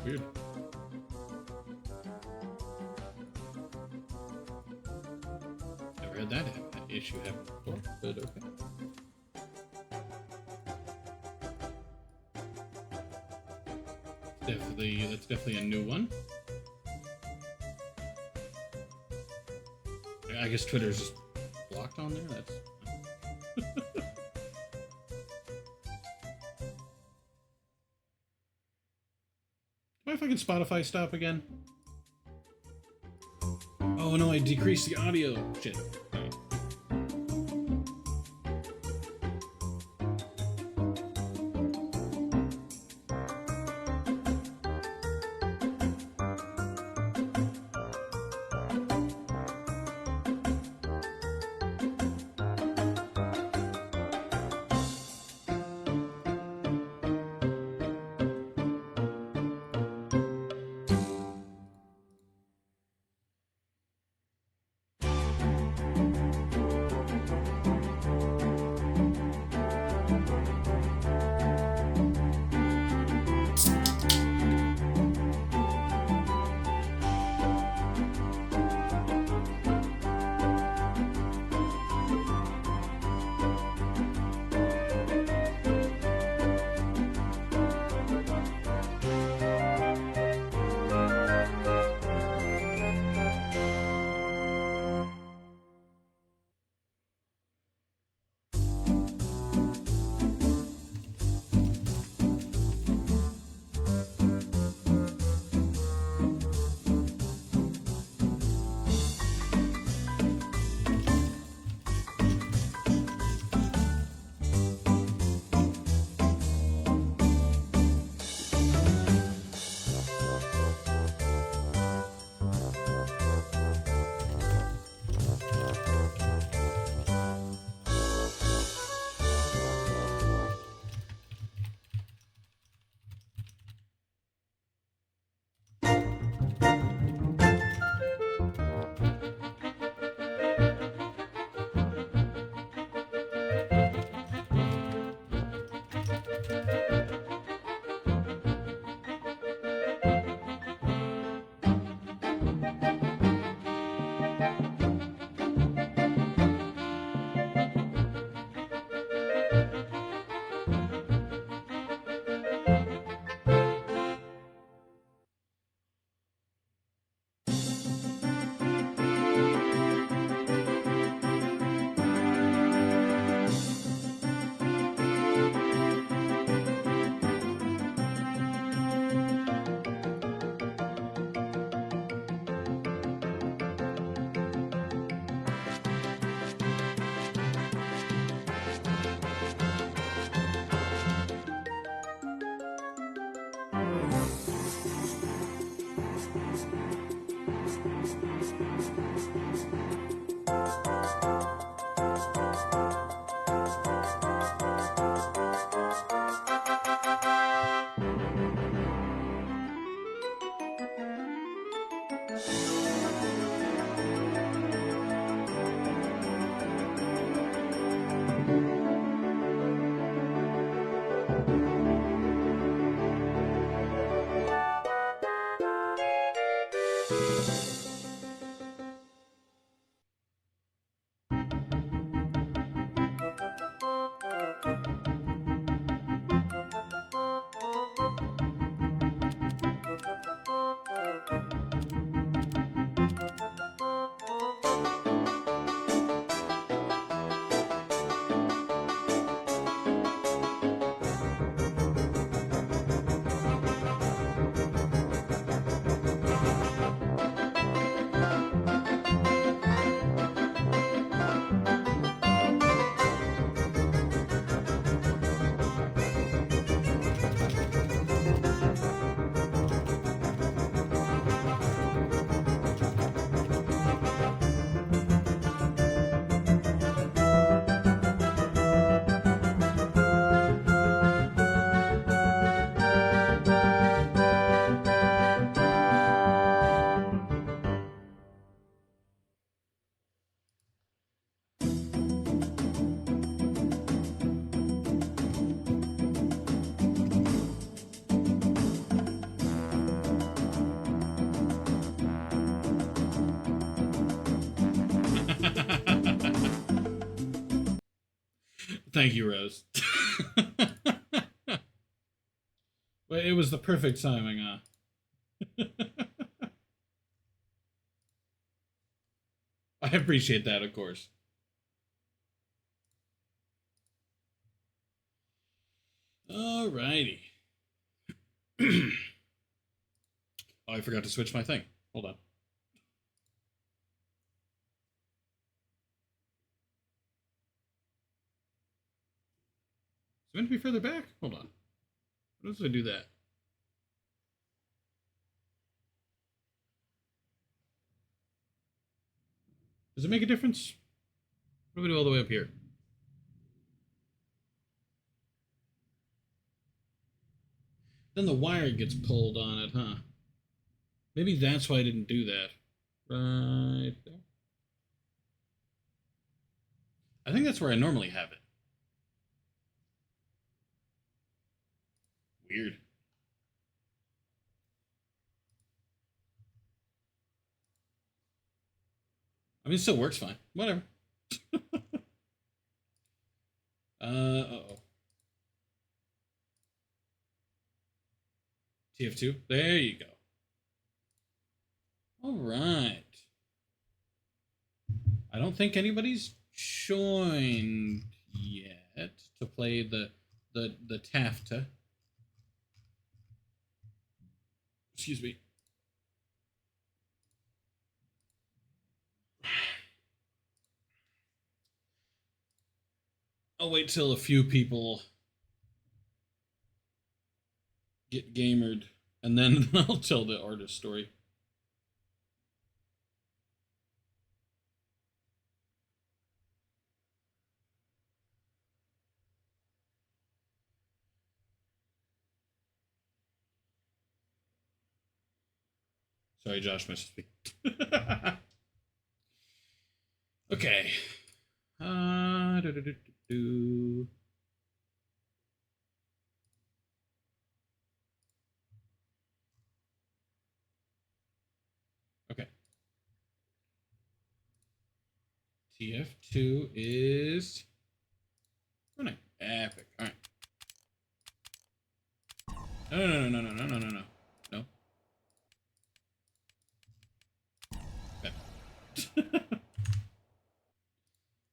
Weird. Never had that issue happen before, but okay. That's definitely a new one. I guess Twitter's just blocked on there. That's. Why fucking Spotify stop again? Oh no, I decreased the audio. Shit. Thank you, Rose. Well, it was the perfect timing, huh? I appreciate that, of course. Alrighty. Oh, I forgot to switch my thing. Hold on. It's meant to be further back? Hold on. What does I do that? Does it make a difference? What do we do all the way up here? Then the wire gets pulled on it, huh? Maybe that's why I didn't do that. Right there. I think that's where I normally have it. Weird. I mean, it still works fine. Whatever. Uh-oh. TF2? There you go. All right. I don't think anybody's joined yet to play the TAFTA. Excuse me. I'll wait till a few people get gamered, and then I'll tell the artist story. Sorry, Josh missed me. Okay. Okay. TF2 is running. Epic. All right. No. No. Okay.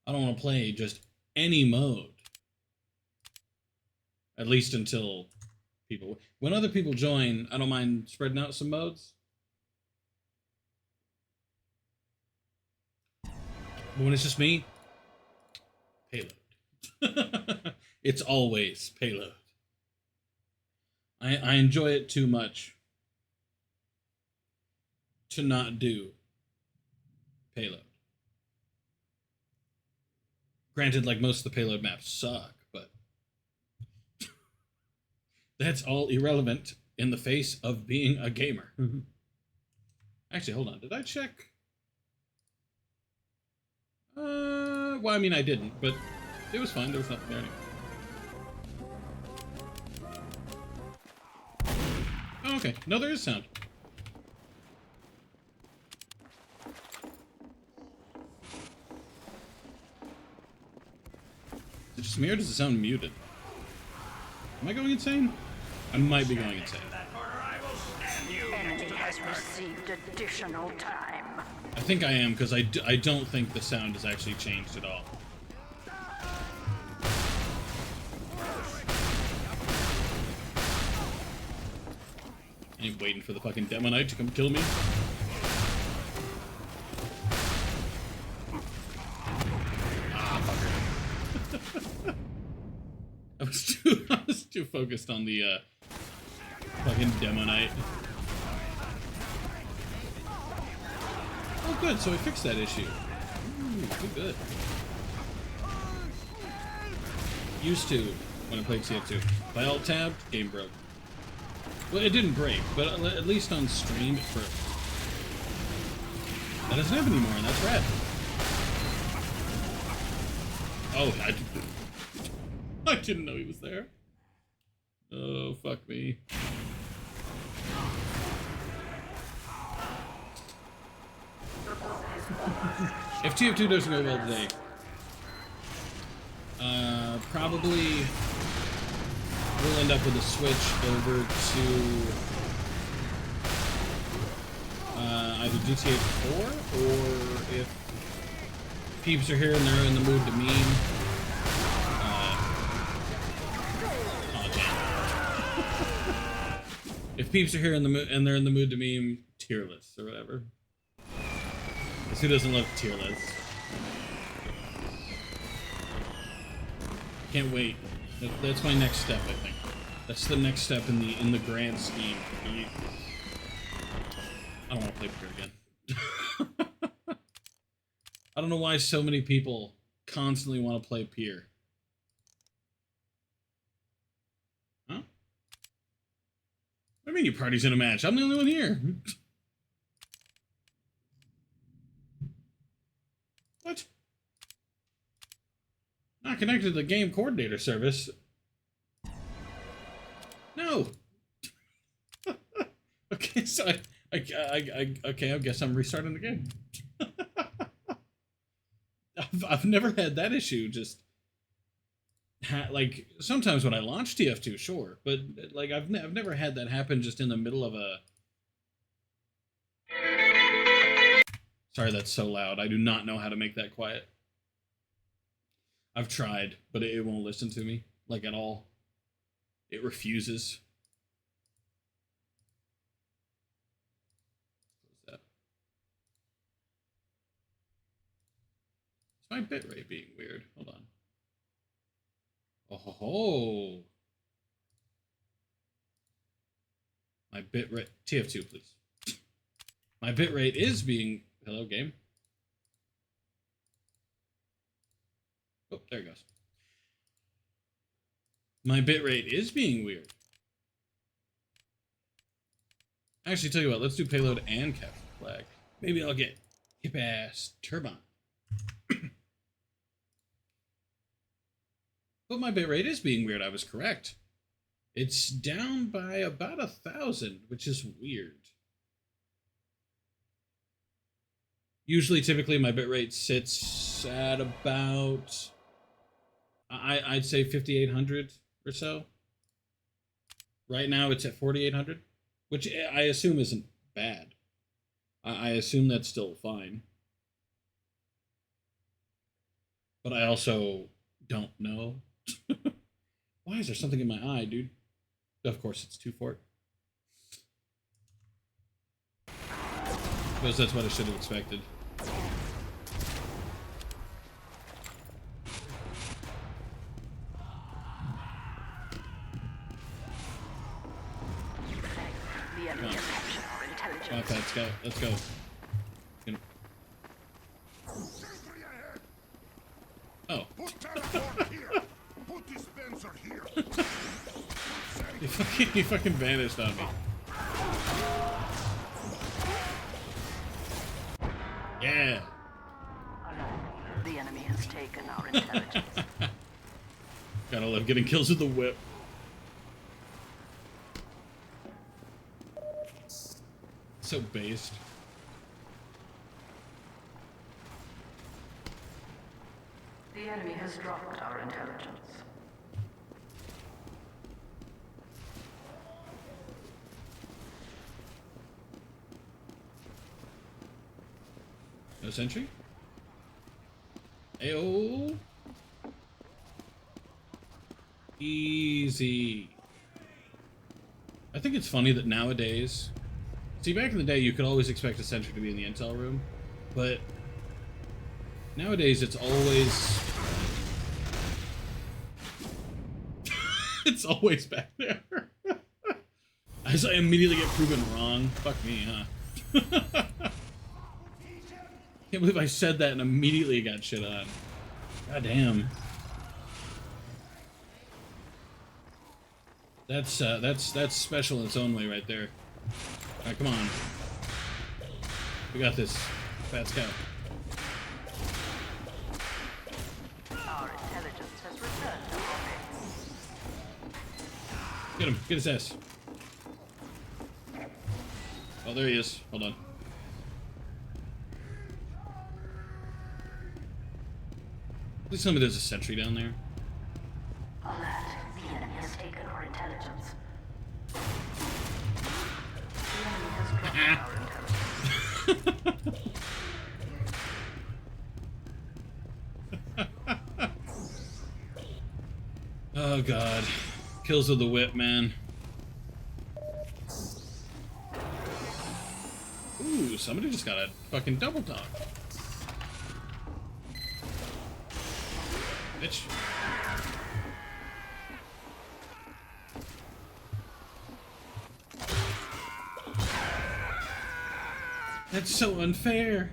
I don't want to play just any mode. At least until people... When other people join, I don't mind spreading out some modes. But when it's just me, payload. It's always payload. I enjoy it too much to not do payload. Granted, like, most of the payload maps suck, but that's all irrelevant in the face of being a gamer. Actually, hold on. Did I check? Well, I mean, I didn't, but it was fine. There was nothing there anyway. Oh, okay. No, there is sound. Is it just me or does it sound muted? Am I going insane? I might be going insane. Enemy has received additional time. I think I am, because I don't think the sound has actually changed at all. I ain't waiting for the fucking Demonite to come kill me. Ah, fucker. I was too focused on the fucking Demonite. Oh, good. So we fixed that issue. Ooh, good. Used to when I played CF2. If I alt-tabbed, game broke. Well, it didn't break, but at least on stream it broke. That doesn't happen anymore, and that's rad. Oh, I didn't know he was there. Oh, fuck me. If TF2 doesn't go well today, probably will end up with a switch over to either GTA 4, or if peeps are here and they're in the mood to meme. Oh, damn. If peeps are here in the mood and they're in the mood to meme, tier lists or whatever. Because who doesn't love tier lists? Can't wait. That's my next step, I think. That's the next step in the grand scheme. I don't want to play Pier again. I don't know why so many people constantly want to play Pier. Huh? What do you mean your party's in a match? I'm the only one here. What? Not connected to the game coordinator service. No. Okay, so okay, I guess I'm restarting the game. I've never had that issue. Just like sometimes when I launch TF2, sure, but like I've never had that happen just in the middle of a. Sorry, that's so loud. I do not know how to make that quiet. I've tried, but it won't listen to me like at all. It refuses. My bitrate being weird. Hold on. Oh ho ho. My bitrate. TF2, please. My bitrate is being. Hello, game. Oh, there it goes. My bitrate is being weird. Actually, tell you what. Let's do payload and capture flag. Maybe I'll get hip ass turbine. But my bitrate is being weird. I was correct. It's down by about 1,000, which is weird. Usually, typically, my bitrate sits at about, I'd say 5,800 or so. Right now, it's at 4,800, which I assume isn't bad. I assume that's still fine. But I also don't know. Why is there something in my eye, dude? Of course, it's 2-4. Because that's what I should have expected. Okay, let's go. Let's go. Oh. You fucking vanished on me. Yeah. The enemy has taken our intelligence. Gotta love getting kills with the whip. So based. The enemy has dropped our intelligence. No sentry? Ayo. Easy. I think it's funny that nowadays... See, back in the day, you could always expect a sentry to be in the intel room, but nowadays it's always... it's always back there. I immediately get proven wrong. Fuck me, huh? Can't believe I said that and immediately got shit on. God damn. That's special in its own way right there. Alright, come on. We got this. Fat scout. Our intelligence has returned to orbit. Get him. Get his ass. Oh, there he is. Hold on. Please tell me there's a sentry down there. Oh god. Kills with the whip, man. Ooh, somebody just got a fucking double dog. Bitch. That's so unfair.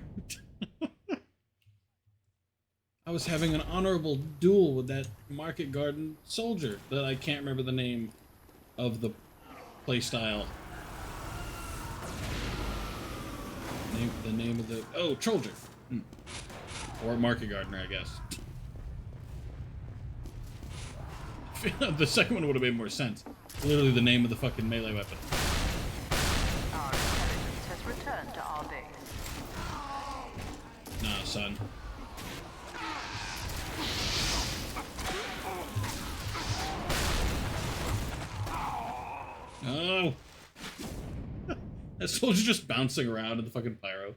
I was having an honorable duel with that market garden soldier that I can't remember the name of the playstyle. The name of the... Oh, Trollger. Or market gardener, I guess. The second one would have made more sense. Literally the name of the fucking melee weapon. Our intelligence has returned to our base. Nah, son. Oh! That soldier's just bouncing around in the fucking pyro.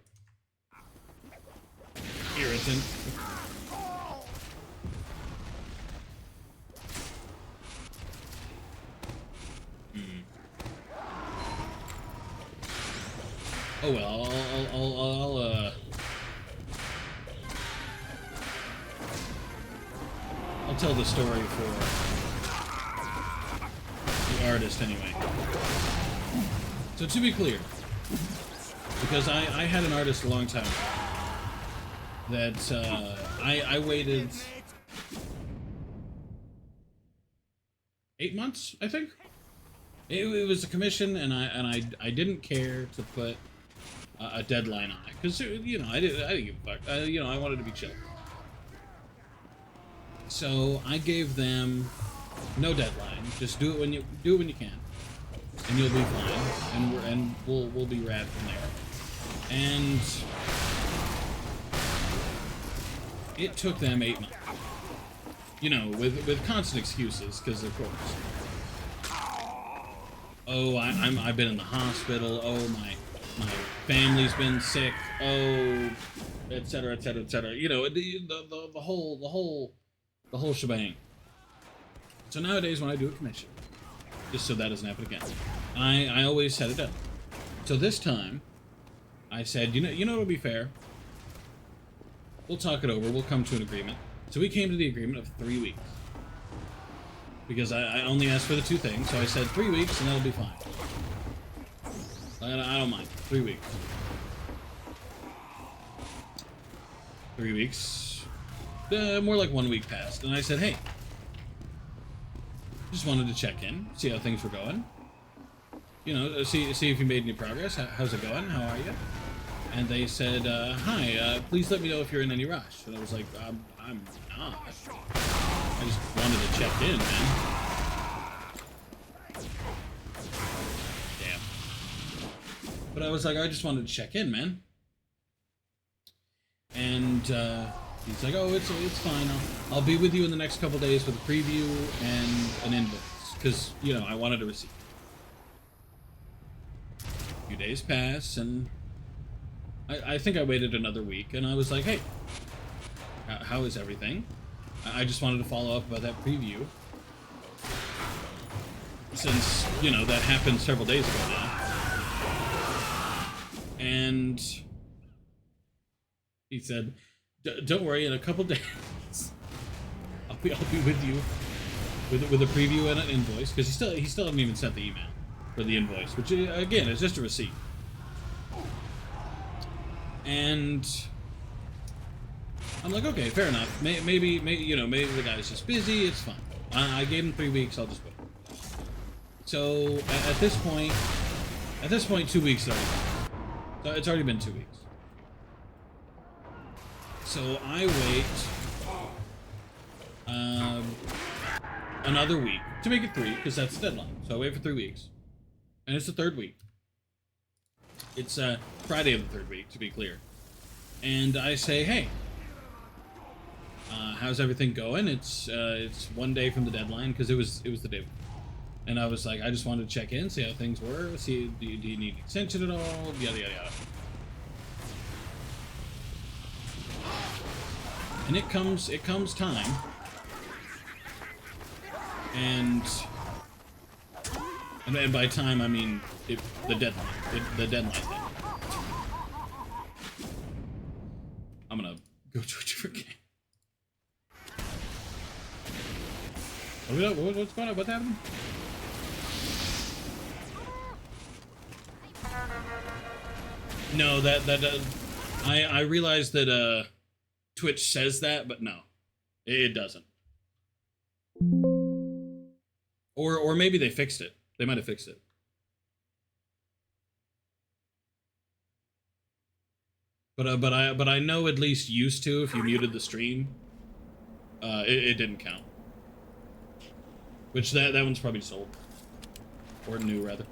Irritant. Oh well, I'll tell the story for the artist anyway. So to be clear, because I had an artist a long time ago that I waited 8 months, I think. It was a commission, and I didn't care to put a deadline on it because you know I didn't give a fuck. You know, I wanted to be chill. So I gave them no deadline. Just do it when you can, and you'll be fine. And we'll be rad from there. And it took them 8 months. You know, with constant excuses, because of course. Oh, I've been in the hospital. Oh, my family's been sick. Oh, etc., etc., etc. You know, the whole shebang. So nowadays, when I do a commission, just so that doesn't happen again, I always set it up. So this time, I said, you know what would be fair? We'll talk it over. We'll come to an agreement. So we came to the agreement of 3 weeks. Because I only asked for the 2 things, so I said 3 weeks and that'll be fine. I don't mind. 3 weeks. 3 weeks. More like 1 week passed. And I said, hey, just wanted to check in, see how things were going. You know, see if you made any progress. How's it going? How are you? And they said, hi, please let me know if you're in any rush. And I was like, I'm not. I just wanted to check in, man. Damn. But I was like, I just wanted to check in, man. And he's like, oh, it's fine. I'll be with you in the next couple days with a preview and an invoice. Because, you know, I wanted a receipt. A few days pass, and I think I waited another week, and I was like, hey, how is everything? I just wanted to follow up about that preview. Since, you know, that happened several days ago now. And he said, don't worry, in a couple days, I'll be with you with a preview and an invoice. Because he still hasn't even sent the email for the invoice, which, again, is just a receipt. And I'm like, okay, fair enough. Maybe you know, maybe the guy's just busy. It's fine. I gave him 3 weeks. I'll just wait. So at this point, 2 weeks already. So it's already been 2 weeks. So I wait another week to make it 3, because that's the deadline. So I wait for 3 weeks, and it's the 3rd week. It's Friday of the 3rd week, to be clear. And I say, hey, how's everything going? It's 1 day from the deadline, because it was the day before. And I was like, I just wanted to check in, see how things were, see do you need extension at all, yada yada yada. And it comes time, and by time I mean the deadline. The deadline's hit. I'm gonna go to a different game. What's going on? What's happening? No, I realized that Twitch says that, but no, it doesn't. Or maybe they fixed it. They might have fixed it. But I know at least used to, if you muted the stream, it didn't count. Which that one's probably sold. Or new, rather.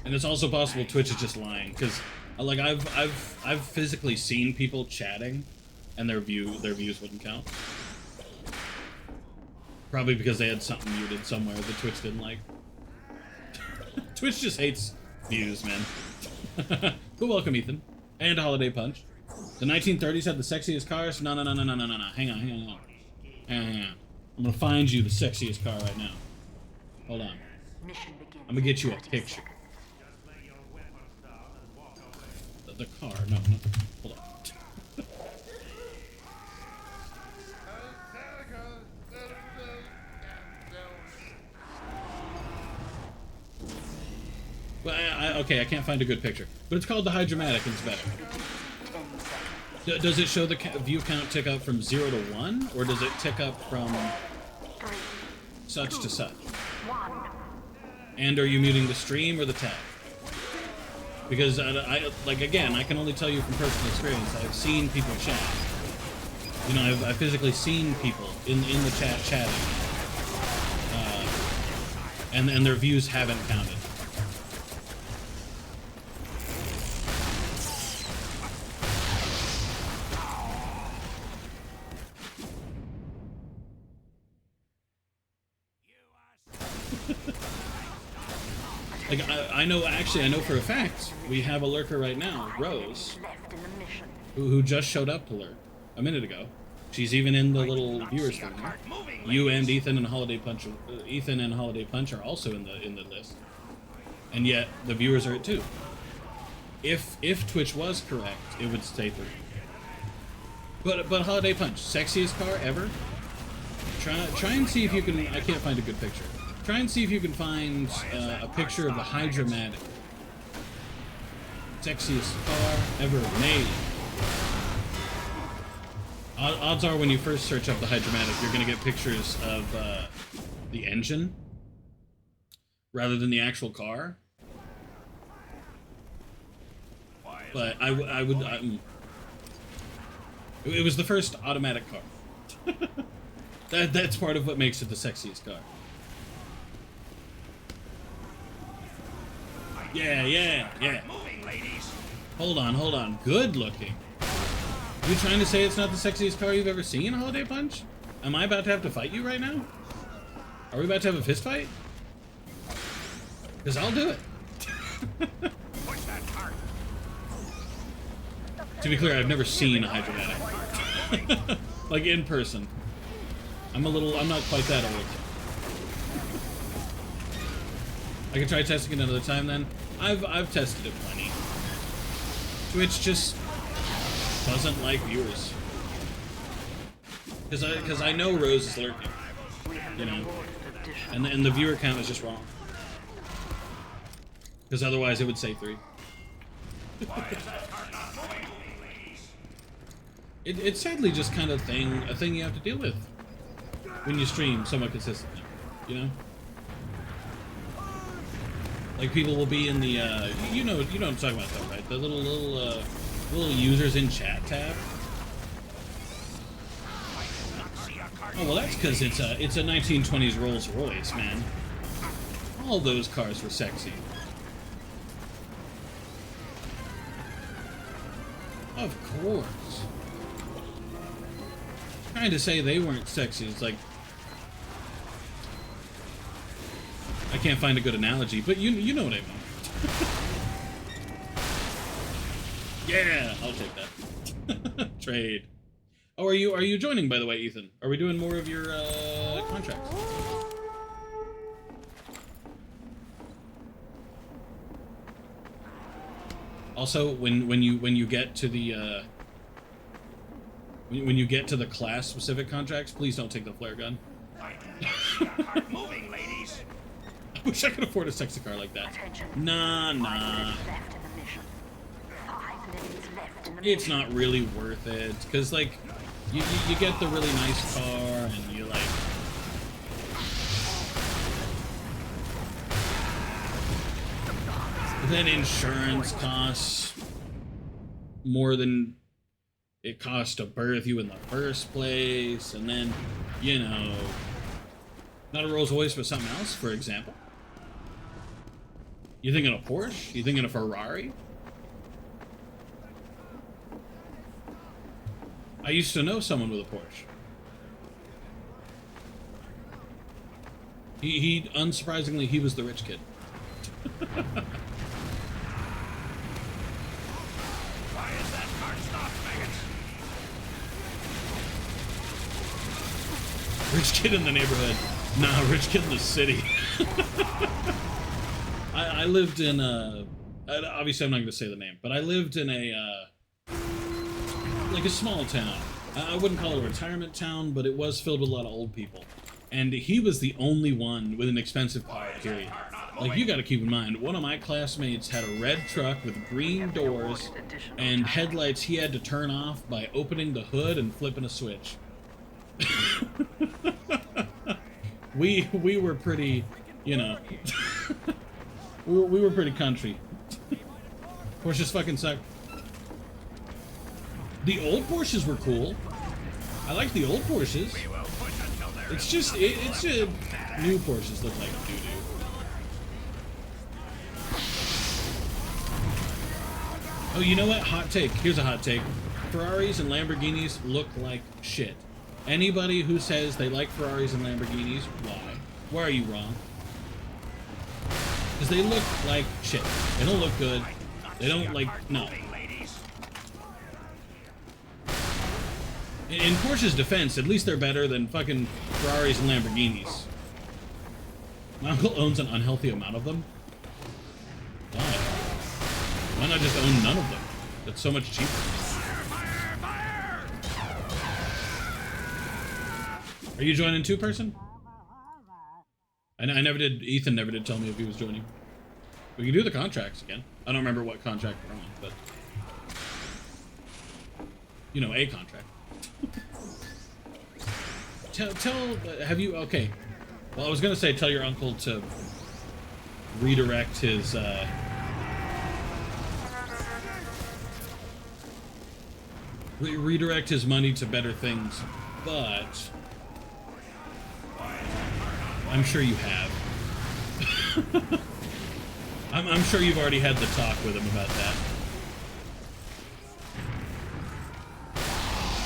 And it's also possible Twitch is just lying, because like I've physically seen people chatting, and their views wouldn't count. Probably because they had something muted somewhere that Twitch didn't like. Twitch just hates views, man. Cool, welcome, Ethan. And Holiday Punch. The 1930s had the sexiest cars? No. Hang on. I'm gonna find you the sexiest car right now. Hold on. I'm gonna get you a picture. The car, no. Hold on. Well, okay, I can't find a good picture. But it's called the Hydromatic, and it's better. Does it show the view count tick up from 0 to 1? Or does it tick up from such to such? And are you muting the stream or the tab? Because, again, I can only tell you from personal experience. I've seen people chat. You know, I've physically seen people in the chat chatting. And their views haven't counted. Like, I know for a fact, we have a lurker right now, Rose, who just showed up to lurk a minute ago. She's even in the little viewers thing here. You and Ethan and Holiday Punch are also in the list. And yet, the viewers are at 2. If Twitch was correct, it would stay 3. But Holiday Punch, sexiest car ever? Try and see if you can, I can't find a good picture. Try and see if you can find a picture of the Hydromatic. Sexiest car ever made. Odds are when you first search up the Hydromatic, you're going to get pictures of the engine rather than the actual car. But it was the first automatic car. That's part of what makes it the sexiest car. Yeah. Hold on. Good looking. You trying to say it's not the sexiest car you've ever seen, Holiday Punch? Am I about to have to fight you right now? Are we about to have a fist fight? Because I'll do it. To be clear, I've never seen a Hydromatic. Like in person. I'm not quite that old. I can try testing it another time then. I've tested it plenty. Twitch just doesn't like viewers. Because I know Rose is lurking. You know? And the viewer count is just wrong. Because otherwise it would say 3. It's sadly just kind of a thing you have to deal with when you stream somewhat consistently, you know? Like people will be in the you know what I'm talking about though, right? The little users in chat tab. Oh well, that's because it's a 1920s Rolls Royce, man. All those cars were sexy. Of course. Trying to say they weren't sexy. It's like I can't find a good analogy, but you know what I mean. Yeah, I'll take that. Trade. Oh, are you joining, by the way, Ethan? Are we doing more of your contracts? Also, when you get to the when you get to the class specific contracts, please don't take the flare gun. Moving, ladies. I wish I could afford a sexy car like that. Attention. Nah. 5 minutes left in the mission. 5 minutes left in the It's mission. not really worth it, because like you get the really nice car and you like then insurance costs more than it costs to birth you in the first place, and then you know, not a Rolls Royce but something else, for example. You thinking a Porsche? You thinking a Ferrari? I used to know someone with a Porsche. He unsurprisingly, he was the rich kid. Why is that car stopped, maggots? Rich kid in the neighborhood. Nah, rich kid in the city. I lived in obviously I'm not going to say the name, but I lived in a like a small town. I wouldn't call it a retirement town, but it was filled with a lot of old people. And he was the only one with an expensive car, period. Like, you gotta keep in mind, one of my classmates had a red truck with green doors and headlights he had to turn off by opening the hood and flipping a switch. we were pretty, you know, we were pretty country. Porsches fucking suck. The old Porsches were cool. I like the old Porsches. It's just new Porsches look like doo-doo. Oh, you know what? Hot take. Here's a hot take. Ferraris and Lamborghinis look like shit. Anybody who says they like Ferraris and Lamborghinis, why? Why are you wrong? Because they look like shit. They don't look good. They don't, like, no. In Porsche's defense, at least they're better than fucking Ferraris and Lamborghinis. My uncle owns an unhealthy amount of them. Why? Why not just own none of them? That's so much cheaper. Are you joining two-person? I never did. Ethan never did tell me if he was joining. We can do the contracts again. I don't remember what contract we're on, but you know, a contract. Have you, okay. Well, I was going to say, tell your uncle to redirect his, redirect his money to better things, but I'm sure you have. I'm sure you've already had the talk with him about that.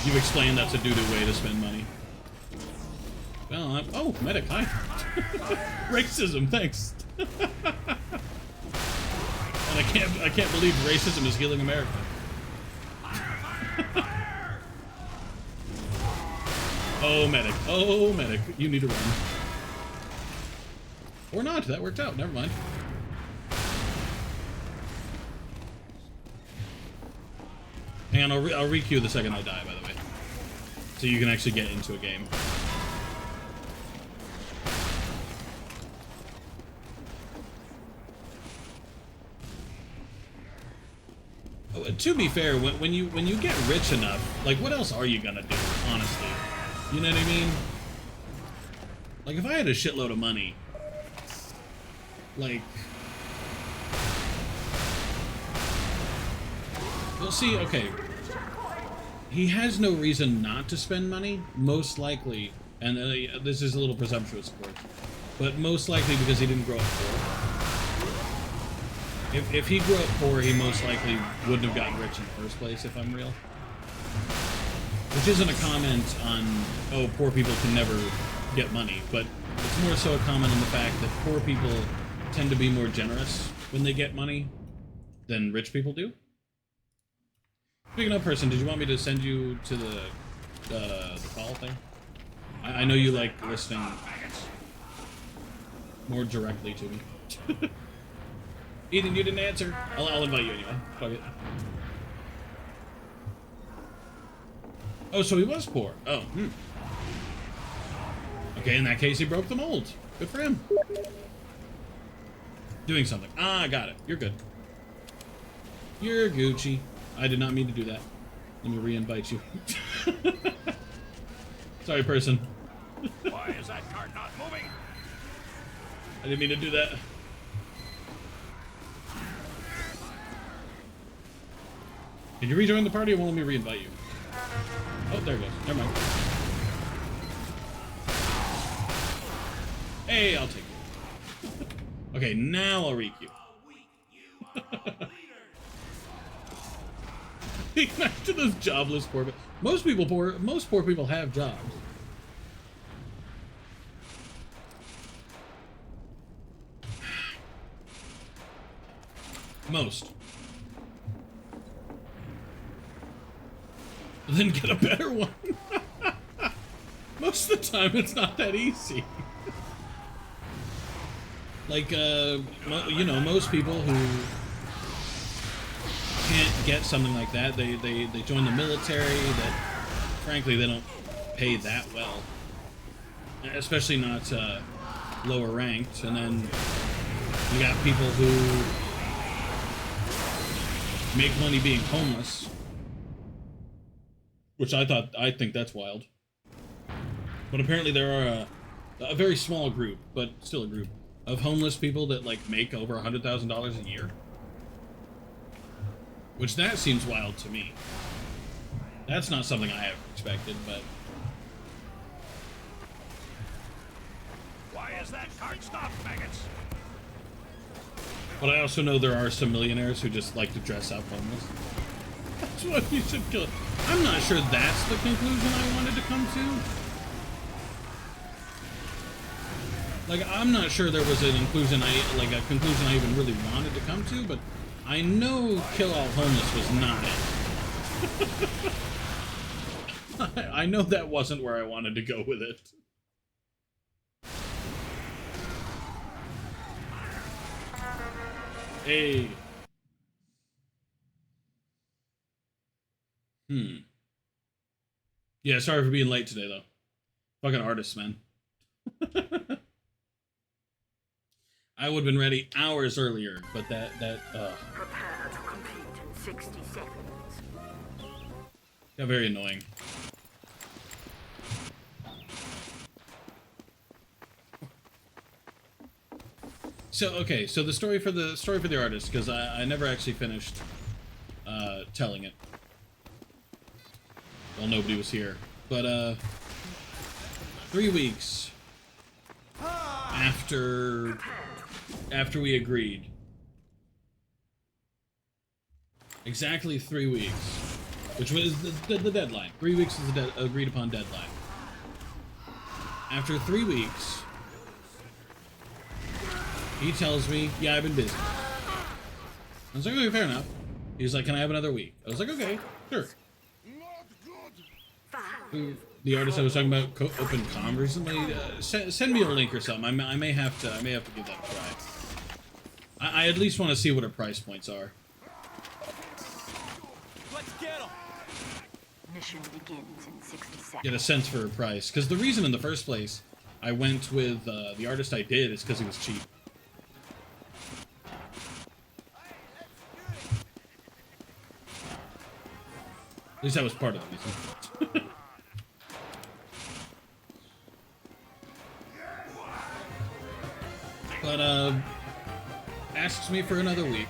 You've explained that's a doo-doo way to spend money. Well, oh, medic, hi. Racism, thanks. And I can't believe racism is healing America. Oh, medic, you need to run. Or not, that worked out, never mind. Hang on, I'll re-queue the second I die, by the way. So you can actually get into a game. To be fair, when you get rich enough, like, what else are you gonna do, honestly? You know what I mean? Like, if I had a shitload of money, like, well, see, okay, he has no reason not to spend money, most likely, and this is a little presumptuous, of course, but most likely because he didn't grow up poor. If he grew up poor, he most likely wouldn't have gotten rich in the first place, if I'm real. Which isn't a comment on, oh, poor people can never get money, but it's more so a comment on the fact that poor people tend to be more generous when they get money than rich people do. Speaking of person, did you want me to send you to the call thing? I know you like listening more directly to me. Ethan, you didn't answer. I'll invite you anyway. Fuck it. Oh, so he was poor. Oh, Okay, in that case, he broke the mold. Good for him. Doing something. Ah, got it. You're good. You're Gucci. I did not mean to do that. Let me re-invite you. Sorry, person. Why is that cart not moving? I didn't mean to do that. Can you rejoin the party or won't let me re-invite you? Oh, there it goes. Never mind. Hey, I'll take you. Okay, now I'll reek you. Back to those jobless poor people. Most poor people have jobs. Most. Then get a better one. Most of the time, it's not that easy. Like, you know, most people who can't get something like that, they join the military that, frankly, they don't pay that well. Especially not lower ranked. And then you got people who make money being homeless. Which I think that's wild. But apparently there are a very small group, but still a group, of homeless people that, like, make over $100,000 a year. Which that seems wild to me. That's not something I ever expected, but... Why is that cart stopped, maggots? But I also know there are some millionaires who just like to dress up homeless. That's what you should kill. I'm not sure that's the conclusion I wanted to come to. Like, I'm not sure there was a conclusion I even really wanted to come to, but I know Kill All Homeless was not it. I know that wasn't where I wanted to go with it. Hey. Yeah, sorry for being late today, though. Fucking artists, man. I would have been ready hours earlier, but that Prepare to complete in 60 seconds. got very annoying. So okay, so the story for the artist, because I never actually finished telling it. Well, nobody was here, but 3 weeks after we agreed, exactly 3 weeks, which was the deadline. 3 weeks is the agreed upon deadline. After 3 weeks, he tells me, yeah, I've been busy. I was like, okay, fair enough. He was like, can I have another week? I was like, okay, sure. The artist I was talking about opened com recently. Send me a link or something. I may have to give that a try. I at least want to see what her price points are. Let's get him. Mission begins in 60 seconds. Get a sense for her price, because the reason in the first place I went with the artist I did is because he was cheap. At least that was part of the reason. But asks me for another week,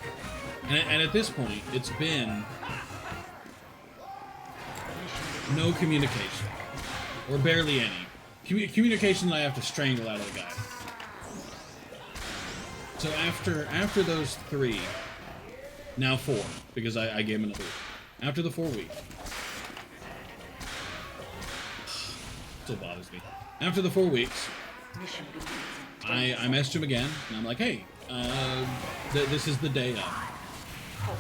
and at this point it's been no communication, or barely any communication that I have to strangle out of the guy. So after those 3, now 4, because I gave him another week. After the 4 week, still bothers me. After the 4 weeks, Mission begins. I messaged him again, and I'm like, hey, this is the day of. 4,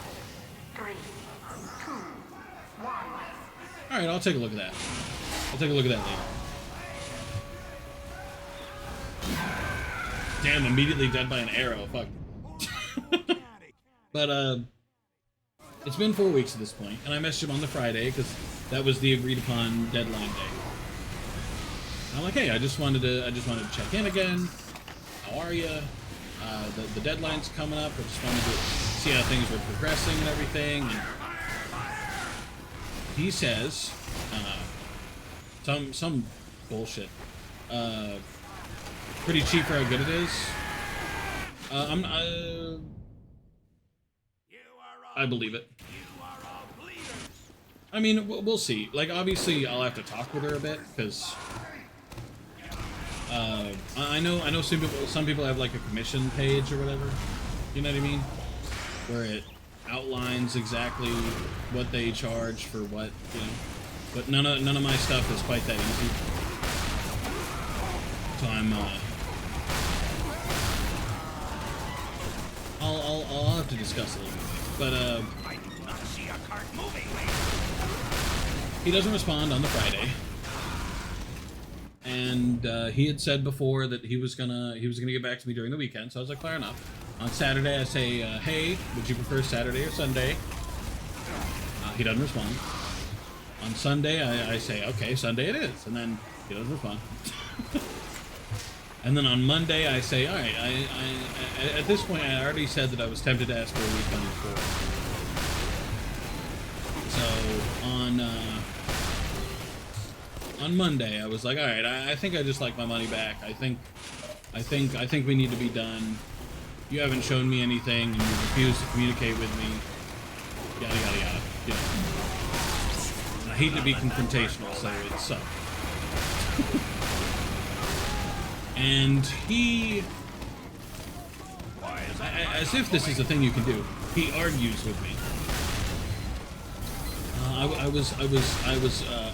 3, 2, 1. All right, I'll take a look at that. I'll take a look at that later. Damn, immediately dead by an arrow. Fuck. But, it's been 4 weeks at this point, and I messaged him on the Friday, because that was the agreed upon deadline day. I'm like, hey, I just wanted to check in again. How are you? The deadline's coming up. I just wanted to see how things were progressing and everything. And he says, some bullshit. Pretty cheap for how good it is. I believe it. I mean, we'll see. Like, obviously, I'll have to talk with her a bit, because I know some people have like a commission page or whatever. You know what I mean? Where it outlines exactly what they charge for what, you know. But none of my stuff is quite that easy. So I'll have to discuss it a little bit. But I do not see a cart moving. he doesn't respond on the Friday. And he had said before that he was gonna get back to me during the weekend, so I was like, fair enough. On Saturday, I say, hey, would you prefer Saturday or Sunday? He doesn't respond. On Sunday, I say, okay, Sunday it is, and then he doesn't respond. And then on Monday, I say, all right, at this point, I already said that I was tempted to ask for a refund before. So on Monday, I was like, all right, I think I just like my money back. I think we need to be done. You haven't shown me anything, and you refuse to communicate with me. Yada yada yada. You know. And I hate to be confrontational, so it sucked. And he, as if this is a thing you can do, he argues with me. I was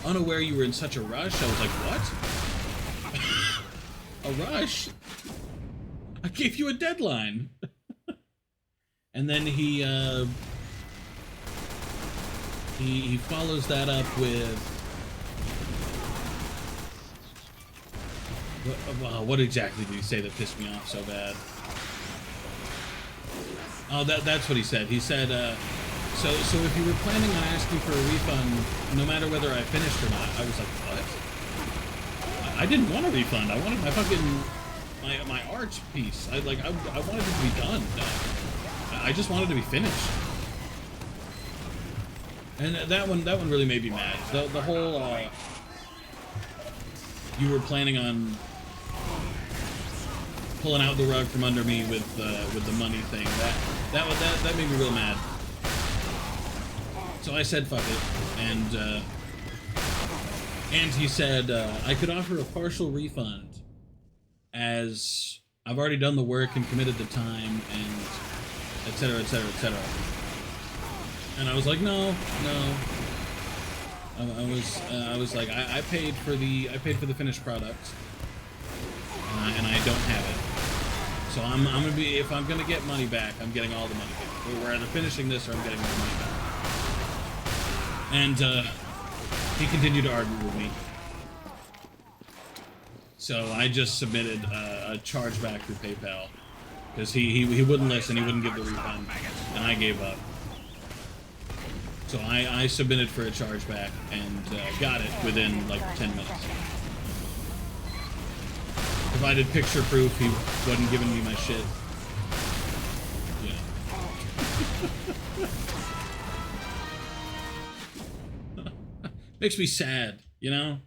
unaware you were in such a rush. I was like, what? A rush? I gave you a deadline. And then he follows that up with, what exactly did he say that pissed me off so bad? Oh, that's what he said. He said, so if you were planning on asking for a refund, no matter whether I finished or not, I was like, what? I didn't want a refund. I wanted my fucking, my arch piece. I wanted it to be done. I just wanted to be finished. And that one really made me mad. The whole, you were planning on pulling out the rug from under me with the money thing. That made me real mad. So I said fuck it, and he said I could offer a partial refund as I've already done the work and committed the time and etc etc etc. And I was like, no. I was like, I paid for the finished product, and I don't have it. So I'm gonna be, if I'm gonna get money back, I'm getting all the money back. We're either finishing this or I'm getting my money back. And he continued to argue with me. So I just submitted a chargeback through PayPal because he wouldn't listen. He wouldn't give the refund, and I gave up. So I submitted for a chargeback and got it within like 10 minutes. Provided picture proof he wasn't giving me my shit. Yeah. Makes me sad, you know?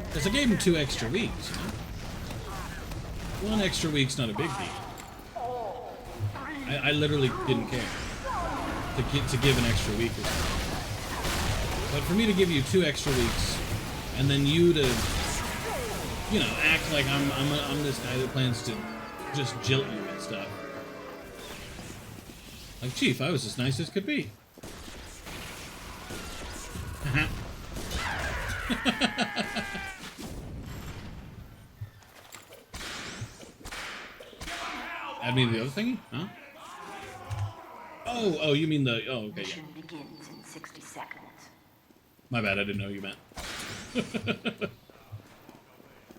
Because I gave him 2 extra weeks, you know? 1 extra week's not a big deal. I literally didn't care to give an extra week or something. But for me to give you 2 extra weeks, and then you to, you know, act like I'm this guy that plans to just jilt you and stuff. Like, Chief, I was as nice as could be. Add me to the other thingy? Huh? Oh, you mean the... Oh, okay, yeah. Mission begins in 60 seconds. My bad, I didn't know you meant. I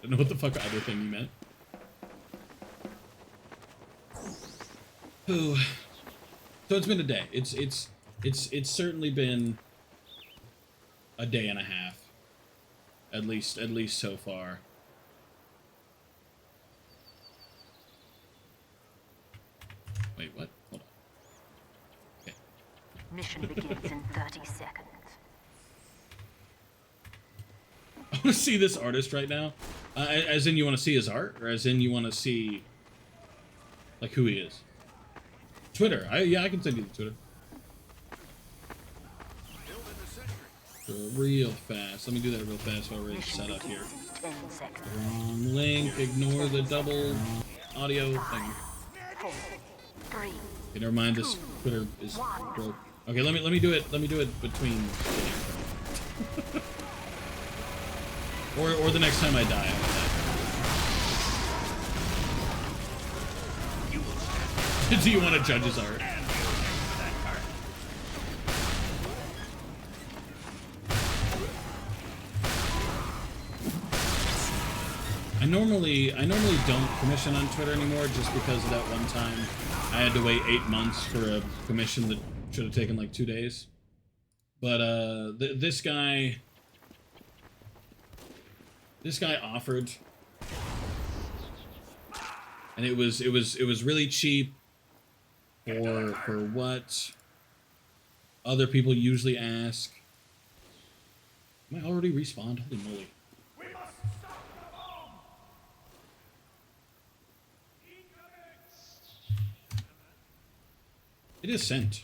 don't know what the fuck other thing you meant. Ooh. So it's been a day. It's certainly been a day and a half. At least so far. Wait, what? Hold on. Okay. Mission begins in 30 seconds. I want to see this artist right now. As in you want to see his art? Or as in you want to see... like, who he is? Twitter. Yeah, I can send you the Twitter. Real fast. Let me do that real fast while we're set up here. 10 seconds. Wrong link. Ignore the double audio thing. 4, 3. Okay, never mind. This Twitter is broke. Okay, let me do it. Let me do it between. or the next time I die. Do you want to judge his art? I normally don't commission on Twitter anymore just because of that one time I had to wait 8 months for a commission that should have taken like 2 days. But this guy offered, and it was really cheap for what other people usually ask. Am I already respawned? Holy moly. It is sent.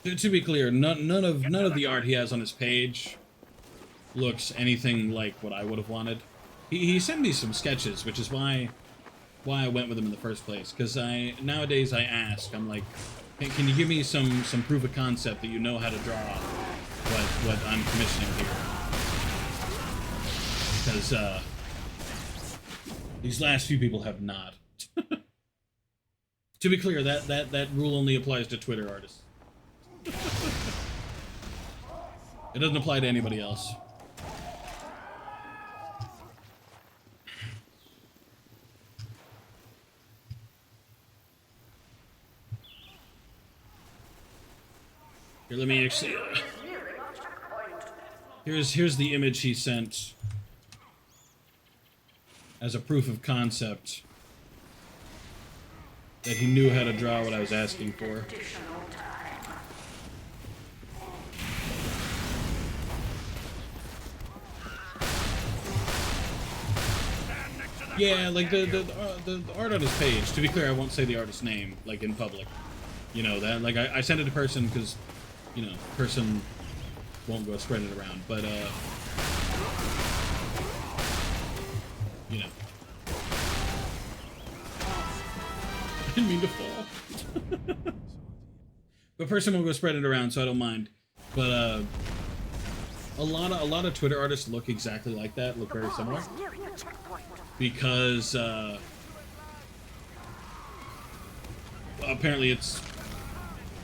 To be clear, none of the art he has on his page looks anything like what I would have wanted. He sent me some sketches, which is why I went with him in the first place. Because nowadays I ask, I'm like, can you give me some proof of concept that you know how to draw what I'm commissioning here? Because these last few people have not. To be clear, that rule only applies to Twitter artists. It doesn't apply to anybody else. Here, let me actually... Here's the image he sent as a proof of concept that he knew how to draw what I was asking for. Yeah, like the art on his page. To be clear, I won't say the artist's name, like in public. You know that. Like I sent it to person because, you know, person won't go spread it around. But you know, I didn't mean to fall. But person won't go spread it around, so I don't mind. But a lot of Twitter artists look exactly like that. Look very similar. Because apparently it's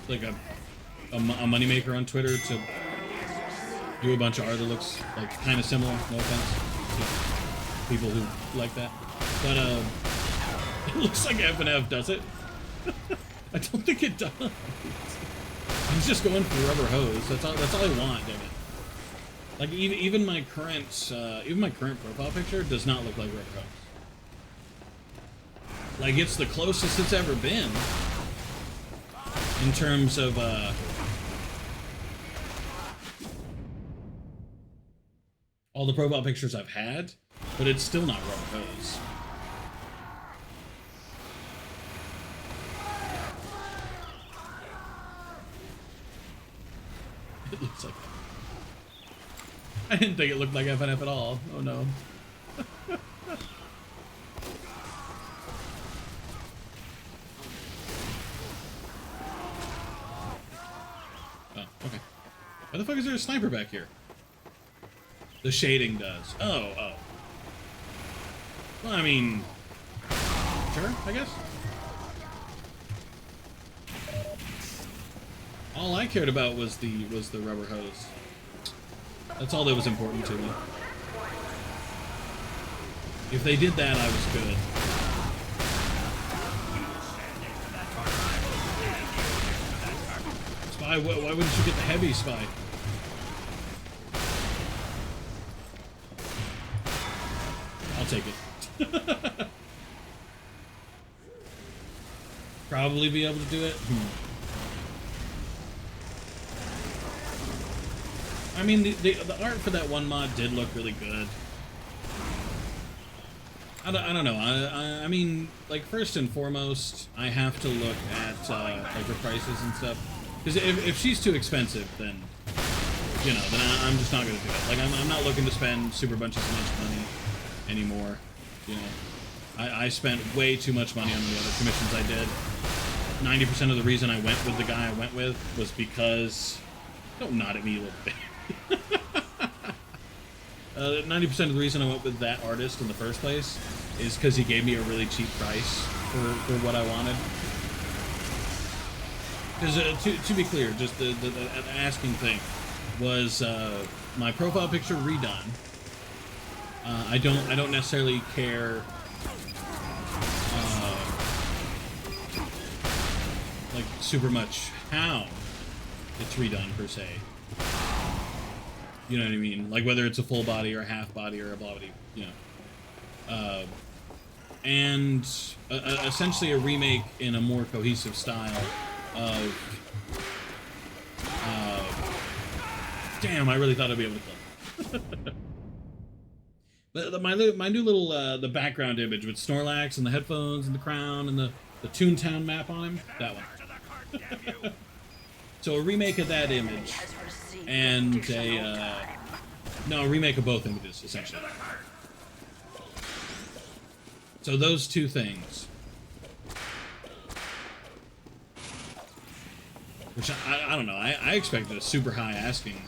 like a moneymaker on Twitter to do a bunch of art that looks like kind of similar. No offense to people who like that, but it looks like F&F does it. I don't think it does. He's just going for rubber hose. That's all I want, damn it. Like even my current profile picture does not look like rubber hose. Like it's the closest it's ever been in terms of all the profile pictures I've had, but it's still not rubber hose. It looks like that. I didn't think it looked like FNF at all. Oh no. Oh, okay. Why the fuck is there a sniper back here? The shading does. Oh, oh. Well, I mean, sure, I guess. All I cared about was the rubber hose. That's all that was important to me. If they did that, I was good. Spy, why wouldn't you get the heavy, Spy? I'll take it. Probably be able to do it. I mean, the art for that one mod did look really good. I don't know. I mean, like, first and foremost, I have to look at like the prices and stuff. Because if she's too expensive, then, you know, then I'm just not gonna do it. Like, I'm not looking to spend super bunches of much money anymore. You know, I spent way too much money on the other commissions I did. 90% of the reason I went with the guy I went with was because... Don't nod at me, you little bitch. 90% of the reason I went with that artist in the first place is because he gave me a really cheap price for what I wanted. Because to be clear, just the asking thing was my profile picture redone. I don't necessarily care like super much how it's redone per se. You know what I mean? Like whether it's a full body or a half body or a blah body, you know. And essentially a remake in a more cohesive style of. Damn, I really thought I'd be able to kill him. my new little the background image with Snorlax and the headphones and the crown and the Toontown map on him. That one. So a remake of that image, and a remake of both images, essentially. So those two things, which I don't know, I expected a super high asking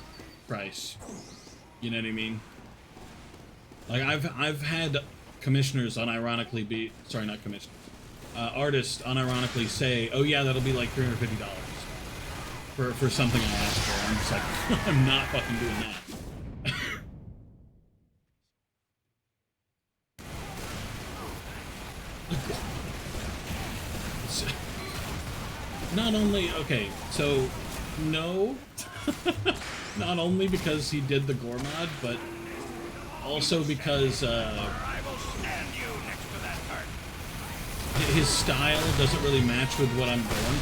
price. You know what I mean? Like I've had commissioners unironically be not commissioners, artists unironically say, oh yeah, that'll be like $350. For something I asked for. I'm just like, I'm not fucking doing that. Not only, okay, so, no. Not only because he did the gore mod, but also because, his style doesn't really match with what I'm going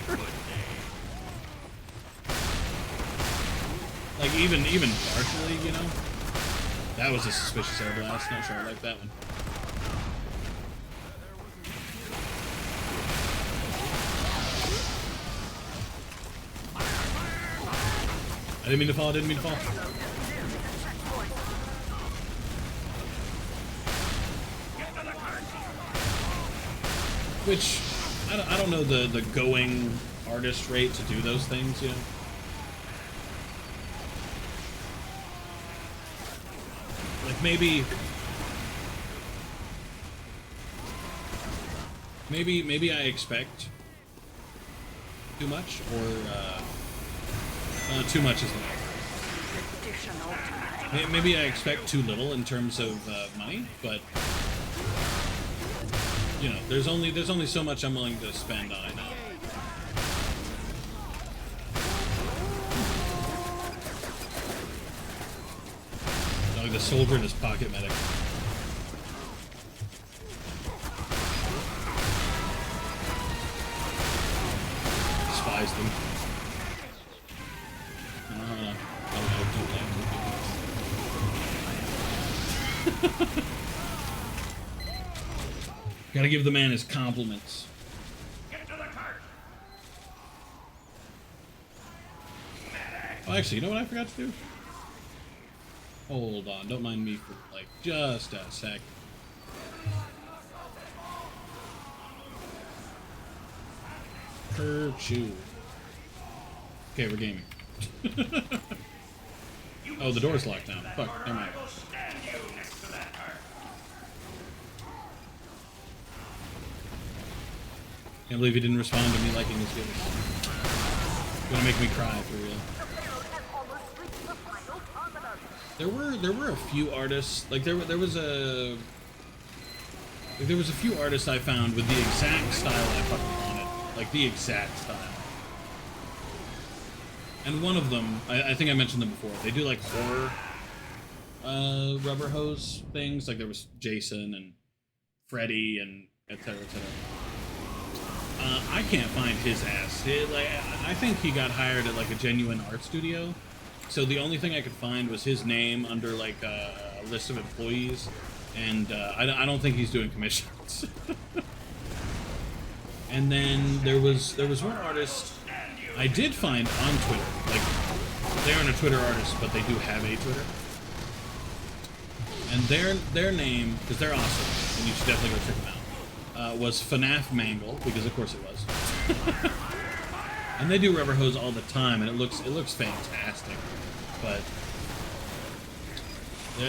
for. Like, even partially, you know? That was a suspicious air blast. Not sure I like that one. I didn't mean to fall, I didn't mean to fall. Which, I don't know the going artist rate to do those things, you know? Like maybe I expect too much, or too much is the maybe I expect too little in terms of money, but you know, there's only so much I'm willing to spend on it now. Like the soldier and his pocket medic. Despise them. Gotta give the man his compliments. Get to the cart. Oh, actually, you know what I forgot to do? Hold on, don't mind me for, like, just a sec. Curve shoe. Okay, we're gaming. Oh, the door's locked down. Fuck, never mind. I will stand you next to that cart. Can't believe he didn't respond to me liking his videos. Gonna make me cry for real. There were a few artists, like there was a few artists I found with the exact style I fucking wanted, like the exact style. And one of them, I think I mentioned them before. They do like horror rubber hose things. Like there was Jason and Freddy and etc. etc. I can't find his ass. I think he got hired at like a genuine art studio. So the only thing I could find was his name under like a list of employees, and I don't think he's doing commissions. And then there was one artist I did find on Twitter. Like they aren't a Twitter artist, but they do have a Twitter. And their name, because they're awesome, and you should definitely go check them out. Was FNAF Mangle, because of course it was. And they do rubber hose all the time, and it looks fantastic. But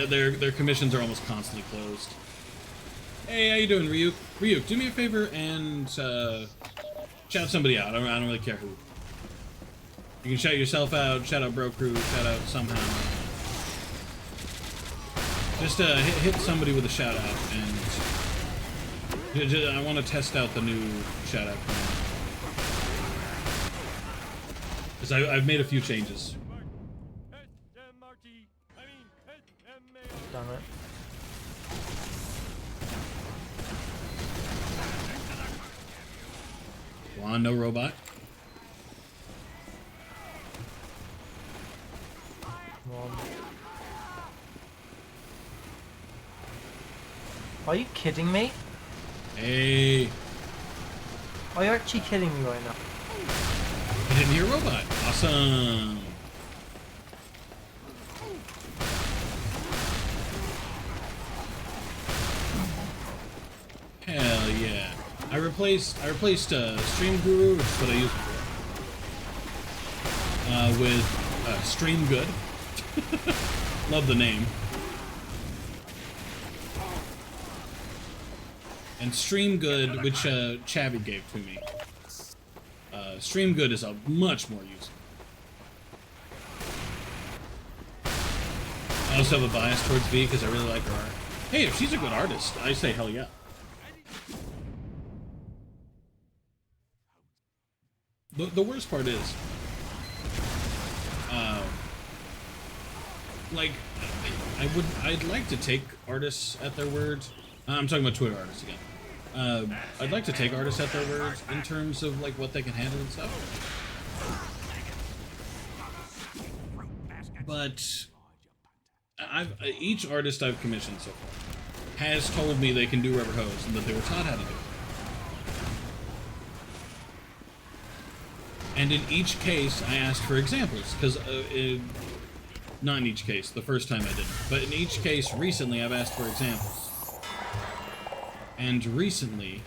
their commissions are almost constantly closed. Hey, how you doing, Ryuk? Ryuk, do me a favor and shout somebody out. I don't really care who. You can shout yourself out, shout out Bro Crew, shout out somehow. Just hit somebody with a shout out, and I want to test out the new shout out command. Because I've made a few changes. Done it. Come on, no robot. Come on. Are you kidding me? Hey, Are you actually kidding me right now? I didn't hear robot. Awesome. Hell yeah. I replaced Stream Guru, which is what I used before, with Stream Good. Love the name. And Stream Good, which Chavi gave to me. Stream Good is a much more useful. I also have a bias towards V because I really like her art. Hey, if she's a good artist, I say hell yeah. The worst part is, like, I'd like to take artists at their word. I'm talking about Twitter artists again. I'd like to take artists at their words in terms of like what they can handle and stuff. But each artist I've commissioned so far has told me they can do rubber hose and that they were taught how to do it. And in each case, I asked for examples because not in each case. The first time I didn't, but in each case recently, I've asked for examples. And recently,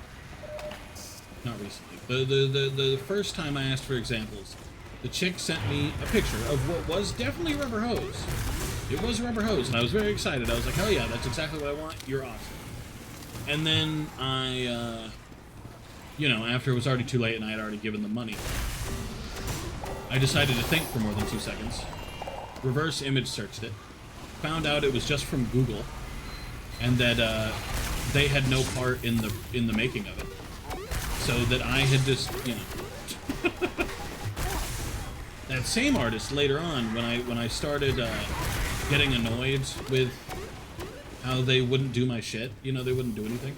not recently, the first time I asked for examples, the chick sent me a picture of what was definitely rubber hose. It was rubber hose, and I was very excited. I was like, hell yeah, that's exactly what I want. You're awesome. And then I, you know, after it was already too late and I had already given them money, I decided to think for more than 2 seconds, reverse image searched it, found out it was just from Google, and that they had no part in the making of it, so that I had just, you know. That same artist later on, when I started getting annoyed with how they wouldn't do my shit, you know, they wouldn't do anything,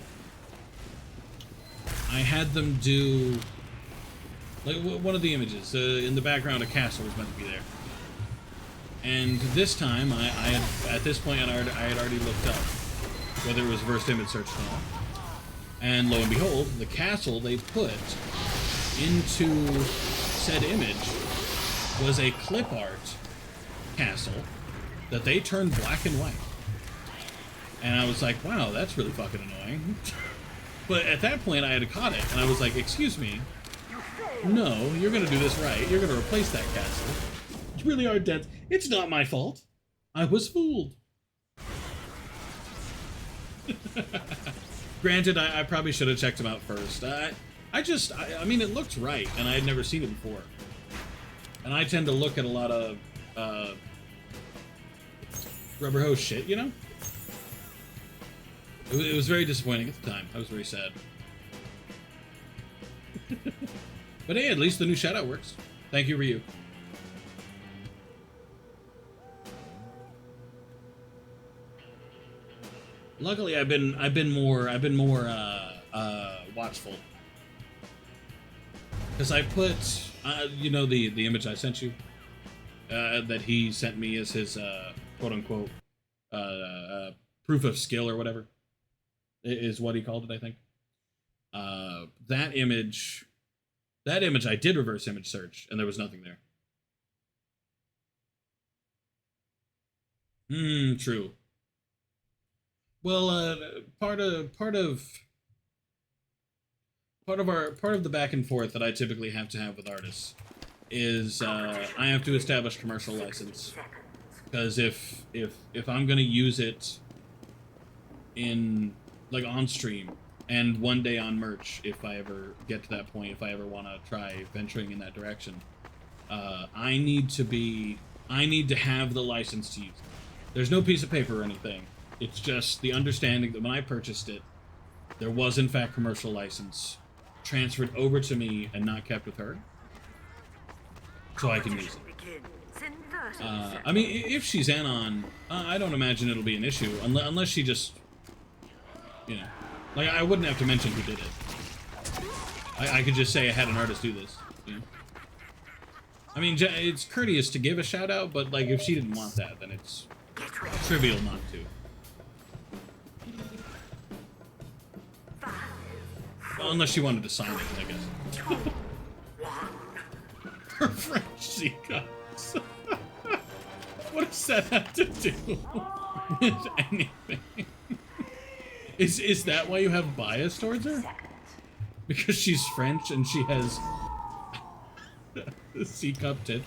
I had them do like one of the images in the background. A castle was meant to be there, and this time I had, at this point I had already looked up whether it was reverse image search or not, and lo and behold, the castle they put into said image was a clip art castle that they turned black and white. And I was like, wow, that's really fucking annoying. But at that point I had caught it, and I was like, excuse me, no, you're gonna do this right. You're gonna replace that castle. You really are dense. It's not my fault. I was fooled. Granted, I probably should have checked him out first. I mean, it looked right, and I had never seen it before. And I tend to look at a lot of rubber hose shit, you know? It was very disappointing at the time. I was very sad. But hey, at least the new shoutout works. Thank you, Ryu. Luckily, I've been more watchful, because I put you know, the image I sent you that he sent me as his quote unquote proof of skill or whatever is what he called it, I think. That image I did reverse image search and there was nothing there. True. Well, part of the back and forth that I typically have to have with artists is I have to establish commercial license, because if I'm gonna use it in, like, on stream and one day on merch, if I ever get to that point, if I ever want to try venturing in that direction, I need to have the license to use it. There's no piece of paper or anything. It's just the understanding that when I purchased it, there was in fact commercial license transferred over to me and not kept with her, so I can use it. I mean, if she's in on, I don't imagine it'll be an issue, unless she just, you know, like, I wouldn't have to mention who did it. I could just say I had an artist do this, you know? I mean, it's courteous to give a shout out, but, like, if she didn't want that, then it's trivial not to. Well, unless she wanted to sign it, I guess. Her French C-cups. What does that have to do with anything? Is that why you have bias towards her? Because she's French and she has C-cup tits?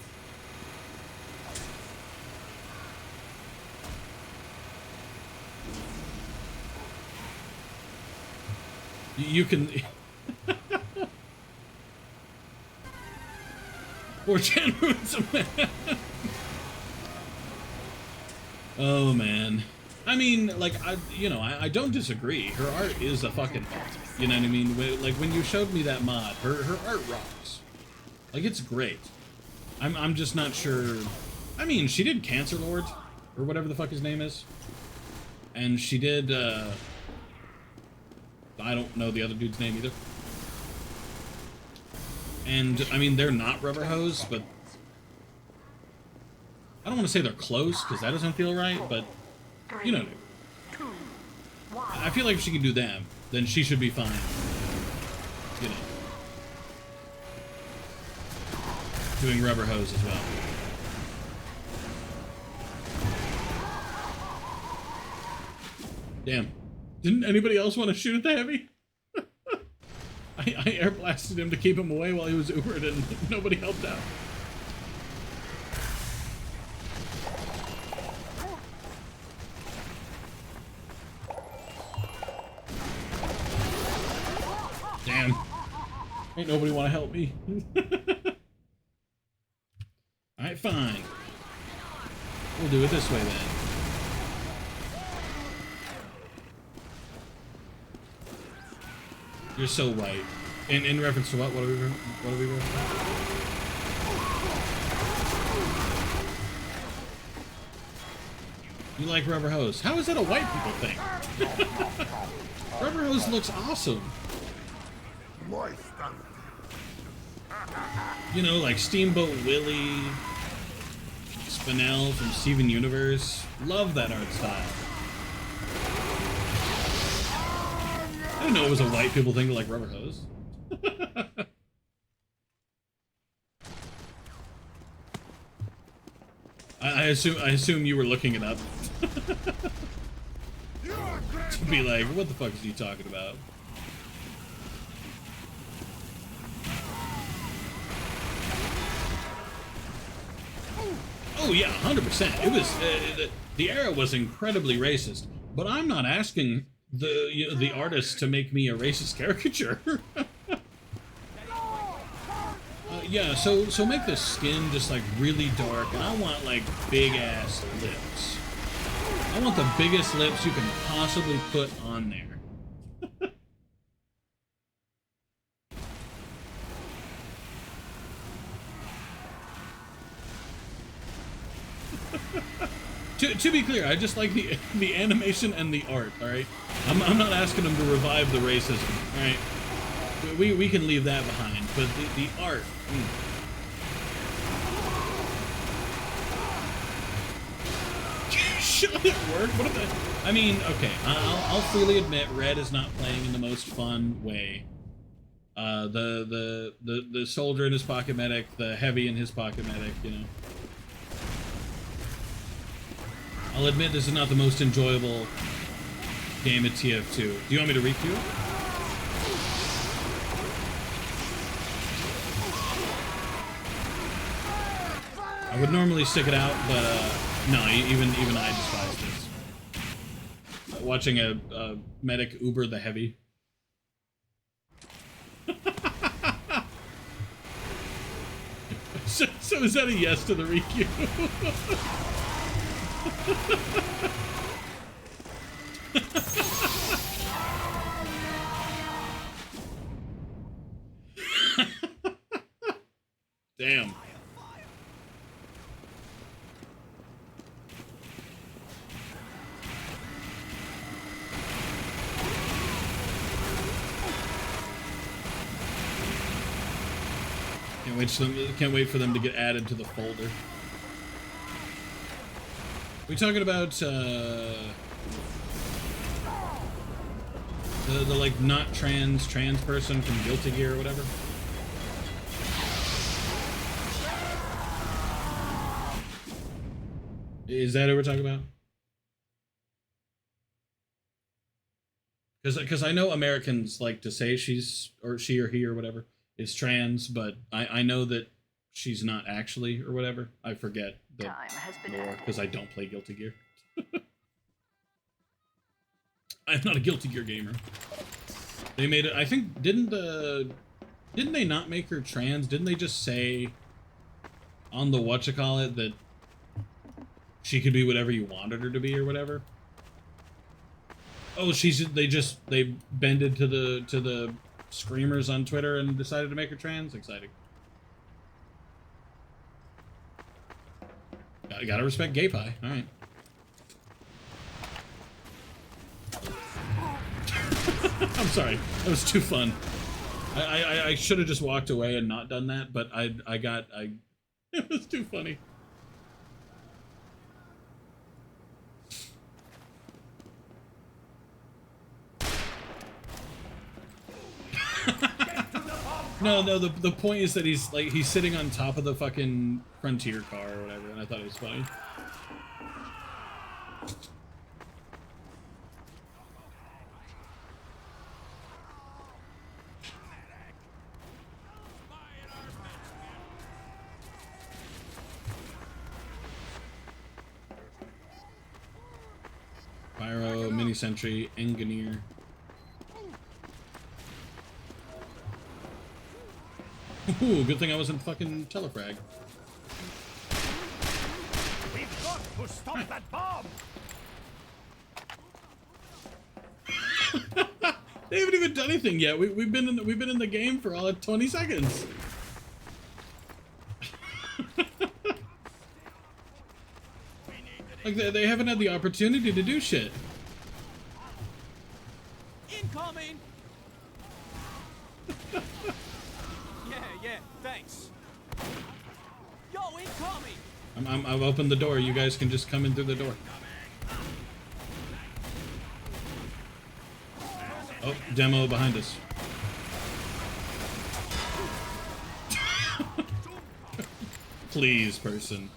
You can... Or Jan ruins a man. Oh, man. I mean, like, I don't disagree. Her art is a fucking art. You know what I mean? Like, when you showed me that mod, her art rocks. Like, it's great. I'm just not sure... I mean, she did Cancer Lord, or whatever the fuck his name is. And she did, I don't know the other dude's name either. And, I mean, they're not rubber hose, but... I don't want to say they're close, because that doesn't feel right, but... You know. I feel like if she can do them, then she should be fine. You know. Doing rubber hose as well. Damn. Didn't anybody else want to shoot at the heavy? I air blasted him to keep him away while he was Ubered and nobody helped out. Damn. Ain't nobody want to help me. Alright, fine. We'll do it this way then. You're so white. In reference to what? What are we referencing? You like rubber hose. How is that a white people thing? Rubber hose looks awesome. You know, like Steamboat Willie, Spinell from Steven Universe. Love that art style. I didn't know it was a white people thing to like rubber hose. I assume you were looking it up. To be like, what the fuck is he talking about? Oh yeah, 100%. It was the era was incredibly racist, but I'm not asking the artist to make me a racist caricature. Yeah, so make the skin just like really dark, and I want like big ass lips. I want the biggest lips you can possibly put on there. To be clear, I just like the animation and the art. All right, I'm not asking them to revive the racism. All right, we can leave that behind, but the art. Should it work? What if I mean, okay, I'll freely admit, red is not playing in the most fun way. The soldier in his pocket medic, the heavy in his pocket medic, you know. I'll admit this is not the most enjoyable game at TF2. Do you want me to requeue? I would normally stick it out, but no, even I despise this. Watching a medic Uber the heavy. So is that a yes to the requeue? Damn. Can't wait for them to get added to the folder. We talking about the like not trans person from Guilty Gear or whatever? Is that who we're talking about? Because I know Americans like to say she or he or whatever is trans, but I know that she's not actually or whatever. I forget the lore because I don't play Guilty Gear. I'm not a Guilty Gear gamer. They made it. I think didn't they not make her trans? Didn't they just say on the whatchamacallit that she could be whatever you wanted her to be or whatever? Oh, they bended to the screamers on Twitter and decided to make her trans. Exciting. Gotta respect gay pie. All right. I'm sorry. That was too fun. I should have just walked away and not done that, but it was too funny. No, the point is that he's sitting on top of the fucking Frontier car or whatever, and I thought it was funny. Pyro, Mini Sentry, Engineer. Ooh, good thing I wasn't fucking telefrag. We've got to stop that bomb! They haven't even done anything yet. We've been in the game for all of 20 seconds. Like they haven't had the opportunity to do shit. Incoming. Yeah, thanks. Yo, incoming. I've opened the door. You guys can just come in through the door. Oh, demo behind us. Please, person.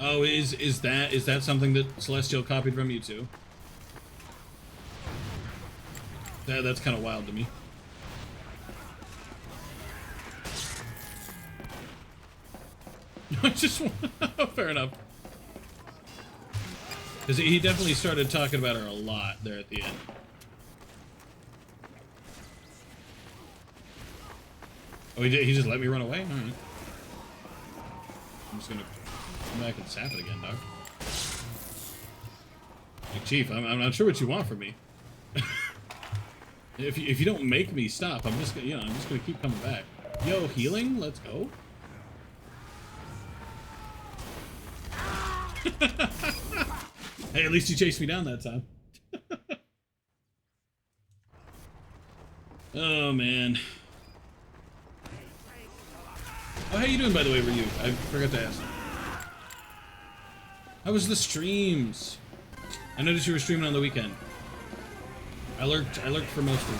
Oh, is that something that Celestial copied from you too? That's kind of wild to me. I just want... Fair enough. Because he definitely started talking about her a lot there at the end. Oh, he just let me run away? Alright. I'm just gonna come back and sap it again, dog. Like, Chief, I'm not sure what you want from me. if you don't make me stop, I'm just gonna keep coming back. Yo, healing? Let's go. Hey, at least you chased me down that time. Oh, man. Oh, how you doing, by the way, Ryu? I forgot to ask. How was the streams? I noticed you were streaming on the weekend. I lurked for most of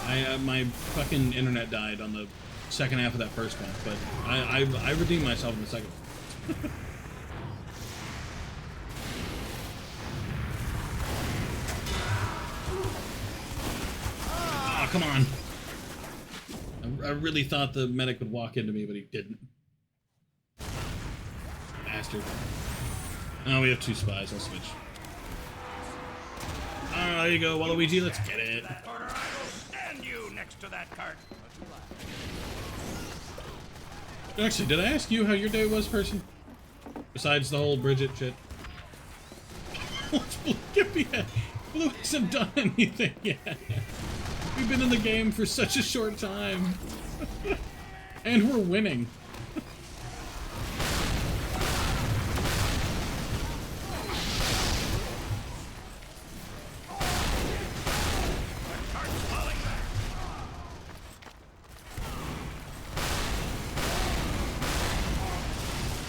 it. My fucking internet died on the second half of that first one, but I redeemed myself in the second one. Oh, come on. I really thought the medic would walk into me, but he didn't. Bastard. Oh, we have two spies. I'll switch. Oh, there you go, Waluigi. Let's get it. Order, I will stand you next to that cart. Actually, did I ask you how your day was, person? Besides the whole Bridget shit. Get me out. Blue hasn't done anything yet. We've been in the game for such a short time. And we're winning.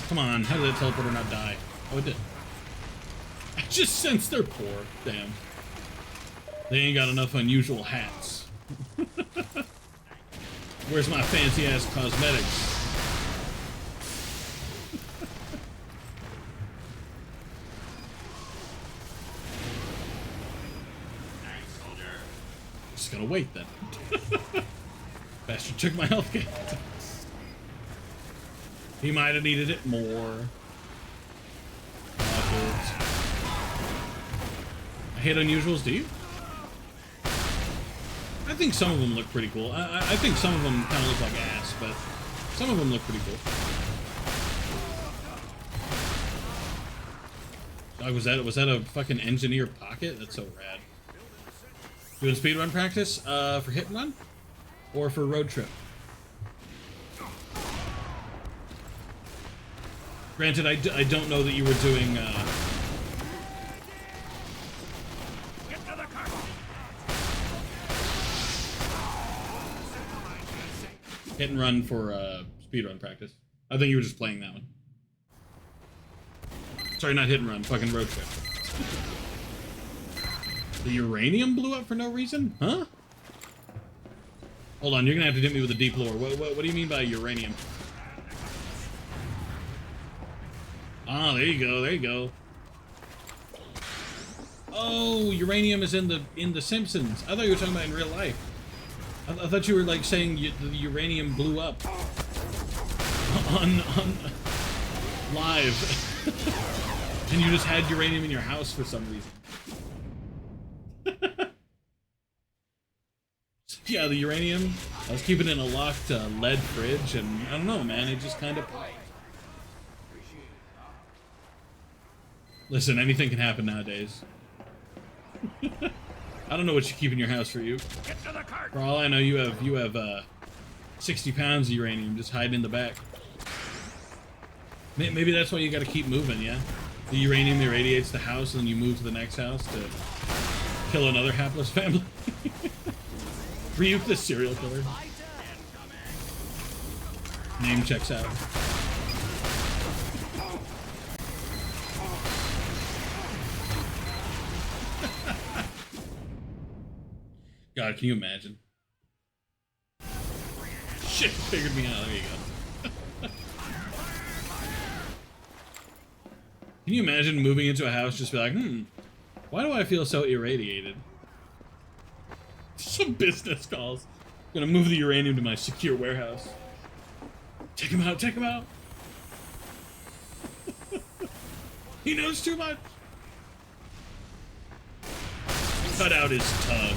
Come on, how did that teleporter not die? Oh, it did. I just sense they're poor. Damn. They ain't got enough unusual hats. Where's my fancy-ass cosmetics? Just gonna wait then. Bastard took my health kit. He might have needed it more. I hate unusuals, do you? I think some of them look pretty cool. I think some of them kind of look like ass, but some of them look pretty cool. Dog, was that a fucking engineer pocket? That's so rad. Doing speedrun practice for hit and run? Or for road trip? Granted, I don't know that you were doing, Get to the cart. hit and run for, speedrun practice. I think you were just playing that one. Sorry, not hit and run, fucking road trip. The uranium blew up for no reason? Huh? Hold on, you're gonna have to hit me with a deep lore. What do you mean by uranium? Ah, there you go, there you go. Oh, uranium is in the Simpsons. I thought you were talking about in real life. I thought you were like saying the uranium blew up on live, and you just had uranium in your house for some reason. Yeah, the uranium. I was keeping it in a locked lead fridge, and I don't know, man. It just kind of. Listen, anything can happen nowadays. I don't know what you keep in your house for you. Get to the cart. For all I know, you have 60 pounds of uranium just hiding in the back. Maybe that's why you got to keep moving, yeah? The uranium irradiates the house, and then you move to the next house to kill another hapless family. Ryuk the serial killer. Name checks out. God, can you imagine? Shit, figured me out. There you go. Can you imagine moving into a house, just be like, why do I feel so irradiated? Some business calls. I'm gonna move the uranium to my secure warehouse. Take him out, take him out. He knows too much. Cut out his tongue.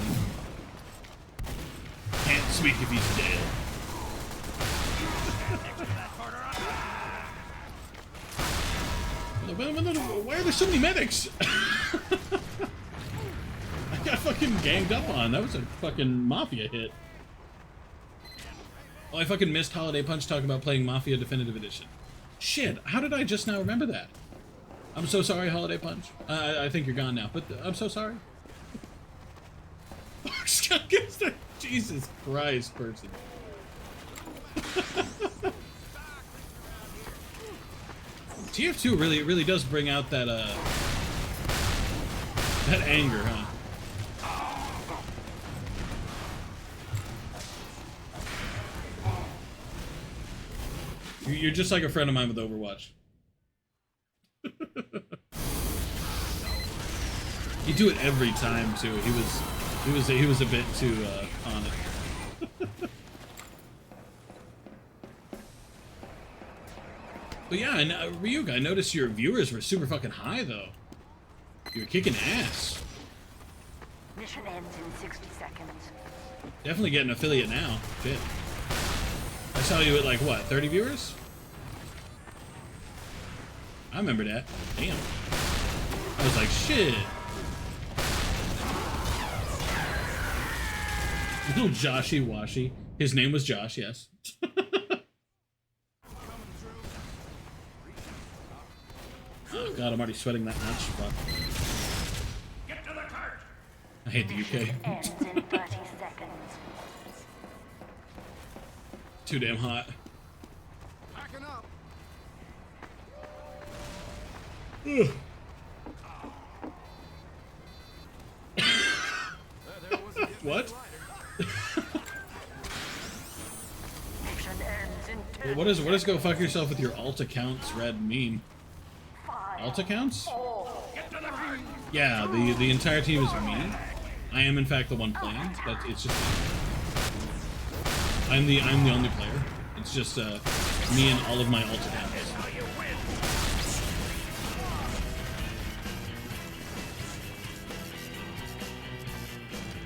Can't speak if he's dead. Why are there so many medics? I got fucking ganged up on. That was a fucking Mafia hit. Oh, I fucking missed Holiday Punch talking about playing Mafia Definitive Edition. Shit, how did I just now remember that? I'm so sorry, Holiday Punch. I think you're gone now, but I'm so sorry. Jesus Christ, person. TF2 really does bring out that that anger, huh? You're just like a friend of mine with Overwatch. He'd do it every time too. He was a bit too on it. But yeah, and Ryuk, I noticed your viewers were super fucking high though. You were kicking ass. Mission ends in 60 seconds. Definitely get an affiliate now. Shit. I saw you at like what, 30 viewers? I remember that. Damn. I was like, shit. Little Joshy Washy. His name was Josh, yes. Oh god, I'm already sweating that much. Fuck. Get to the cart. I hate the UK. Ends in 30 seconds. Too damn hot. Packing up. Ugh. What? Mission ends in 10 What is go fuck yourself with your alt accounts red meme? Alt accounts? Get to the cart. Yeah, the entire team is me. I am in fact the one playing. But it's just I'm the only player. It's just me and all of my alt accounts.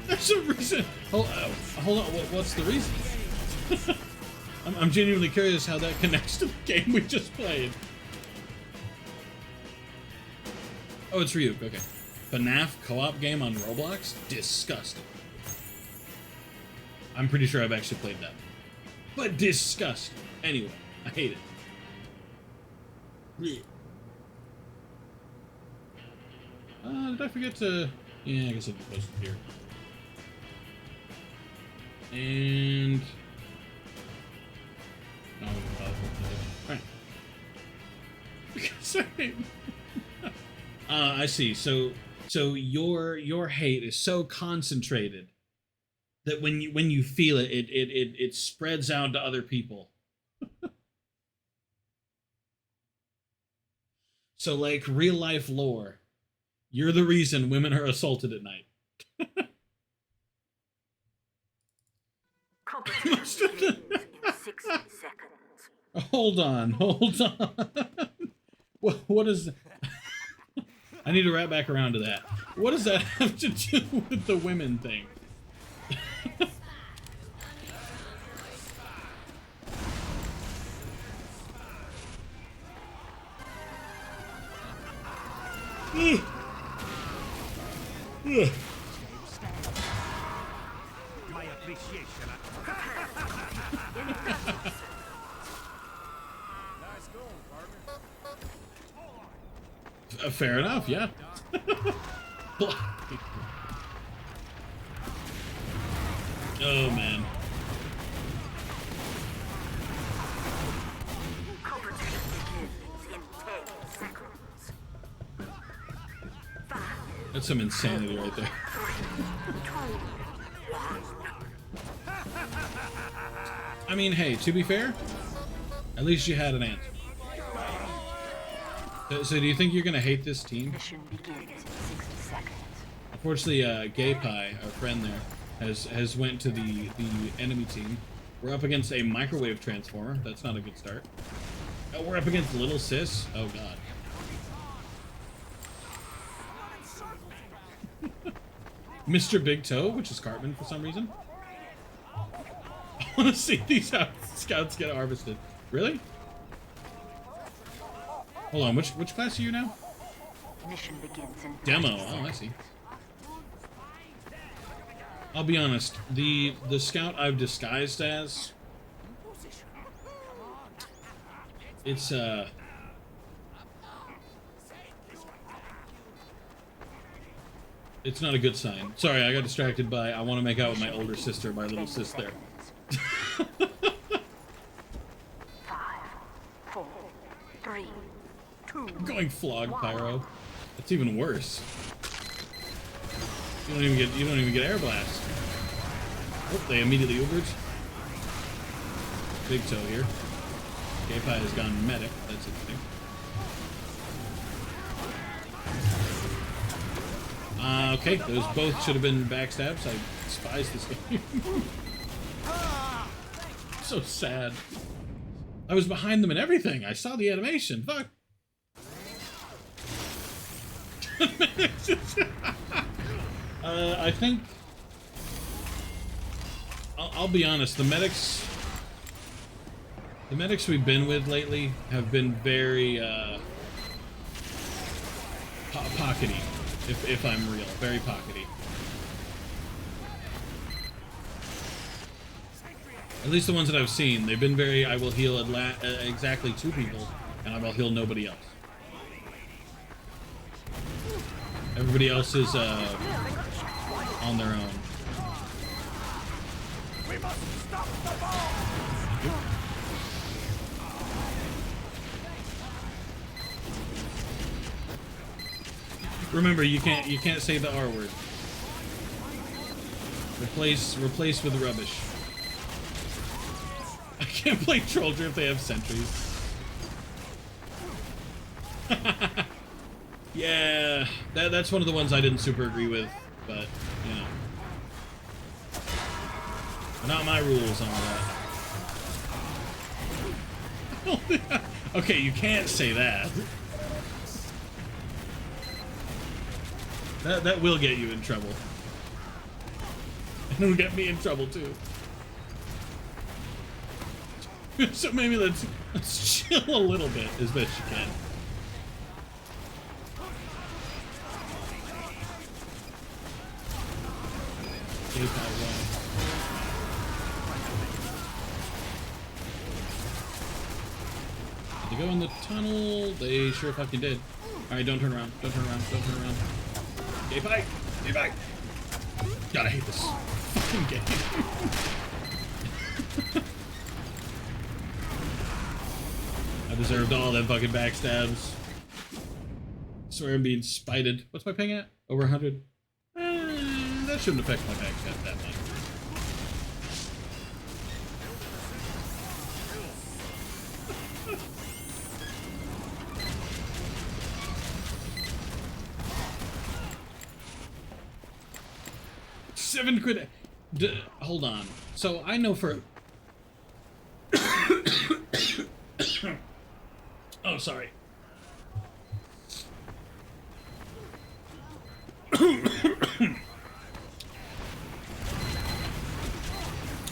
There's a reason. Hold on. What's the reason? I'm genuinely curious how that connects to the game we just played. Oh, it's Ryuk. Okay. FNAF co-op game on Roblox? Disgusting. I'm pretty sure I've actually played that. But disgusting. Anyway, I hate it. Blech. Did I forget to... Yeah, I guess I'll just post it here. And... No, alright. Sorry. I see. So your hate is so concentrated that when you feel it, it spreads out to other people. So like real life lore, you're the reason women are assaulted at night. Competition begins in 60 seconds. Hold on. What is... I need to wrap back around to that. What does that have to do with the women thing? My appreciation. Nice going, partner. Fair enough, yeah. Oh, man. Competition begins in 10 seconds. 5, That's some insanity right there. 2, 1. I mean, hey, to be fair, at least you had an answer. So do you think you're going to hate this team? Mission begins in 60 seconds. Unfortunately, Gay Pie, our friend there, has went to the enemy team. We're up against a microwave transformer. That's not a good start. We're up against Little Sis. Oh, God. Mr. Big Toe, which is Cartman for some reason. I want to see these scouts get harvested. Really? Hold on, which class are you now? Mission begins in Demo. Oh, I see. I'll be honest. The scout I've disguised as, it's not a good sign. Sorry, I got distracted by I want to make out with my older sister, my little sis there. 5, 4, 3, 2. I'm going flog pyro. That's even worse. You don't even get air blast. Oh, they immediately Ubered. Big Toe here. K-Pie has gone medic. That's interesting. Okay, those both should have been backstabs. I despise this game. So sad. I was behind them and everything. I saw the animation. Fuck. I think I'll be honest. The medics we've been with lately have been very pockety. If I'm real, very pockety. At least the ones that I've seen, they've been very. I will heal exactly 2 people, and I will heal nobody else. Everybody else is on their own. We must stop the bomb! Remember, you can't say the R word. Replace with rubbish. I can't play Trolldier if they have sentries. Yeah, that's one of the ones I didn't super agree with, but you know, not my rules on that. Okay, you can't say that. That will get you in trouble. And it'll get me in trouble too. So maybe let's chill a little bit as best you can. Did they go in the tunnel? They sure fucking did. Alright, don't turn around. Don't turn around. Don't turn around. Gay fight! Gay fight! God, I hate this fucking game. I deserved all them fucking backstabs. I swear I'm being spited. What's my ping at? Over 100? That shouldn't affect my backstab that much. £7. Hold on. So I know for. Oh, sorry.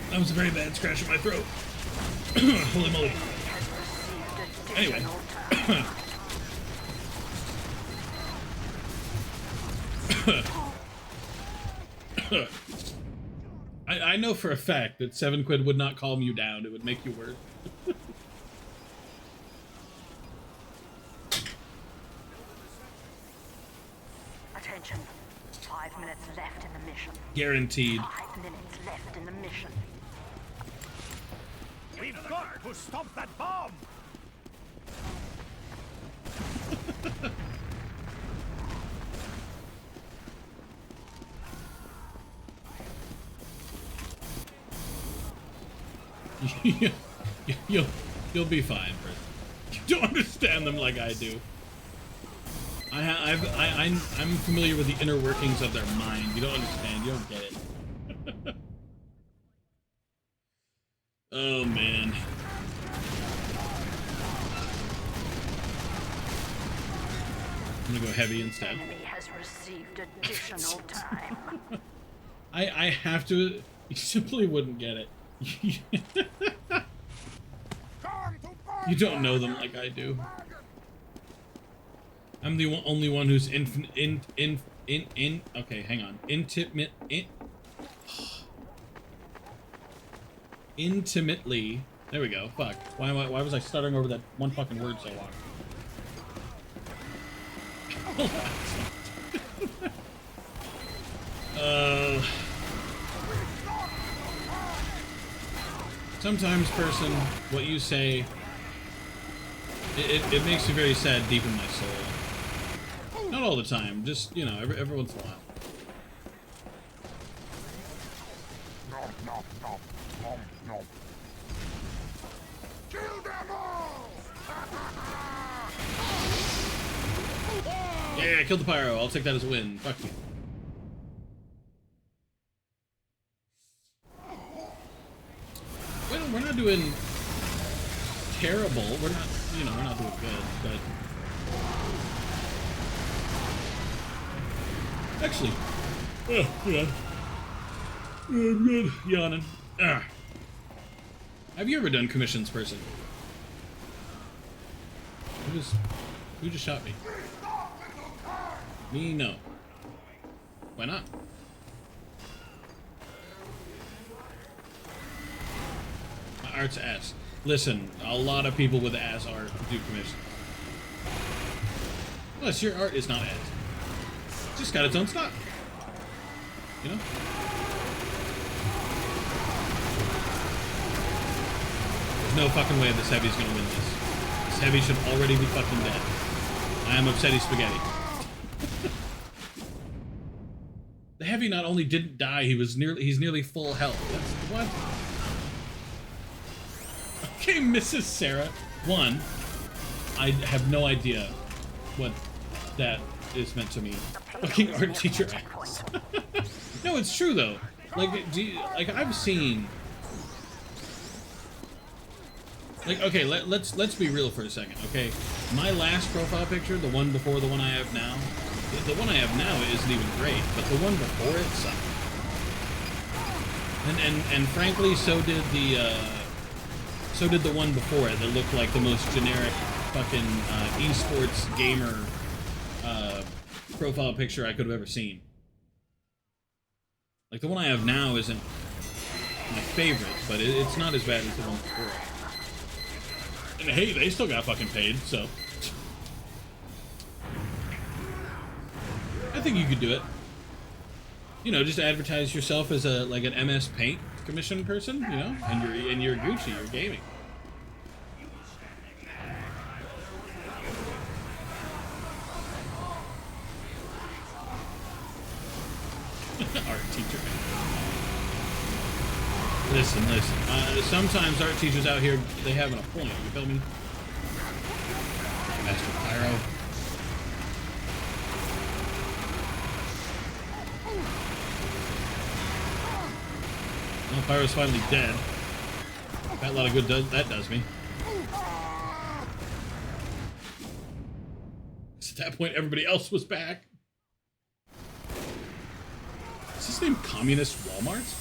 That was a very bad scratch in my throat. Holy moly. Anyway. I know for a fact that £7 would not calm you down. It would make you worse. Attention. 5 minutes left in the mission. Guaranteed. 5 minutes left in the mission. We've got to stop that bomb! You'll be fine, Brit. You don't understand them like I do. I'm familiar with the inner workings of their mind. You don't understand. You don't get it. Oh man. I'm gonna go heavy instead. Enemy has received additional time. I have to. You simply wouldn't get it. You don't know them like I do. I'm the only one who's okay, hang on. Intimately. There we go. Fuck. Why was I stuttering over that one fucking word so long? Sometimes, person, what you say, it makes me very sad deep in my soul. Not all the time, just, you know, every once in a while. Kill them all! Yeah, I killed the pyro. I'll take that as a win. Fuck you. Well, we're not doing terrible. We're not, you know, we're not doing good, but... Actually... Oh, yeah. I'm good. Yawning. Ah. Have you ever done commissions, person? Who just shot me? Me, no. Why not? My art's ass. Listen, a lot of people with ass art do commissions. Plus, your art is not ass. It's just got its own style. You know? There's no fucking way this heavy's gonna win this. This heavy should already be fucking dead. I am upsetty spaghetti. The heavy not only didn't die, he's nearly full health. That's what? Okay, Mrs. Sarah. One, I have no idea what that is meant to mean. Fucking art teacher ass. No, it's true though. Like, like I've seen. Like, okay, let's be real for a second, okay? My last profile picture, the one before the one I have now, the one I have now isn't even great, but the one before it sucked. And frankly, so did the one before it that looked like the most generic fucking esports gamer profile picture I could have ever seen. Like, the one I have now isn't my favorite, but it's not as bad as the one before. And hey, they still got fucking paid, so. I think you could do it. You know, just advertise yourself as a like an MS Paint commission person, you know, and you're Gucci, you're gaming. Art teacher. Listen. Sometimes art teachers out here, they having a point. You feel me? Master Pyro. Well, Pyro's finally dead. Got a lot of good that does me. At that point, everybody else was back. Is his name Communist Walmart?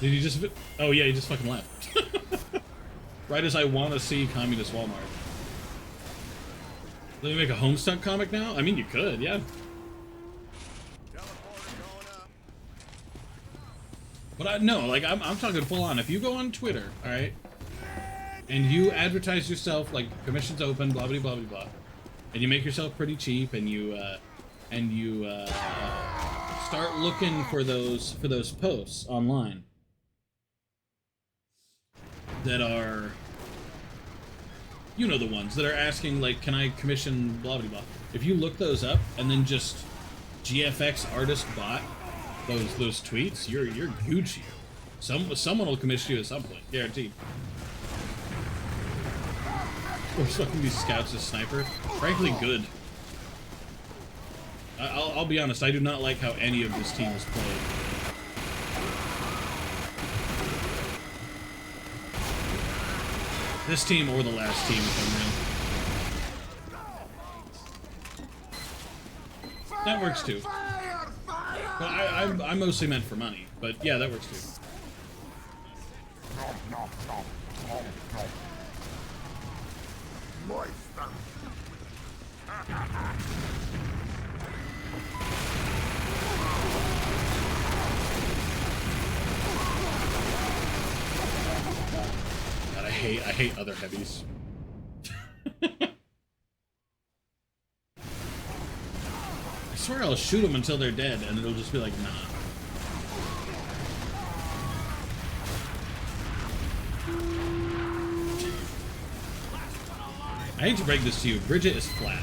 Did he just... Oh yeah, he just fucking left. Right as I want to see Communist Walmart. Let me make a Homestuck comic now? I mean, you could, yeah. But no, like, I'm talking full on. If you go on Twitter, alright, and you advertise yourself, like, commissions open, blah, blah, blah, blah, blah, and you make yourself pretty cheap, and you start looking for those posts online that are, you know, the ones that are asking, like, can I commission blah blah blah. If you look those up and then just GFX artist bot those tweets, you're Gucci. Someone will commission you at some point, guaranteed. Or fucking these scouts as sniper. Frankly, good. I'll be honest, I do not like how any of this team is played. This team or the last team, if I'm real. That works too. Fire! Fire! But I mostly meant for money. But yeah, that works too. Moist. God, I hate other heavies. I swear I'll shoot them until they're dead, and it'll just be like, nah. I hate to break this to you, Bridget is flat.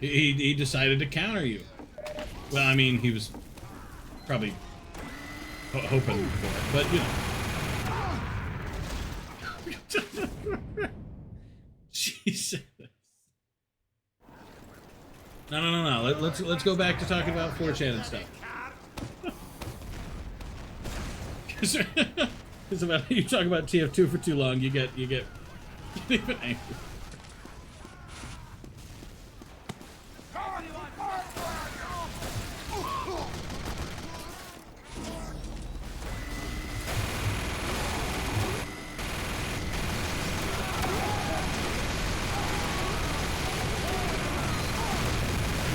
He decided to counter you. Well, I mean, he was probably hoping for it, but you know. Jesus. No. Let's go back to talking about 4chan and stuff. Because about you talk about TF2 for too long, you get even angry.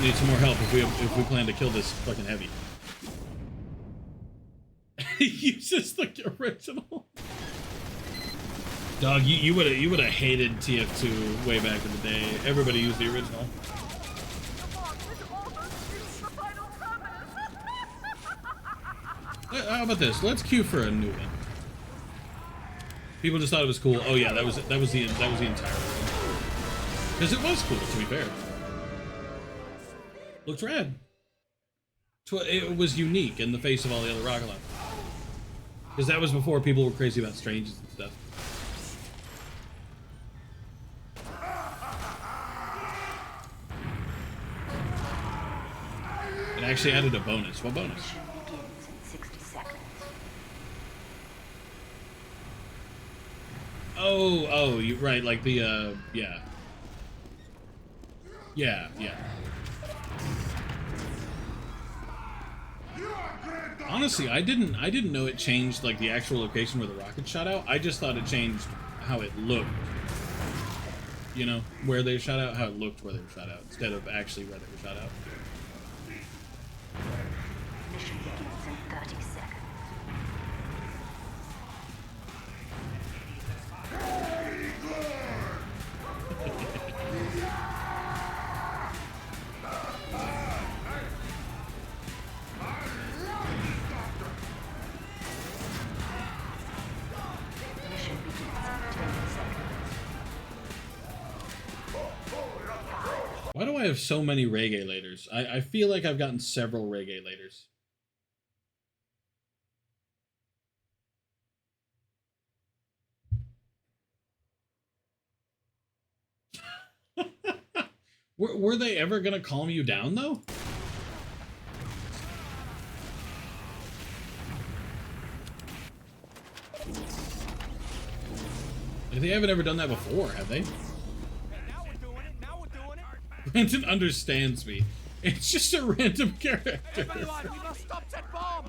Need some more help if we plan to kill this fucking heavy. He uses the original. Dog, you would have hated TF2 way back in the day. Everybody used the original. How about this? Let's queue for a new one. People just thought it was cool. Oh yeah, that was the entire one. Because it was cool, to be fair. Looked rad. It was unique in the face of all the other rocket launchers. Because that was before people were crazy about stranges and stuff. It actually added a bonus. What bonus? Mission begins in 60 seconds. Oh, you right, like the yeah. Yeah. Honestly, I didn't know it changed like the actual location where the rocket shot out. I just thought it changed how it looked. You know, where they shot out, how it looked where they were shot out, instead of actually where they were shot out. Mission begins in 30 seconds. Mission begins in 10 seconds. Why do I have so many reggae-laters? I feel like I've gotten several reggae-laters. Were they ever gonna calm you down, though? They haven't ever done that before, have they? Now we're doing it. Now we're doing it. Brandon understands me. It's just a random character. Everyone, we must stop that bomb.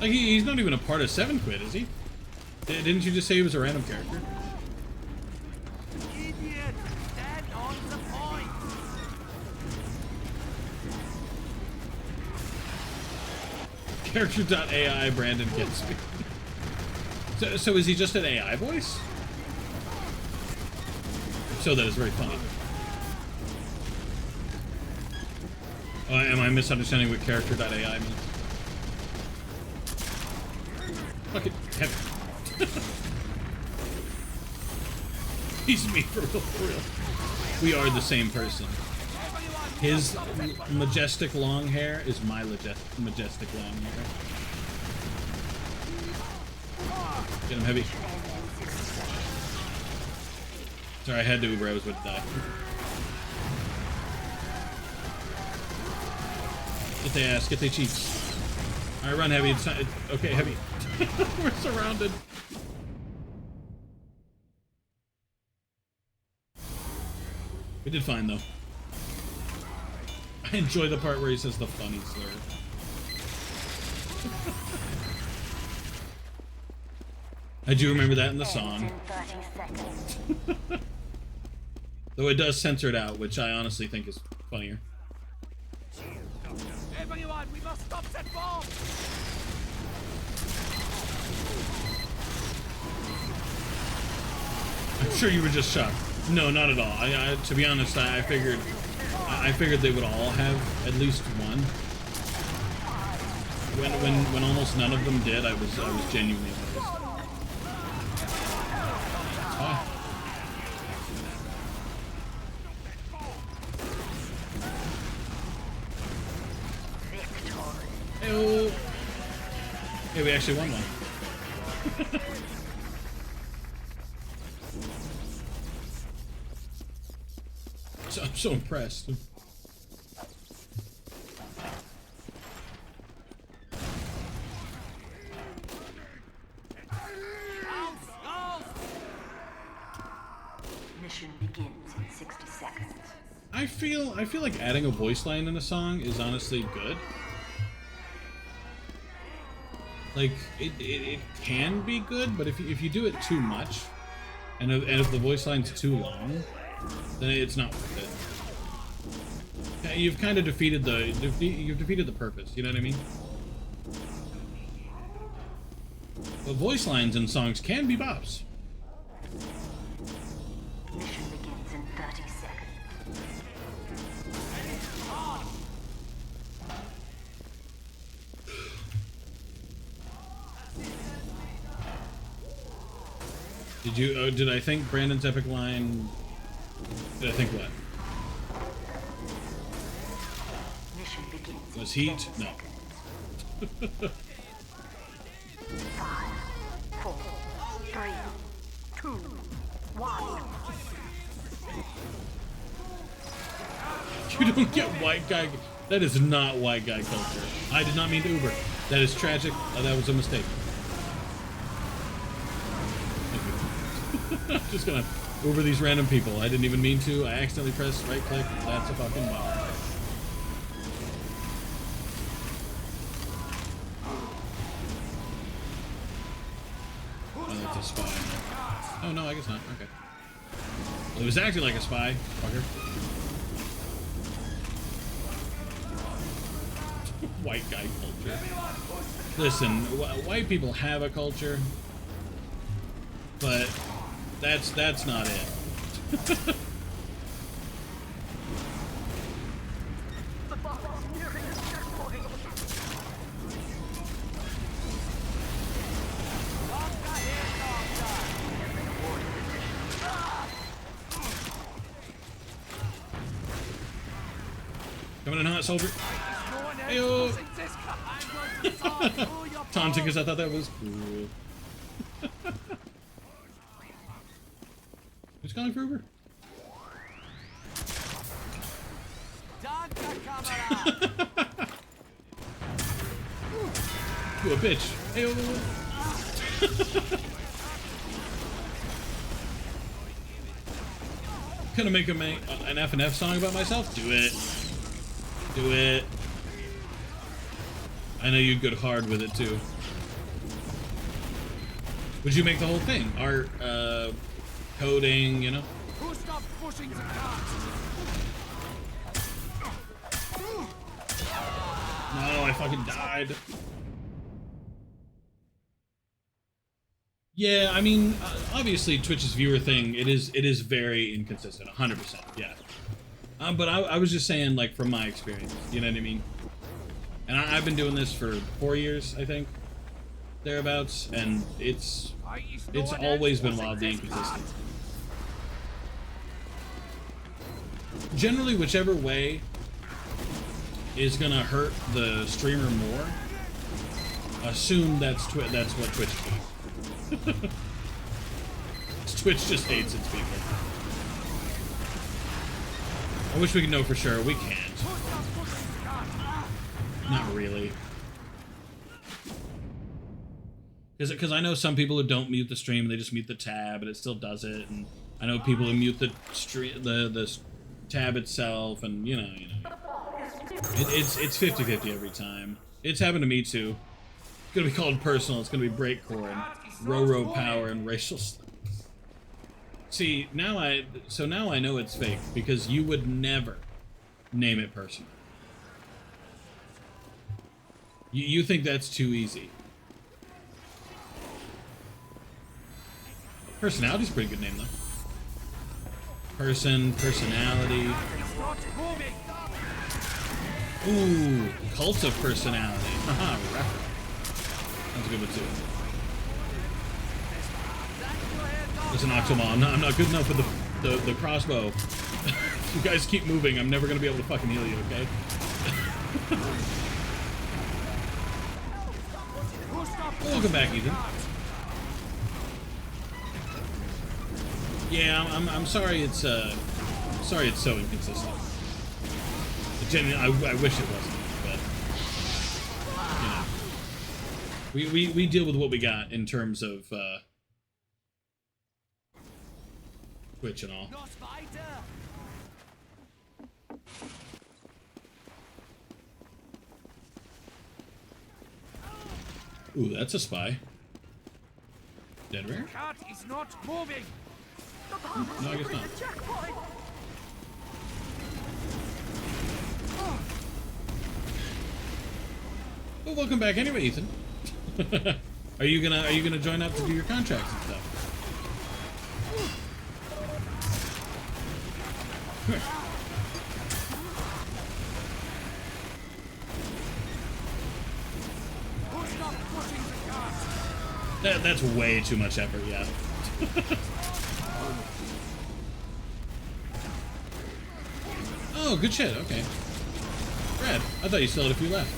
Like he's not even a part of 7 Quid, is he? Didn't you just say he was a random character? Idiot! Stand on the point. Character.ai Brandon gets me. So is he just an AI voice? If so, that is very funny. Oh, am I misunderstanding what character.ai means? Fuck it, heavy. He's me for real, for real. We are the same person. His majestic long hair is my majestic long hair. Get him heavy. Sorry, I had to Uber. I was about to die. Get the ass. Get the cheeks. All right, run, heavy. It's not, okay, heavy. We're surrounded. We did fine, though. I enjoy the part where he says the funny slur. I do remember that in the song. Though it does censor it out, which I honestly think is funnier. Everyone, we must stop that bomb! I'm sure you were just shocked. No, not at all. To be honest, I figured they would all have at least one. When almost none of them did, I was genuinely amazed. Ah. Hey-oh. Hey, we actually won one. I'm so impressed. Mission begins in 60 seconds. I feel like adding a voice line in a song is honestly good. Like it can be good, but if you do it too much, and if the voice line's too long, then it's not worth it. You've kind of defeated the purpose. You know what I mean? But voice lines in songs can be bops. Mission begins in 30 seconds. Did I think Brandon's epic line? Did I think what? Mission begins. Was heat? No. 5, 4, 3, 2, 1. You don't get white guy. That is not white guy culture. I did not mean to Uber. That is tragic. That was a mistake. I'm just gonna Uber these random people. I didn't even mean to. I accidentally pressed right click. That's a fucking bomb. Oh, that's a spy. Oh no, I guess not. Okay. Well, it was acting like a spy, fucker. White guy culture. Listen, white people have a culture, but that's not it. Coming in hot, soldier. Ayo. Taunting because I thought that was cool. Who's calling for Uber? You a bitch. Ayo. Gonna make an F&F song about myself? Do it. Do it. I know you'd go hard with it too. Would you make the whole thing? Art, coding, you know? Who stopped pushing the cart? No, I fucking died. Yeah, I mean, obviously Twitch's viewer thing, it is very inconsistent, 100%, yeah. But I was just saying, like, from my experience, you know what I mean? And I've been doing this for 4 years, I think, thereabouts, and it's always been wildly inconsistent. generally, whichever way is gonna hurt the streamer more, assume that's what Twitch is doing. Twitch just hates its people. I wish we could know for sure. We can't. Not really. Because I know some people who don't mute the stream, they just mute the tab and it still does it. And I know people who mute the tab itself, and you know. It's 50-50 every time. It's happened to me too. It's gonna be called personal. It's gonna be breakcore and Roro power and racial slurs. See, now I know it's fake because you would never name it personal. You think that's too easy. Personality's a pretty good name though. Personality. Ooh, cult of personality. Haha, rapper. That's a good one too. Listen, Octomom, I'm not good enough with the crossbow. If you guys keep moving, I'm never gonna be able to fucking heal you, okay? Welcome back, Ethan. Yeah, I'm sorry it's so inconsistent. Genuinely, I wish it wasn't, but you know, we deal with what we got in terms of Twitch and all. Ooh, that's a spy. Dead rare? Cat is not moving. No, I guess not. Well, welcome back anyway, Ethan. Are you gonna join up to do your contracts and stuff? Come here. That's way too much effort, yeah. Oh, good shit, okay. Brad, I thought you still had a few left.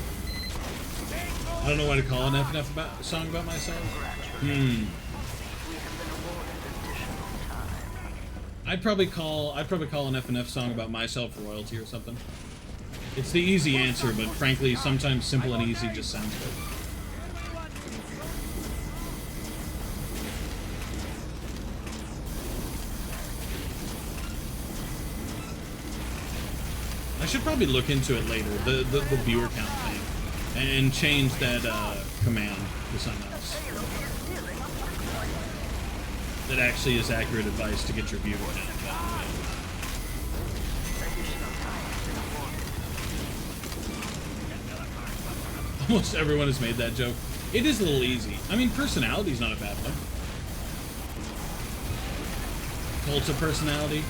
I don't know why to call an FNF song about myself. I'd probably call an FNF song about myself royalty or something. It's the easy answer, but frankly, sometimes simple and easy just sounds good. I should probably look into it later, the viewer count thing, and change that command to something else. That actually is accurate advice to get your viewer count back. Almost everyone has made that joke. It is a little easy. I mean, personality's not a bad one. Cult of personality.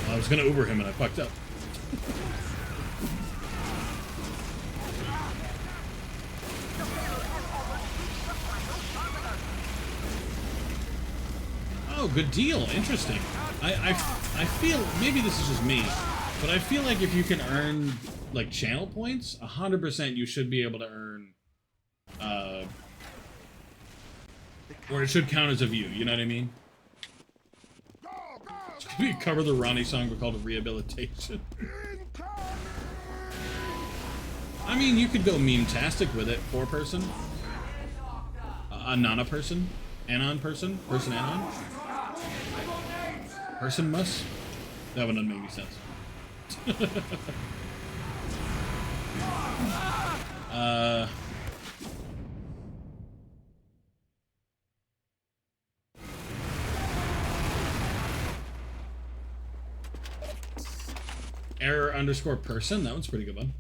I was gonna Uber him and I fucked up. Oh, good deal. Interesting. I feel, maybe this is just me, but I feel like if you can earn like channel points, 100% you should be able to earn, or it should count as a view. You know what I mean? We cover the Ronnie song, but called it Rehabilitation. I mean, you could go meme-tastic with it. 4-person, Anana person, Anon person, person Anon, person must. That one doesn't make any sense. Error _ person. That one's a pretty good one.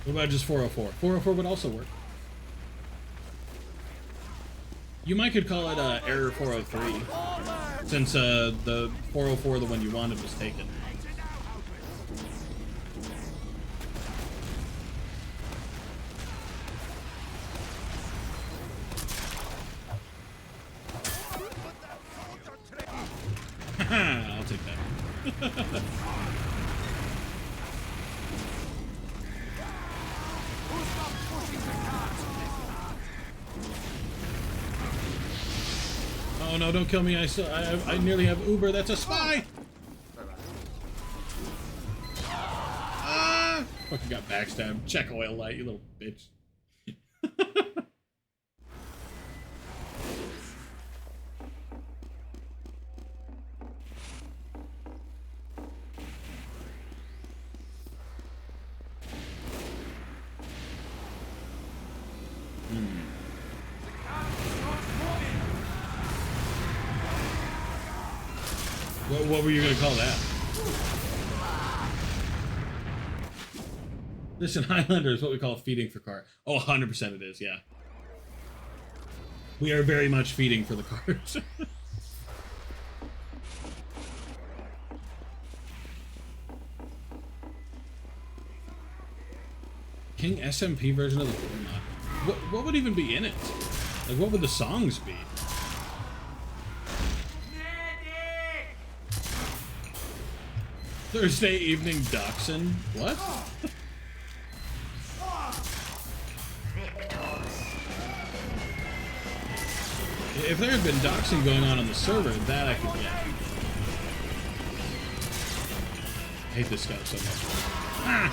What about just 404? 404 would also work. You might could call it error 403, since the 404, the one you wanted, was taken. I'll take that. Oh no, don't kill me. I nearly have Uber. That's a spy! Ah! Fucking got backstabbed. Check oil light, you little bitch. What were you gonna call that? Listen, Highlander is what we call feeding for car. Oh, 100% it is, yeah. We are very much feeding for the cars. King SMP version of the format. What would even be in it? Like, what would the songs be? Thursday evening dachshund? What? If there had been doxing going on the server, that I could get. I hate this guy so much. Ah!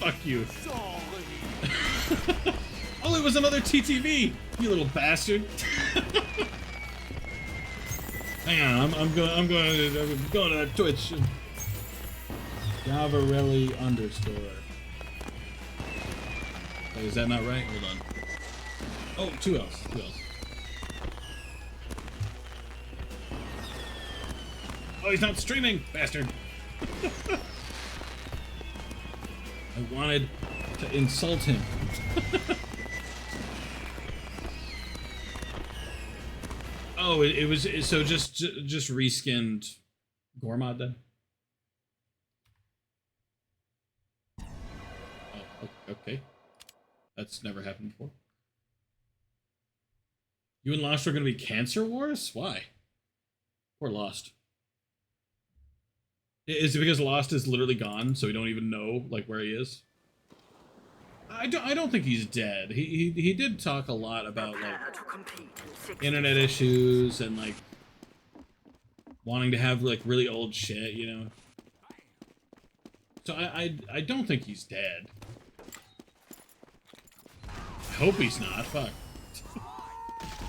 Fuck you. Oh, it was another TTV! You little bastard. Hang on, I'm going to Twitch. Gavarelli _ Wait, is that not right? Hold on. Oh, 2 L's. 2 L's. Oh, he's not streaming, bastard. I wanted to insult him. Oh, it was so just reskinned Gormod then. Oh, okay. That's never happened before. You and Lost are going to be Cancer Wars? Why? Poor Lost. Is it because Lost is literally gone, so we don't even know like where he is? I don't think he's dead. He did talk a lot about like internet issues and like wanting to have like really old shit, you know. So I don't think he's dead. I hope he's not. Fuck.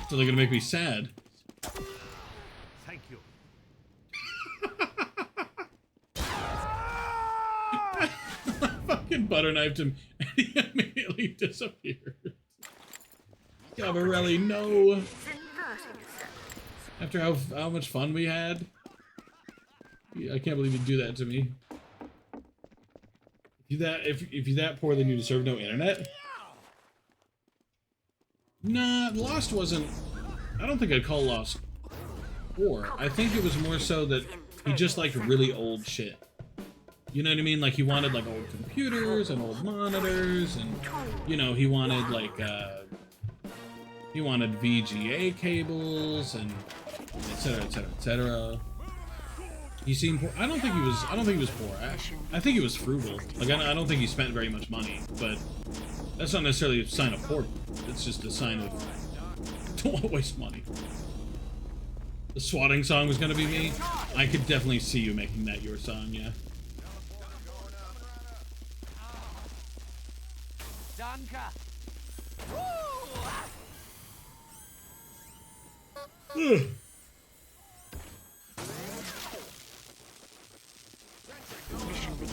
So they're gonna make me sad. Thank you. Fucking butter knifed him and he immediately disappeared. Gavarelli, no. After how much fun we had. I can't believe you do that to me. If you're that poor, then you deserve no internet. Nah, Lost wasn't. I don't think I'd call Lost poor. I think it was more so that he just liked really old shit. You know what I mean? Like he wanted like old computers and old monitors, and you know he wanted like he wanted VGA cables and etc. etc. etc. He seemed poor. I don't think he was poor. I think he was frugal. Like I don't think he spent very much money, but that's not necessarily a sign of poor. It's just a sign of don't want to waste money. The swatting song was gonna be me. I could definitely see you making that your song, yeah. Danka.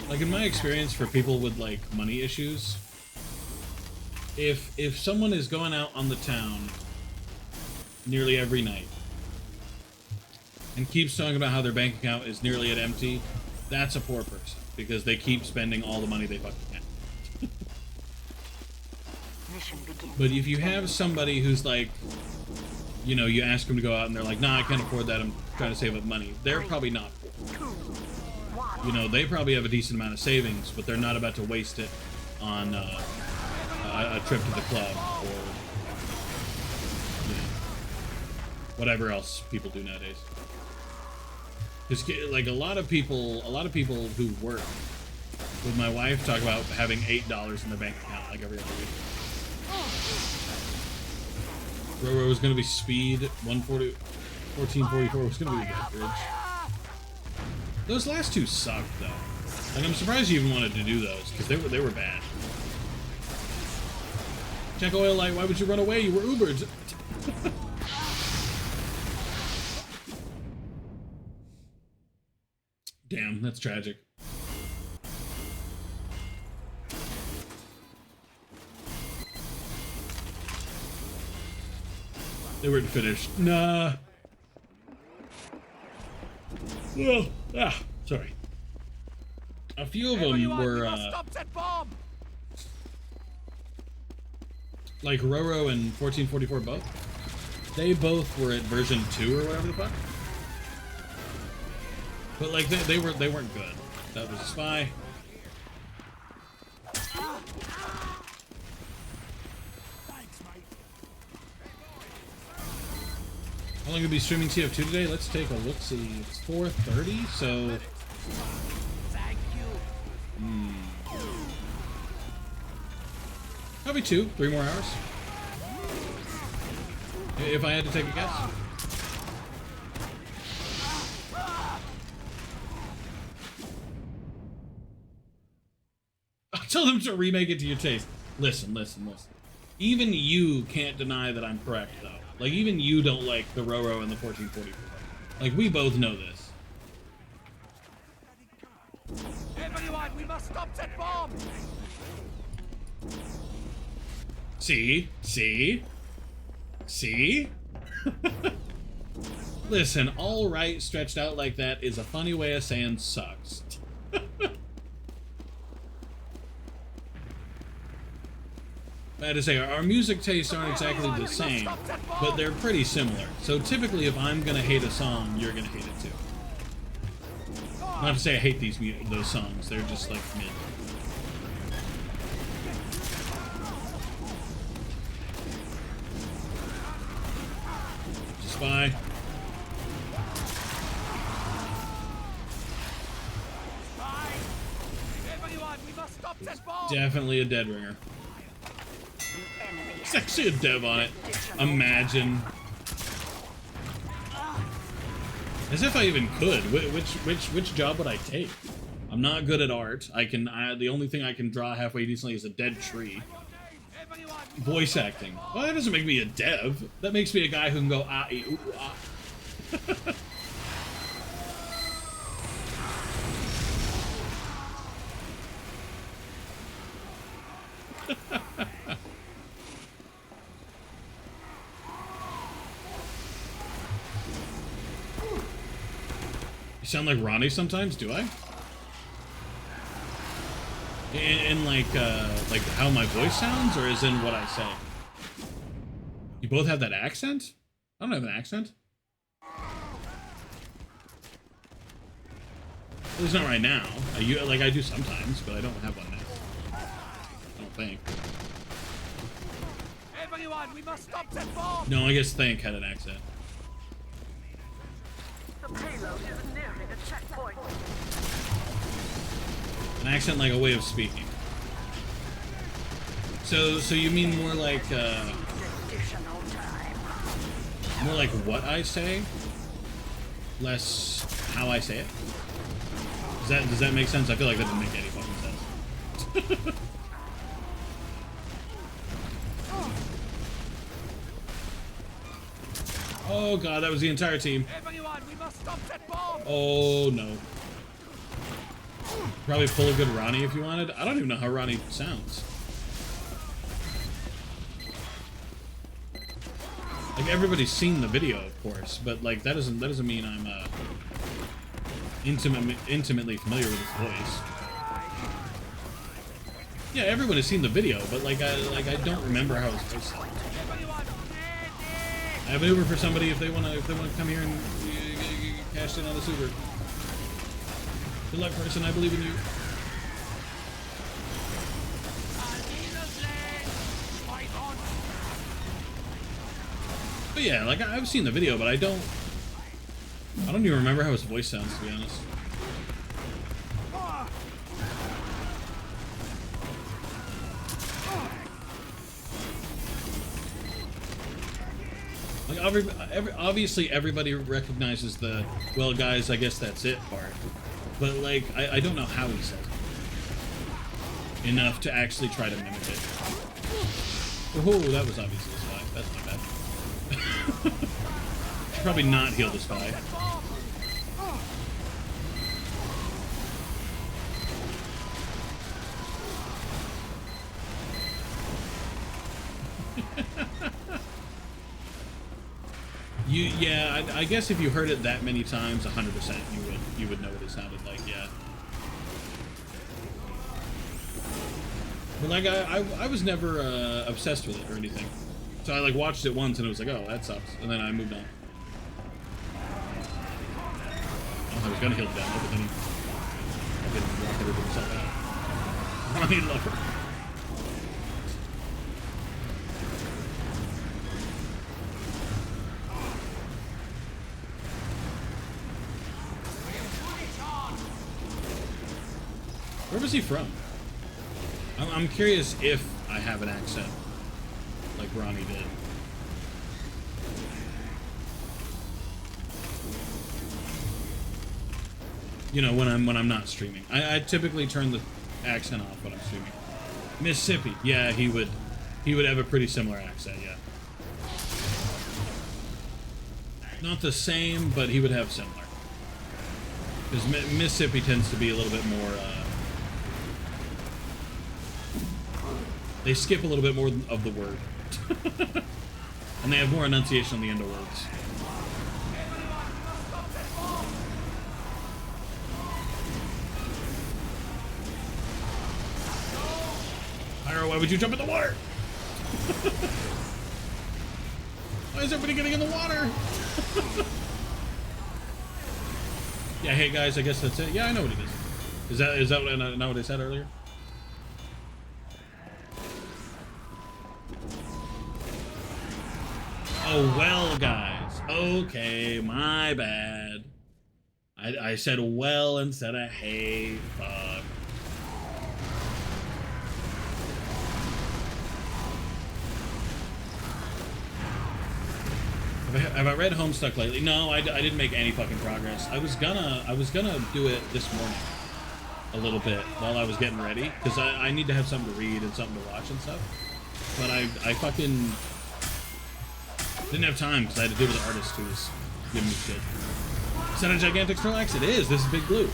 Like in my experience for people with like money issues, if someone is going out on the town nearly every night and keeps talking about how their bank account is nearly at empty, that's a poor person because they keep spending all the money they fucking can. mission begins. But if you have somebody who's like, you know, you ask them to go out and they're like, nah, I can't afford that, I'm trying to save up money. They're probably not. You know, they probably have a decent amount of savings, but they're not about to waste it on a trip to the club or, you know, whatever else people do nowadays. Because like a lot of people who work with my wife talk about having $8 in their bank account like every other week. Roro was gonna be speed 140, 1444 was gonna be the average. Those last two sucked though. Like I'm surprised you even wanted to do those because they were bad. Jack Oil Light, why would you run away? You were Ubered. Damn, that's tragic. They weren't finished. Nah. Well, sorry. A few of them were, like Roro and 1444 both. They both were at version 2 or whatever the fuck. But like they weren't good. That was a spy. How long will be streaming TF2 today? Let's take a look. See, it's 4:30, so. Probably 3 more hours. If I had to take a guess. I'll tell them to remake it to your taste. Listen. Even you can't deny that I'm correct, though. Like, even you don't like the Roro and the 1444. Like, we both know this. Everyone, we must stop that bomb! See? Listen, all right stretched out like that is a funny way of saying sucks. I had to say, our music tastes aren't exactly the same, but they're pretty similar. So typically, if I'm gonna hate a song, you're gonna hate it too. Not to say I hate those songs; they're just like mid. Spy. Everyone, we must stop that bomb! Definitely a dead ringer. There's actually a dev on it. Imagine. As if I even could. Which job would I take? I'm not good at art. The only thing I can draw halfway decently is a dead tree. Voice acting. Well, that doesn't make me a dev. That makes me a guy who can go ah, ee, ooh, ah. You sound like Ronnie sometimes, do I? In like how my voice sounds, or is in what I say? You both have that accent? I don't have an accent. At least not right now. I do sometimes, but I don't have one now. I don't think. Everyone, we must stop that bomb! No, I guess Thank had an accent. The payload is nearing a checkpoint. An accent like a way of speaking. So you mean more like Additional time. more like what I say, less how I say it? Does that make sense? I feel like that doesn't make any fucking sense. Oh god, that was the entire team. Everyone, we must stop that bomb! Oh no. Probably pull a good Ronnie if you wanted. I don't even know how Ronnie sounds. Like everybody's seen the video, of course, but like that doesn't mean I'm intimately familiar with his voice. Yeah, everyone has seen the video, but like I don't remember how his voice sounds. I have an Uber for somebody if they wanna come here and cash in on this Uber. Good luck, person. I believe in you. But yeah, like I've seen the video, but I don't even remember how his voice sounds, to be honest. Like obviously everybody recognizes the "well, guys, I guess that's it" part, but like I don't know how he says it enough to actually try to mimic it. Oh, that was obviously a spy. That's not bad. Should probably not heal the spy. Yeah, I guess if you heard it that many times, 100% you would know what it sounded like. Yeah. But like I was never obsessed with it or anything, so I like watched it once and it was like, oh, that sucks, and then I moved on. Oh, I was gonna heal the demo, but then I didn't walk everything himself out. Ronnie Lover. Where was he from? I'm curious if I have an accent like Ronnie did. You know, when I'm not streaming. I typically turn the accent off when I'm streaming. Mississippi. Yeah, he would have a pretty similar accent, yeah. Not the same, but he would have similar. Because Mississippi tends to be a little bit more they skip a little bit more of the word. And they have more enunciation on the end of words. Pyro, why would you jump in the water? Why is everybody getting in the water? Yeah, hey guys, I guess that's it. Yeah, I know what it is. Is that what I said earlier? Oh, well, guys. Okay, my bad. I said well instead of hey, fuck. Have I read Homestuck lately? No, I didn't make any fucking progress. I was gonna do it this morning a little bit while I was getting ready, because I need to have something to read and something to watch and stuff. But I fucking didn't have time because I had to deal with the artist who was giving me shit. Is that a gigantic Snorlax? It is. This is Big Blue.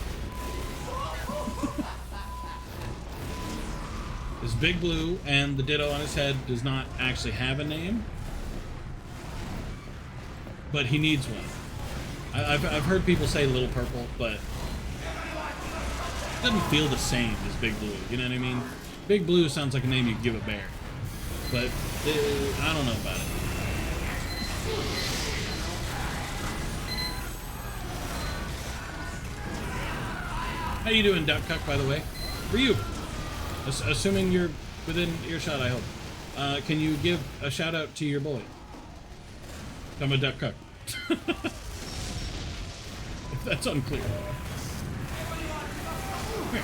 This Big Blue, and the Ditto on his head does not actually have a name, but he needs one. I've heard people say Little Purple, but it doesn't feel the same as Big Blue. You know what I mean? Big Blue sounds like a name you could give a bear, but I don't know about it. How you doing, Duck Cuck, by the way? For you. Assuming you're within earshot, I hope. Can you give a shout out to your boy? I'm a Duck Cuck. If that's unclear. Here.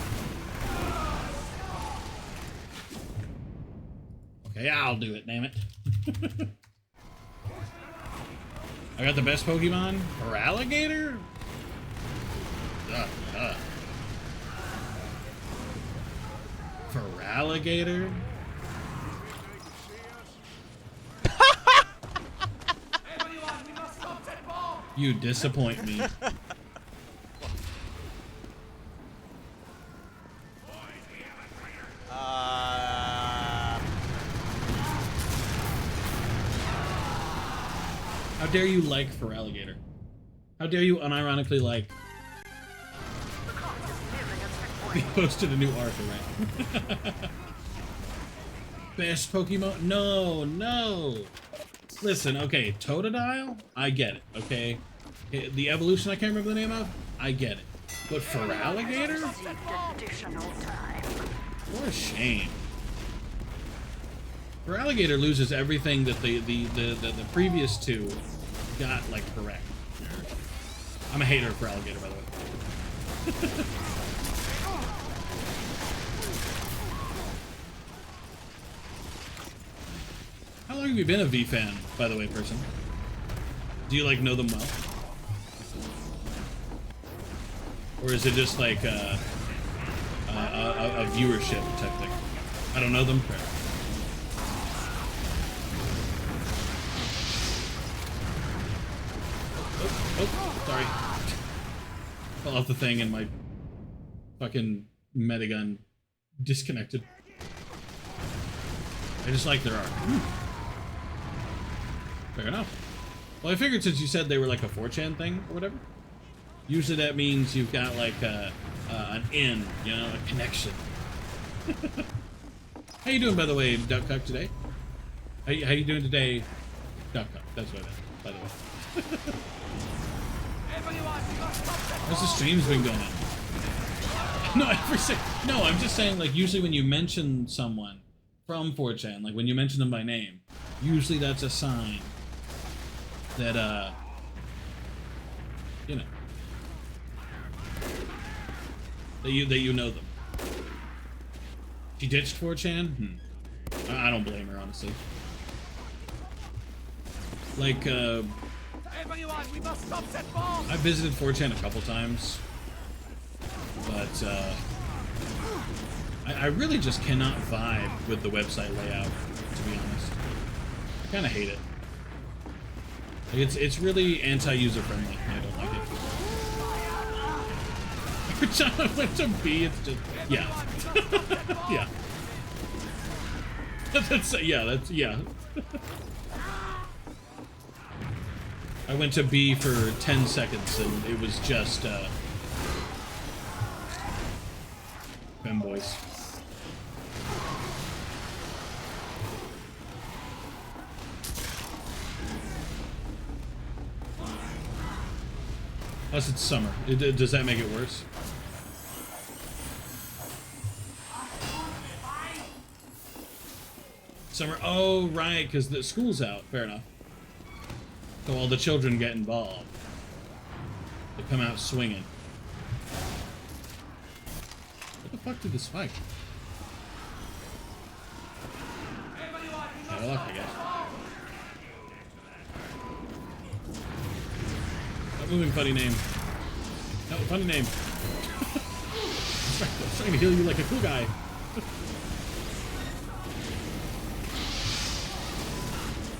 Okay, I'll do it, damn it. I got the best Pokemon? For alligator? For alligator? You disappoint me. How dare you like for alligator? How dare you unironically like? He posted a new Arthur, right? Best Pokemon? No, no. Listen, okay, Totodile, I get it, okay? The evolution I can't remember the name of, I get it. But for alligator? Received additional time. What a shame. For alligator loses everything that the previous two got, like, correct. I'm a hater for alligator, by the way. How long have you been a V fan, by the way, person? Do you, like, know them well? Or is it just like a viewership type thing? I don't know them. Fair. Oh, sorry. Fell off the thing and my fucking metagun disconnected. I just like their art. Fair enough. Well, I figured since you said they were like a 4chan thing or whatever, usually that means you've got like an in, you know, a connection. How you doing, by the way, Duck Cuck, today? How you doing today, Duck Cuck? That's what I meant, by the way. How's the streams been going on? No, I'm just saying, like, usually when you mention someone from 4chan, like when you mention them by name, usually that's a sign that, you know, that you know them. She ditched 4chan? I don't blame her, honestly. Like, Everyone, we must stop that bomb. I visited 4chan a couple times, but I really just cannot vibe with the website layout, to be honest. I kind of hate it. Like, it's really anti-user friendly. I don't like it. Every time I went to B, it's just yeah, yeah. Yeah. I went to B for 10 seconds and it was just femboys. Plus it's summer. Does that make it worse? Summer. Oh, right, because the school's out. Fair enough. So all the children get involved. They come out swinging. What the fuck did this fight? Yeah, luck, I guess. Stop moving, funny name. No, funny name. I was trying to heal you like a cool guy.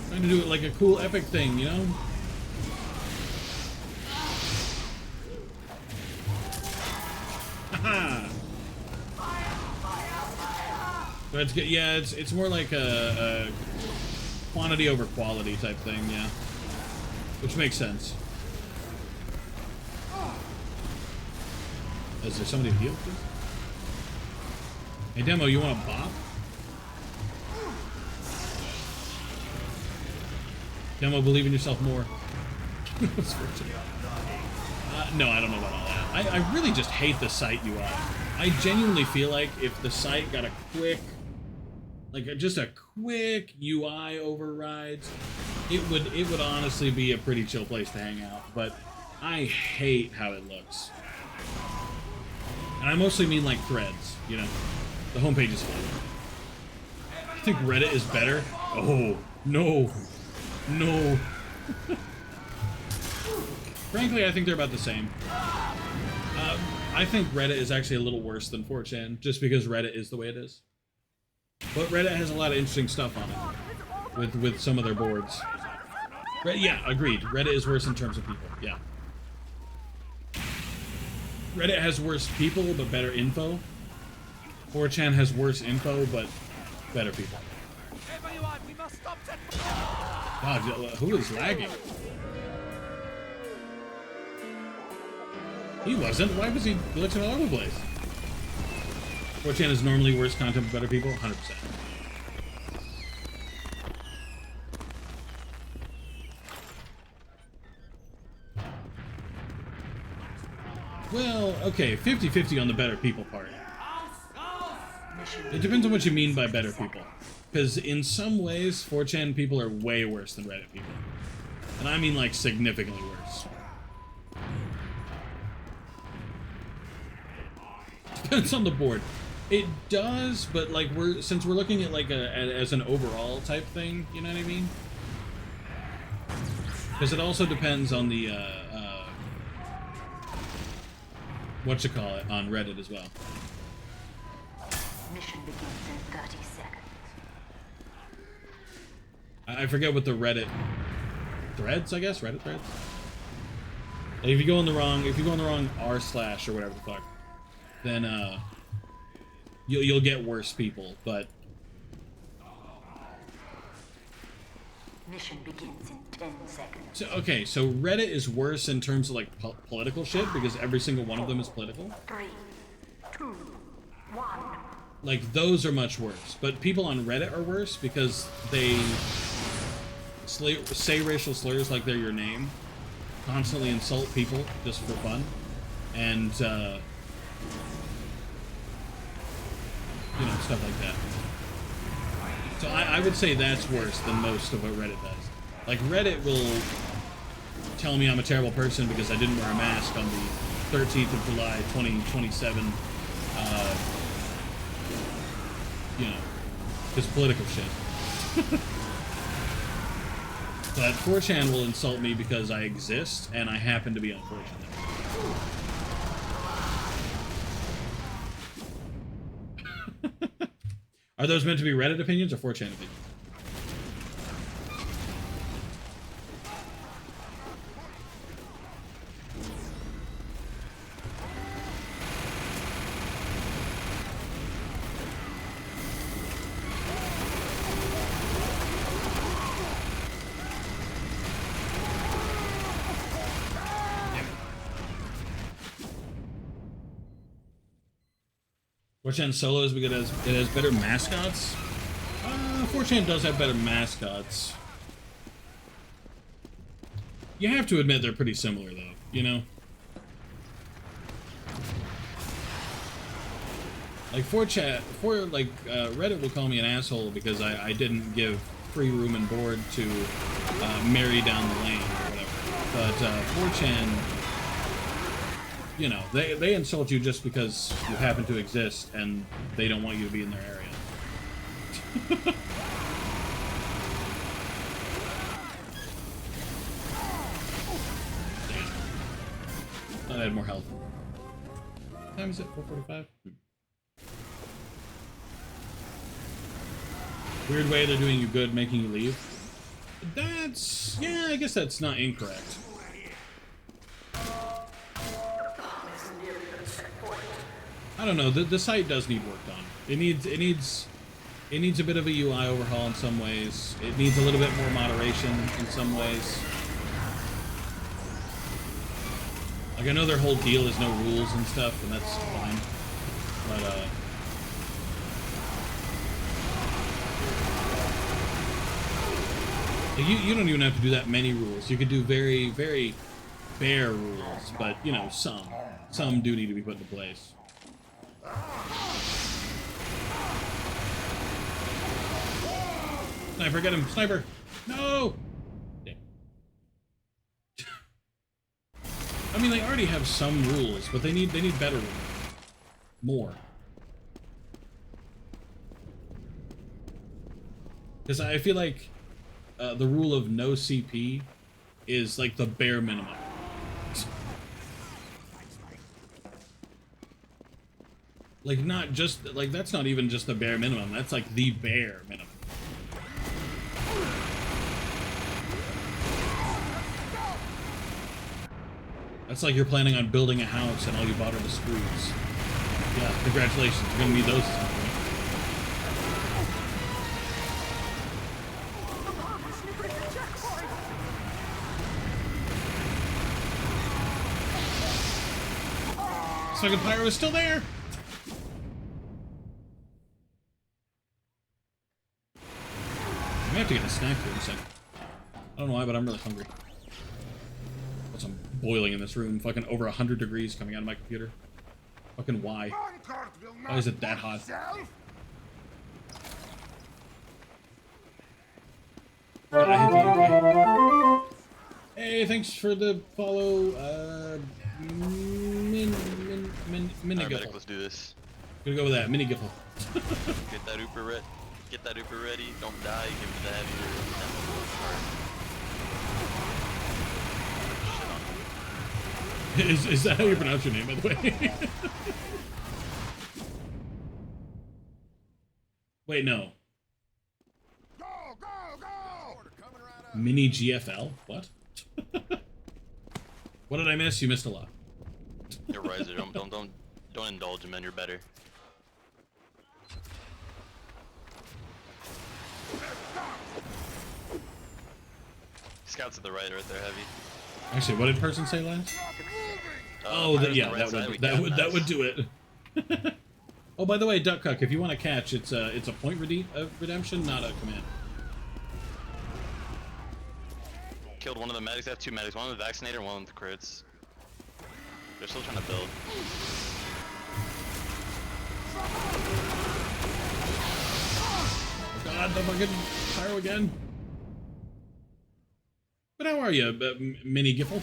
Trying to do it like a cool epic thing, you know? Haha! So it's good. Yeah, it's more like a quantity over quality type thing, yeah. Which makes sense. Is there somebody to heal, please? Hey, Demo, you want a bop? Demo, believe in yourself more. No, I don't know about all that. I really just hate the site UI. I genuinely feel like if the site got a quick, like just a quick UI overrides, it would honestly be a pretty chill place to hang out. But I hate how it looks. And I mostly mean like threads, you know. The homepage is fine. I think Reddit is better. Oh, no. No. Frankly, I think they're about the same. I think Reddit is actually a little worse than 4chan, just because Reddit is the way it is. But Reddit has a lot of interesting stuff on it, with some of their boards. Yeah, agreed. Reddit is worse in terms of people, yeah. Reddit has worse people, but better info. 4chan has worse info, but better people. Everyone, we must stop that. God, who is lagging? He wasn't. Why was he glitching all over the place? 4chan is normally worse content for better people? 100%. Well, okay, 50-50 on the better people part. Mission It depends on what you mean by better people. Because in some ways, 4chan people are way worse than Reddit people. And I mean, like, significantly worse. Depends on the board. It does, but, like, since we're looking at, like, as an overall type thing, you know what I mean? Because it also depends on the, whatchamacallit, on Reddit as well. mission begins in 30 seconds. I forget what the Reddit threads, I guess, Reddit threads. Like if you go in the wrong r/ or whatever the fuck, then you'll get worse people. But Mission begins in 10 seconds. so okay, so Reddit is worse in terms of like political shit because every single one of them is political. 3, 2, 1. Like those are much worse. But people on Reddit are worse because they say racial slurs like they're your name, constantly insult people just for fun, and you know, stuff like that. So I would say that's worse than most of what Reddit does. Like Reddit will tell me I'm a terrible person because I didn't wear a mask on the 13th of July 2027, you know, just political shit. But 4chan will insult me because I exist and I happen to be unfortunate. Are those meant to be Reddit opinions or 4chan opinions? Yeah. 4chan solos because it has better mascots. 4chan does have better mascots. You have to admit they're pretty similar, though. You know, like Reddit will call me an asshole because I didn't give free room and board to Mary down the lane or whatever. But 4chan, you know, they insult you just because you happen to exist and they don't want you to be in their area. Thought I had more health. What time is it? 4:45? Weird way they're doing you good, making you leave. That's... yeah, I guess that's not incorrect. I don't know, the site does need work done. It needs a bit of a UI overhaul in some ways. It needs a little bit more moderation in some ways. Like, I know their whole deal is no rules and stuff, and that's fine. But, you don't even have to do that many rules. You could do very, very bare rules, but, you know, some do need to be put into place. Sniper, get him! Sniper! No! Damn. I mean, they already have some rules, but they need better rules. More. Because I feel like the rule of no CP is like the bare minimum. Like, not just, like, that's not even just the bare minimum. That's like the bare minimum. That's like you're planning on building a house and all you bought are the screws. Yeah, congratulations. You're gonna need those at some point. Second pyro is still there! I may have to get a snack here in a second. I don't know why, but I'm really hungry. Plus, I'm boiling in this room. Fucking over 100 degrees coming out of my computer. Fucking why? Why is it that hot? Hey, thanks for the follow, Paramedic, let's do this. Gonna go with that, mini giffle. Get that Uber ready. Get that Uber ready. Don't die. Give me the heavier. Shit on. Is that how you pronounce your name, by the way? Wait, no. Mini GFL? What? What did I miss? You missed a lot. You're Riser. Don't indulge him, man. You're better. Scouts at the right there, heavy. Actually, what did person say last? Yeah, that would do it. Oh, by the way, Duck Cuck, if you want to catch, it's a point redemption, not a command. Killed one of the medics. I have two medics. One with the vaccinator, one with the crits. They're still trying to build. Oh God, the fucking pyro again. But how are you, Mini Giffle?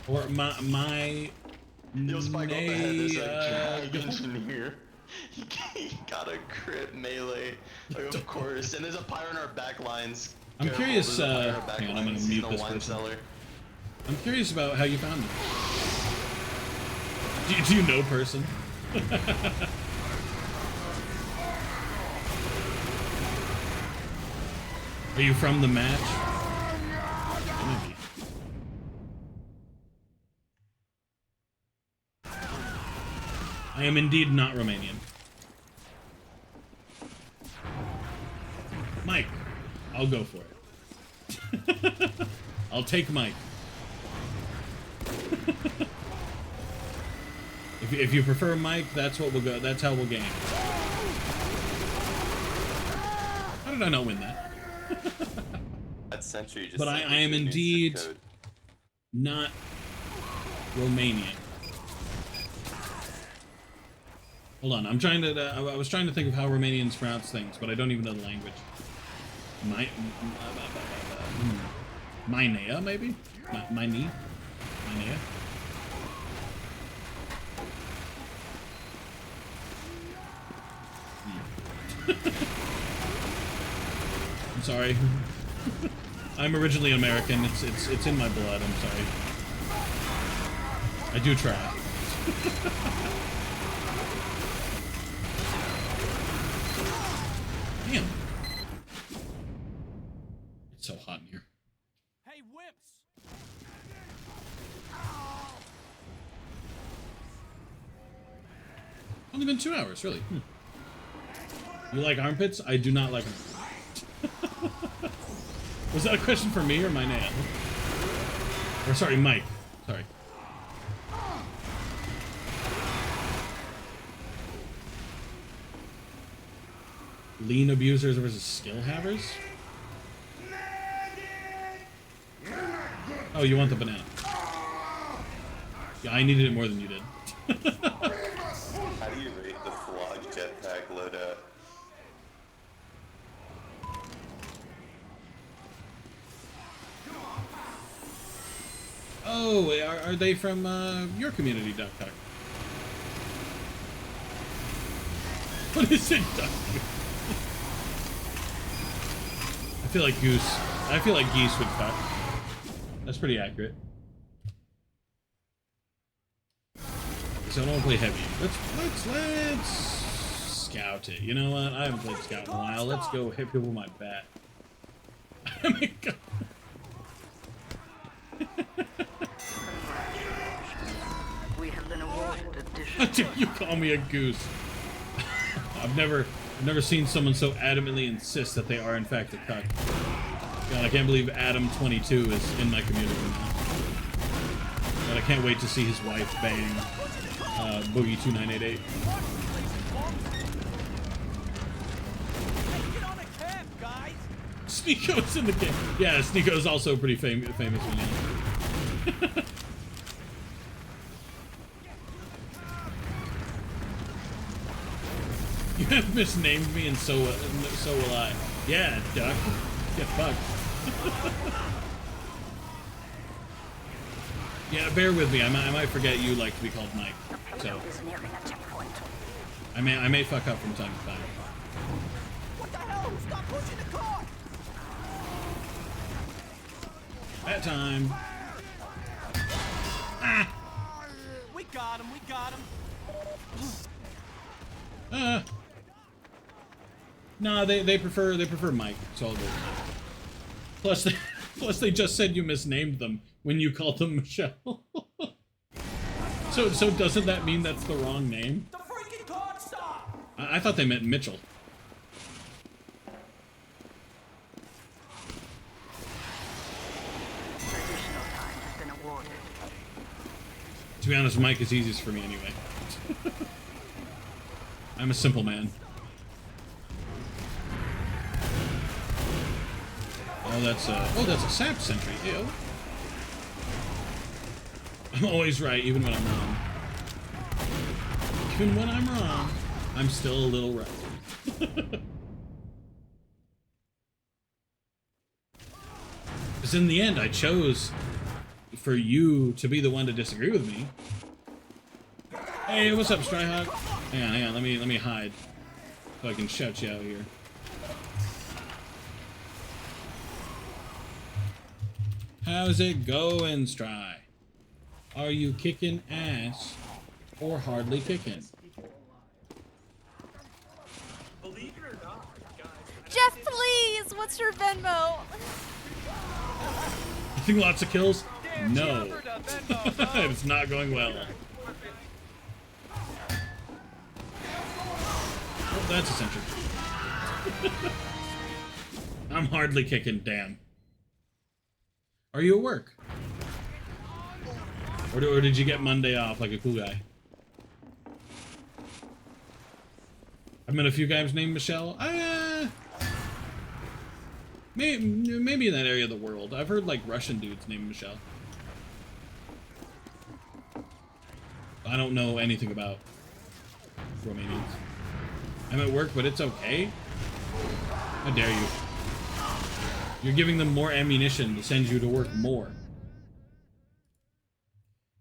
Or my Yo, Spike, up ahead, there's a drag engineer. He got a crit melee, like, of course. And there's a pyro in our back lines. I'm curious, hang on, I'm gonna mute this person. I'm curious about how you found me. Do you know person? Are you from the match? Maybe. I am indeed not Romanian. Mike, I'll go for it. I'll take Mike. If you prefer Mike, that's what we'll go. That's how we'll game. How did I not win that? That Sentry just but I am indeed not Romanian. Hold on, I'm trying to. I was trying to think of how Romanians pronounce things, but I don't even know the language. Minea, maybe? Minea? Minea? I'm sorry. I'm originally American. It's in my blood. I'm sorry. I do try. Damn. It's so hot in here. Hey, whips! Only been 2 hours, really. You like armpits? I do not like them. Was that a question for me or my nan? Or sorry, Mike. Sorry. Lean abusers versus skill havers? Oh, you want the banana. Yeah, I needed it more than you did. How do you rate the flog jetpack loadout? Oh, are they from your community, Duck Duck? What is it, Duck? I feel like Goose. I feel like Geese would cut. That's pretty accurate. So I don't want to play heavy. Let's scout it. You know what? I haven't played scout in a while. Let's go hit people with my bat. Oh my God. We have been awarded How dare additional. you call me a goose? I've never seen someone so adamantly insist that they are in fact a cuck. God, I can't believe Adam22 is in my community now. God, I can't wait to see his wife bang Boogie2988. Get on a camp, guys! Sneako's in the game. Yeah, Sneako's also a pretty famous one. You have misnamed me, and so will I. Yeah, duck. Get fucked. Yeah, bear with me. I might forget you like to be called Mike. So Is nearing a checkpoint. I may fuck up from time to time. What the hell? Stop pushing the car! That time. Ah. We got him, we got him. No, they prefer Mike. It's all good. Plus they just said you misnamed them when you called them Michelle. So doesn't that mean that's the wrong name? The freaking car stop! I thought they meant Mitchell. Additional time has been awarded. To be honest, Mike is easiest for me anyway. I'm a simple man. Oh, that's a sap sentry. Ew. I'm always right, even when I'm wrong. Even when I'm wrong, I'm still a little right. Because in the end, I chose for you to be the one to disagree with me. Hey, what's up, Stryhawk? Hang on, let me hide so I can shout you out here. How's it going, Stry? Are you kicking ass or hardly kicking? Jeff, please! What's your Venmo? You think lots of kills? No. It's not going well. Oh, that's essential. I'm hardly kicking, damn. Are you at work? Or did you get Monday off like a cool guy? I've met a few guys named Michelle. Maybe in that area of the world. I've heard like Russian dudes named Michelle. I don't know anything about Romanians. I'm at work, but it's okay. How dare you? You're giving them more ammunition to send you to work more.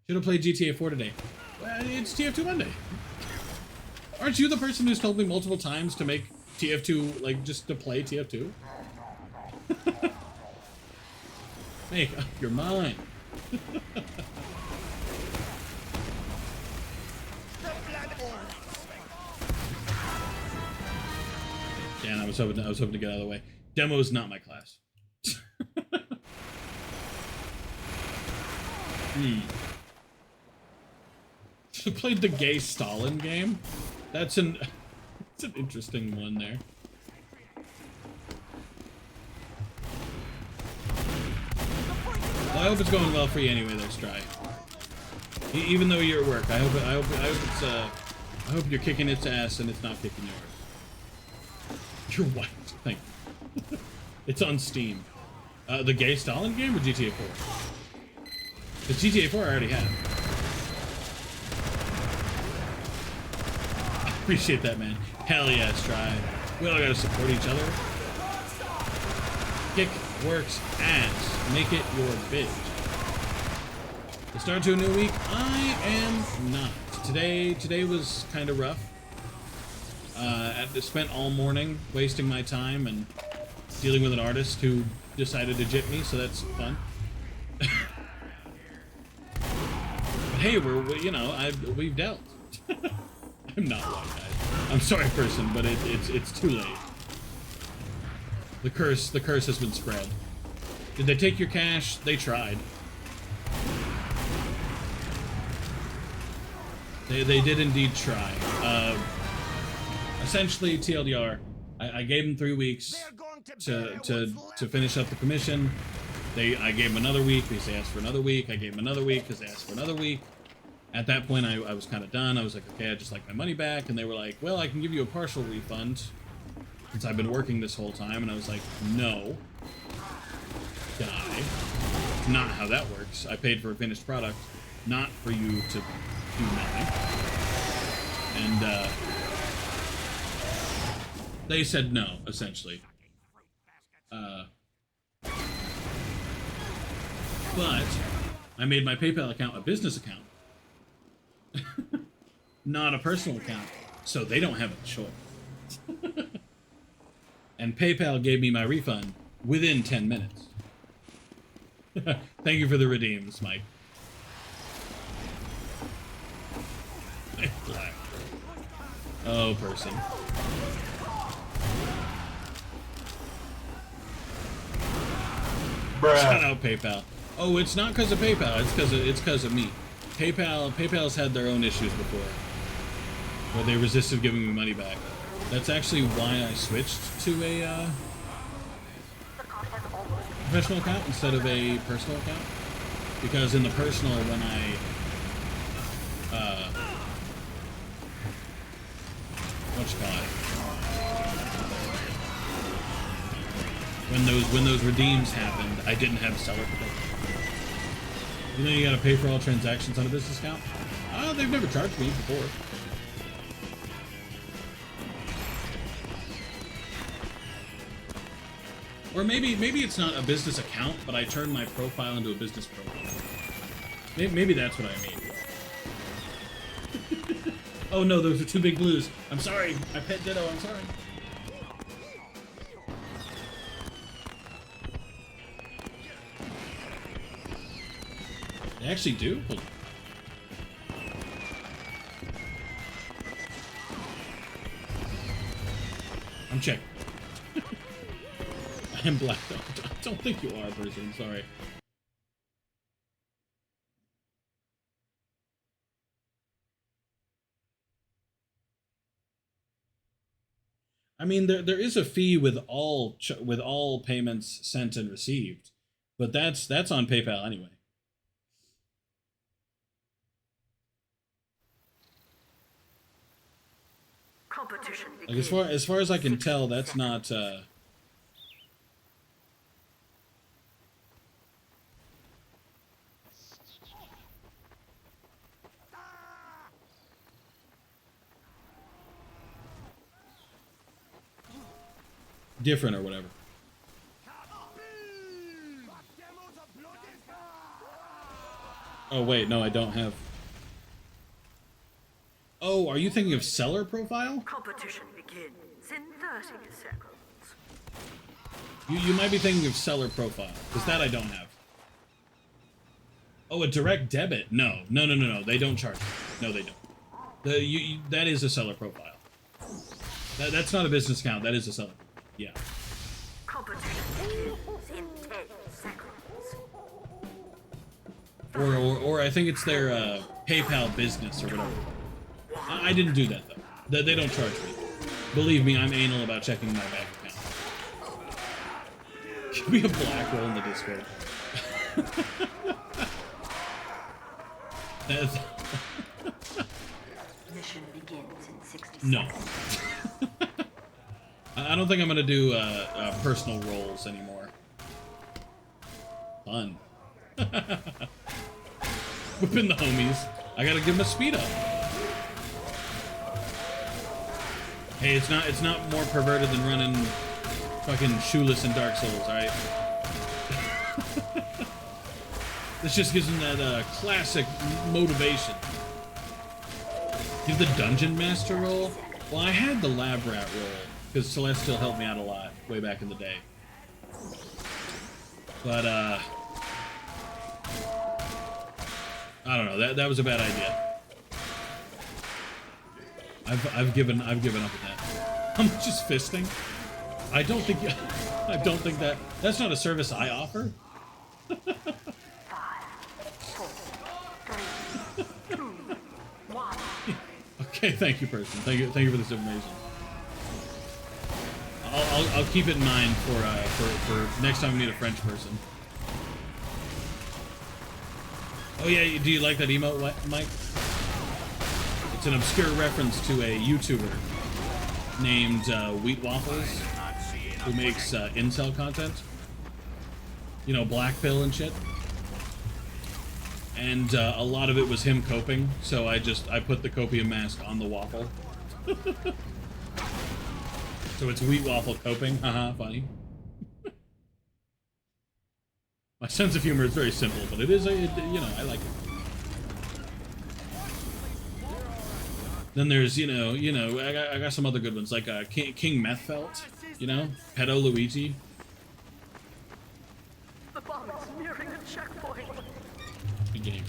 Should have played GTA 4 today. Well, it's TF2 Monday. Aren't you the person who's told me multiple times to make TF2, like, just to play TF2? Make up your mind. Dan, I was hoping to get out of the way. Demo's not my class. Played the gay Stalin game. That's an interesting one there. Well, I hope it's going well for you anyway, there, Stry. Even though you're at work, I hope you're kicking its ass and it's not kicking yours. You're white. Thank you. It's on Steam. The gay Stalin game or GTA 4? The GTA 4 I already have. I appreciate that, man. Hell yeah, Stry. We all gotta support each other. Kick works ass. Make it your bitch. The start to a new week? I am not. Today was kind of rough. I spent all morning wasting my time and dealing with an artist who decided to jip me, so that's fun. But hey, we've dealt. I'm not one, guys. I'm sorry, person, but it's too late. The curse has been spread. Did they take your cash? They tried. They did indeed try. Essentially, TLDR, I gave them 3 weeks to finish up the commission. I gave them another week because they asked for another week. I gave them another week because they asked for another week. At that point, I was kind of done. I was like, okay, I just like my money back. And they were like, well, I can give you a partial refund. since I've been working this whole time, and I was like, no, die. It's not how that works. I paid for a finished product, not for you to do nothing. And they said no, essentially. But I made my PayPal account a business account, not a personal account, so they don't have a choice. And PayPal gave me my refund within 10 minutes. Thank you for the redeems, Mike. Black. Oh, person. Shout out PayPal. Oh, it's not because of PayPal. It's because of me. PayPal's had their own issues before, where they resisted giving me money back. That's actually why I switched to a professional account instead of a personal account. Because in the personal, when I when those redeems happened, I didn't have seller protection. You know you gotta pay for all transactions on a business account? They've never charged me before. Or maybe it's not a business account, but I turned my profile into a business profile. Maybe that's what I mean. Oh no, those are two big blues. I'm sorry. I pet Ditto, I'm sorry. They actually do? Hold on. I'm checking. I am black. I don't think you are a person. I'm sorry. I mean, there is a fee with all payments sent and received, but that's on PayPal anyway. Competition Like as far as I can tell, that's not. Different or whatever. Oh wait, no, I don't have. Oh, are you thinking of seller profile? Competition begins in 30 seconds. You might be thinking of seller profile, because that I don't have. Oh, a direct debit? No. They don't charge me. No, they don't. That is a seller profile. That's not a business account. That is a seller. Yeah. Competition begins in 10 seconds. Or I think it's their PayPal business or whatever. I didn't do that though. They don't charge me. Believe me, I'm anal about checking my bank account. Give me a black roll in the Discord. Mission begins in 60 seconds. No. I don't think I'm gonna do personal roles anymore. Fun. Whipping the homies. I gotta give them a speed up. Hey, it's not more perverted than running fucking shoeless in Dark Souls, alright? This just gives them that classic motivation. Give the Dungeon Master roll? Well, I had the Lab Rat roll, because Celestial helped me out a lot way back in the day. But, I don't know, that was a bad idea. I've given up with that. I'm just fisting. I don't think that's not a service I offer. 5, 4, 3, 2, 1. Okay, thank you, person. Thank you for this information. I'll keep it in mind for next time we need a French person. Oh yeah, do you like that emote, Mike? It's an obscure reference to a YouTuber named Wheat Waffles, who makes incel content. You know, black pill and shit. And a lot of it was him coping, so I put the copium mask on the waffle. So it's Wheat Waffle coping. Haha, funny. My sense of humor is very simple, but it is, you know, I like it. Then there's, you know, I got some other good ones, like KingHeartFelt, you know, Pedo Luigi. The bomb is nearing a checkpoint. Good game.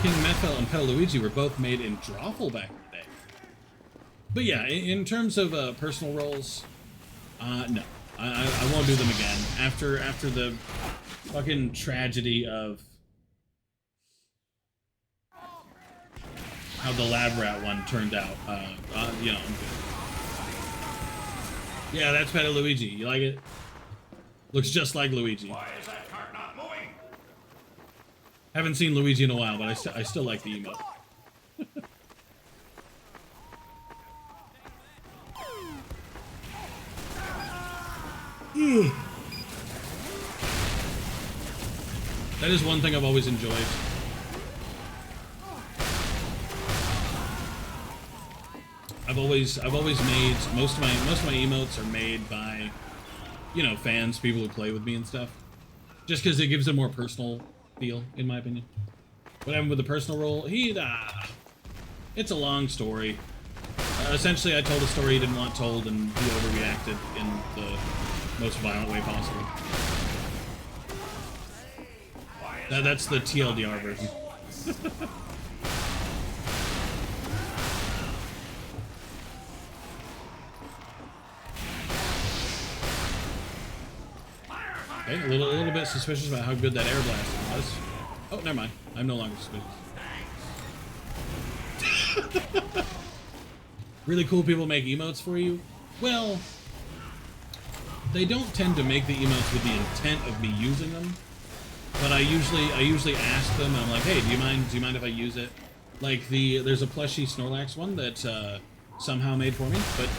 KingHeartFelt and Pedo Luigi were both made in Drawful back in the day. But yeah, in terms of personal roles, no. I won't do them again. After the fucking tragedy of how the lab rat one turned out, you know, I'm good. Yeah, that's Pedo Luigi. You like it? Looks just like Luigi. Why is that cart not moving? Haven't seen Luigi in a while, but I still like the emote. That is one thing I've always enjoyed. I've always made most of my emotes are made by, you know, fans, people who play with me and stuff. Just because it gives a more personal feel, in my opinion. What happened with the personal role? It's a long story. Essentially, I told a story he didn't want told, and he overreacted in the most violent way possible. That's the TLDR version. Okay, a little bit suspicious about how good that air blast was. Oh, never mind. I'm no longer suspicious. Really cool people make emotes for you? Well, they don't tend to make the emotes with the intent of me using them. But I usually ask them, and I'm like, hey, do you mind if I use it? Like there's a plushie Snorlax one that somehow made for me, but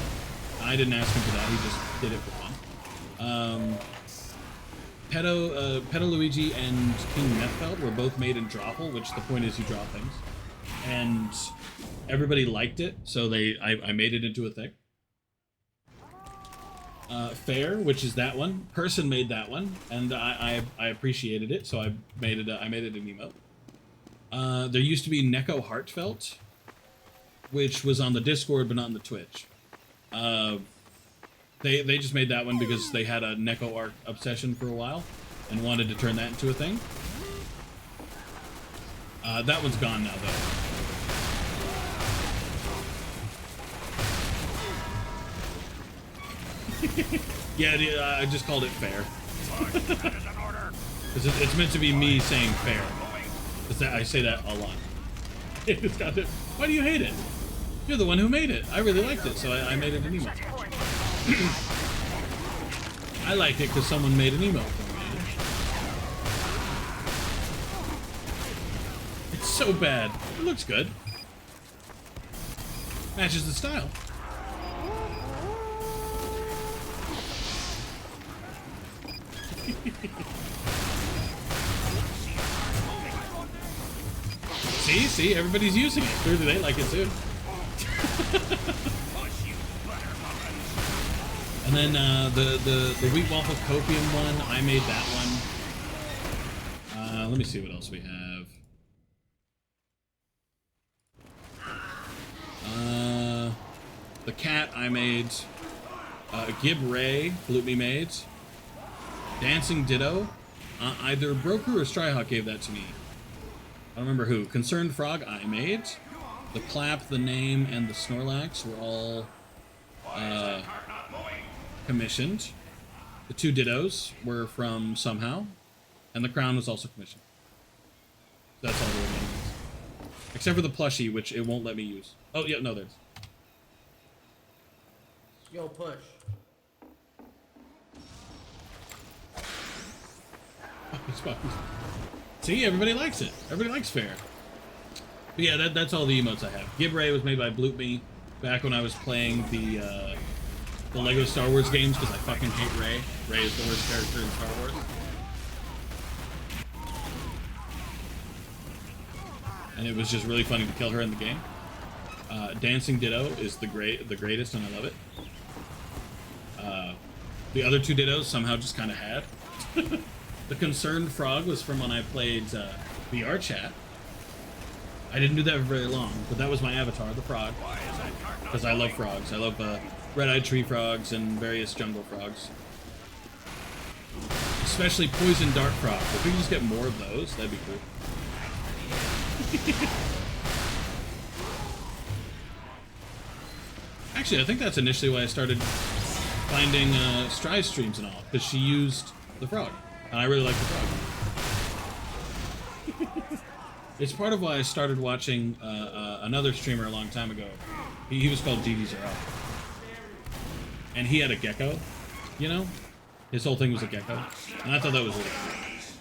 I didn't ask him for that. He just did it for fun. Pedo Luigi and KingHeartFelt were both made in Drawful, which the point is you draw things, and everybody liked it, so I made it into a thing. Fair, which is that one. Person made that one, and I appreciated it, so I made it an emote. There used to be KingHeartFelt, which was on the Discord but not on the Twitch. They just made that one because they had a Neko Arc obsession for a while and wanted to turn that into a thing. That one's gone now, though. Yeah, I just called it fair. It's meant to be me saying fair. I say that a lot. It's got it. Why do you hate it? You're the one who made it. I really liked it, so I made it an emote. I liked it because someone made an emote for me. It's so bad. It looks good. Matches the style. See, everybody's using it. Clearly they like it too. And then the Wheat Waffle Copium one, I made that one. Let me see what else we have. The cat I made. Gib Ray, Blutme made. Dancing Ditto. Either Broker or Stryhawk gave that to me. I don't remember who. Concerned Frog I made. The Clap, the Name, and the Snorlax were all commissioned. The two Dittos were from Somehow. And the Crown was also commissioned. That's all the remaining ones. Except for the plushie, which it won't let me use. Oh, yeah, no, there's. Yo, push. fuck. See, everybody likes it. Everybody likes fair. But yeah, that's all the emotes I have. Gibray was made by Bloop Me back when I was playing the Lego Star Wars games because I fucking hate Rey. Rey is the worst character in Star Wars. And it was just really funny to kill her in the game. Dancing Ditto is the greatest, and I love it. The other two Dittos somehow just kind of had. The Concerned Frog was from when I played VR chat. I didn't do that for very long, but that was my avatar, the frog. Because I love frogs. I love red-eyed tree frogs and various jungle frogs. Especially poison dart frogs. If we could just get more of those, that'd be cool. Actually, I think that's initially why I started finding Stry streams and all, because she used the frog, and I really like the frog. It's part of why I started watching another streamer a long time ago. He was called DD0, and he had a gecko, you know? His whole thing was a gecko, and I thought that was really cool.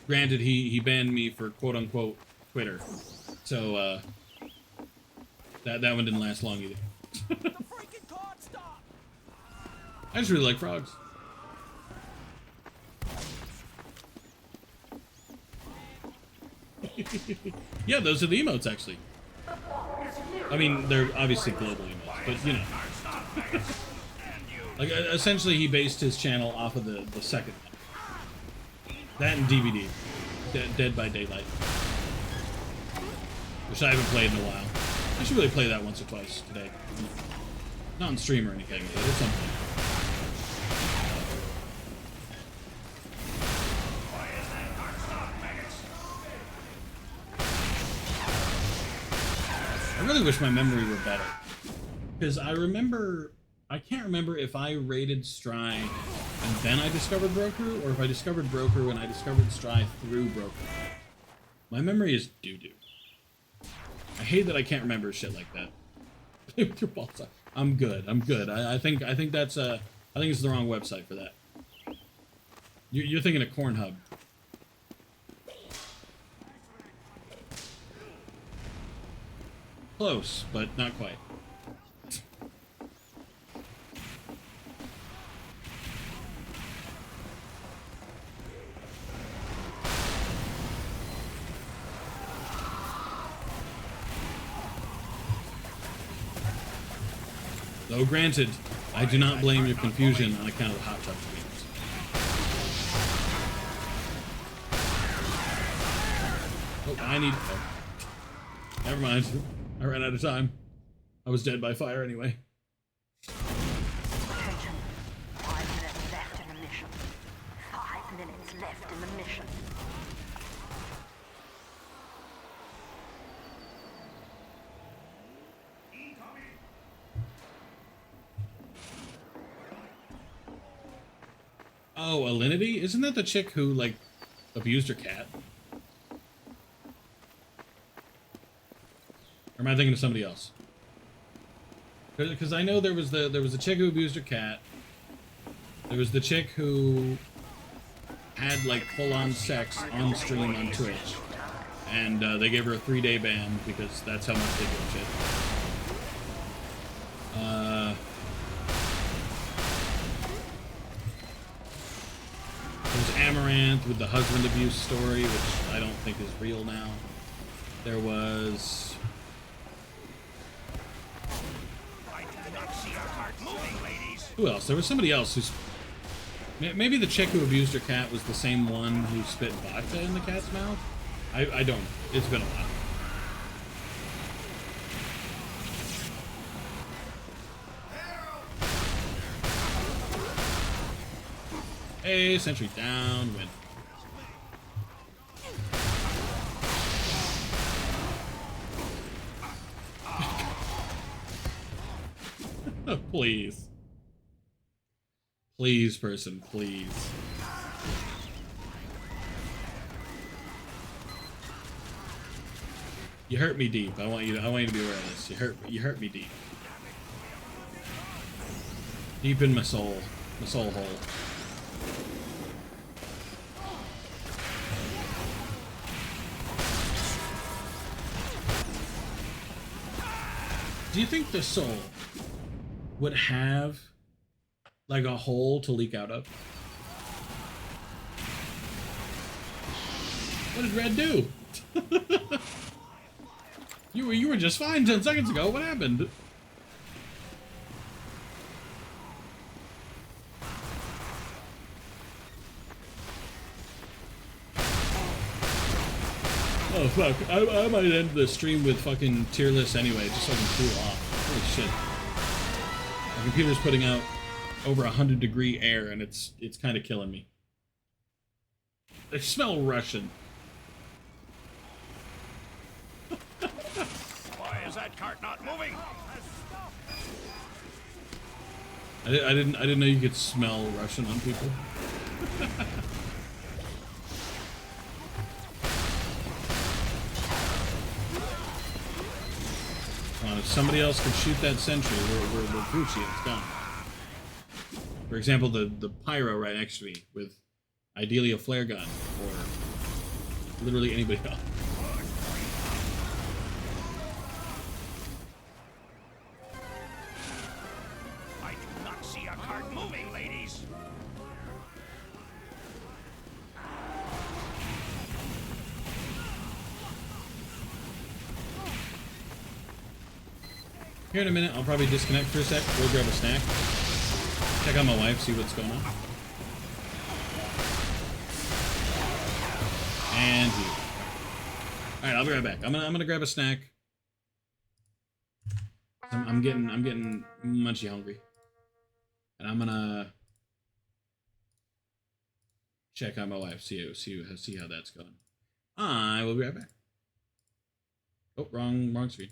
Granted, he banned me for quote-unquote Twitter, so that one didn't last long either. I just really like frogs. Yeah, those are the emotes, actually. I mean, they're obviously global emotes, but you know. Like, essentially, he based his channel off of the second one. That and DVD. Dead by Daylight. Which I haven't played in a while. I should really play that once or twice today. Not on stream or anything, but it's something. I really wish my memory were better. Because I can't remember if I raided Stry and then I discovered Broku, or if I discovered Broku and I discovered Stry through Broku. My memory is doo-doo. I hate that I can't remember shit like that. Play with your balls up. I'm good. I think that's I think it's the wrong website for that. You're thinking of Cornhub. Close, but not quite. Though granted, I do not blame your confusion on account of the Hot Tub games. Oh, I need... Oh. Never mind. I ran out of time. I was dead by fire anyway. Attention. 5 minutes left in the mission. 5 minutes left in the mission. Oh, Alinity? Isn't that the chick who, like, abused her cat? Or am I thinking of somebody else? Because I know there was a chick who abused her cat. There was the chick who had, like, full-on sex on stream on Twitch. And they gave her a 3-day ban because that's how much they give a shit. There's Amaranth with the husband abuse story, which I don't think is real now. There was... Who else? There was somebody else who's... Maybe the chick who abused her cat was the same one who spit vodka in the cat's mouth? I don't know. It's been a while. Hey, sentry down, win. Please. Please, person, please. You hurt me deep. I want you to be aware of this. You hurt me deep. Deep in my soul hole. Do you think the soul would have like a hole to leak out of? What did Red do? You were just fine 10 seconds ago. What happened? Oh fuck, I might end the stream with fucking tier list anyway, just so I can cool off. Holy shit. My computer's putting out over 100-degree air and it's kind of killing me. They smell Russian. Why is that cart not moving? I didn't know you could smell Russian on people. Come on, if somebody else could shoot that sentry, we're Gucci, it's gone. For example, the pyro right next to me with ideally a flare gun or literally anybody else. I do not see a cart moving, ladies. Here in a minute, I'll probably disconnect for a sec, go grab a snack, check on my wife, see what's going on. And you. Alright, I'll be right back. I'm gonna grab a snack. I'm getting munchy hungry. And I'm gonna check on my wife, see how that's going. I will be right back. Oh, wrong screen.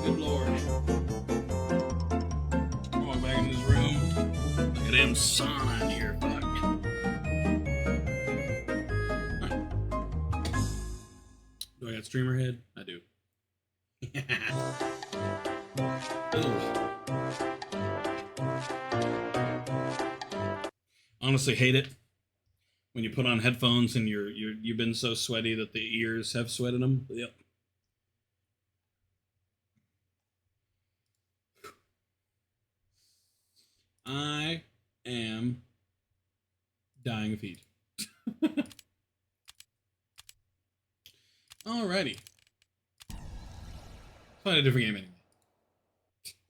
Good lord. Come on back in this room. Look at them sauna in here. Fuck. Do I got streamer head? I do. Honestly, hate it when you put on headphones and you've been so sweaty that the ears have sweat in them. Yep. I am dying of heat. Alrighty. Find a different game anyway.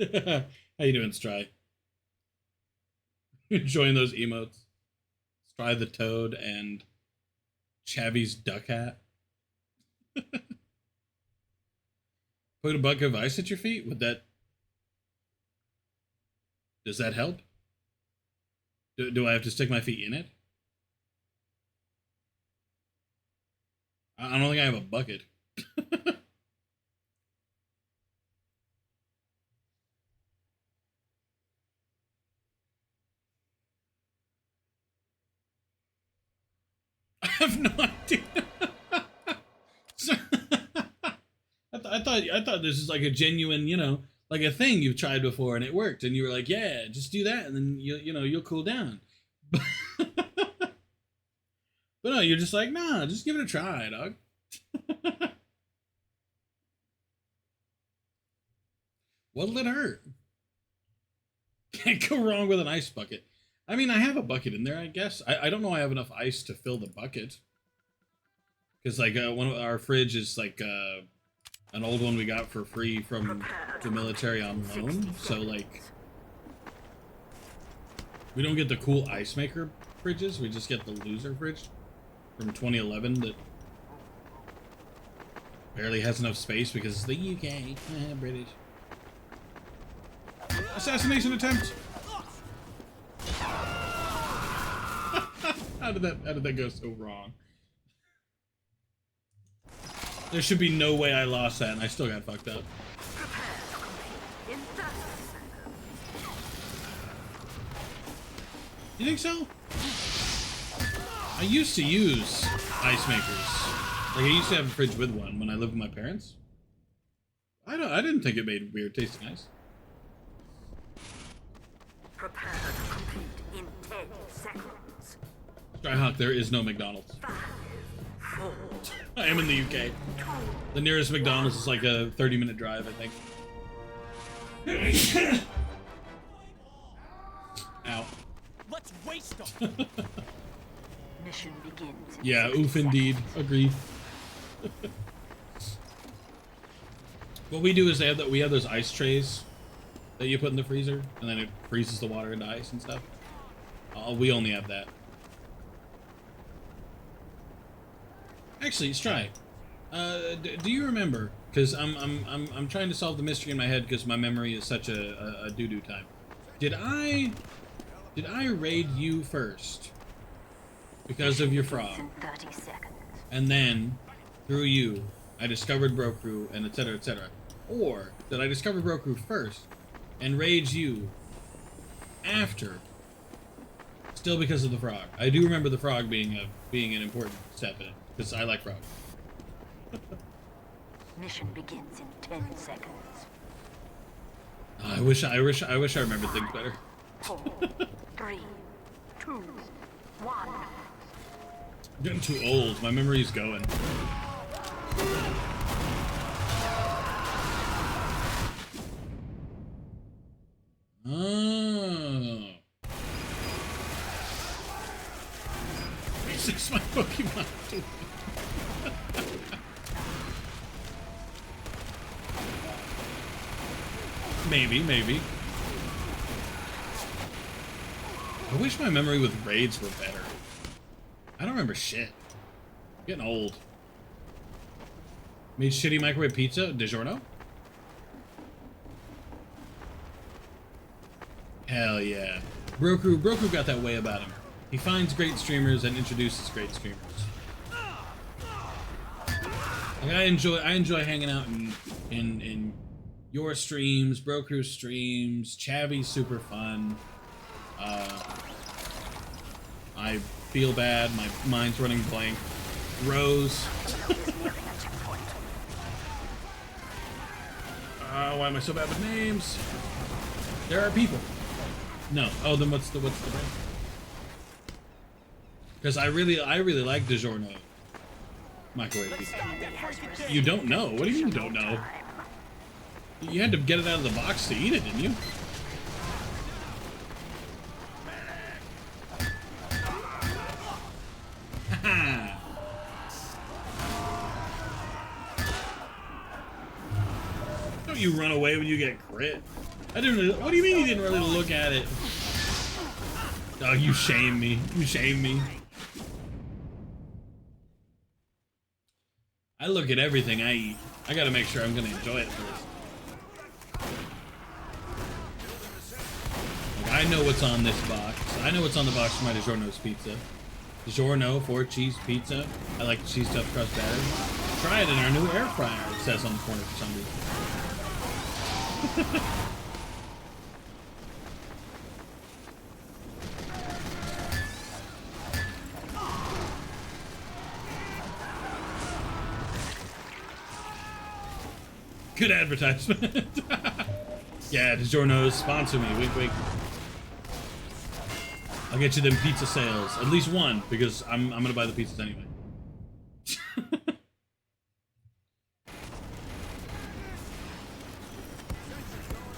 How you doing, Stry? Enjoying those emotes? Stry the Toad and Chavy's duck hat. Put a bucket of ice at your feet? Would that... Does that help? Do I have to stick my feet in it? I don't think I have a bucket. I have no idea. So, I thought this is like a genuine, you know, like a thing you've tried before and it worked, and you were like, yeah, just do that, and then you'll cool down. But no, you're just like, nah, just give it a try, dog. What'll it hurt? Can't go wrong with an ice bucket. I mean, I have a bucket in there, I guess. I don't know I have enough ice to fill the bucket. Because, like, one of our fridge is, like, an old one we got for free from the military on loan. So, like, we don't get the cool ice maker fridges. We just get the loser fridge from 2011 that barely has enough space because it's the UK, British. Assassination attempt! How did that go so wrong? There should be no way I lost that and I still got fucked up. You think so? I used to use ice makers. Like, I used to have a fridge with one when I lived with my parents. I didn't think it made weird tasting ice. Prepare to complete in 10 seconds. Dryhawk, there is no McDonald's. 5, 4, I am in the UK. The nearest McDonald's is like a 30-minute drive, I think. Ow. Let's waste them. mission begins. Yeah, oof indeed. Agreed. What we do is we have those ice trays that you put in the freezer, and then it freezes the water into ice and stuff. We only have that. Actually, Stry, do you remember? Because I'm trying to solve the mystery in my head because my memory is such a doo-doo time. Did I raid you first because of your frog? In 30 seconds. And then through you, I discovered Broku and etc. etc. Or did I discover Broku first and raid you after? Still because of the frog. I do remember the frog being an important step in it because I like frogs. Mission begins in 10 seconds. I wish I remembered things better. 4, 3, 2, 1. I'm getting too old. My memory's going. Oh. This is my Pokemon. Maybe. I wish my memory with raids were better. I don't remember shit. I'm getting old. Made shitty microwave pizza? DiGiorno? Hell yeah. Broku got that way about him. He finds great streamers and introduces great streamers. Like, I enjoy hanging out in your streams, Broku's streams. Chavy's super fun. I feel bad. My mind's running blank. Rose. Why am I so bad with names? There are people. No. Oh, then what's the brand? Because I really like DiGiorno microwave pizza. You don't know? What do you mean you don't know? You had to get it out of the box to eat it, didn't you? Haha. Don't you run away when you get crit. I didn't. What do you mean you didn't really look at it? Oh, you shame me. You shame me. I look at everything I eat. I gotta make sure I'm gonna enjoy it first. Like, I know what's on this box. I know what's on the box for my DiGiorno's pizza. DiGiorno 4-cheese pizza. I like the cheese stuffed crust better. Try it in our new air fryer, it says on the corner for some reason. Good advertisement. Yeah, DiGiorno's sponsor me. Wink, wink. I'll get you them pizza sales. At least one, because I'm gonna buy the pizzas anyway.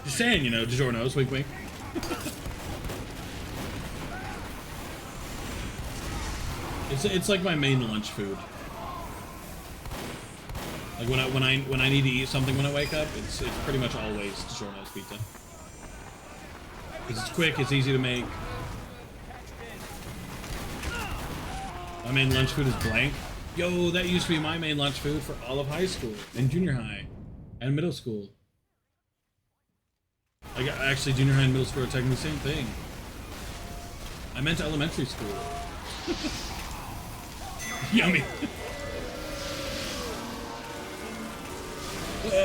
Just saying, you know, DiGiorno's. Wink, wink. It's like my main lunch food. Like when I need to eat something when I wake up, it's pretty much always DiGiorno's pizza. Because it's quick, it's easy to make. My main lunch food is blank. Yo, that used to be my main lunch food for all of high school and junior high and middle school. Like actually, junior high and middle school are technically the same thing. I meant elementary school. Yummy.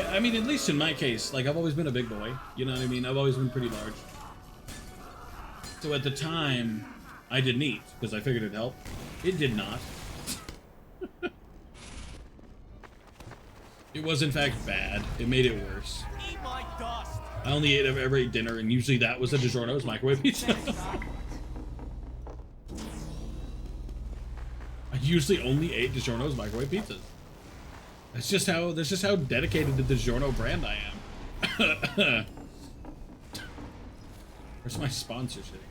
I mean, at least in my case, like, I've always been a big boy. You know what I mean? I've always been pretty large. So at the time, I didn't eat, because I figured it'd help. It did not. It was, in fact, bad. It made it worse. Eat my dust. I only ate every dinner, and usually that was a DiGiorno's microwave pizza. I usually only ate DiGiorno's microwave pizzas. That's just how dedicated to the DiGiorno brand I am. Where's my sponsorship?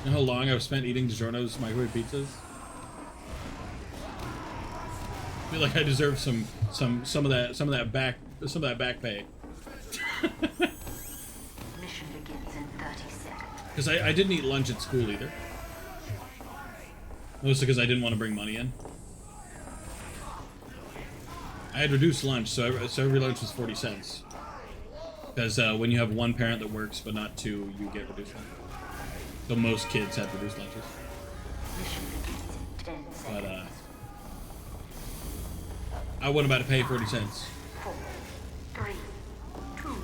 You know how long I've spent eating DiGiorno's microwave pizzas? I feel like I deserve some of that back pay. Mission begins in 30 seconds. Because I didn't eat lunch at school either. Mostly because I didn't want to bring money in. I had reduced lunch, so every lunch was 40 cents. Because when you have one parent that works but not two, you get reduced lunch. So most kids have reduced lunches. Mission begins in 10 seconds. But I wasn't about to pay 40 cents. 4, 3, 2.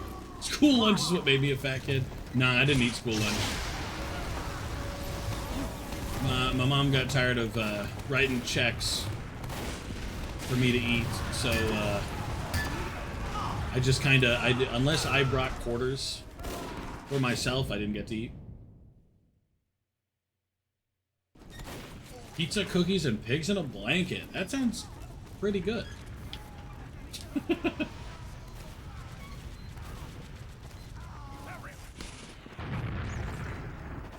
School lunch is what made me a fat kid. Nah, I didn't eat school lunch. My mom got tired of writing checks for me to eat, so I just unless I brought quarters for myself, I didn't get to eat. Pizza, cookies, and pigs in a blanket. That sounds pretty good.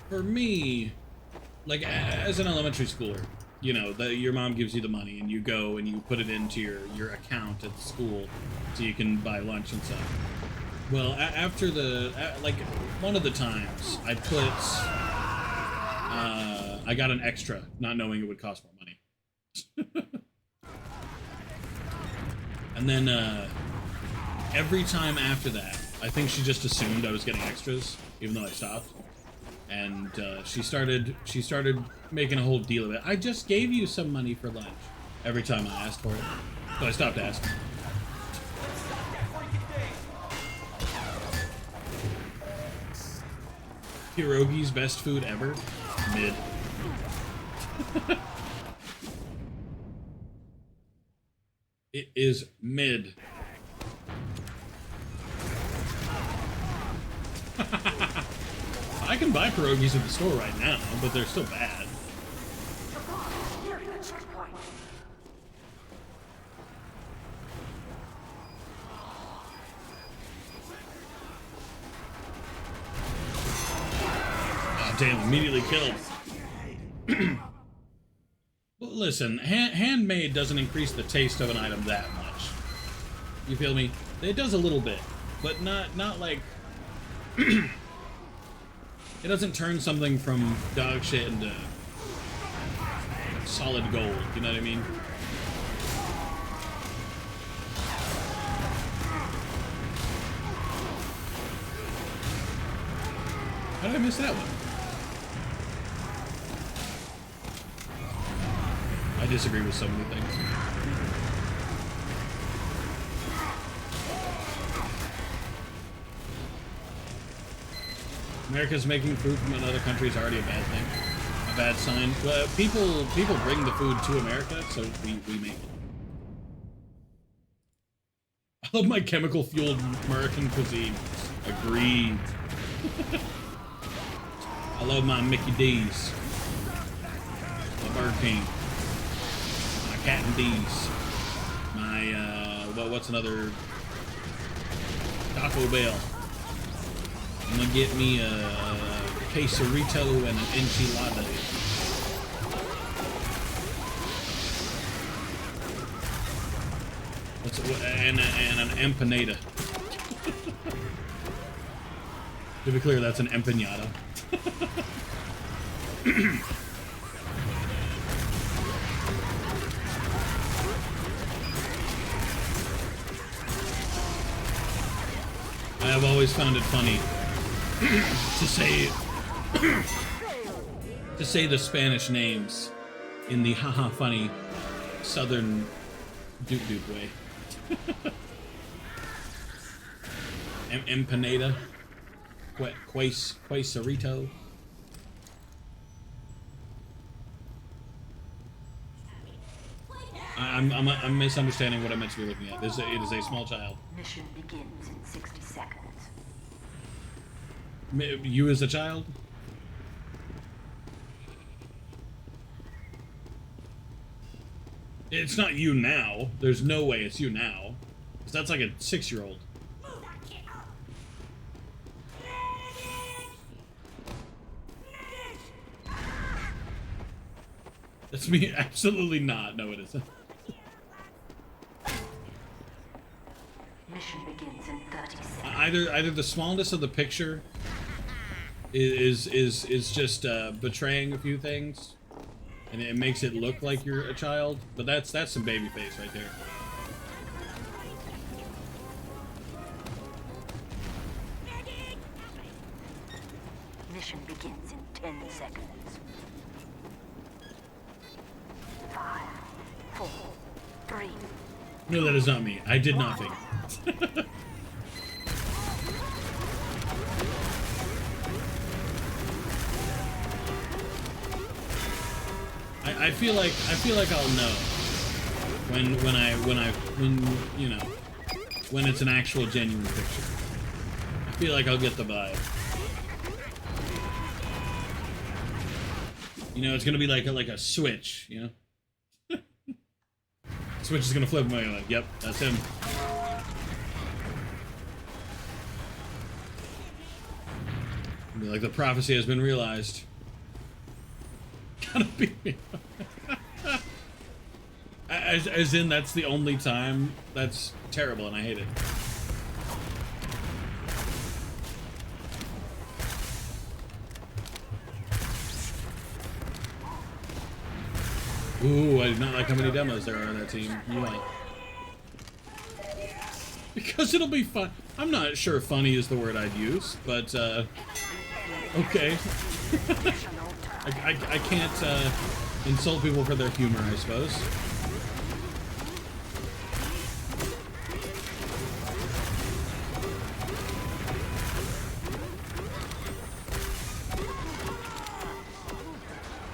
For me, like as an elementary schooler, you know, your mom gives you the money and you go and you put it into your account at the school so you can buy lunch and stuff. Well, after like one of the times I I got an extra, not knowing it would cost more money. And then every time after that, I think she just assumed I was getting extras, even though I stopped. And she started making a whole deal of it. I just gave you some money for lunch every time I asked for it. So I stopped asking. Pierogi's best food ever? Mid. It is mid. I can buy pierogies at the store right now, but they're still bad. Oh, damn, immediately killed. Well, listen, handmade doesn't increase the taste of an item that much. You feel me? It does a little bit. but not like it doesn't turn something from dog shit into solid gold. You know what I mean? How did I miss that one? I disagree with some of the things. America's making food from another country is already a bad thing, a bad sign. But people bring the food to America, so we make it. I love my chemical fueled American cuisine. Agreed. I love my Mickey D's, my Burger King, my Cat and D's, my what's another, Taco Bell. I'm gonna get me a quesarito and an enchilada. And an empanada. To be clear, that's an empanada. I have always found it funny to say the Spanish names in the haha funny southern doop way. Empanada, quesarito. I'm misunderstanding what I'm meant to be looking at. It is a small child. Mission begins in 60 seconds. You as a child? It's not you now. There's no way it's you now. 'Cause that's like a 6-year-old. That's me. Absolutely not. No, it isn't. Mission begins in 30 seconds. Either the smallness of the picture is just betraying a few things, and it makes it look like you're a child. But that's some baby face right there. Mission begins in 10 seconds. 5, 4, 3. No, that is not me. I did nothing. I feel like I'll know when you know, when it's an actual genuine picture. I feel like I'll get the vibe. You know, it's gonna be like a switch, you know? Switch is gonna flip my like, yep, that's him. Be like, the prophecy has been realized. Gotta be me. As in, that's the only time. That's terrible, and I hate it. Ooh, I do not like how many demos there are on that team. You like? Because it'll be fun. I'm not sure funny is the word I'd use, but okay. I can't insult people for their humor, I suppose.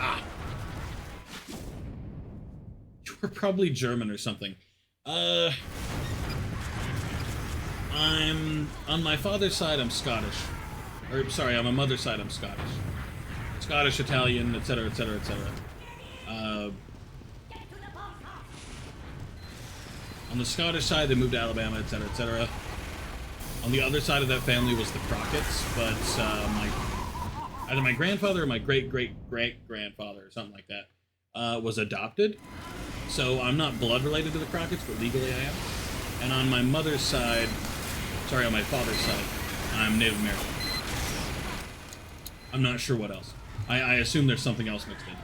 Ah. You're probably German or something. I'm on my father's side, I'm Scottish. Or sorry, on my mother's side, I'm Scottish. Scottish, Italian, etc., etc., etc. On the Scottish side, they moved to Alabama, etc., etc. On the other side of that family was the Crockett's, but either my grandfather or my great-great-great-grandfather or something like that was adopted. So I'm not blood related to the Crockett's, but legally I am. And on my mother's side, Sorry, on my father's side, I'm Native American. I'm not sure what else. I assume there's something else mixed in.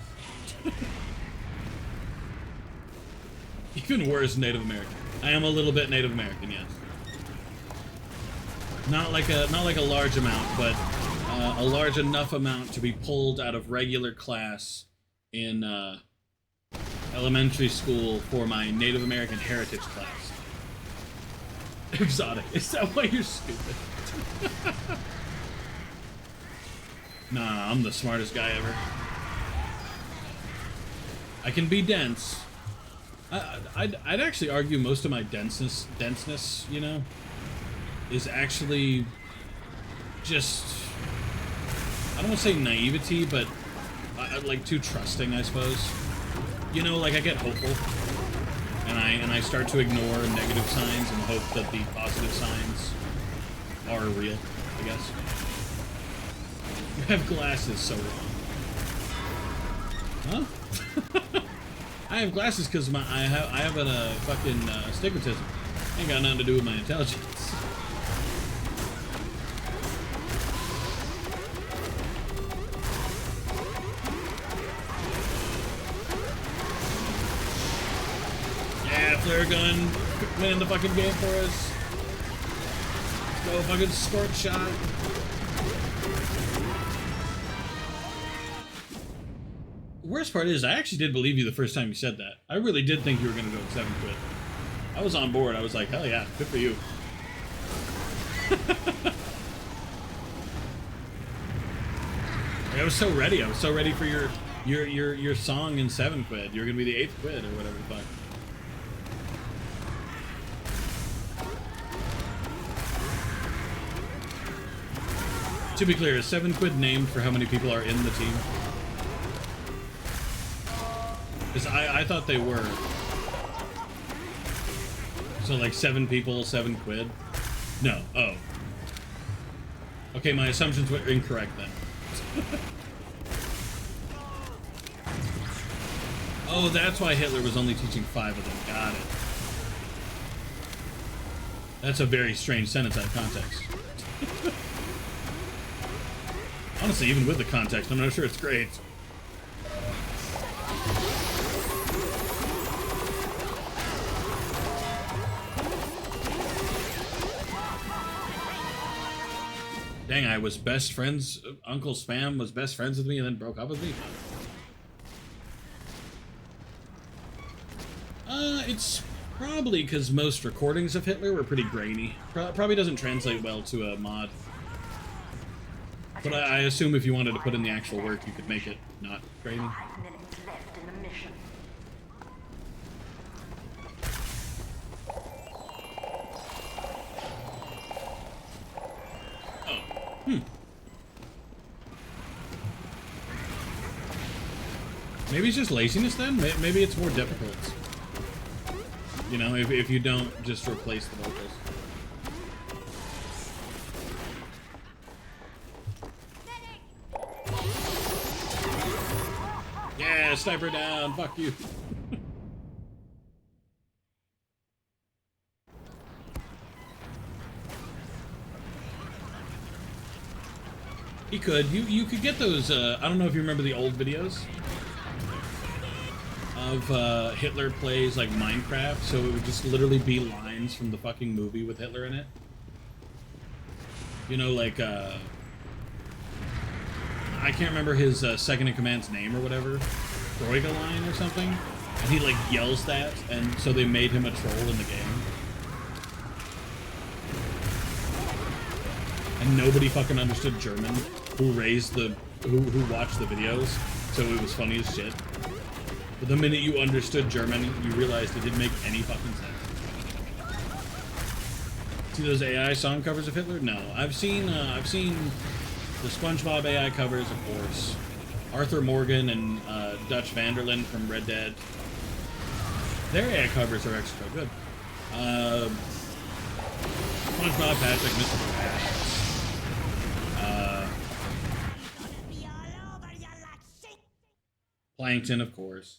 Even worse, Native American. I am a little bit Native American, yes. Not like a large amount, but a large enough amount to be pulled out of regular class in elementary school for my Native American heritage class. Exotic. Is that why you're stupid? Nah, I'm the smartest guy ever. I can be dense. I'd actually argue most of my denseness, you know, is actually just, I don't want to say naivety, but like too trusting, I suppose. You know, like I get hopeful, and I start to ignore negative signs and hope that the positive signs are real, I guess. You have glasses, so wrong. Huh? I have glasses because I have a fucking astigmatism. Ain't got nothing to do with my intelligence. Yeah, flare gun winning the fucking game for us. Let's go, fucking scorch shot. The worst part is, I actually did believe you the first time you said that. I really did think you were going to go with 7 quid. I was on board. I was like, hell yeah, good for you. I was so ready. I was so ready for your song in 7 quid. You're going to be the 8th quid or whatever the fuck. To be clear, is 7 quid named for how many people are in the team? Because I thought they were. So like 7 people, 7 quid? No. Oh. Okay, my assumptions were incorrect then. Oh, that's why Hitler was only teaching 5 of them. Got it. That's a very strange sentence out of context. Honestly, even with the context, I'm not sure it's great. Dang, I was best friends. Uncle Spam was best friends with me and then broke up with me. It's probably because most recordings of Hitler were pretty grainy. Probably doesn't translate well to a mod. But I assume if you wanted to put in the actual work, you could make it not grainy. 5 minutes left in the mission. Maybe it's just laziness then? Maybe it's more difficult. You know, if you don't just replace the vocals. Yeah, sniper down, fuck you. He could. You could get those, I don't know if you remember the old videos of Hitler plays like Minecraft, so it would just literally be lines from the fucking movie with Hitler in it. You know, like, I can't remember his second in command's name or whatever. Droiga line or something. And he like yells that, and so they made him a troll in the game. And nobody fucking understood German who watched the videos, so it was funny as shit. But the minute you understood German, you realized it didn't make any fucking sense. See those AI song covers of Hitler? No. I've seen the SpongeBob AI covers, of course. Arthur Morgan and Dutch Vanderlyn from Red Dead. Their AI covers are extra good. SpongeBob, Patrick, Mr. Krabs. Plankton, of course.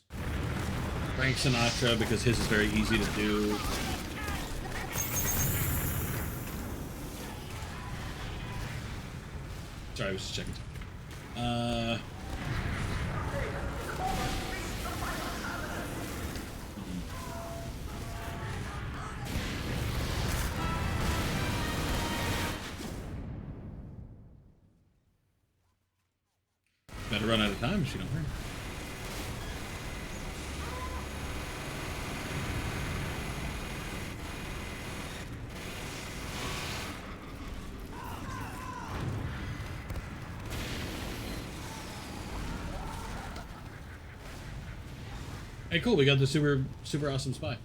Frank Sinatra, because his is very easy to do. Sorry, I was just checking. Better run out of time if she don't hurry. Hey, cool, we got the super awesome spy.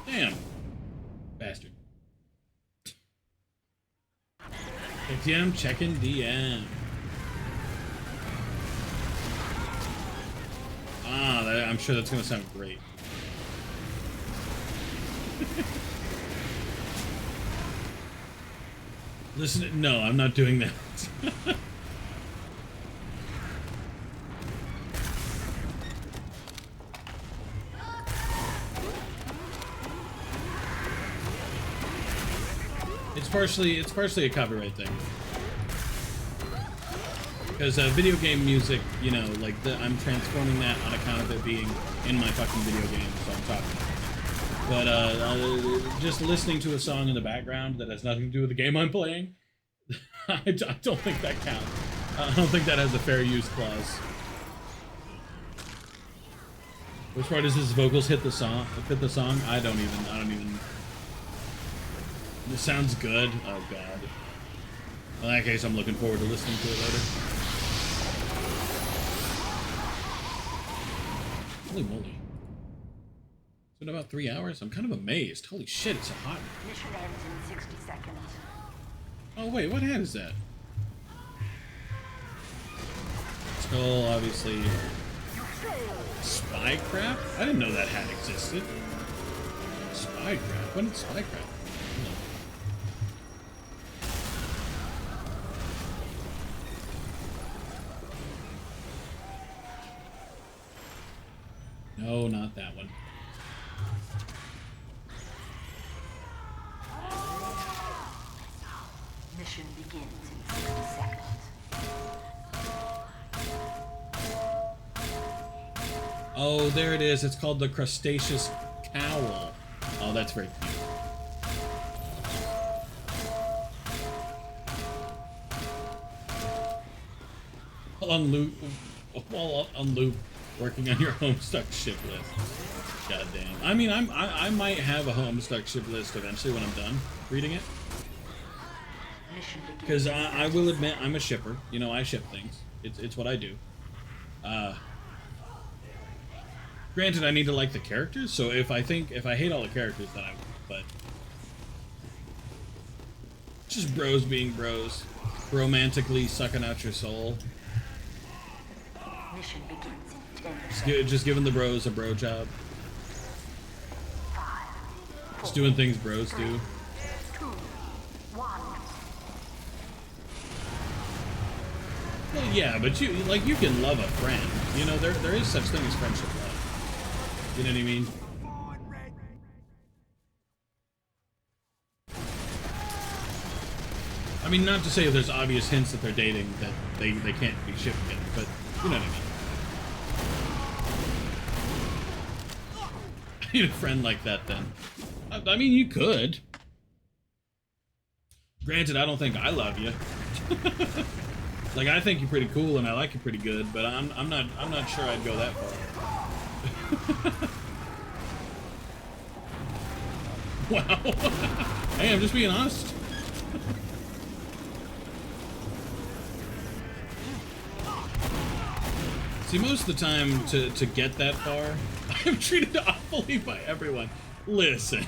Damn. Bastard. DM, checking DM. Ah, I'm sure that's gonna sound great. Listen, no, I'm not doing that. It's partially a copyright thing. Because video game music, you know, like I'm transforming that on account of it being in my fucking video game, so I'm talking. But just listening to a song in the background that has nothing to do with the game I'm playing, I don't think that counts. I don't think that has a fair use clause. Which part does his vocals fit the song? I don't even. This sounds good. Oh god. In that case, I'm looking forward to listening to it later. Holy moly. It's been about 3 hours? I'm kind of amazed. Holy shit, it's so hot. Mission ends in 60 seconds. Oh wait, what hat is that? Skull, obviously. Spycraft? I didn't know that hat existed. Spycraft? When did Spycraft? No, not that one. Mission begins in 60 seconds. Oh, there it is. It's called the Crustaceous Cowl. Oh, that's very cute. While on loop, working on your Homestuck ship list. God damn. I mean, I might have a Homestuck ship list eventually when I'm done reading it. Because I will admit, I'm a shipper. You know, I ship things. It's what I do. Granted, I need to like the characters, so if I hate all the characters, then I won't. But just bros being bros, romantically sucking out your soul. Mission begins in 10 Just giving the bros a bro job. Just doing things bros do. 2, 1. Well, yeah, but you can love a friend. You know, there is such thing as friendship love. You know what I mean? I mean, not to say there's obvious hints that they're dating that they can't be shipped together, but you know what I mean. I need a friend like that then. I mean, you could. Granted, I don't think I love you. Like, I think you're pretty cool and I like you pretty good, but I'm not sure I'd go that far. Wow. Hey, I'm just being honest. See, most of the time to get that far, I'm treated awfully by everyone. Listen.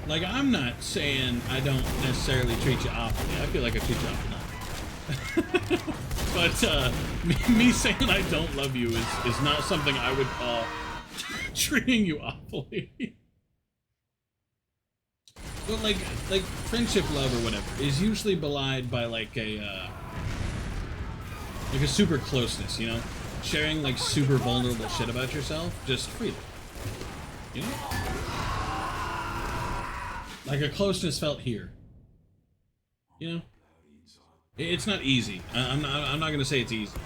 Like, I'm not saying I don't necessarily treat you awfully. I feel like I treat you awfully. But me saying I don't love you is not something I would call treating you awfully. But like friendship, love, or whatever is usually belied by like a super closeness, you know, sharing like super vulnerable shit about yourself just freely. You know? Like a closeness felt here. You know? It's not easy. I'm not gonna say it's easy.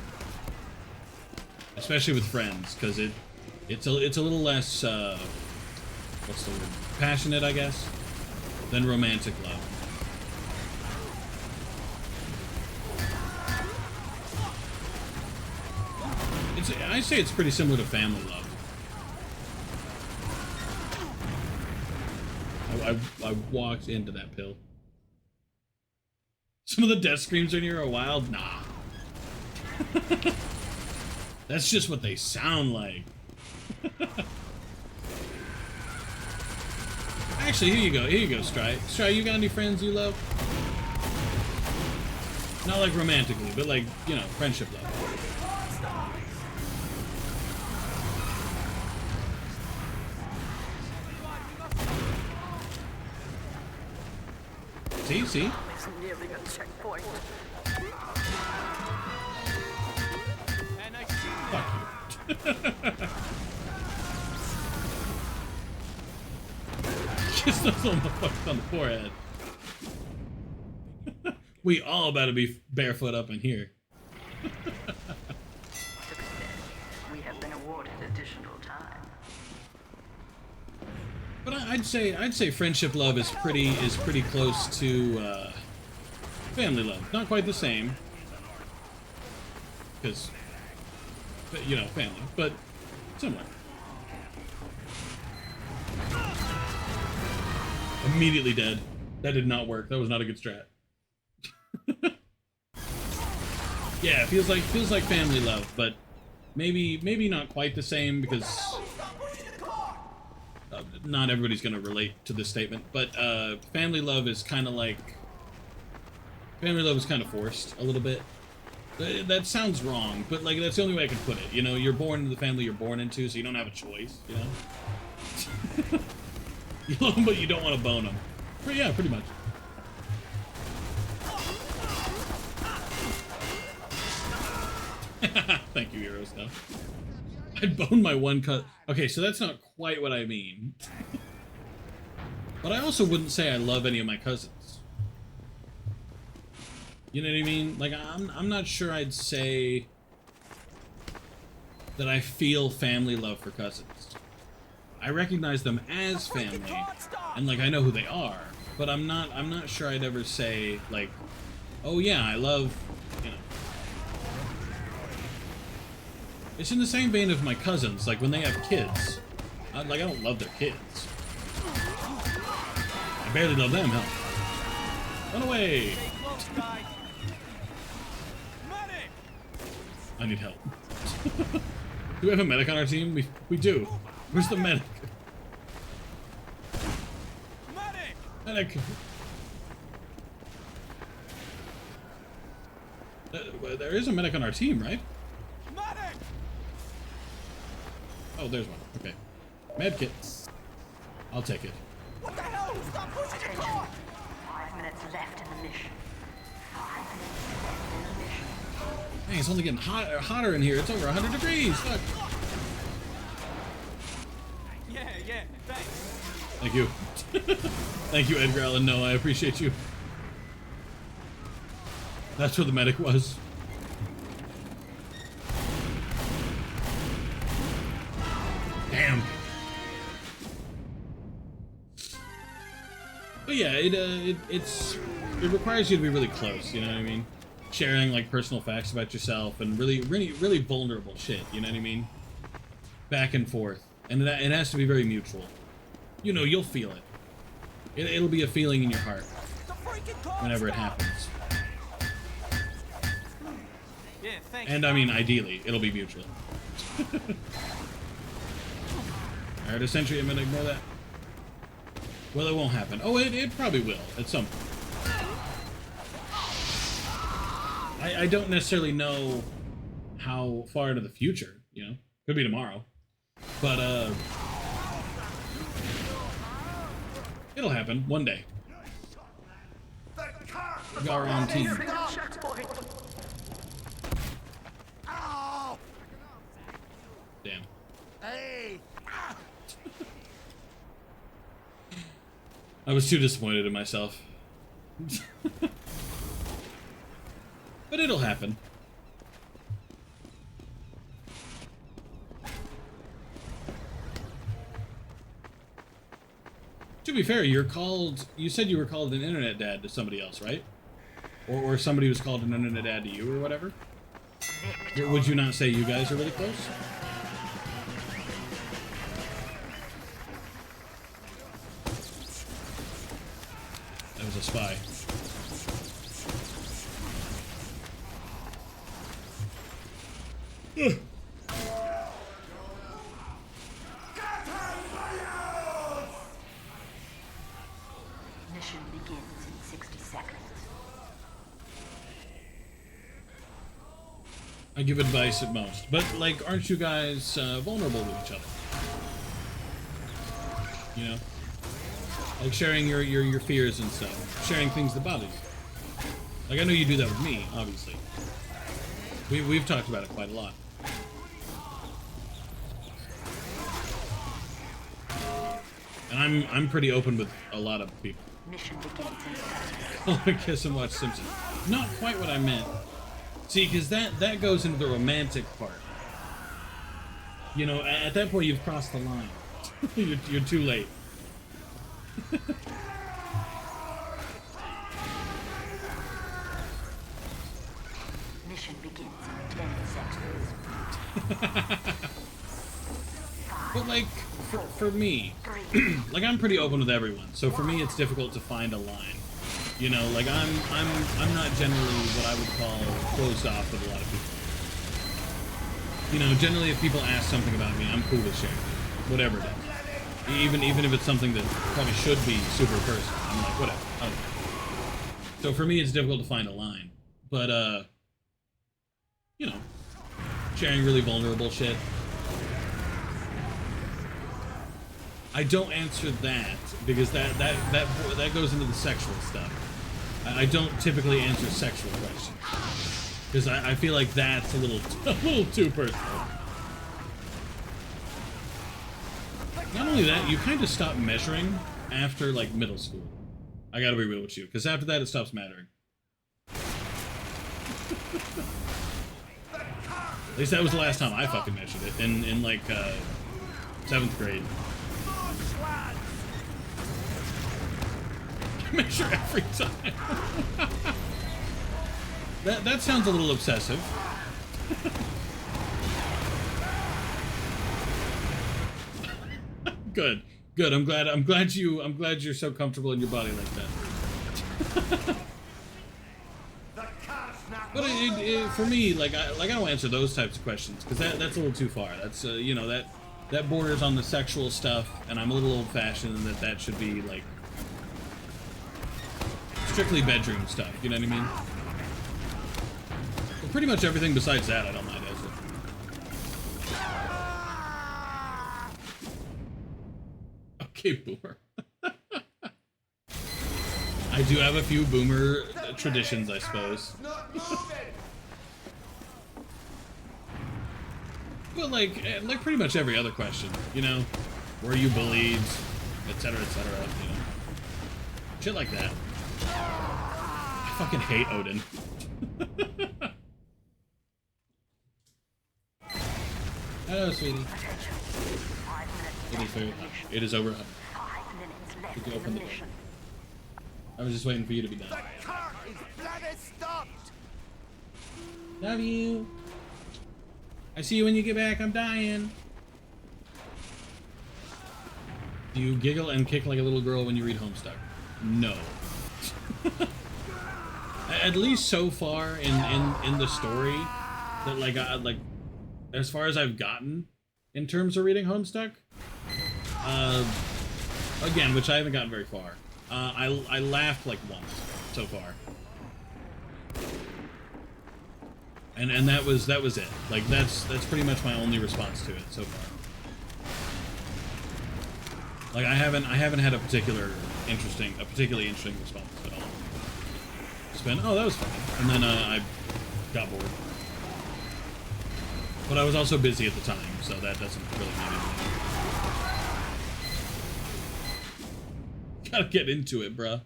Especially with friends, because it's a little less what's the word? Passionate, I guess, than romantic love. I say it's pretty similar to family love. I walked into that pill. Some of the death screams in here are wild. Nah. That's just what they sound like. Actually, here you go. Here you go, Stry. Stry, you got any friends you love? Not like romantically, but like, you know, friendship love. See? It's nearly a checkpoint. Fuck you. Just those little motherfuckers on the forehead. We all about to be barefoot up in here. Success. We have been awarded additional time. But I'd say friendship love is pretty close to family love. Not quite the same, because you know, family, but similar. Immediately dead. That did not work. That was not a good strat. Yeah, it feels like family love, but maybe not quite the same, because not everybody's gonna relate to this statement. But family love is kind of forced a little bit. That sounds wrong, but like that's the only way I can put it. You know, you're born into the family you're born into, so you don't have a choice. You know, you love them, but you don't want to bone them. But yeah, pretty much. Thank you, Heroes. Though I'd bone my one cut. Okay, so that's not quite what I mean. But I also wouldn't say I love any of my cousins. You know what I mean? Like, I'm not sure I'd say that I feel family love for cousins. I recognize them as family, and like I know who they are, but I'm not sure I'd ever say like, oh yeah, I love, you know. It's in the same vein of my cousins, like when they have kids. I don't love their kids. I barely love them, hell. Run away! I need help. Do we have a medic on our team? We do. Where's the medic? Medic! There is a medic on our team, right? Oh, there's one. Okay. Medkit. I'll take it. What the hell? Stop pushing the car! 5 minutes left in the mission. 5 minutes left in the mission. Dang, it's only getting hotter in here. It's over 100 degrees. Fuck. Yeah, thanks. Thank you. Thank you, Edgar Allan. No, I appreciate you. That's where the medic was. Damn. But yeah, it requires you to be really close. You know what I mean? Sharing like personal facts about yourself and really vulnerable shit. You know what I mean? Back and forth, and it has to be very mutual. You know, you'll feel it. It'll be a feeling in your heart whenever it happens. Yeah, thanks. And I mean, ideally, it'll be mutual. Alright, a sentry, I'm gonna ignore that. Well, it won't happen. Oh, it probably will at some point. I don't necessarily know how far into the future, you know? Could be tomorrow. But, it'll happen one day. We got our own team. Ow! Damn. Hey! I was too disappointed in myself. But it'll happen. To be fair, you said you were called an internet dad to somebody else, right? Or somebody was called an internet dad to you or whatever? Would you not say you guys are really close? That was a spy. Ugh. Mission begins in 60 seconds. I give advice at most, but like, aren't you guys vulnerable with each other? You know, like sharing your fears and stuff, sharing things that bother you. Like I know you do that with me, obviously. We've talked about it quite a lot. And I'm pretty open with a lot of people. Mission begins in 30 seconds. Oh, kiss and watch Simpsons. Not quite what I meant. See, because that goes into the romantic part. You know, at that point you've crossed the line. you're too late. Mission begins in 10 seconds. But like, for me, like I'm pretty open with everyone. So for me, it's difficult to find a line. You know, like I'm not generally what I would call closed off with a lot of people. You know, generally if people ask something about me, I'm cool with sharing it, whatever it is. Even if it's something that probably should be super personal, I'm like, whatever. Okay. So for me, it's difficult to find a line. But you know, sharing really vulnerable shit. I don't answer that because that goes into the sexual stuff. I don't typically answer sexual questions because I feel like that's a little too personal. Not only that, you kind of stop measuring after like middle school. I gotta be real with you, because after that it stops mattering. At least that was the last time I fucking measured it in like 7th grade. Measure every time. that sounds a little obsessive. Good. I'm glad you're so comfortable in your body like that. But for me, like I don't answer those types of questions because that's a little too far. That's you know, that borders on the sexual stuff, and I'm a little old-fashioned, and that should be like strictly bedroom stuff. You know what I mean? Well, pretty much everything besides that, I don't mind answering. Okay, boomer. I do have a few boomer traditions, I suppose. But like pretty much every other question, you know, were you bullied, etc., etc., you know, shit like that. I fucking hate Odin. Hello, sweetie. It is very hot. It is over hot. 5 minutes left Did you in open the the mission. I was just waiting for you to be done. The car is bloody stopped! Love you. I see you when you get back. I'm dying. Do you giggle and kick like a little girl when you read Homestuck? No. At least so far in the story, that like as far as I've gotten in terms of reading Homestuck, again, which I haven't gotten very far. I laughed like once so far, and that was it. Like that's pretty much my only response to it so far. Like I haven't had a particularly interesting response at all. It's been, oh, that was fun, and then I got bored. But I was also busy at the time, so that doesn't really mean Gotta get into it, bruh.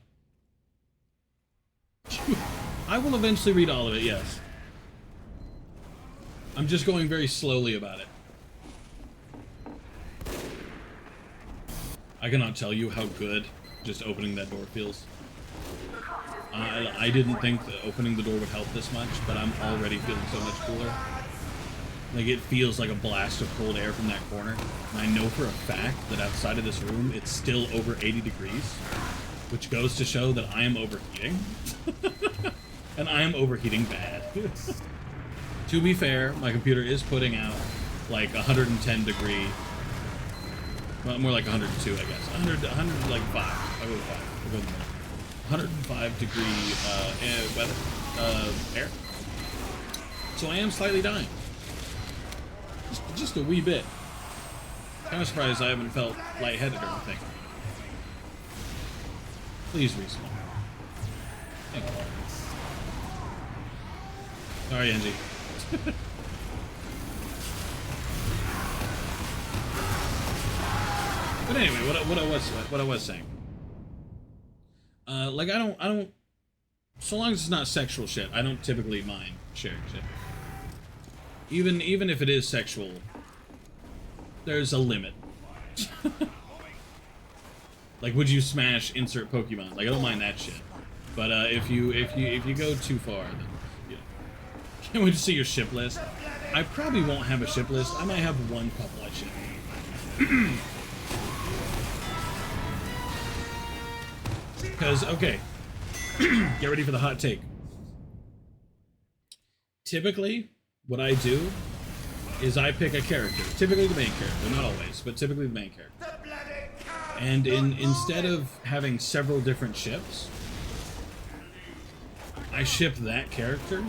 I will eventually read all of it, yes. I'm just going very slowly about it. I cannot tell you how good just opening that door feels. I didn't think that opening the door would help this much, but I'm already feeling so much cooler. Like, it feels like a blast of cold air from that corner. And I know for a fact that outside of this room, it's still over 80 degrees, which goes to show that I am overheating. And I am overheating bad. To be fair, my computer is putting out like 110 degree, well, more like 102, I guess. 100 like 5. I'll go with 5. I'll go with more. 105 degree air. So I am slightly dying. Just a wee bit. Kind of surprised I haven't felt lightheaded or anything. Please respawn. Thank you. Sorry, Angie. But anyway, what I was saying. Like I don't. So long as it's not sexual shit, I don't typically mind sharing shit. Even if it is sexual, there's a limit. Like, would you smash insert Pokemon? Like, I don't mind that shit. But if you go too far, then you know. Can't wait to see your ship list. I probably won't have a ship list. I might have one couple I ship. Because, okay, get ready for the hot take. Typically, what I do is I pick a character, typically the main character, not always, but typically the main character. And instead of having several different ships, I ship that character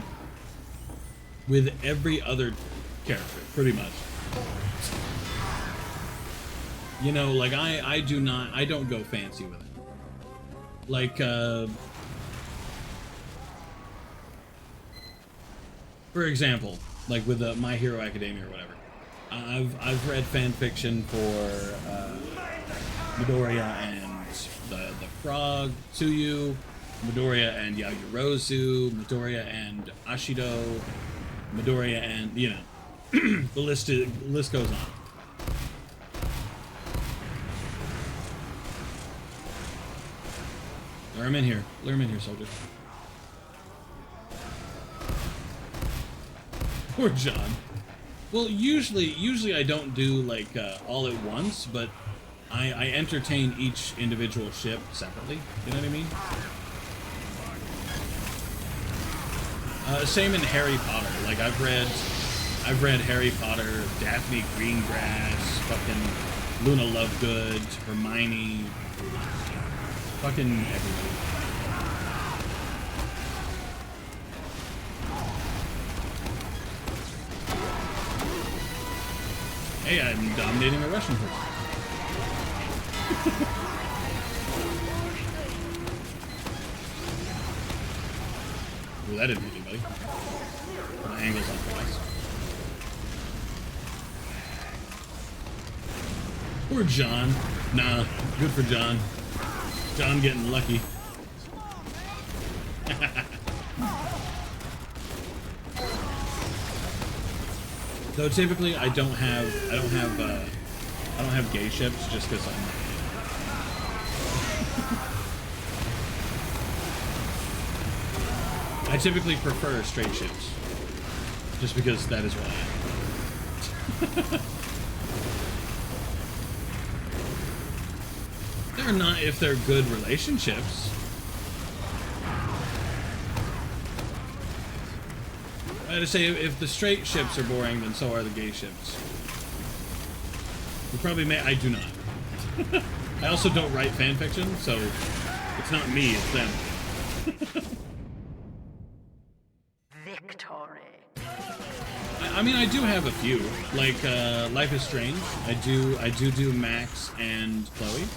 with every other character, pretty much. You know, like I don't go fancy with it. Like, for example, like with My Hero Academia or whatever, I've read fan fiction for Midoriya and the Frog, Tsuyu, Midoriya and Yaoyorozu, Midoriya and Ashido, Midoriya and, you know, the list goes on. Lure him in here. Lure him in here, soldier. Poor John. Well, usually I don't do like all at once, but I entertain each individual ship separately. You know what I mean? Same in Harry Potter. Like I've read Harry Potter, Daphne Greengrass, fucking Luna Lovegood, Hermione, fucking everybody. Hey, I'm dominating a Russian person. Ooh, that didn't hit anybody. My angle's on focus. Poor John. Nah, good for John. John getting lucky. Though typically I don't have gay ships just because I'm not gay. I typically prefer straight ships just because that is what I am. They're not if they're good relationships. I had to say, if the straight ships are boring, then so are the gay ships. You probably may. I do not. I also don't write fan fiction, so it's not me, it's them. Victory. I mean, I do have a few, like Life is Strange. I do Max and Chloe.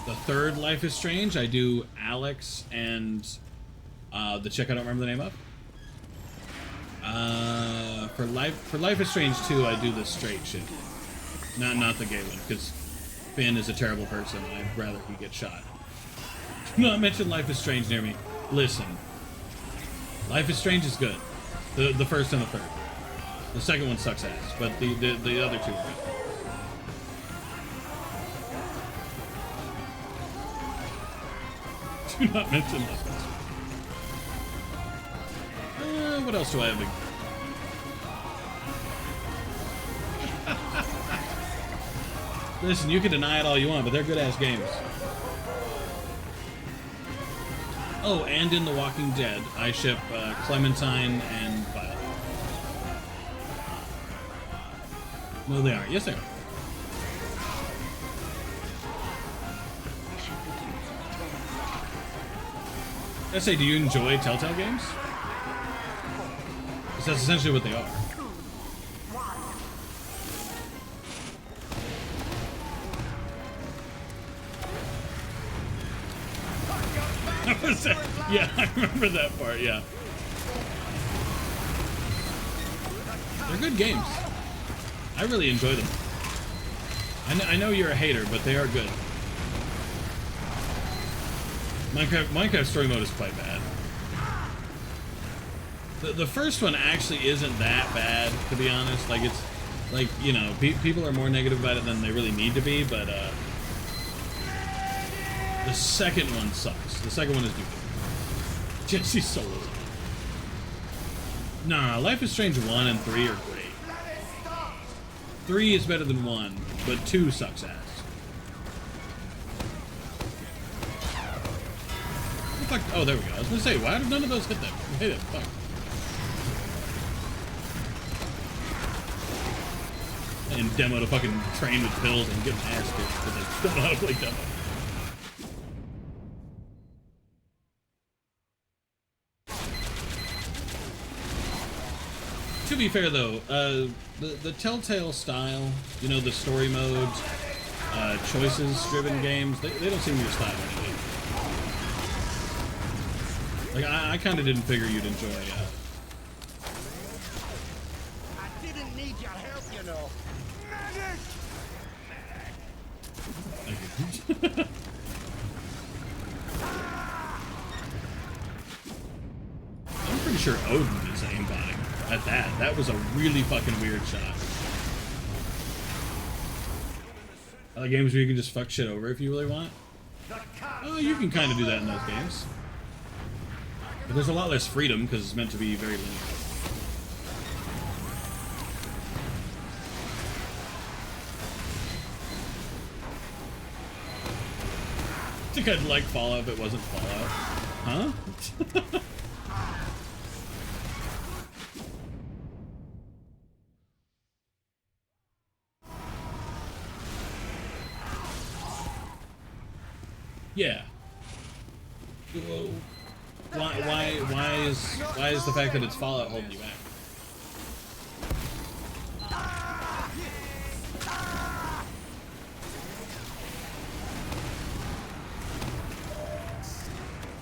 The third Life is Strange, I do Alex and the chick I don't remember the name of. For Life is Strange 2, I do the straight shit. Not the gay one, because Finn is a terrible person. I'd rather he get shot. Do not mention Life is Strange near me. Listen. Life is Strange is good. The first and the third. The second one sucks ass, but the other two are good. Do not mention Life is Strange. What else do I have? Listen, you can deny it all you want, but they're good-ass games. Oh, and in The Walking Dead, I ship Clementine and Violet. No, they aren't. Yes, they are. I say, do you enjoy Telltale games? Because that's essentially what they are. Yeah, I remember that part, yeah. They're good games. I really enjoy them. I know you're a hater, but they are good. Minecraft story mode is quite bad. The first one actually isn't that bad, to be honest. Like, it's, like, you know, people are more negative about it than they really need to be, but, the second one sucks. The second one is stupid. Jesse's Soul is. Nah, Life is Strange 1 and 3 are great. 3 is better than 1, but 2 sucks ass. Fuck. Oh, there we go. I was gonna say, why did none of those hit that? Hit it. Fuck. And demo to fucking train with pills and get my ass kicked because I don't know how to play demo. To be fair though, the Telltale style, you know, the story modes, choices-driven games, they don't seem your style anyway. Like, I kind of didn't figure you'd enjoy, I didn't need your help, you know. Thank you. I'm pretty sure Odin is aimbotting at that. That was a really fucking weird shot. I like games where you can just fuck shit over if you really want. Oh, you can kind of do that in those games. But there's a lot less freedom because it's meant to be very linear. I think I'd like Fallout if it wasn't Fallout. Huh? Yeah. Whoa. Why is the fact that it's Fallout holding you back?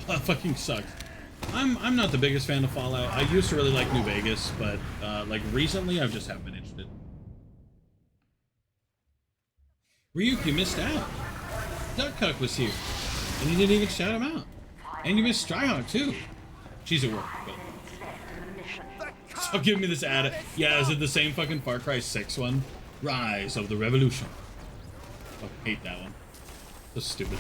That fucking sucks. I'm not the biggest fan of Fallout. I used to really like New Vegas, but like recently I just haven't been interested. Ryuk, you missed out. Duckcuck was here, and you didn't even shout him out. And you missed Stryhawk too. She's at work, but... So give me this ad. Yeah, is it the same fucking Far Cry 6 one? Rise of the Revolution. I hate that one. So stupid.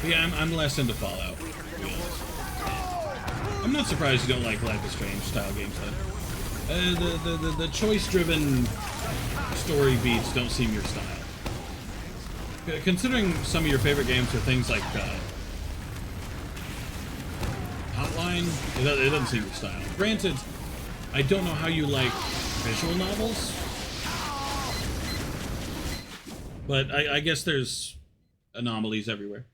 But yeah, I'm less into Fallout, to be honest. I'm not surprised you don't like Life is Strange style games though. The choice-driven story beats don't seem your style. Considering some of your favorite games are things like Hotline, it doesn't seem your style. Granted, I don't know how you like visual novels, but I guess there's anomalies everywhere.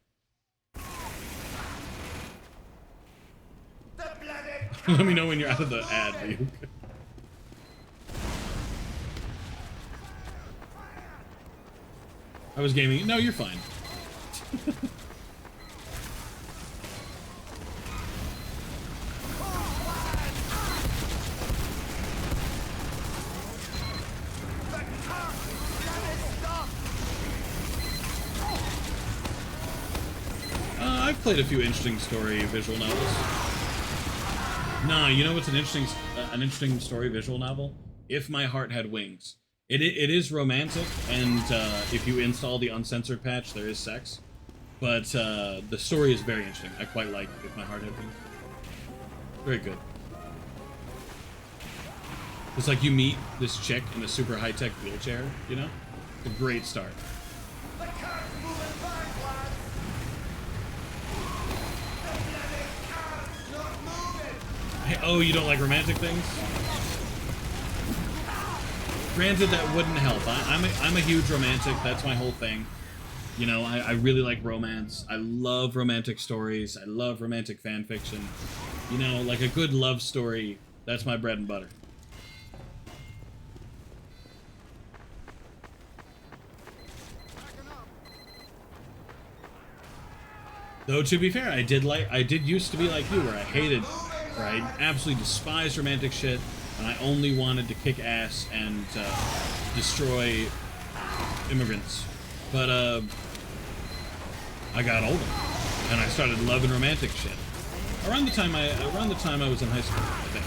Let me know when you're out of the ad, Ryuk. I was gaming. No, you're fine. I've played a few interesting story visual novels. Nah, you know what's an interesting story visual novel? If My Heart Had Wings. It is romantic, and if you install the uncensored patch, there is sex. But the story is very interesting. I quite like If My Heart Had Wings. Very good. It's like you meet this chick in a super high-tech wheelchair, you know? It's a great start. Hey, oh, you don't like romantic things? Granted, that wouldn't help. I'm a huge romantic. That's my whole thing. You know, I really like romance. I love romantic stories. I love romantic fan fiction. You know, like a good love story, that's my bread and butter. Though, to be fair, I did used to be like you, where I absolutely despised romantic shit, and I only wanted to kick ass and destroy immigrants. But I got older, and I started loving romantic shit. Around the time I was in high school, I think.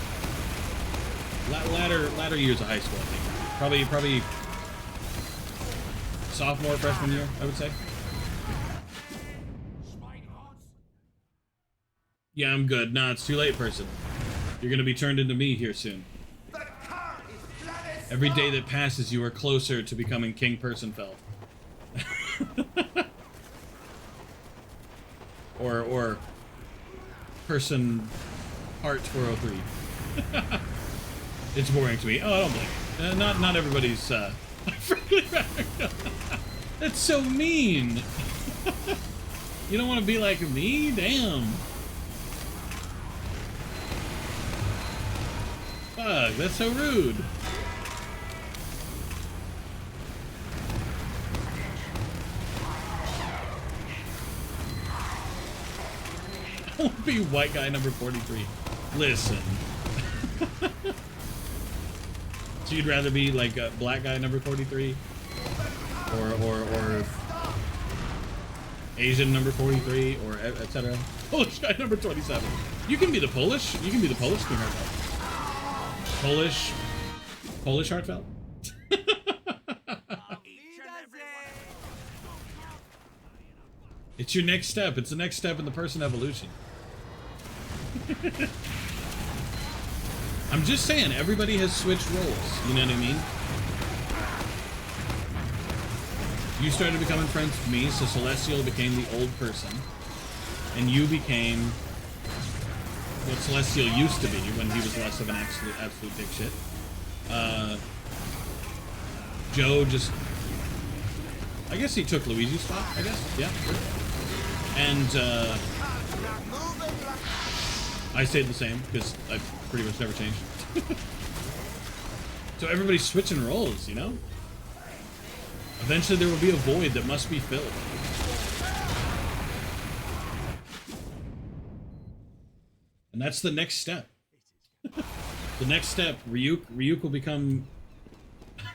Latter years of high school, I think. Probably sophomore, freshman year, I would say. Yeah, I'm good. Nah, it's too late, person. You're gonna be turned into me here soon. Every day that passes, you are closer to becoming King HeartFelt. or person Heart 403. It's boring to me. Oh, I don't blame you. Not everybody's That's so mean. You don't want to be like me? Damn. Fuck, that's so rude. I want to be white guy number 43. Listen. So you'd rather be like a black guy number 43? Or Asian number 43, or etc. Polish guy number 27. You can be the Polish. You can be the Polish King HeartFelt. Polish HeartFelt. It's your next step. It's the next step in the person evolution. I'm just saying, everybody has switched roles. You know what I mean? You started becoming friends with me, so Celestial became the old person. And you became what Celestial used to be when he was less of an absolute dipshit. Joe just... I guess he took Luigi's spot, I guess. Yeah, sure. And, I stayed the same, because I've pretty much never changed. So everybody's switching roles, you know? Eventually there will be a void that must be filled. And that's the next step. The next step, Ryuk will become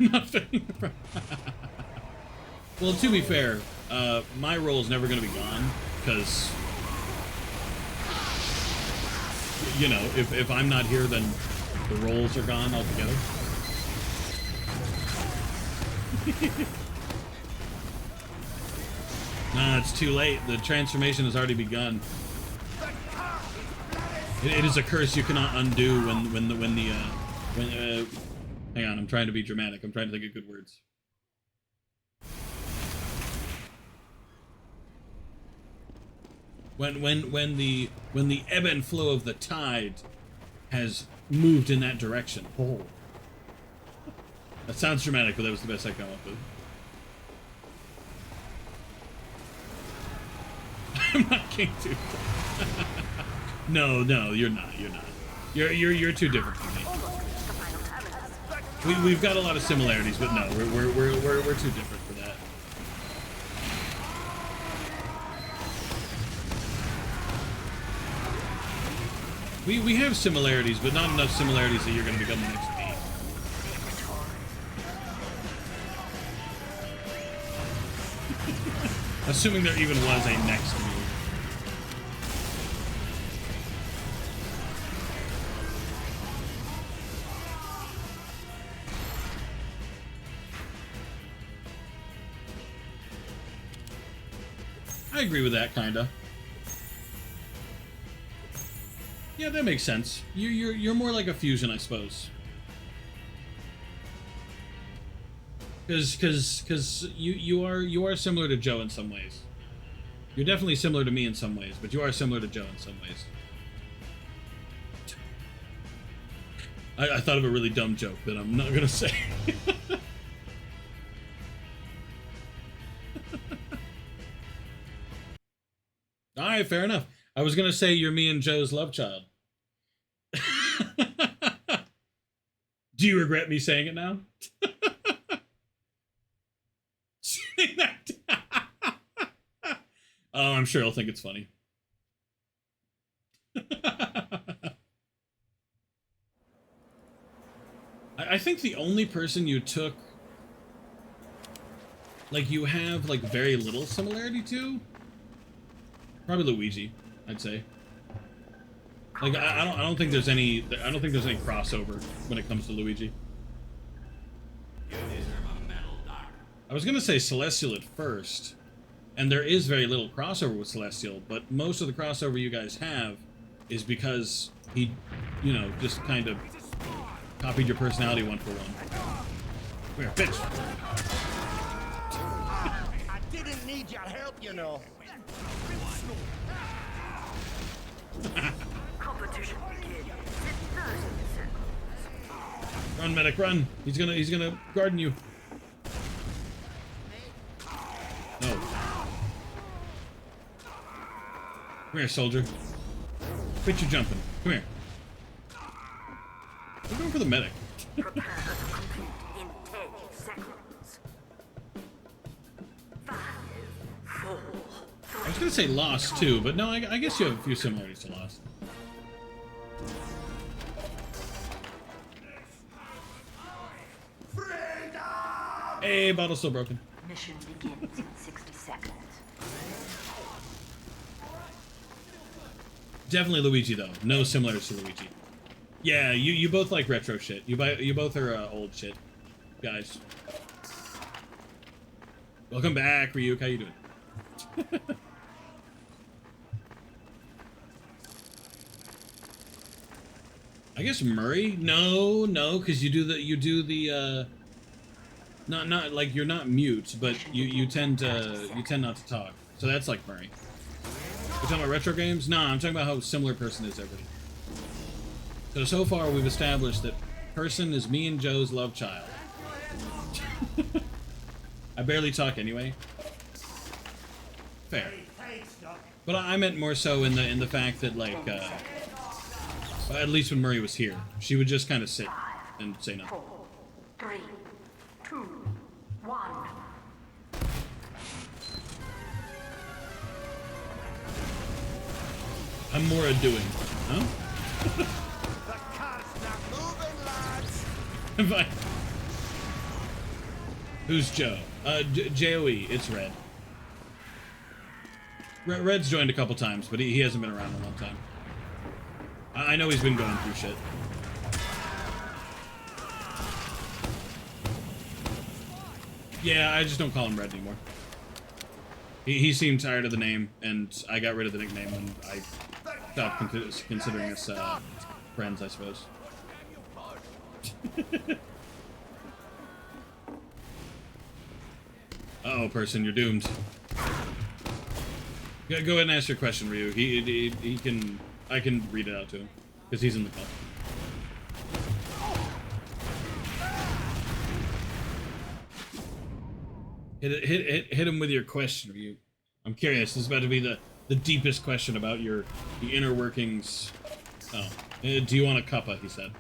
nothing. Well, to be fair, my role is never going to be gone, because, you know, if I'm not here, then the roles are gone altogether. Nah, it's too late. The transformation has already begun. It is a curse you cannot undo when hang on, I'm trying to be dramatic. I'm trying to think of good words. When the ebb and flow of the tide has moved in that direction. Oh. That sounds dramatic, but that was the best I come up with. I'm not King Tooth. No, you're not. You're too different from me. We've got a lot of similarities, but no, we're too different for that. We have similarities, but not enough similarities that you're going to become the next me. Assuming there even was a next me. I agree with that, kinda. Yeah, that makes sense. You're more like a fusion, I suppose. Because you are similar to Joe in some ways. You're definitely similar to me in some ways, but you are similar to Joe in some ways. I thought of a really dumb joke that I'm not gonna say. Alright, fair enough. I was gonna say you're me and Joe's love child. Do you regret me saying it now? Saying that. Oh, I'm sure he'll think it's funny. I think the only person you took, like, you have, like, very little similarity to, probably Luigi, I'd say. Like, I don't think there's any crossover when it comes to Luigi. I was gonna say Celestial at first, and there is very little crossover with Celestial, but most of the crossover you guys have is because he, you know, just kind of copied your personality one for one. Come here, bitch! I didn't need your help, you know. Competition begins in 30 seconds. Run, medic, run! He's gonna garden you. No. Come here, soldier. Quit your jumping. Come here. We're going for the medic. Prepare to complete in 10 seconds. 5, 4, I was gonna say Lost too, but no, I guess you have a few similarities to Lost. Hey, bottle's still broken. mission begins in 60 seconds. Definitely Luigi though. No similarities to Luigi. Yeah, you both like retro shit. You both are old shit, guys. Welcome back, Ryuk. How you doing? I guess Murray? No, because you do the not like you're not mute, but you tend not to talk. So that's like Murray. We're talking about retro games? Nah, I'm talking about how similar Person is to everybody. So far we've established that Person is me and Joe's love child. I barely talk anyway. Fair. But I meant more so in the fact that, like, at least when Murray was here, she would just kind of sit and say nothing. 4, 3, 2, 1. I'm more a doing, huh? The car's not moving, lads. If I... Who's Joe? J-O-E, it's Red. Red's joined a couple times, but he hasn't been around in a long time. I know he's been going through shit. Yeah, I just don't call him Red anymore. He seemed tired of the name, and I got rid of the nickname when I stopped considering us friends, I suppose. Uh-oh, Person, you're doomed. Go ahead and ask your question, Ryu. He can... I can read it out to him, because he's in the call. Hit him with your question, Ryu. I'm curious. This is about to be the deepest question about the inner workings. Oh. Do you want a cuppa, he said.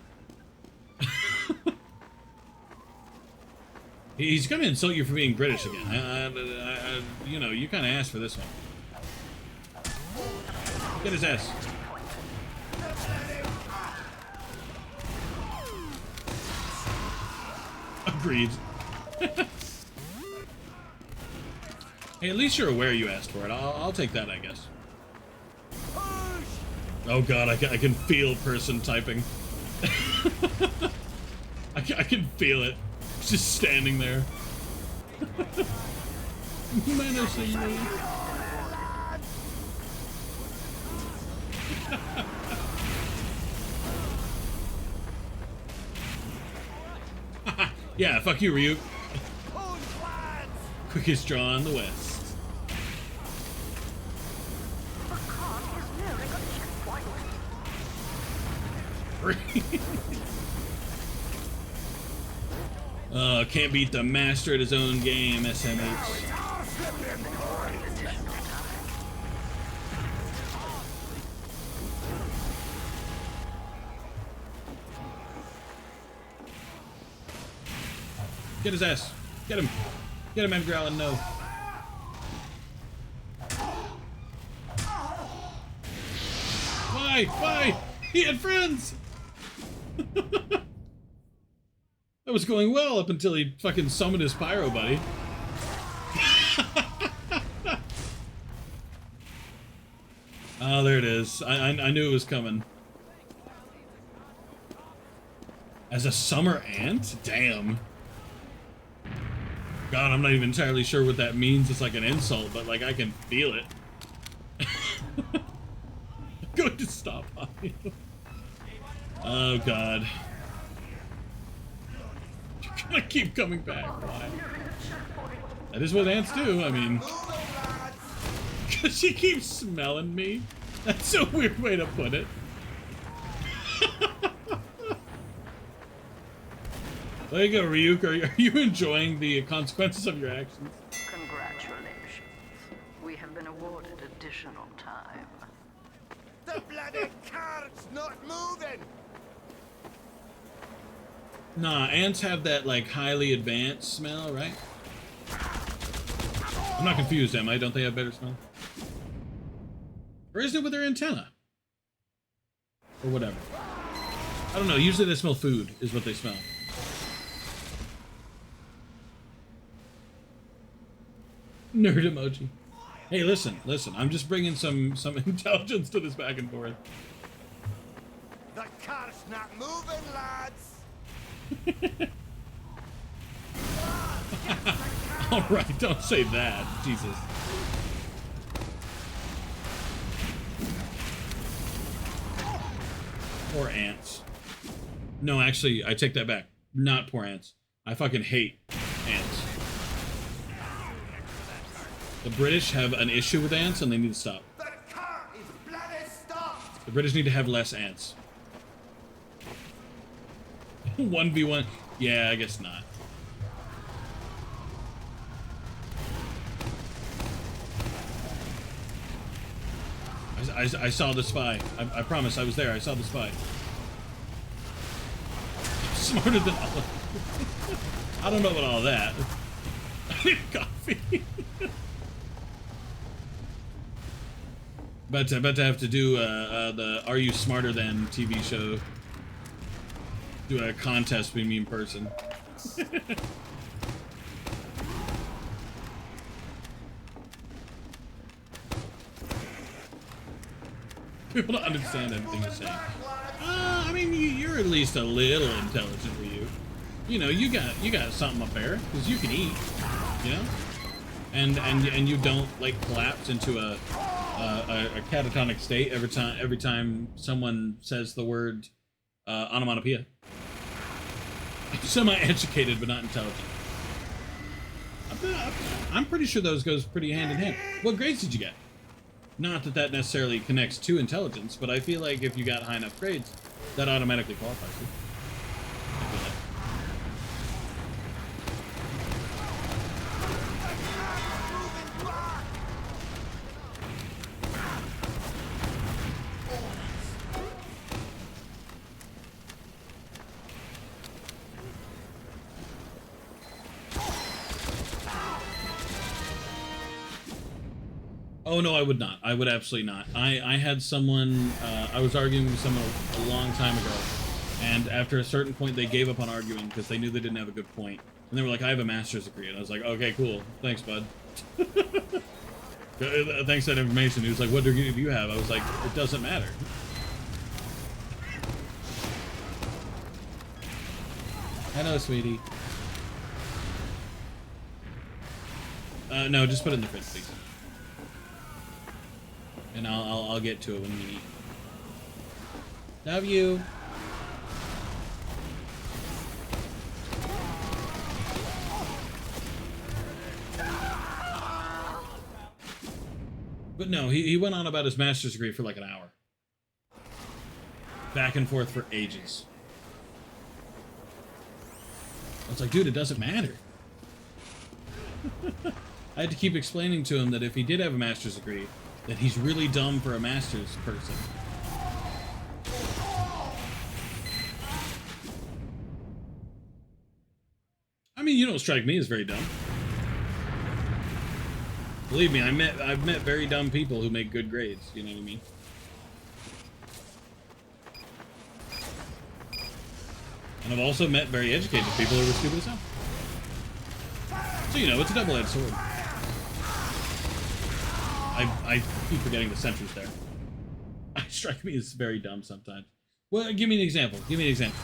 He's gonna insult you for being British again. You know, you kind of asked for this one. Get his ass. Agreed. Hey, at least you're aware you asked for it. I'll take that, I guess. Oh god, I can feel Person typing. I can feel it. It's just standing there. Menacingly. Yeah, fuck you, Ryuk. Who's lads? Quickest draw in the West. The cart is nearing a checkpoint. Can't beat the master at his own game, SMH. Get his ass. Get him. Get him, Edgar Allan, no. Why? Why? He had friends! That was going well up until he fucking summoned his pyro buddy. Oh, there it is. I knew it was coming. As a summer ant? Damn. God, I'm not even entirely sure what that means. It's like an insult, but like I can feel it. I'm going to stop on you. Oh God. You're gonna keep coming back. Why? That is what ants do. I mean, because she keeps smelling me. That's a weird way to put it. There you go, Ryuk. Are you enjoying the consequences of your actions? Congratulations. We have been awarded additional time. The bloody cart's not moving! Nah, ants have that like highly advanced smell, right? I'm not confused, am I? Don't they have better smell? Or is it with their antenna? Or whatever. I don't know. Usually they smell food, is what they smell. Nerd emoji. Hey, listen. I'm just bringing some intelligence to this back and forth. The cart's not moving, lads! All right, don't say that. Jesus. Poor ants. No, actually, I take that back. Not poor ants. I fucking hate ants. The British have an issue with ants and they need to stop. The cart is bloody stopped! The British need to have less ants. 1v1. Yeah, I guess not. I saw the spy. I promise I was there. I saw the spy. Smarter than all of them. I don't know about all that. I need coffee. But I bet to have to do the Are You Smarter Than TV show. Do a contest between me in person. People don't understand everything you're saying. I mean, you're at least a little intelligent for you. You know, you got something up there because you can eat. You know, and you don't like collapse into a catatonic state every time someone says the word onomatopoeia. Semi-educated but not intelligent. I'm pretty sure those goes pretty hand in hand. What grades did you get? Not that that necessarily connects to intelligence, but I feel like if you got high enough grades, that automatically qualifies you. I feel like. Oh no, I would not. I would absolutely not. I had someone, I was arguing with someone a long time ago, and after a certain point they gave up on arguing because they knew they didn't have a good point. And they were like, I have a master's degree. And I was like, okay, cool. Thanks, bud. Thanks for that information. He was like, what degree do you have? I was like, it doesn't matter. Hello, sweetie. No, just put it in the fridge, please. And I'll get to it when we eat. Love you. But no, he went on about his master's degree for like an hour. Back and forth for ages. I was like, dude, it doesn't matter. I had to keep explaining to him that if he did have a master's degree, that he's really dumb for a master's person. I mean, you don't strike me as very dumb. Believe me, I've met very dumb people who make good grades, you know what I mean? And I've also met very educated people who were stupid as hell. So, you know, it's a double-edged sword. I keep forgetting the sentries there. Strike me as very dumb sometimes. Well, give me an example. Give me an example.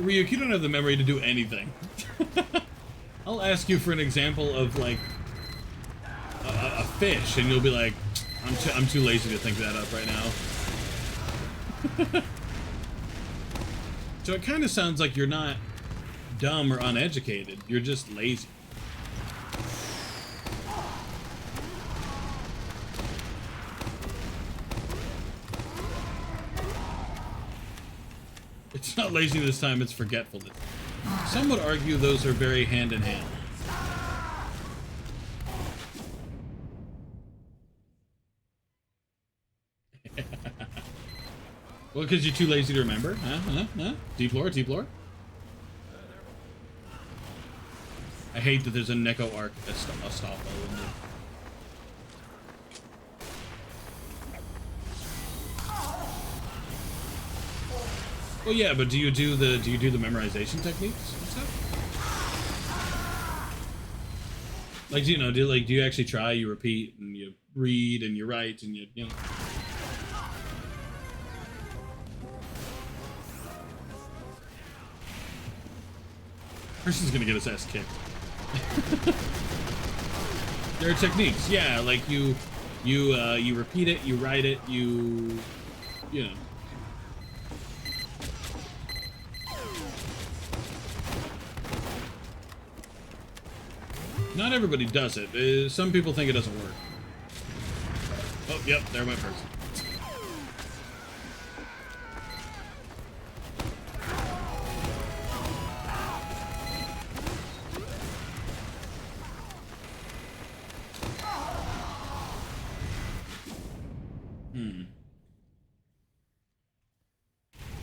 Ryuk, you don't have the memory to do anything. I'll ask you for an example of, like, a fish, and you'll be like, I'm too lazy to think that up right now. So it kind of sounds like you're not dumb or uneducated. You're just lazy. It's not lazy this time, it's forgetfulness. Some would argue those are very hand in hand. Well, because you're too lazy to remember? Huh? Deep lore, deep lore? I hate that there's a Neko arc Astolfo in there. Well, yeah, but do you do the memorization techniques and stuff? Like, do you actually try? You repeat and you read and you write and you know. Person's gonna get his ass kicked. There are techniques, yeah. Like you repeat it, you write it, you know. Not everybody does it. Some people think it doesn't work. Oh, yep, there went person.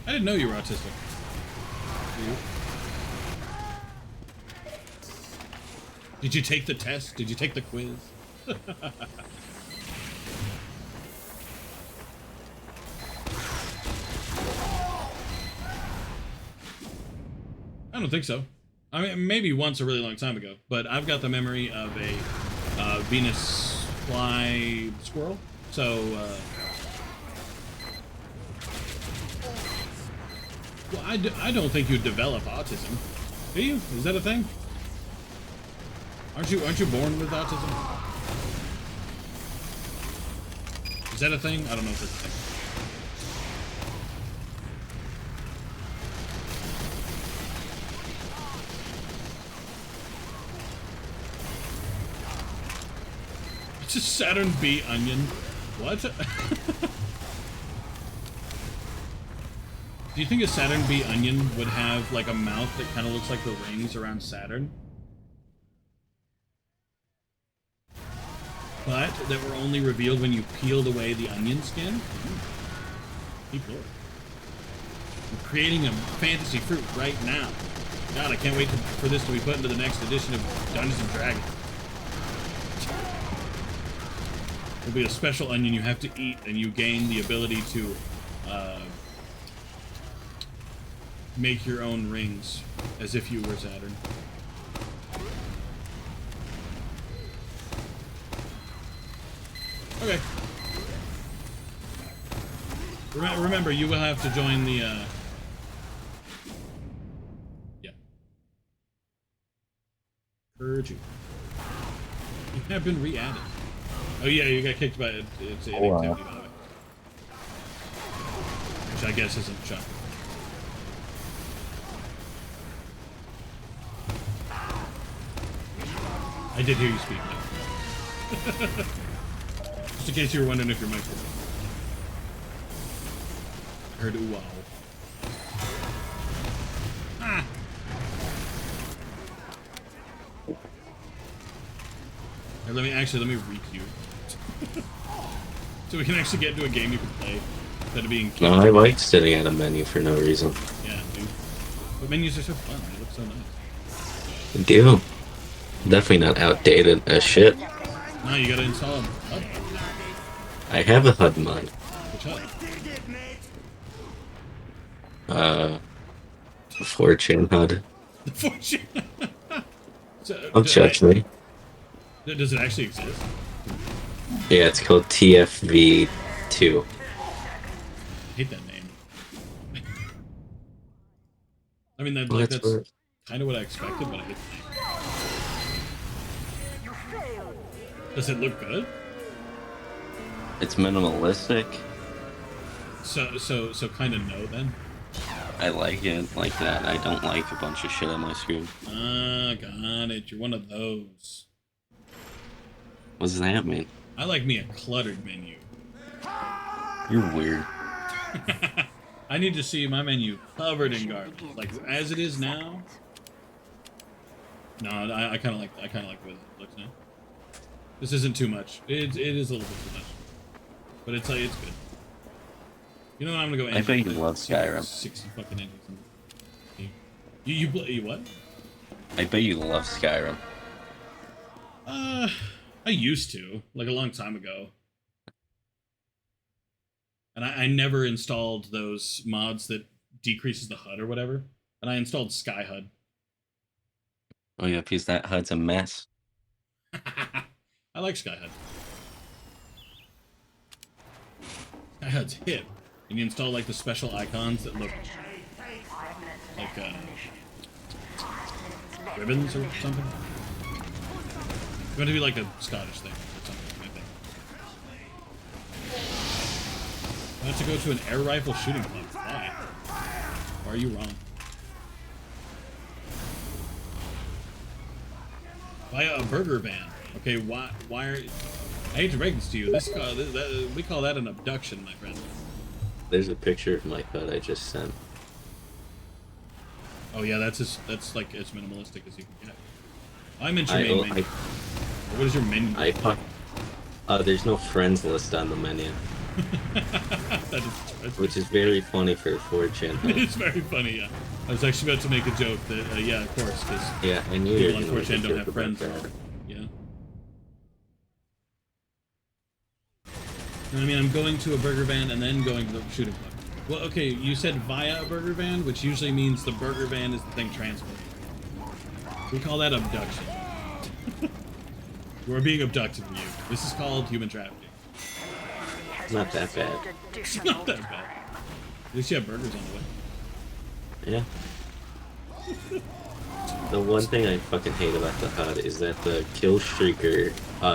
I didn't know you were autistic. Did you take the test? Did you take the quiz? I don't think so. I mean, maybe once a really long time ago, but I've got the memory of a Venus fly squirrel, so well, I don't think you develop autism. Do you? Is that a thing? Aren't you born with autism? Is that a thing? I don't know if it's a thing. It's a Saturn B onion. What? Do you think a Saturn B onion would have like a mouth that kind of looks like the rings around Saturn? But that were only revealed when you peeled away the onion skin? Deep lore. I'm creating a fantasy fruit right now. God, I can't wait for this to be put into the next edition of Dungeons & Dragons. There'll be a special onion you have to eat, and you gain the ability to make your own rings as if you were Saturn. Okay. Remember, you will have to join the, yeah. Purge you. You have been re-added. Oh yeah, you got kicked by its inactivity, by the way. Which I guess isn't shocking. I did hear you speak now. Just in case you were wondering if your mic was on. I heard ooh wow. Ah! Here, let me read you. So we can actually get into a game you can play instead of being No, I like sitting at a menu for no reason. Yeah, dude. But menus are so fun, they look so nice. I do. Definitely not outdated as shit. No, you gotta install a HUD. I have a HUD mod. Which HUD? 4chan HUD. The 4chan. So, Don't judge me. Does it actually exist? Yeah, it's called TFV2. I hate that name. I mean, Well, that's kind of what I expected, but I hate the name. Does it look good? It's minimalistic. So kind of no then? I like it like that. I don't like a bunch of shit on my screen. Ah, got it. You're one of those. What does that mean? I like me a cluttered menu. You're weird. I need to see my menu covered in garbage, like as it is now. No, I kind of like the way it looks now. This isn't too much. It is a little bit too much, but it's good. You know what? I'm gonna go. I bet you love Skyrim. 60 fucking endings. You what? I bet you love Skyrim. I used to, like a long time ago. And I never installed those mods that decreases the HUD or whatever. And I installed Sky HUD. Oh yeah, because that HUD's a mess. I like Sky HUD. Sky HUD's hip. And you install like the special icons that look like ribbons or something. It's going to be like a Scottish thing or something, I think. I have to go to an air rifle shooting club. Why? Or are you wrong? Buy a burger van. Okay, why are... I hate to break this to you. We call that an abduction, my friend. There's a picture of my HUD I just sent. Oh yeah, that's like as minimalistic as you can get. I mentioned your main menu. What is your menu? There's no friends list on the menu. Which is very funny for a 4chan. It's very funny, yeah. I was actually about to make a joke that, yeah, of course, because yeah, I knew you people on 4chan don't have friends. Yeah. I mean, I'm going to a burger van and then going to the shooting club. Well, okay, you said via a burger van, which usually means the burger van is the thing transported. We call that abduction. You are being abducted from you. This is called human trafficking. Not that bad. It's not that bad. At least you have burgers on the way. Yeah. The one thing I fucking hate about the HUD is that the kill streaker,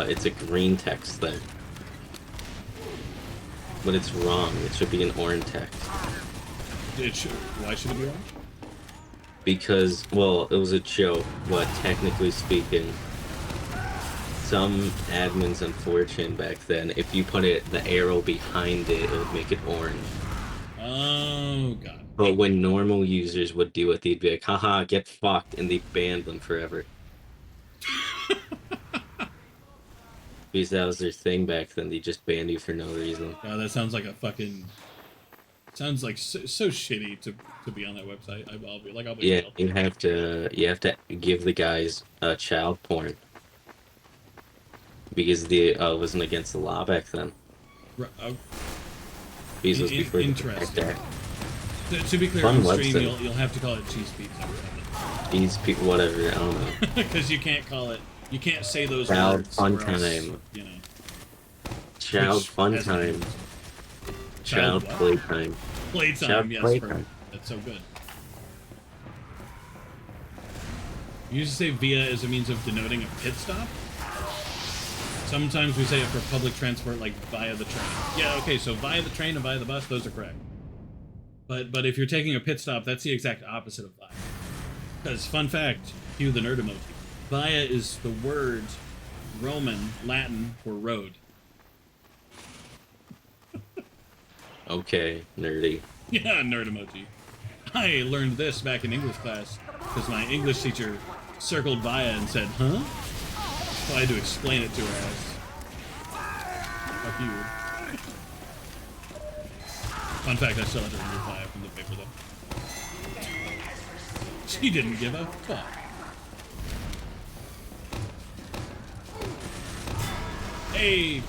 it's a green text thing. But it's wrong. It should be an orange text. Why should it be wrong? Because, well, it was a joke, but technically speaking, some admins on 4chan back then, if you put the arrow behind it, it would make it orange. Oh, God. But when normal users would do it, they'd be like, haha, get fucked, and they banned them forever. Because that was their thing back then, they just banned you for no reason. God, that sounds like a fucking... Sounds like so shitty to be on that website. I'll be yeah, you have to give the guys child porn. Because it wasn't against the law back then. Because it was before interesting. To be clear, on stream, you'll have to call it cheese pizza. Cheese pizza, whatever, I don't know. Because you can't call it, you can't say those child words. Fun else, time. you know. Child Which fun has time. names. Child what? playtime. Playtime, Child yes. playtime. That's so good. You used to say via as a means of denoting a pit stop. Sometimes we say it for public transport, like via the train. Yeah, okay, so via the train and via the bus, those are correct. But if you're taking a pit stop, that's the exact opposite of via. Because, fun fact, cue the nerd emoji. Via is the word Roman, Latin, for road. Okay, nerdy. Yeah, nerd emoji. I learned this back in English class because my English teacher circled via and said, huh? So I had to explain it to her as, fuck you. Fun fact, I still had to remove via from the paper though. She didn't give a fuck. Hey!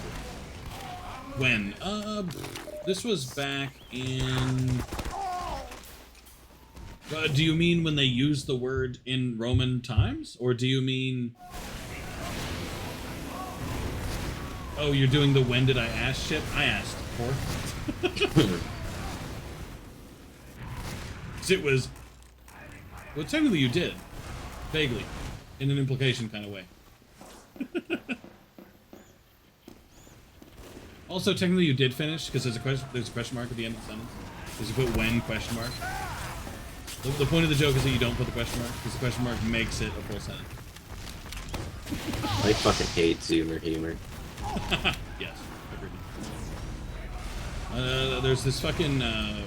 When? This was back in... do you mean when they used the word in Roman times? Or do you mean... Oh, you're doing the when did I ask shit? I asked for. It was... Well, technically you did. Vaguely. In an implication kind of way. Also, technically you did finish, because there's a question mark at the end of the sentence. Because you put when, question mark. The point of the joke is that you don't put the question mark, because the question mark makes it a full sentence. I fucking hate Zoomer humor. Yes, agreed. There's this fucking, I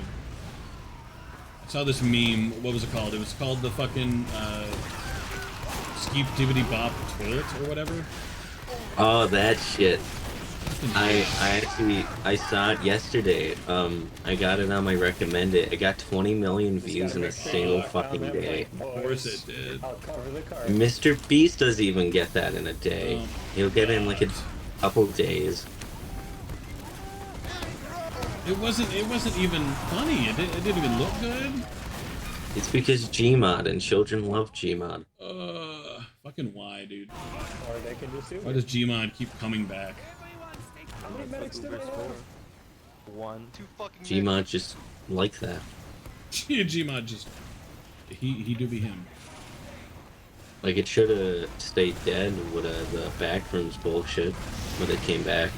saw this meme, what was it called? It was called the fucking, Skeep Dibbity Bop Toilet, or whatever. Oh, that shit. I saw it yesterday. I got it on my recommended. It got 20 million views in a single fucking day. Of course it did. Mr. Beast doesn't even get that in a day. He'll get it in like a couple days. It wasn't even funny. It didn't even look good. It's because Gmod and children love Gmod. Fucking why, dude? Or they can just do Why does Gmod keep coming back? How many medics do they have? One. Two fucking Gmod just like that. Gmod just... He do be him. Like, it should have stayed dead with the backrooms bullshit, but it came back.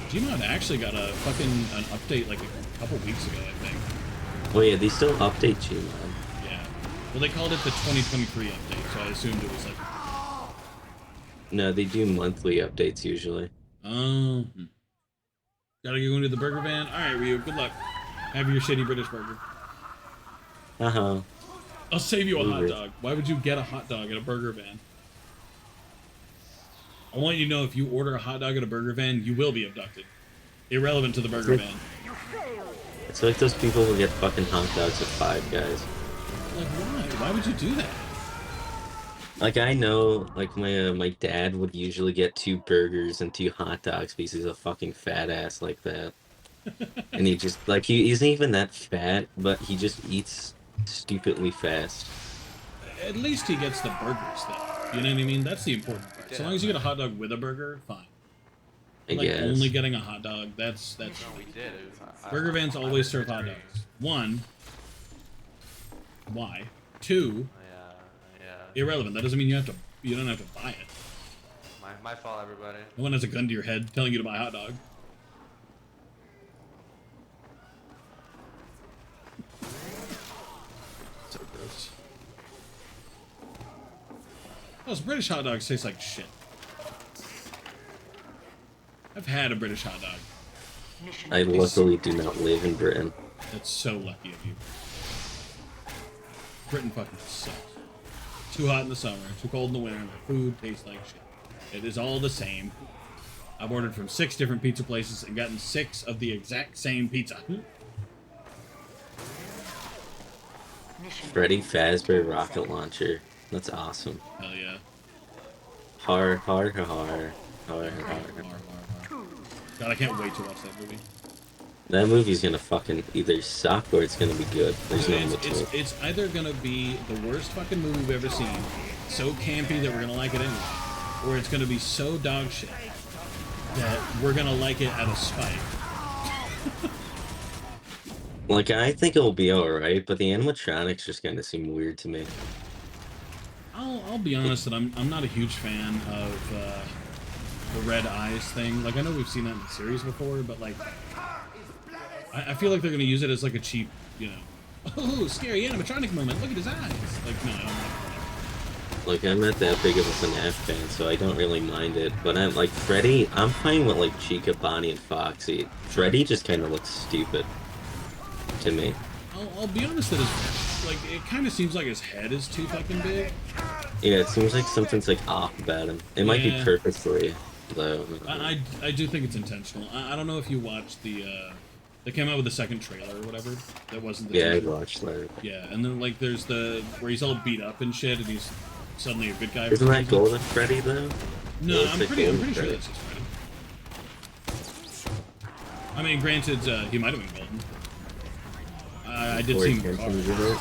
Gmod actually got an update like a couple weeks ago, I think. Oh yeah, they still update Gmod. Yeah. Well, they called it the 2023 update, so I assumed it was like... No, they do monthly updates usually. Oh. Gotta go into the burger van? Alright, Ryu, good luck. Have your shitty British burger. Uh-huh. I'll save you a hot dog. Why would you get a hot dog at a burger van? I want you to know if you order a hot dog at a burger van, you will be abducted. Irrelevant to the burger van. It's like those people who get fucking hot dogs at Five Guys. Like, why? Why would you do that? Like, I know, like, my dad would usually get 2 burgers and 2 hot dogs because he's a fucking fat ass like that. And he just, like, he isn't even that fat, but he just eats stupidly fast. At least he gets the burgers, though. You know what I mean? That's the important part. So long as you get a hot dog with a burger, fine. I Like, guess. only getting a hot dog, that's... we did. Burger vans always serve hot dogs. 1, why? 2, irrelevant. That doesn't mean you don't have to buy it. My fault, everybody. No one has a gun to your head telling you to buy a hot dog. So gross. Those British hot dogs taste like shit. I've had a British hot dog. I luckily do not live in Britain. That's so lucky of you. Britain fucking sucks. Too hot in the summer, too cold in the winter, and their food tastes like shit. It is all the same. I've ordered from 6 different pizza places and gotten 6 of the exact same pizza. Freddy Fazbear rocket launcher. That's awesome. Hell yeah. Har har har har har har. God, I can't wait to watch that movie. That movie's gonna fucking either suck or it's gonna be good. There's no in between. It's either gonna be the worst fucking movie we've ever seen, so campy that we're gonna like it anyway, or it's gonna be so dog shit that we're gonna like it at a spike. Like, I think it'll be alright, but the animatronics just kind of seem weird to me. I'll be honest that I'm not a huge fan of the red eyes thing. Like, I know we've seen that in the series before, but like, I feel like they're gonna use it as like a cheap, you know, oh, scary animatronic moment. Look at his eyes. Like, no, I don't like that. Like, I'm not that big of a FNAF fan, so I don't really mind it. But I'm like, Freddy, I'm fine with like Chica, Bonnie, and Foxy. Freddy just kind of looks stupid to me. I'll be honest that his, like, it kind of seems like his head is too fucking big. Yeah, it seems like something's like off about him. It might be purposely, though. I do think it's intentional. I don't know if you watched the they came out with the second trailer or whatever. That wasn't the Yeah, I teaser. watched that. Yeah, and then like there's the where he's all beat up and shit, and he's suddenly a good guy. Isn't that Golden Freddy though? No, I'm I'm pretty sure that's just Freddy. I mean, granted, he might have been golden. I did see him in the car.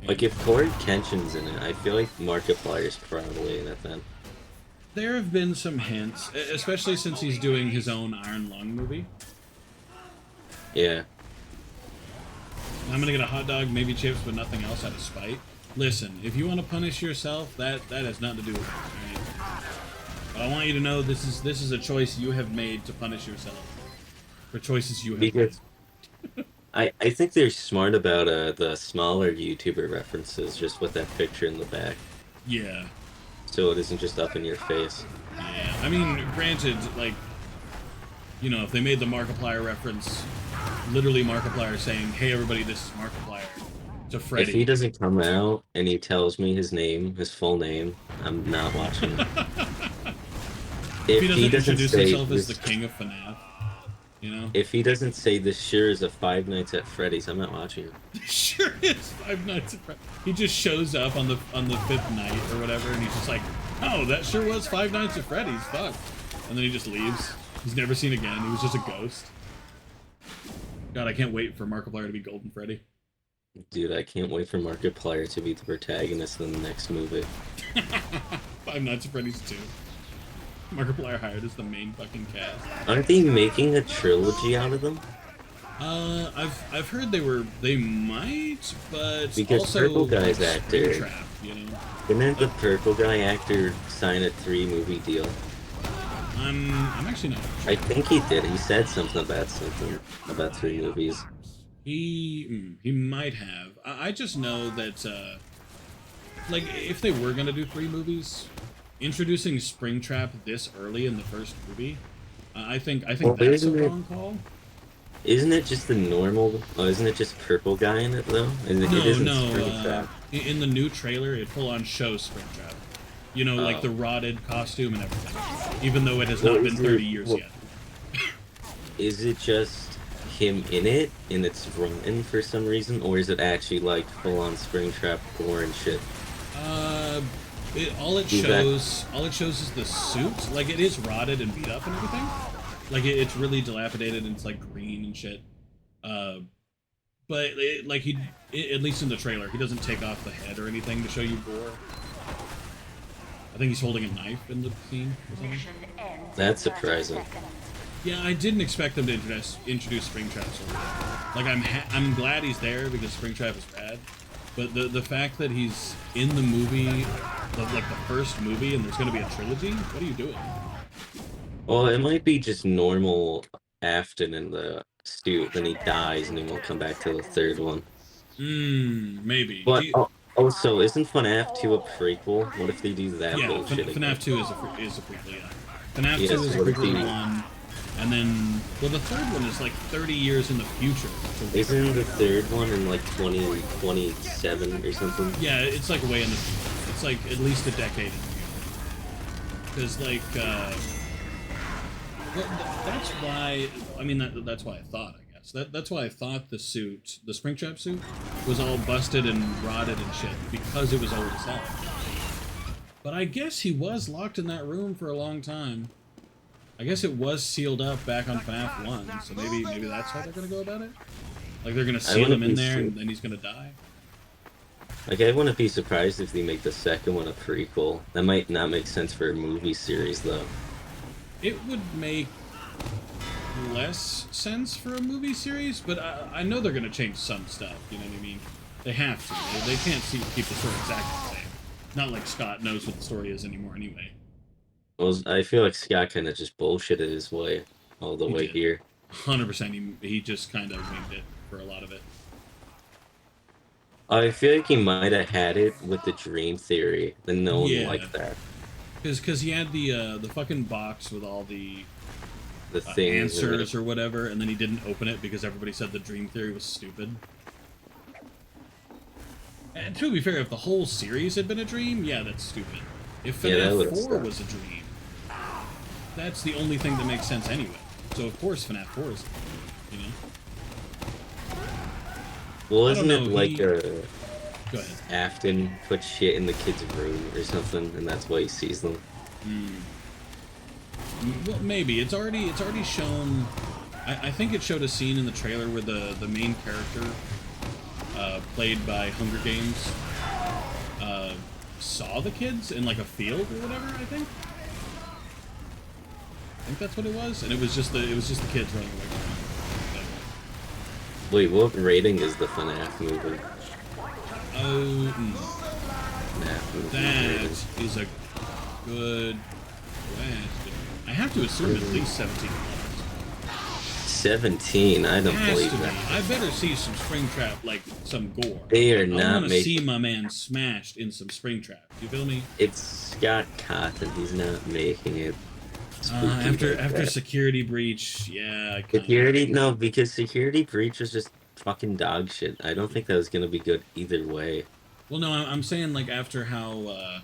Like, if Corey Kenshin's in it, I feel like Markiplier's probably in it then. There have been some hints, especially since he's doing his own Iron Lung movie. Yeah. I'm gonna get a hot dog, maybe chips, but nothing else out of spite. Listen, if you want to punish yourself, that has nothing to do with it. Right? But I want you to know this is a choice you have made to punish yourself for choices you have made. I think they're smart about the smaller YouTuber references, just with that picture in the back. Yeah. So it isn't just up in your face. Yeah. I mean, granted, like, you know, if they made the Markiplier reference, literally Markiplier saying, "Hey everybody, this is Markiplier," to Freddy. If he doesn't come out and he tells me his name, his full name, I'm not watching it. If he doesn't introduce himself as the king of FNAF, you know? If he doesn't say this sure is a Five Nights at Freddy's, I'm not watching it. Sure is Five Nights at Freddy's. He just shows up on the fifth night or whatever, and he's just like, "Oh, that sure was Five Nights at Freddy's. Fuck," and then he just leaves. He's never seen again. He was just a ghost. God, I can't wait for Markiplier to be Golden Freddy. Dude, I can't wait for Markiplier to be the protagonist in the next movie. Five Nights at Freddy's 2. Markiplier hired as the main fucking cast. Aren't they making a trilogy out of them? I've heard they might, but because also Purple Guy's actor, Springtrap, you know. Didn't the Purple Guy actor sign a 3-movie deal? I'm actually not sure. I think he did. He said something about 3 movies. He might have. I just know that like if they were gonna do 3 movies, introducing Springtrap this early in the first movie, I think that's a wrong call. Isn't it just the normal? Oh, isn't it just Purple Guy in it though? No. In the new trailer, it full on shows Springtrap. You know, like the rotted costume and everything. Even though it has not been 30 years yet. Is it just him in it and it's rotten for some reason, or is it actually like full on Springtrap gore and shit? All it shows is the suit. Like, it is rotted and beat up and everything. Like, it's really dilapidated and it's like green and shit. But like at least in the trailer, he doesn't take off the head or anything to show you gore. I think he's holding a knife in the scene or something. That's surprising. Yeah, I didn't expect them to introduce Springtrap so early. Like, I'm glad he's there because Springtrap is rad. But the fact that he's in the movie, like the first movie, and there's going to be a trilogy, what are you doing? Well, it might be just normal Afton in the suit, then he dies, and then we'll come back to the third one. Maybe. But also, isn't FNAF 2 a prequel? What if they do that bullshit? FNAF 2 is a prequel, yeah. FNAF 2 is a prequel to 1, and then, well, the third one is like 30 years in the future. Isn't the third one in like 2027 or something? Yeah, it's like way in the future. It's like at least a decade in the future. Because, like, well, that's why, I mean, that's why I thought, I guess. That's why I thought the suit, the Springtrap suit, was all busted and rotted and shit, because it was old as hell. But I guess he was locked in that room for a long time. I guess it was sealed up back on FNAF 1, so maybe that's how they're gonna go about it? Like, they're gonna seal him in there and then he's gonna die? Like, I wouldn't be surprised if they make the second one a prequel. That might not make sense for a movie series, though. It would make less sense for a movie series, but I know they're going to change some stuff, you know what I mean? They have to. They can't keep the story exactly the same. Not like Scott knows what the story is anymore anyway. Well, I feel like Scott kind of just bullshitted his way all the way here. 100%. He just kind of winged it for a lot of it. I feel like he might have had it with the dream theory, but no one liked that. Because he had the fucking box with all the things answers or whatever, and then he didn't open it because everybody said the dream theory was stupid. And to be fair, if the whole series had been a dream, yeah, that's stupid. If FNAF 4 was a dream, that's the only thing that makes sense anyway. So of course FNAF 4 is, you know. Well, isn't it like Go ahead. Afton put shit in the kid's room or something, and that's why he sees them? Well, maybe it's already shown. I think it showed a scene in the trailer where the main character, played by Hunger Games, saw the kids in like a field or whatever. I think that's what it was, and it was just the kids running away from them. Wait, what rating is the FNAF movie? That is a good question. I have to assume at least 17. 17? I don't believe that. I better see some Springtrap, like some gore. They are I not want to making. see my man smashed in some Springtrap. You feel me? It's Scott Cawthon. He's not making it. After Security Breach, yeah. Because Security Breach was just fucking dog shit. I don't think that was gonna be good either way. Well, no, I'm saying like after how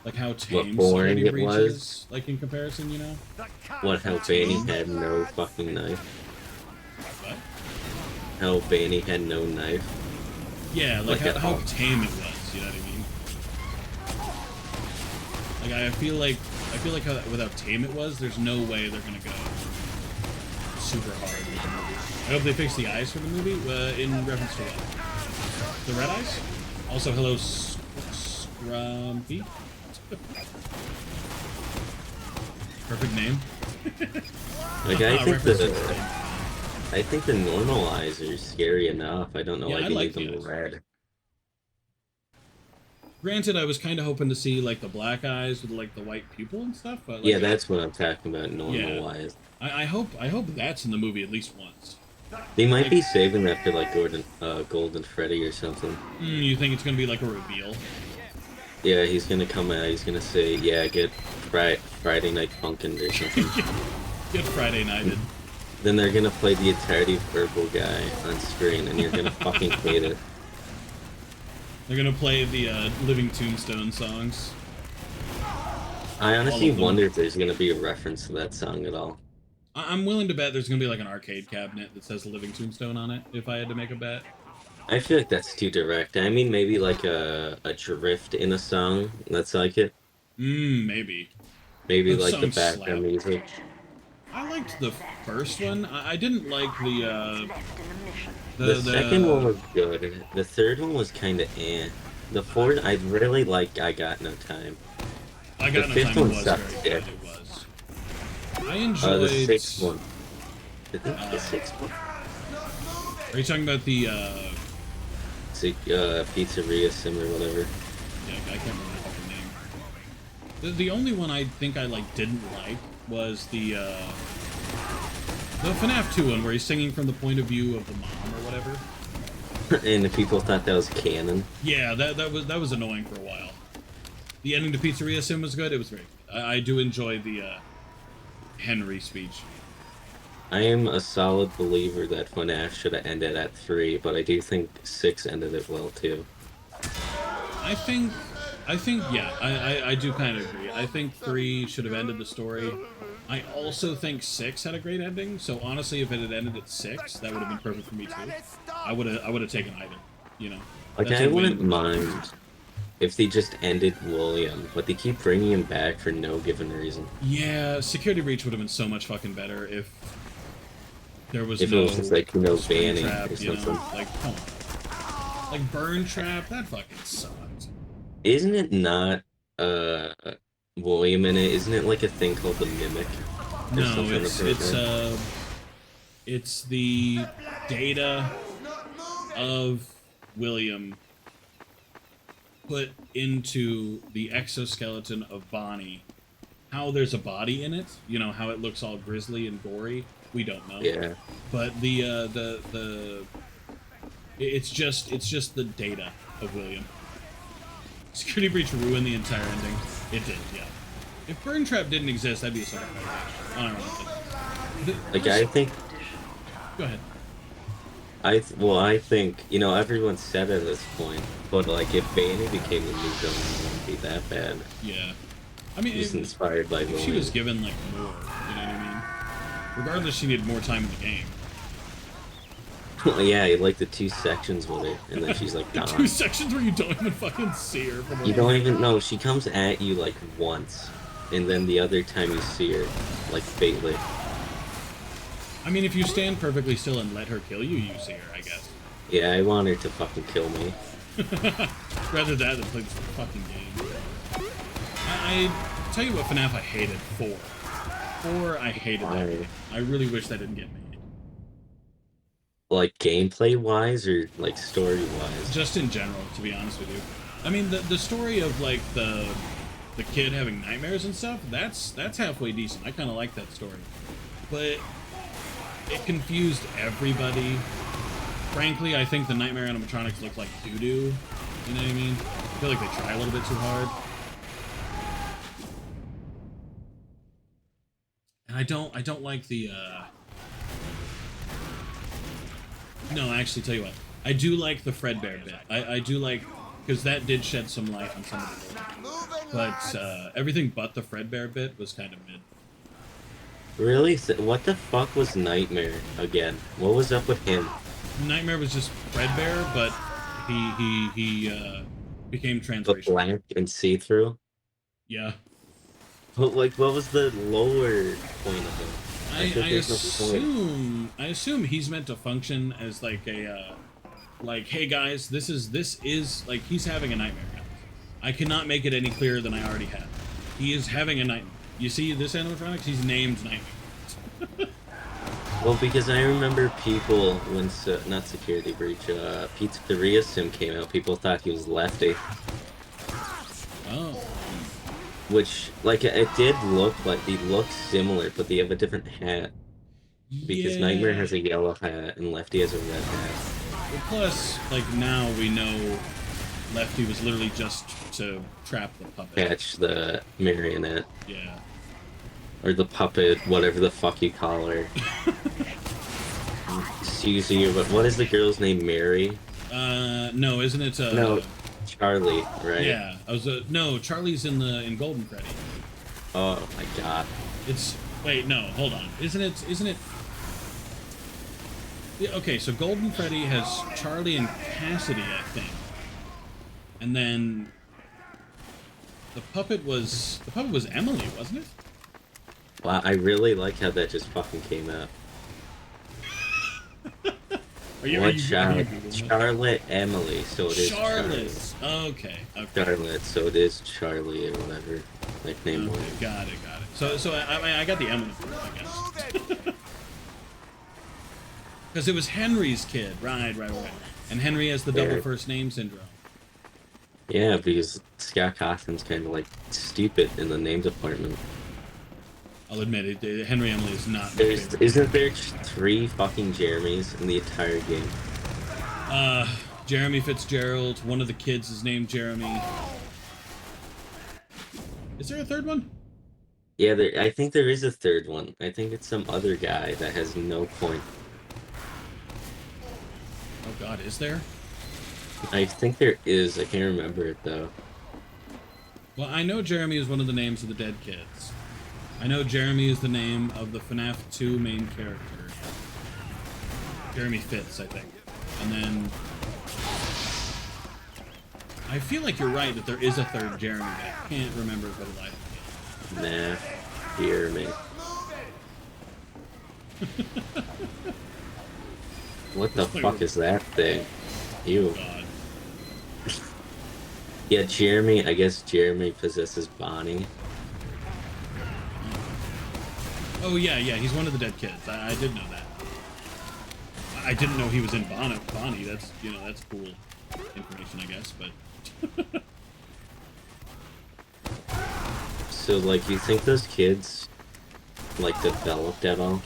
tame boring Security it Breach was. is, like in comparison, you know. How Vanny had no fucking knife. What? How Vanny had no knife. Yeah, like how tame it was. You know what I mean? Like I feel like with how tame it was, there's no way they're gonna go super hard with the movie. I hope they fix the eyes for the movie. In reference to what? The red eyes? Also, hello, Scrumpy. Perfect name. I think the normal eyes are scary enough. I don't know why you need them red. Granted, I was kind of hoping to see like the black eyes with like the white pupil and stuff. But, like, yeah, that's what I'm talking about. Normal eyes. I hope that's in the movie at least once. They might be saving that for like Golden Freddy or something. You think it's gonna be like a reveal? Yeah, he's gonna come out. He's gonna say, "Yeah, get Friday Night Funkin' or something." Get Friday Nighted. Then they're gonna play the entirety of Purple Guy on screen, and you're gonna fucking hate it. They're gonna play the Living Tombstone songs. I honestly wonder if there's gonna be a reference to that song at all. I'm willing to bet there's gonna be like an arcade cabinet that says Living Tombstone on it, if I had to make a bet. I feel like that's too direct. I mean, maybe like a drift in a song that's like it. Maybe. Maybe like the background music. I liked the first one. I didn't like the second one was good. The third one was kind of eh. The fourth, I really like I Got No Time. I Got No Time was very good. It was. I enjoyed... the sixth one. I think the sixth one. Are you talking about the, Pizzeria Sim or whatever? Yeah, I can't remember the fucking name. The only one I think I, like, didn't like was the FNAF 2 one where he's singing from the point of view of the mom or whatever. And the people thought that was canon. Yeah, that was annoying for a while. The ending to Pizzeria Sim was good. It was great. I do enjoy the Henry speech. I am a solid believer that FNAF should have ended at 3, but I do think 6 ended it well too. I think yeah, I do kind of agree. I think 3 should have ended the story. I also think 6 had a great ending, so honestly, if it had ended at 6, that would have been perfect for me too. I would have taken either, you know. Like, I wouldn't mind if they just ended William, but they keep bringing him back for no given reason. Yeah, Security Breach would have been so much fucking better if there was it was just like, Vanny or trap, something. Like, come on. Like Burn Trap, that fucking sucked. Isn't it not William in it? Isn't it like a thing called the Mimic? Or No, something it's the data of William put into the exoskeleton of Bonnie. How there's a body in it, you know, how it looks all grisly and gory, we don't know. Yeah. But it's just the data of William. Security breach ruined the entire ending. It did, yeah. If Burn Trap didn't exist, that'd be a second part. I don't know. Like, I think... Go ahead. I think, you know, everyone said at this point, but, like, if Vanny became the new villain, it wouldn't be that bad. Yeah. I mean, It's inspired by if she was given, like, more, you know what I mean? Regardless, she needed more time in the game. Yeah, like the 2 sections with it, and then she's like, The gone. 2 sections where you don't even fucking see her. You don't even know. She comes at you, like, once, and then the other time you see her, like, faintly. I mean, if you stand perfectly still and let her kill you, you see her, I guess. Yeah, I want her to fucking kill me. Rather that than play this fucking game. I tell you what FNAF I hated. 4. 4, I hated that game. I really wish that didn't get made. Like, gameplay-wise, or, like, story-wise? Just in general, to be honest with you. I mean, the story of, like, the kid having nightmares and stuff, that's halfway decent. I kind of like that story. But it confused everybody. Frankly, I think the nightmare animatronics look like doo-doo. You know what I mean? I feel like they try a little bit too hard. And I don't like the, No, actually, tell you what. I do like the Fredbear bit. I do like... Because that did shed some light on some of the lore. But, everything but the Fredbear bit was kind of mid. Really? What the fuck was Nightmare, again? What was up with him? Nightmare was just Fredbear, but he became The transracial. black and see-through? Yeah. But, like, what was the lower point of him? I assume he's meant to function as like a like, hey guys, this is like, he's having a nightmare now. I cannot make it any clearer than I already have. He is having a nightmare. You see this animatronics? He's named Nightmare. Well, because I remember people when not Security Breach, Pizzeria Sim came out, people thought he was Lefty. Oh. Which, like, it did look like they look similar, but they have a different hat. Because Yeah. Nightmare has a yellow hat and Lefty has a red hat. Well, plus, like, now we know Lefty was literally just to trap the puppet. Catch the marionette. Yeah. Or the puppet, whatever the fuck you call her. Susie, or what is the girl's name? Mary? No, isn't it, No, Charlie, right? Yeah, no, Charlie's in Golden Freddy. Oh my god. Wait, no, hold on. Isn't it? Yeah, okay, so Golden Freddy has Charlie and Cassidy, I think. And then the puppet was Emily, wasn't it? Wow, I really like how that just fucking came out. Charlotte Emily, so it is Charlotte. Okay. Charlotte, so it is Charlie or whatever nickname was. Got it. So I got the Emily part, I guess. Because it was Henry's kid, right. And Henry has the double first name syndrome. Yeah, because Scott Cawthon's kind of like stupid in the name department. I'll admit it. Henry Emily is not. Isn't there 3 fucking Jeremys in the entire game? Jeremy Fitzgerald. One of the kids is named Jeremy. Is there a third one? Yeah, I think there is a third one. I think it's some other guy that has no point. Oh God, is there? I think there is. I can't remember it though. Well, I know Jeremy is one of the names of the dead kids. I know Jeremy is the name of the FNAF 2 main character. Jeremy Fitz, I think. And then I feel like you're right that there is a third Jeremy, but I can't remember for the life of me. Nah, hear me. What the fuck is that thing? Ew. God. Yeah, Jeremy. I guess Jeremy possesses Bonnie. Oh yeah, he's one of the dead kids. I did know that. I didn't know he was in Bonnie. That's that's cool information, I guess. But So like, you think those kids like developed at all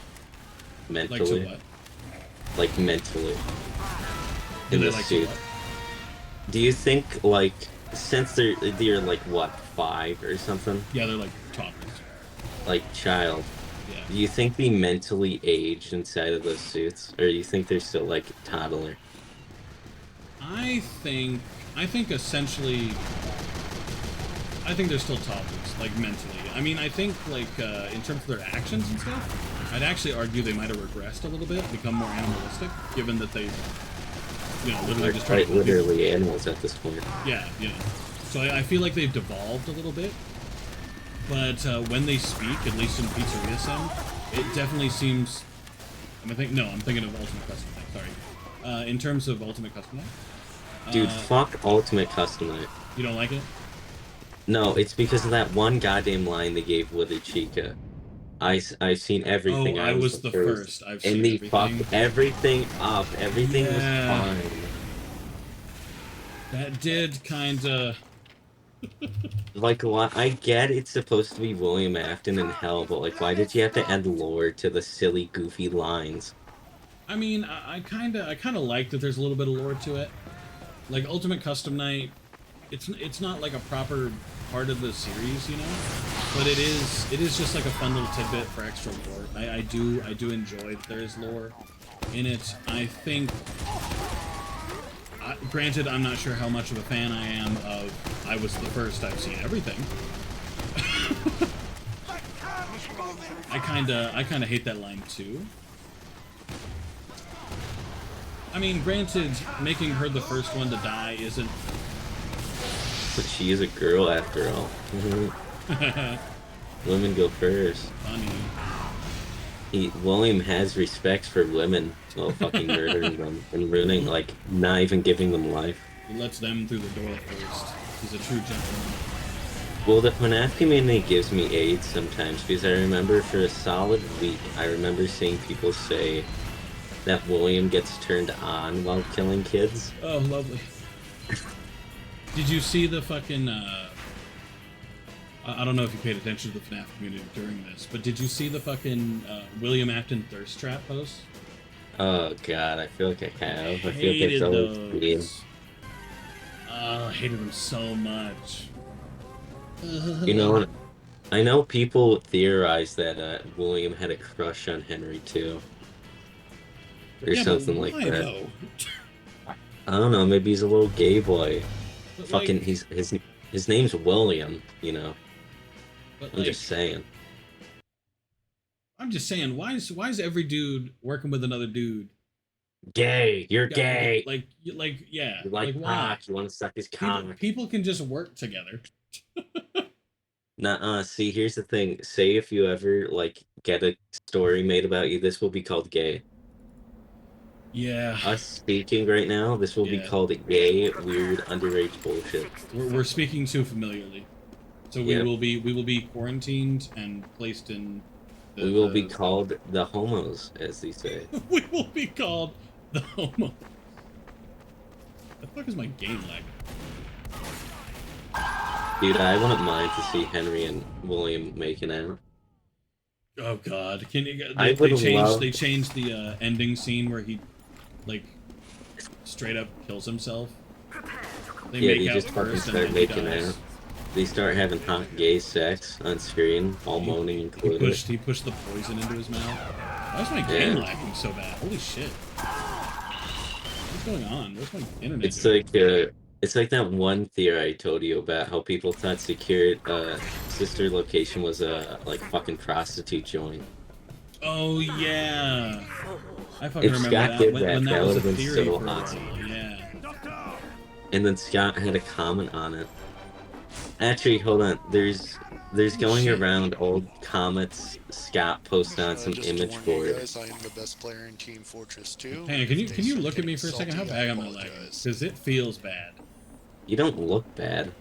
mentally? like to what? Like mentally Do in they the like to suit. what? Do you think like since they're like what 5 or something, Yeah, they're like toddlers. like child? Yeah. Do you think they mentally aged inside of those suits, or do you think they're still like toddler? I think essentially, I think they're still toddlers, like mentally. I mean, I think like in terms of their actions and stuff, I'd actually argue they might have regressed a little bit, become more animalistic, given that they, literally They're just try to quite literally animals at this point. Yeah. So I feel like they've devolved a little bit, but when they speak, at least in Pizzeria Sim, it definitely seems. I'm thinking of Ultimate Custom Night. Sorry. In terms of Ultimate Custom Night, Dude, fuck Ultimate Custom Night. you don't like it? No, it's because of that one goddamn line they gave Willy Chica. I've seen everything. Oh, I was the first. I've seen and they everything. fucked everything up. Everything was fine. That did kind of. Like, what? I get it's supposed to be William Afton in hell, but like, why did you have to add lore to the silly, goofy lines? I mean, I kind of like that. There's a little bit of lore to it. Like Ultimate Custom Night, it's not like a proper part of the series, but it is just like a fun little tidbit for extra lore. I do enjoy that there is lore in it. I think, granted, I'm not sure how much of a fan I am of I was the first, I've seen everything. I kind of hate that line too. I mean, granted, making her the first one to die isn't. But she is a girl after all. Women go first. Funny. William has respect for women while fucking murdering them and ruining, like, not even giving them life. He lets them through the door first. He's a true gentleman. Well, the FNAF community gives me AIDS sometimes, because I remember for a solid week, I remember seeing people say that William gets turned on while killing kids. Oh, lovely. Did you see the fucking, I don't know if you paid attention to the FNAF community during this, but did you see the fucking William Afton thirst trap post? Oh god, I feel like I have. I feel like Hated it's always those. Oh, I hated them so much. You know what? I know people theorize that William had a crush on Henry too. Or Yeah, something but like why, that. though? I don't know, maybe he's a little gay boy. But, Fucking, like, his name's William, but, I'm just saying. I'm just saying, why is every dude working with another dude? Gay! You're Yeah, gay! Yeah. You like why? cock, you want to suck his cock. People can just work together. Nuh-uh, see, here's the thing. Say if you ever, like, get a story made about you, this will be called gay. Yeah. Us speaking right now, this will be called gay, weird, underage bullshit. We're speaking too familiarly. So we will be quarantined and placed in We will be called the homos, as they say. We will be called the homo. The fuck is my game lagging? Dude, I wouldn't mind to see Henry and William making out. Oh god, can you? I They would love- changed the ending scene where he, like, straight up kills himself. They Yeah, make they out just fucking first and start then he making dies. out. They start having hot gay sex on screen, all moaning included. He pushed the poison into his mouth. Why is my game lagging so bad? Holy shit! What's going on? What's my internet? It's doing? it's like that one theory I told you about how people thought sister location was a like fucking prostitute joint. Oh yeah, I fucking If remember Scott that did when that was would've a been theory so for a awesome. while. Yeah. And then Scott had a comment on it. Actually, hold on. There's going around old comments Scott posted on some Just to image warn for you it. guys, I am the best player in Team Fortress 2. Hang on, can you If they look start at me getting for a second? How salty, bad I am I lagging? apologize. Because it feels bad. You don't look bad.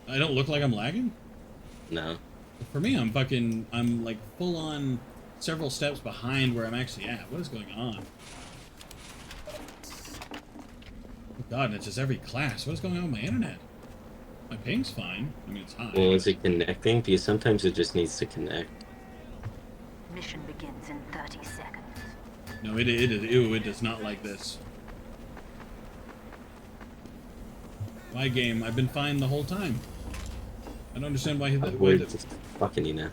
I don't look like I'm lagging? No. For me, I'm like full on several steps behind where I'm actually at. What is going on? Oh God, it's just every class. What is going on with my internet? My ping's fine. I mean, it's high. Well, is it connecting? Because sometimes it just needs to connect. Mission begins in 30 seconds. No, it does not like this. My game, I've been fine the whole time. I don't understand why We're just fucking you now.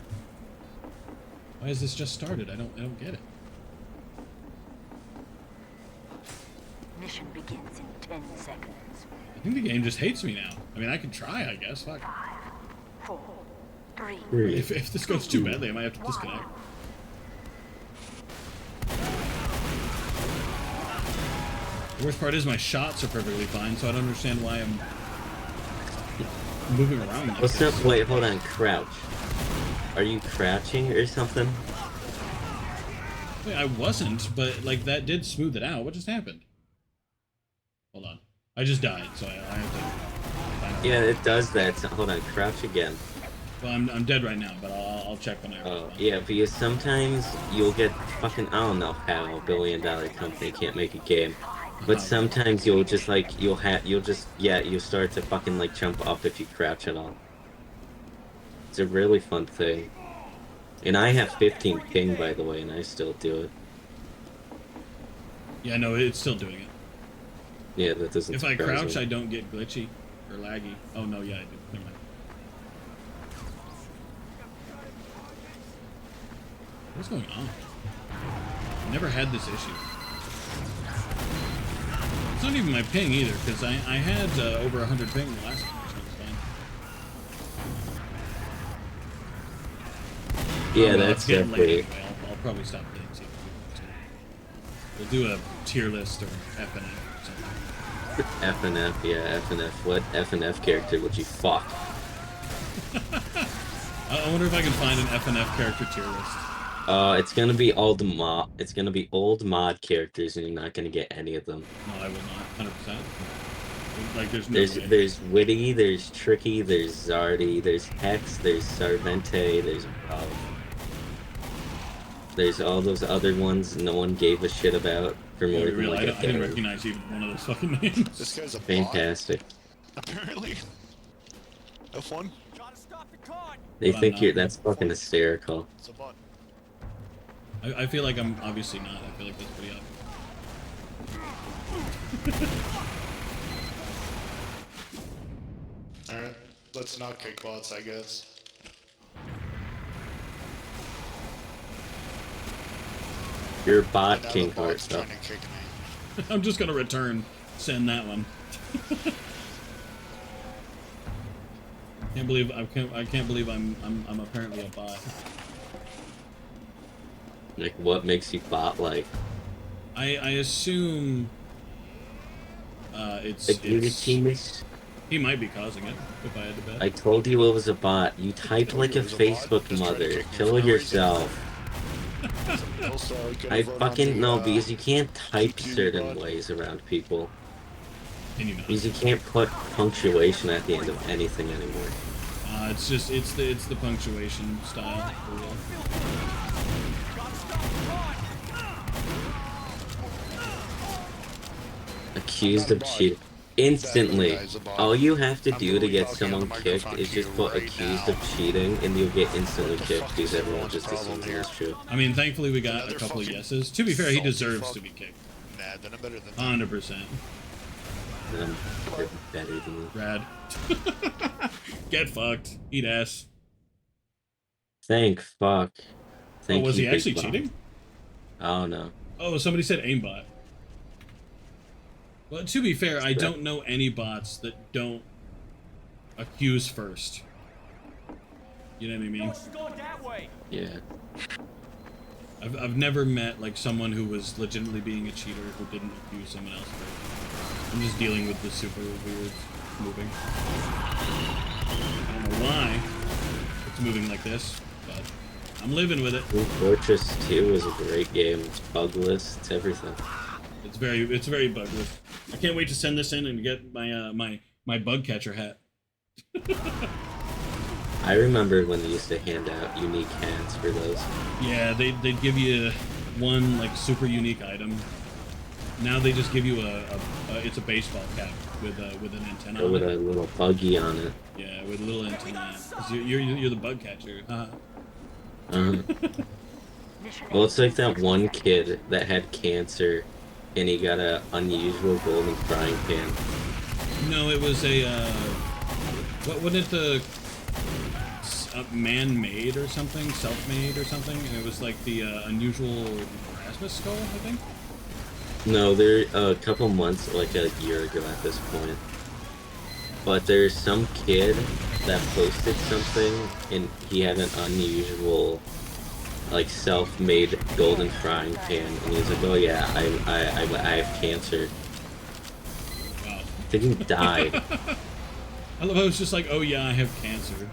Why has this just started? I don't get it. Mission begins in 10 seconds. I think the game just hates me now. I mean, I can try, I guess. Fuck. 5, 4, 3. If this goes too badly, I might have to disconnect. The worst part is my shots are perfectly fine, so I don't understand why I'm moving around like What's this. up? Wait, hold on. Crouch. Are you crouching or something? Wait, I wasn't, but like that did smooth it out. What just happened? Hold on. I just died, so I have to find out. Yeah, it does that. So, hold on. Crouch again. Well, I'm dead right now, but I'll check when I Oh, respawn. yeah, because sometimes you'll get fucking, I don't know how a billion-dollar company can't make a game. But sometimes you'll just like, you'll start to fucking like jump up if you crouch at all. It's a really fun thing. And I have 15 ping, by the way, and I still do it. Yeah, no, it's still doing it. Yeah, that doesn't If I surprise crouch, me. I don't get glitchy or laggy. Oh no, yeah, I do. Never mind. What's going on? I've never had this issue. It's not even my ping either, because I had over 100 ping the last time, so it's fine. Yeah, Oh, well, that's it's getting late definitely... anyway. I'll probably stop playing. See if we'll do a tier list or FNF or something. FNF, yeah, FNF. What FNF character would you fuck? I wonder if I can find an FNF character tier list. It's gonna be old mod. It's gonna be old mod characters, and you're not gonna get any of them. No, I will not. 100%. Like, there's no way. There's Witty, there's Tricky, there's Zardy, there's Hex, there's Sarvente, there's all those other ones no one gave a shit about for more than like a I didn't third. recognize even one of those fucking names. This guy's a Fantastic. bot, apparently. F1? They But think I'm you're not. that's fucking hysterical. It's a bot. I feel like I'm obviously not. I feel like that's pretty obvious. Alright, let's not kick bots, I guess. You're a bot, Now the King bot's Heart. trying to kick me. I'm just gonna return. Send that one. I can't believe I'm apparently a bot. Like, what makes you bot-like? I assume The it's guillotinist? he might be causing it if I had to bet. I told you it was a bot. You typed like a It was a bot, Facebook just trying to mother. kick me Kill for no yourself. Also, could I vote on fucking the, know, because you can't type GPU certain bot. ways around people. Can you not? Because you can't put punctuation at the end of anything anymore. It's just it's the punctuation style. For real. Accused of cheating. Instantly. That guy's a bot. All you have to I'm do to literally get talking someone on the kicked microphone is to just you put right accused now. of cheating, and you'll get instantly What the kicked fuck because is everyone just the problem assumes here? it's true. I mean, thankfully we got a Another couple of fucking yeses. To be fair, he salty deserves fuck. to be kicked. Nah, then I'm better than that. 100%. I'm better than you. Rad. Get fucked. Eat ass. Thank fuck. Thank Was you, he big actually bot. cheating? Oh no. Oh, somebody said aimbot. Well, to be fair, I don't know any bots that don't accuse first. You know what I mean? Yeah. I've never met like someone who was legitimately being a cheater who didn't accuse someone else first. I'm just dealing with the super weird moving. I don't know why it's moving like this, but I'm living with it. Blue Fortress 2 is a great game. It's bugless. It's everything. It's very bugless. I can't wait to send this in and get my my bug catcher hat. I remember when they used to hand out unique hats for those. Yeah, they'd give you one like super unique item. Now they just give you it's a baseball cap with an antenna Or on with it. a little buggy on it. Yeah, with a little antenna. 'Cause you're the bug catcher. Well, it's like that one kid that had cancer, and he got a unusual golden frying pan. No, it was a what wasn't it man-made or something, self-made or something, and it was like the unusual Erasmus skull, I think. No, they're a couple months, like a year ago at this point. But there's some kid that posted something, and he had an unusual, like, self-made golden frying pan, and he was like, "Oh yeah, I have cancer." Wow. I think he died. I love how it's just like, oh yeah, I have cancer.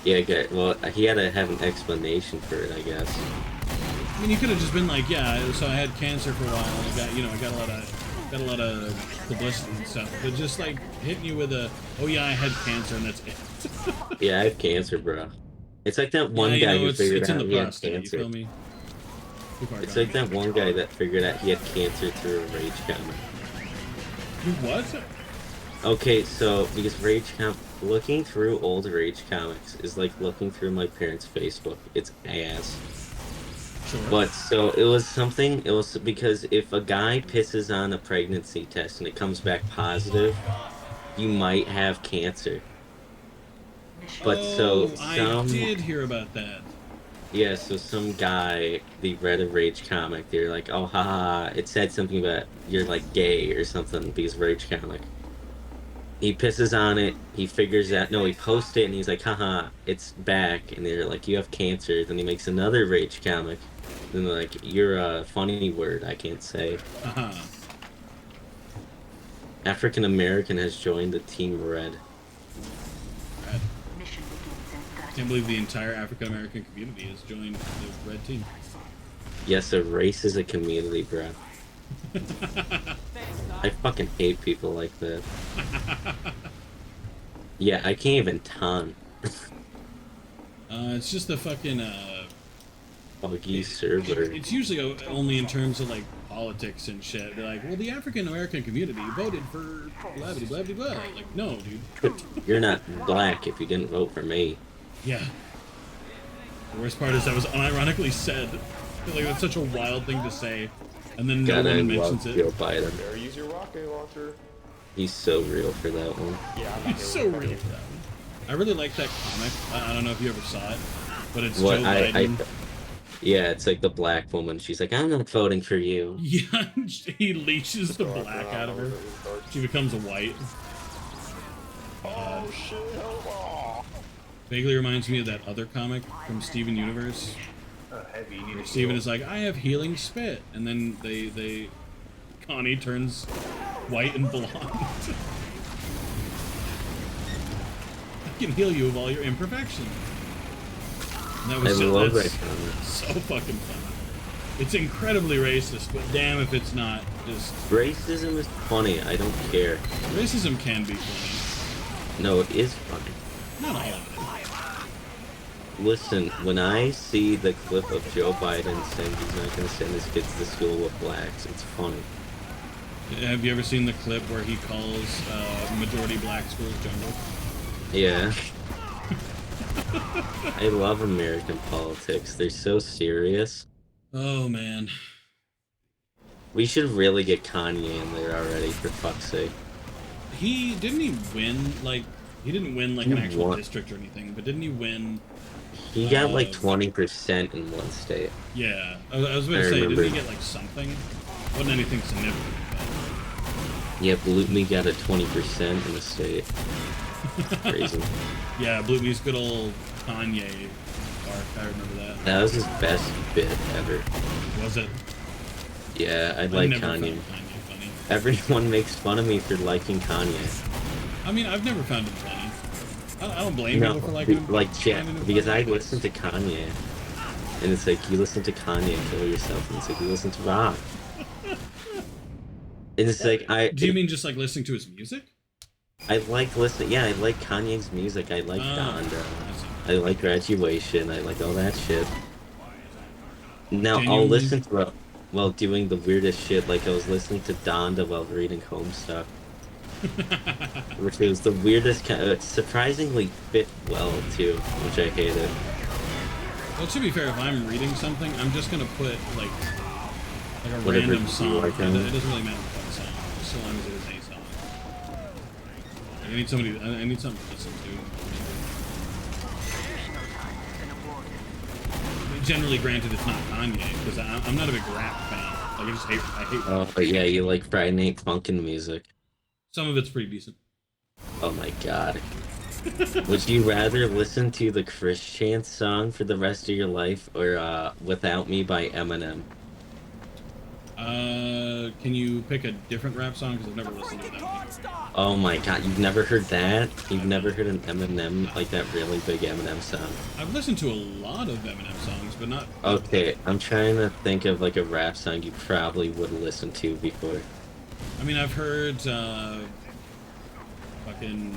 Yeah, okay. Well, he had to have an explanation for it, I guess. I mean, you could have just been like, yeah, so I had cancer for a while, and I got a lot of publicity and stuff. But just like hitting you with a, oh yeah, I had cancer, and that's it. Yeah, I have cancer, bro. It's like that one Yeah, guy who figured it's in out the he had prostate, cancer. you feel me? It's like that one guy that figured out he had cancer through a rage comic. What? Okay, so because looking through old Rage comics is like looking through my parents' Facebook. It's ass. Sure. But so it was because if a guy pisses on a pregnancy test and it comes back positive, you might have cancer. But I did hear about that. Yeah, so some guy, they read a Rage comic, they're like, oh haha, it said something about you're like gay or something because Rage comic. He pisses on it, he figures out, no, he posts it and he's like, haha, it's back, and they're like, you have cancer. Then he makes another Rage comic, and they're like, you're a funny word I can't say. African American has joined the Team Red. Red. Can't believe the entire African American community has joined the Red Team. Yes, a race is a community, bro. I fucking hate people like that. Yeah, I can't even taunt. It's just the fucking buggy server. It's usually only in terms of like politics and shit. They're like, well, the African American community voted for blah blah blah blah. Like, no, dude. You're not black if you didn't vote for me. Yeah. The worst part is that was unironically said. Like, that's such a wild thing to say, and then no one mentions it. Joe Biden. Better use your rocket launcher. He's so real for that one. Yeah, he's so real for that one. I really like that comic. I don't know if you ever saw it, but it's What, Joe Biden. Yeah, it's like the black woman. She's like, I'm not voting for you. Yeah, he leashes the black out of her. She becomes a white. Oh shit! Vaguely reminds me of that other comic from Steven Universe. Where Steven is like, I have healing spit, and then Connie turns white and blonde. I can heal you of all your imperfections. And that was I love that so fucking fun. It's incredibly racist, but damn if it's not. Just racism is funny. I don't care. Racism can be funny. No, it is funny. Not all of it. Listen, when I see the clip of Joe Biden saying he's not going to send his kids to school with blacks, it's funny. Have you ever seen the clip where he calls majority black schools jungle? Yeah. I love American politics. They're so serious. Oh, man. We should really get Kanye in there already, for fuck's sake. He didn't win an actual district or anything, but didn't he win? He got like 20% in one state. Yeah, I was about to say, didn't he get like something? Wasn't anything significant. But... Yeah, Blue Me got a 20% in the state. Crazy. Yeah, Blue Me's good old Kanye arc. I remember that. That was his best bit ever. Was it? Yeah, I like Kanye. Funny. Everyone makes fun of me for liking Kanye. I mean, I've never found him funny. I don't blame people for liking him. Like, because I listen to Kanye, and it's like, you listen to Kanye and kill yourself, and it's like, you listen to rock. And it's like, Do you mean just like listening to his music? I like listening. Yeah, I like Kanye's music. I like Donda. I see. I like Graduation. I like all that shit. Now I'll Genuinely? listen to it while doing the weirdest shit. Like I was listening to Donda while reading Homestuck, which was the weirdest kind. Surprisingly fit well too, which I hated. Well, to be fair, if I'm reading something, I'm just gonna put like a Whatever random you song. like It on it. doesn't really matter what song, just so long as it is a song. Like, I need somebody. I need something to listen to. Additional time has been awarded. Generally, granted, it's not Kanye because I'm not a big rap fan. Like I hate. Oh, but yeah, you like Friday Night Funkin' music. Some of it's pretty decent. Oh my god. Would you rather listen to the Chris Chance song for the rest of your life or Without Me by Eminem? Can you pick a different rap song? Because I've never listened to that. Oh my god, you've never heard that? You've never heard an Eminem, like that really big Eminem song? I've listened to a lot of Eminem songs, but not. Okay, I'm trying to think of like a rap song you probably would listen to before. I mean, I've heard fucking.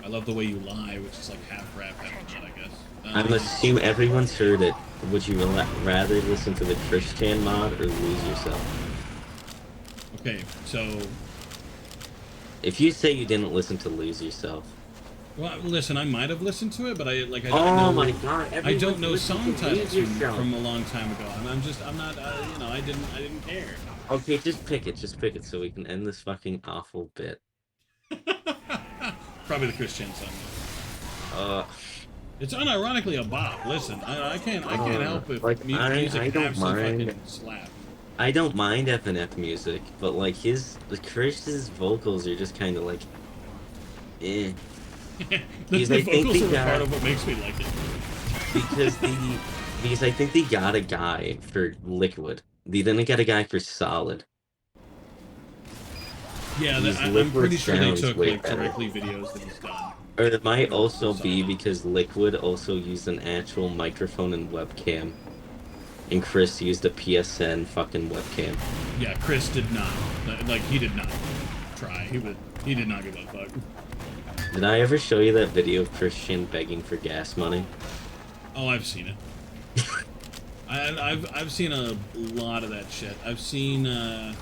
I Love the Way You Lie, which is like half rap, half not, I guess. I'm assuming everyone's heard it. Would you rather listen to the Christian mod or Lose Yourself? Okay, so. If you say you didn't listen to Lose Yourself. Well, listen, I might have listened to it, but I don't Oh know. my god! I don't know everyone's song listening to titles Lose Yourself. from a long time ago. I'm not. You know, I didn't care. Okay, just pick it so we can end this fucking awful bit. Probably the Christian song. It's unironically a bop. Listen, I can't help if like, music I don't absolutely mind. fucking slap. I don't mind FNF music, but like Chris's vocals are just kind of like, eh. the Because I think vocals they are got- part of what makes me like it. because I think they got a guy for Liquid. They didn't get a guy for Solid. Yeah, These I'm Liquid pretty sure they sounds took way like better. directly videos that he's done. Or it might also be because Liquid also used an actual microphone and webcam, and Chris used a PSN fucking webcam. Yeah, Chris did not. Like he did not try. He did not give a fuck. Did I ever show you that video of Christian begging for gas money? Oh, I've seen it. I've seen a lot of that shit. I've seen Is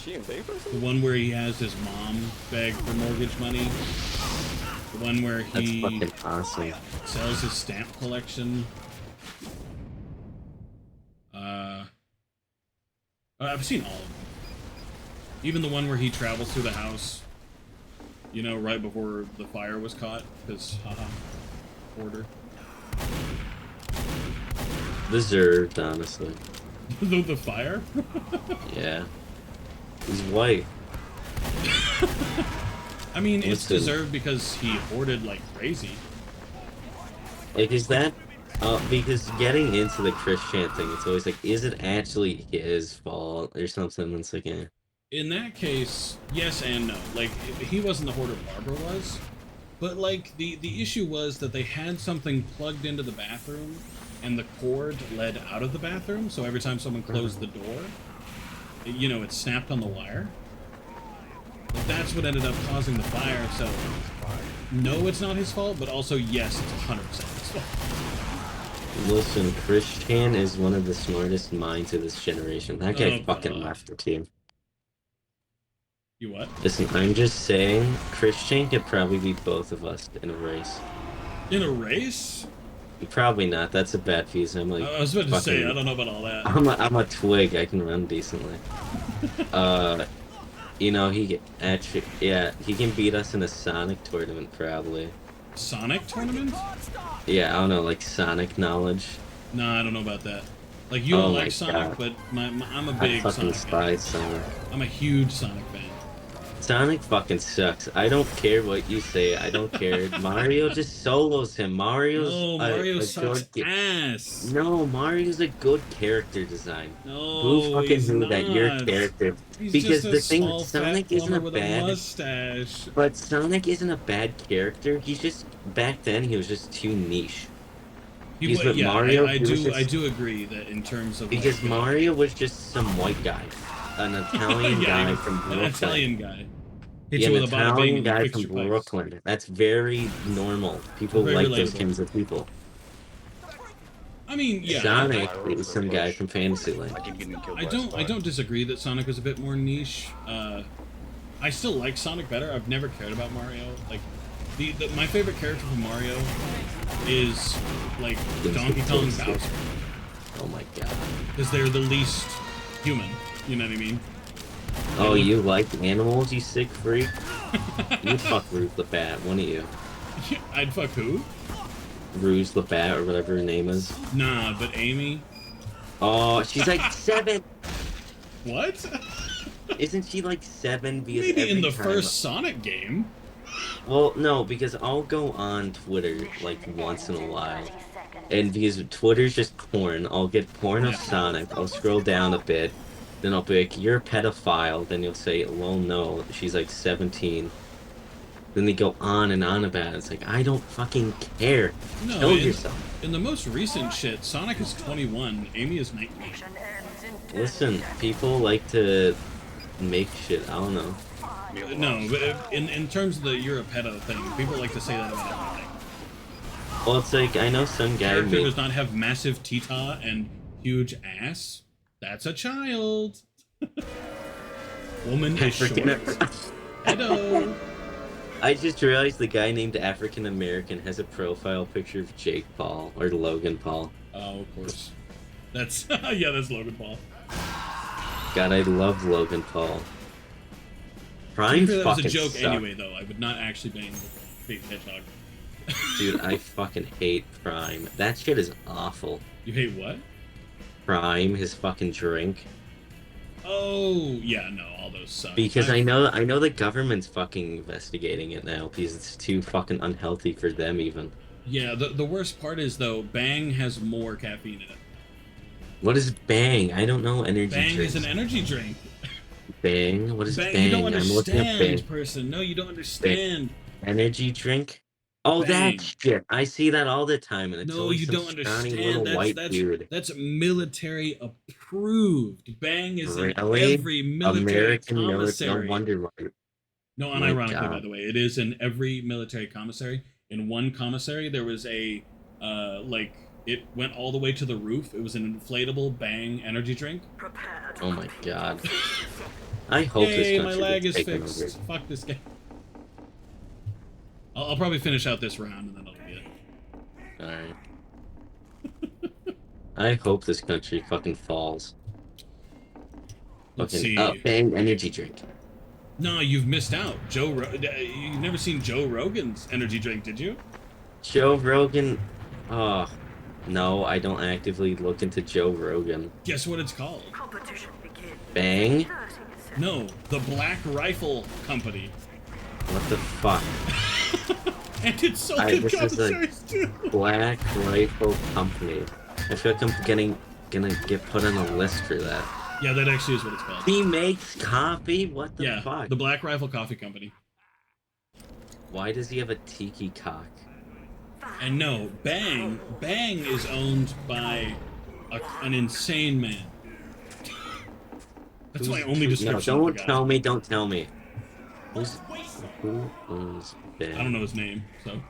she in Vegas? the one where he has his mom beg for mortgage money. The one where That's he fucking awesome. sells his stamp collection. I've seen all of them. Even the one where he travels through the house, you know, right before the fire was caught, because, haha, order. Deserved, honestly. the fire? Yeah. He's white. I mean, it's Listen. deserved because he hoarded like crazy. Like, is that... because getting into the Christian thing, it's always like, is it actually his fault or something? It's like, eh. In that case, yes and no. Like, he wasn't the hoarder, Barbara was. But, like, the issue was that they had something plugged into the bathroom, and the cord led out of the bathroom, so every time someone closed the door, you know, it snapped on the wire. But that's what ended up causing the fire, so... No, it's not his fault, but also, yes, it's 100% his fault. Listen, Christian is one of the smartest minds of this generation. That guy Oh, fucking God. left the team. You what? Listen, I'm just saying, Christian could probably beat both of us in a race. In a race? Probably not. That's a bad piece. I'm like, I was about to say, fucking- I don't know about all that. I'm a twig. I can run decently. You know, he actually, yeah, he can beat us in a Sonic tournament probably. Sonic tournament? Yeah, I don't know, like Sonic knowledge. Nah, I don't know about that. Like, you Oh don't my like Sonic, God. but I'm a I big fucking Sonic fan. despise Sonic. I'm a huge Sonic fan. Sonic fucking sucks. I don't care what you say. I don't care. Mario just solos him. Mario's No, Mario sucks ass. No, Mario's a good character design. No, Who fucking he's knew that your not. character? He's Because just a the thing, small, Sonic fat isn't plumber a with bad. a mustache. But Sonic isn't a bad character. He's just back then he was just too niche. He's with Yeah, Mario. I he was do. just- I do agree that in terms of Because like, Mario was just some white guy, an Italian yeah, guy from an Brooklyn. Italian guy. Hit Yeah, you an with a bada bing Italian and you guy fix from your pipes. Brooklyn. That's very normal. People Very like those relatable. kinds of people. I mean, yeah. Sonic is some guy from Fantasyland. I keep getting killed I by a don't spider. disagree that Sonic is a bit more niche. I still like Sonic better. I've never cared about Mario. Like my favorite character from Mario is like Donkey Kong and Bowser. Oh my god. Because they're the least human. You know what I mean? Oh, you like animals, you sick freak? You fuck Rouge the Bat, one of you. I'd fuck who? Rouge the Bat, or whatever her name is. Nah, but Amy. Oh, she's like 7! What? Isn't she like 7? Because Maybe every in the time... first Sonic game. Well, no, because I'll go on Twitter like once in a while. And because Twitter's just porn, I'll get porn of Sonic, I'll scroll down a bit, then I'll be like, you're a pedophile, then you'll say, well, no, she's like 17. Then they go on and on about it. It's like, I don't fucking care. No, Kill yourself. In the most recent shit, Sonic is 21, Amy is 19. Listen, people like to make shit, I don't know. No, but in terms of the you're a pedo thing, people like to say that about everything. Well, it's like, I know some guy Character made... does not have massive tita and huge ass. That's a child. Woman is short. Pedo. I just realized the guy named African American has a profile picture of Jake Paul, or Logan Paul. Oh, of course. That's, yeah, that's Logan Paul. God, I love Logan Paul. Prime that fucking was a joke sucked. anyway, though. I would not actually bang the big hedgehog. Dude, I fucking hate Prime. That shit is awful. You hate what? Prime, his fucking drink. Oh, yeah, no, all those suck. Because I know the government's fucking investigating it now because it's too fucking unhealthy for them even. Yeah, the worst part is, though, Bang has more caffeine in it. What is Bang? I don't know energy Bang drinks. is an energy drink. Bang? What is Bang? You don't I'm looking at Bang. understand, person. No, you don't understand. Energy drink? Oh, Bang. that shit. I see that all the time, and it's No, always you some don't scrawny little understand. white dude. That's military approved. Bang is in Really? every military American commissary. military. No wonder why. No, unironically, by the way, it is in every military commissary. In one commissary, there was a, like, it went all the way to the roof. It was an inflatable Bang energy drink. Oh my god. I hope Hey, this my country lag gets is taken fixed. over. Fuck this game. I'll probably finish out this round and then I'll be it. Alright. I hope this country fucking falls. Let's Fucking see. Bang energy drink. No, you've missed out. You've never seen Joe Rogan's energy drink, did you? Joe Rogan. Oh, no, I don't actively look into Joe Rogan. Guess what it's called? Bang? No, the Black Rifle Company. What the fuck? And it's sold in This is commissaries too. Black Rifle Company. I feel like I'm gonna get put on a list for that. Yeah, that actually is what it's called. He makes coffee? What the fuck? The Black Rifle Coffee Company. Why does he have a tiki cock? And no, Bang is owned by an insane man. That's my only description. No, of the guy. don't tell me. Who owns Bang? I don't know his name, so.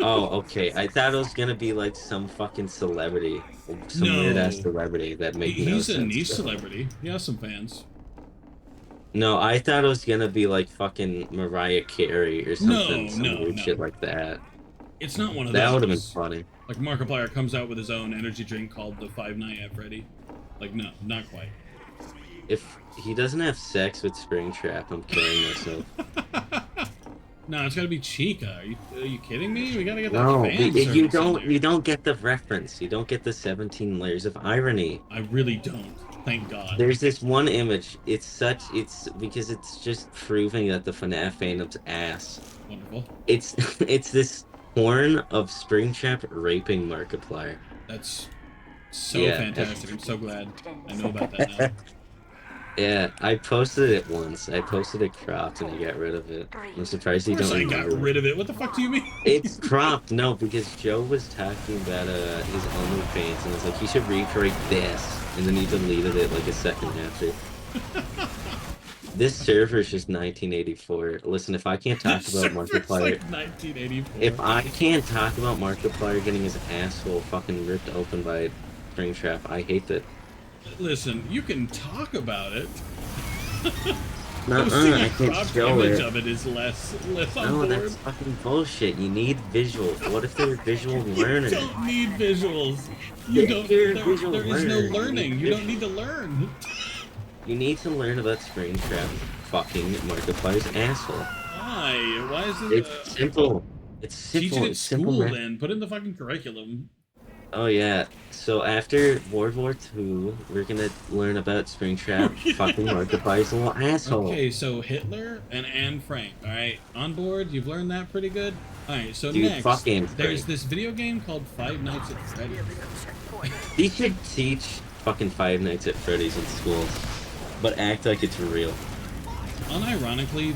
Oh, okay. I thought it was gonna be like some fucking celebrity. Some No. weird ass celebrity that made no He's sense. a niche celebrity. He has some fans. No, I thought it was gonna be like fucking Mariah Carey or something. Some weird shit like that. It's not one of That those. would have been funny. Like Markiplier comes out with his own energy drink called the Five Night at Freddy. Like, no, not quite. If he doesn't have sex with Springtrap, I'm killing myself. No, it's gotta be Chica. Are you kidding me? We gotta get that No, fan you service in there. you don't get the reference. You don't get the 17 layers of irony. I really don't. Thank God. There's this one image. It's because it's just proving that the FNAF fandom's ass. Wonderful. It's this porn of Springtrap raping Markiplier. That's so Yeah. fantastic. I'm so glad I know about that now. Yeah, I posted it once. I posted it cropped and I got rid of it. I'm surprised you Of course don't I got remember. rid of it. What the fuck do you mean? It's cropped, no, because Joe was talking about his OnlyFans and was like, you should recreate this, and then he deleted it like a second after. This server's just 1984. Listen, if I can't talk about Server's Markiplier, like 1984. if I can't talk about Markiplier getting his asshole fucking ripped open by Springtrap, I hate that. Listen, you can talk about it. No, Posting I a can't cropped show image it. of it is less on No, board. that's fucking bullshit. You need visuals. What if they're visual learners? You don't need visuals. You don't. You're a There, visual there is no learner. learning. You don't need to learn. You need to learn about Springtrap fucking Markiplier's asshole. Why? Why is it? It's simple. It's simple. Teach it at It's simple, school man. then. Put it in the fucking curriculum. Oh yeah. So after World War II, we're gonna learn about Springtrap fucking Markiplier's little asshole. Okay, so Hitler and Anne Frank. All right, on board. You've learned that pretty good. All right, so Dude, next, fuck Anne there's Frank. this video game called Five Nights at Freddy's. He should teach fucking Five Nights at Freddy's in schools, but act like it's real. Unironically,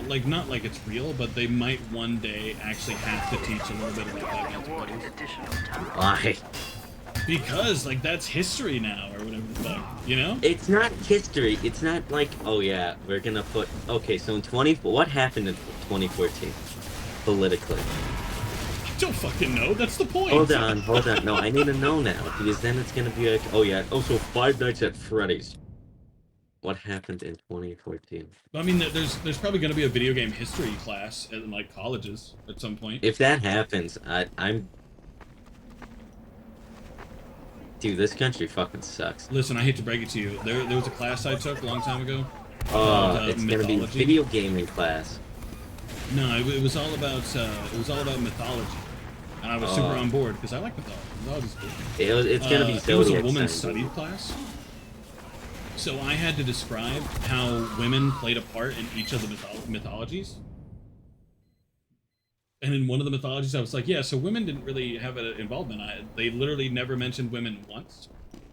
like not like it's real, but they might one day actually have to teach a little bit about Five Nights at Freddy's. Why? Because like that's history now, or whatever the fuck, you know? It's not history. It's not like, oh yeah, we're gonna put. Okay, so in what happened in 2014 politically? I don't fucking know. That's the point. Hold on. No, I need to know now because then it's gonna be like, oh yeah, also Five Nights at Freddy's. What happened in 2014? I mean, there's probably going to be a video game history class in like colleges at some point. If that happens, I'm. Dude, this country fucking sucks. Listen, I hate to break it to you. There was a class I took a long time ago. Called, It's gonna be mythology. video gaming class. No, it was all about mythology, and I was super on board because I like mythology. Mythology's cool. It's gonna be It was a zodiac women's signs. studies class. So I had to describe how women played a part in each of the mythologies. And in one of the mythologies, I was like, yeah, so women didn't really have an involvement. They literally never mentioned women once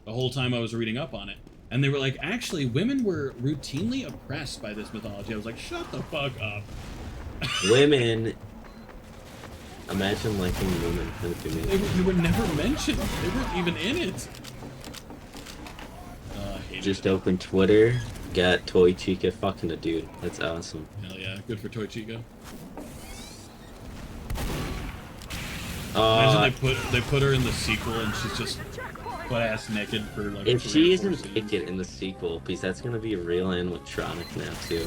the whole time I was reading up on it. And they were like, actually, women were routinely oppressed by this mythology. I was like, shut the fuck up. Women. Imagine liking women. They were never mentioned. They weren't even in it. Just opened Twitter, got Toy Chica fucking a dude. That's awesome. Hell yeah, good for Toy Chica. Uh, Imagine they put her in the sequel and she's just butt ass naked for like. if 3 she or 4 isn't scenes. naked in the sequel, because that's gonna be a real animatronic now too.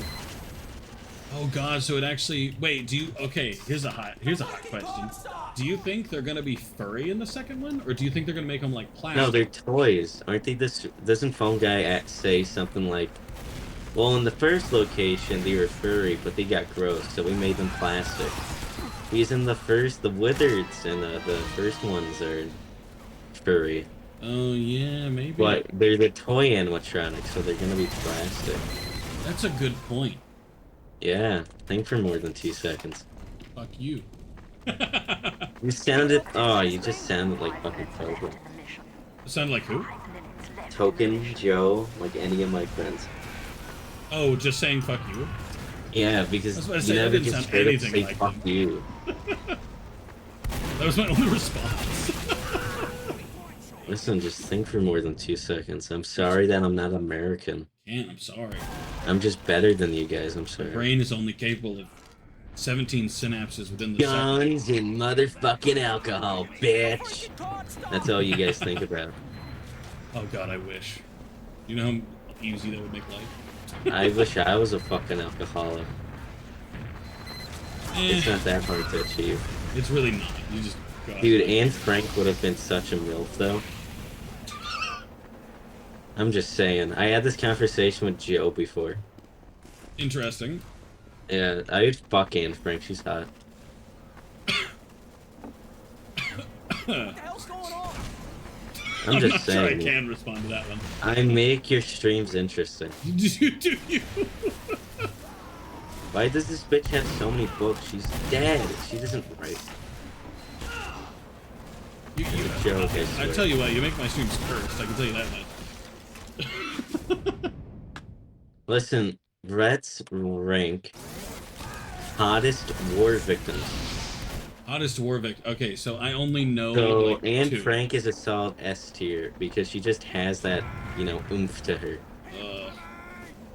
Oh god, so it actually wait, here's a hot question. Do you think they're gonna be furry in the second one? Or do you think they're gonna make them like plastic? No, they're toys, aren't they? Doesn't Phone Guy say something like, well, in the first location they were furry, but they got gross, so we made them plastic. Because in the Wizards and the first ones are furry. Oh yeah, maybe. But they're the toy animatronics, so they're gonna be plastic. That's a good point. Yeah, think for more than 2 seconds. Fuck you. You just sounded like fucking Token. Sound like who? Token, Joe, like any of my friends. Oh, just saying fuck you? Yeah, I was because about to you say, that never didn't just sound straight up anything say like fuck them. you. That was my only response. Listen, just think for more than 2 seconds. I'm sorry that I'm not American. Can't, I'm sorry. I'm just better than you guys, I'm sorry. My brain is only capable of 17 synapses within the Guns and motherfucking alcohol, bitch! That's all you guys think about. Oh god, I wish. You know how easy that would make life? I wish I was a fucking alcoholic. It's not that hard to achieve. It's really not. You just go Dude, outside. Anne Frank would have been such a MILF, though. I'm just saying. I had this conversation with Joe before. Interesting. Yeah, I would fuck Anne Frank. She's hot. I'm just not saying. sure I can respond to that one. I make your streams interesting. Do you? Why does this bitch have so many books? She's dead. She doesn't write. Joke, I I swear. tell you what, you make my streams cursed. I can tell you that much. Listen, Brett's rank hottest war victims. Hottest war victim. Okay, so I only know So like Anne 2. Frank is a solid S tier because she just has that, oomph to her.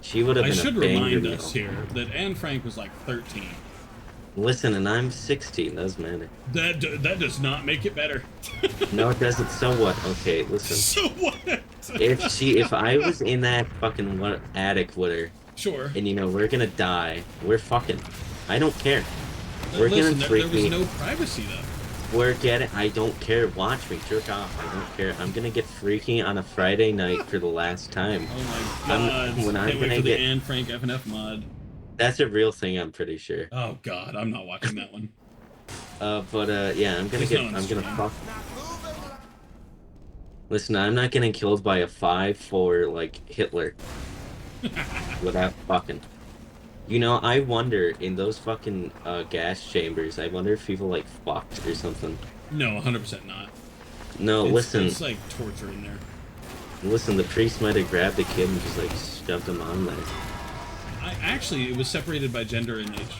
She would have I been should a banger remind meal. us here that Anne Frank was like 13. Listen, and I'm 16. Doesn't matter. That does not make it better. No, it doesn't. So what? Okay, listen. So what? If I was in that fucking attic with her, Sure. and you know we're gonna die, we're fucking. I don't care. We're Listen, gonna there freak was me. no privacy though. We're getting. I don't care. Watch me jerk off. I don't care. I'm gonna get freaky on a Friday night for the last time. Oh my god! When I'm Can't wait gonna for the get. Anne Frank FNF mod. That's a real thing. I'm pretty sure. Oh god, I'm not watching that one. Yeah, I'm gonna There's get. no one I'm gonna stream. fuck. Listen, I'm not getting killed by a 5'4" like Hitler without fucking. You know, I wonder in those fucking gas chambers. I wonder if people like fucked or something. No, 100% not. No, listen. It's like torture in there. Listen, the priest might have grabbed the kid and just like shoved him on there. Actually, it was separated by gender and age.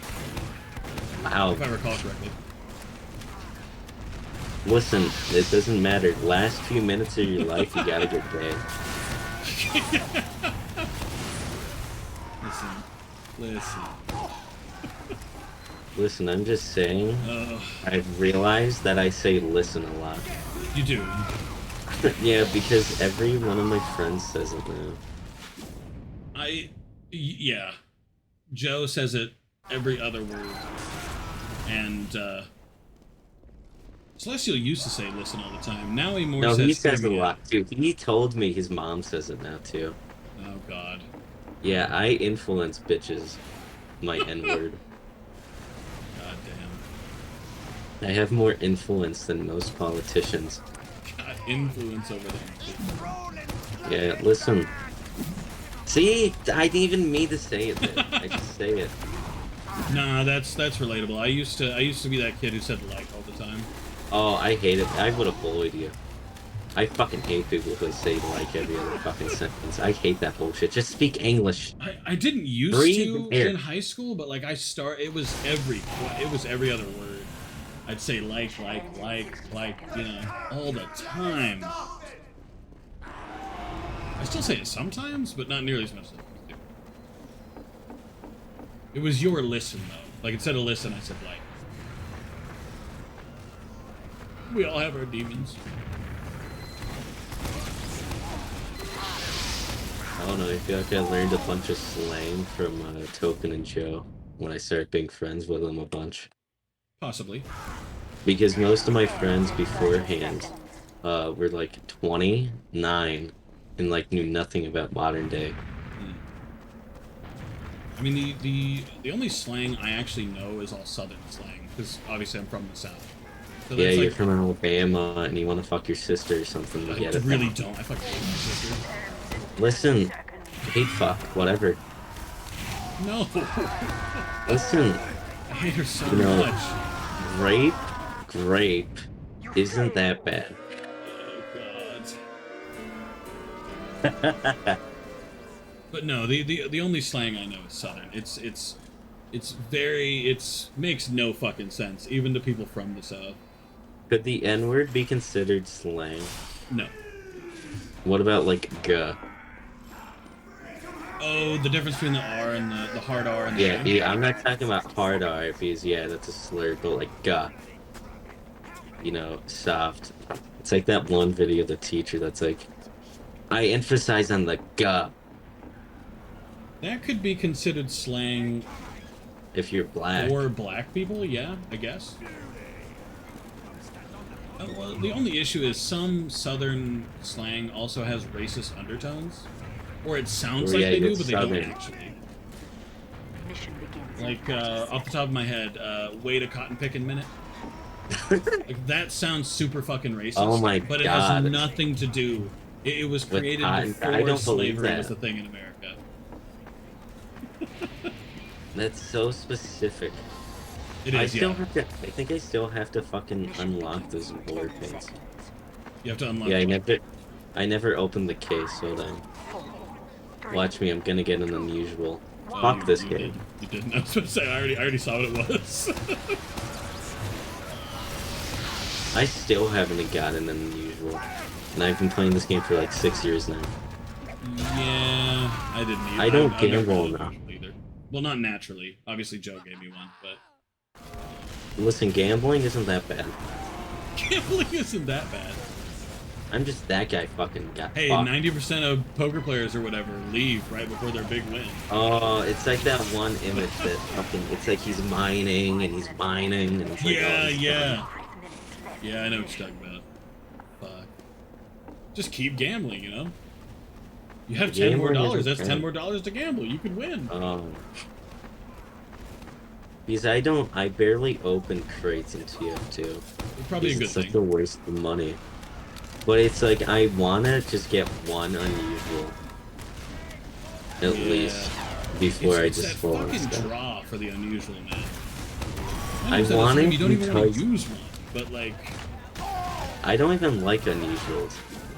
Wow. If I recall correctly. Listen, it doesn't matter. Last few minutes of your life, you gotta get gay. Listen. Listen, I'm just saying. Ugh. I've realized that I say listen a lot. You do. Yeah, because every one of my friends says it now. Yeah. Joe says it every other word. And, Celestial used to say listen all the time. Now he more No, says he says it a "Hear me out." lot too. He told me his mom says it now too. Oh god. Yeah, I influence bitches. My N-word. God damn. I have more influence than most politicians. Got influence over them. Yeah, listen. See, I didn't even mean to say it there. I just say it. Nah, that's relatable. I used to be that kid who said like all the time. Oh, I hate it. I would have bullied you. I fucking hate people who say like every other fucking sentence. I hate that bullshit. Just speak English. I didn't used Breathe to air. in high school, but like it was every other word. I'd say like, you know, all the time. I still say it sometimes, but not nearly as much as I used to. It was your listen though. Like instead of listen, I said like. We all have our demons. I don't know. I feel like I learned a bunch of slang from Token and Joe when I started being friends with them a bunch. Possibly. Because most of my friends beforehand were like 29 and like knew nothing about modern day. I mean, the only slang I actually know is all Southern slang, because obviously I'm from the South. So Yeah, that's you're like, from Alabama and you want to fuck your sister or something. I Get it? really don't. I fucking hate my sister. Listen, hate fuck, whatever. No. Listen, I hate her so you know, much. grape isn't that bad. Oh god. But no, the only slang I know is Southern. It's makes no fucking sense, even to people from the South. Could the N-word be considered slang? No. What about like guh? Oh, the difference between the R and the hard R and the Yeah, G? yeah, I'm not talking about hard R because yeah, that's a slur, but like guh. You know, soft. It's like that one video of the teacher that's like, I emphasize on the guh. That could be considered slang If you're black. for black people, yeah, I guess. Well, the only issue is some Southern slang also has racist undertones. Or it sounds Or, like yeah, they do, it's but they Southern. don't actually. Mission begins in Like, 40 off the top of my head, wait a cotton picking minute. Like, that sounds super fucking racist. Oh my but it God. has nothing to do. It was With created cotton- I before don't believe slavery that. was the thing in America. That's so specific. It is, yeah. I think I still have to fucking unlock those board pins. You have to unlock Yeah, it. I never opened the case, hold on. Watch me, I'm gonna get an unusual. Oh, Fuck this you game. did. You didn't. I was going to say, I already saw what it was. I still haven't gotten an unusual. And I've been playing this game for like 6 years now. Yeah, I didn't either. I don't I've never gamble been enough. unusual either. Well, not naturally. Obviously, Joe gave me one, but Listen, gambling isn't that bad. gambling isn't that bad. I'm just that guy fucking got Hey, fucked. 90% of poker players or whatever leave right before their big win. Oh, it's like that one image that fucking, it's like he's mining and he's mining and it's like, Yeah, oh, he's yeah. Yeah, I know what you're talking about. Fuck. Just keep gambling, you know? You have 10 more Gambling dollars. isn't That's bad. 10 more dollars to gamble. You could win. Because I barely open crates in TF2. It's probably a good It's like thing. the waste of money. But it's like, I wanna just get one unusual. At Yeah. least. Before I It's just that fall and fucking stuff. draw for the unusual, man. I Most of the want time it you don't even want because- to use one, but like, I don't even like unusuals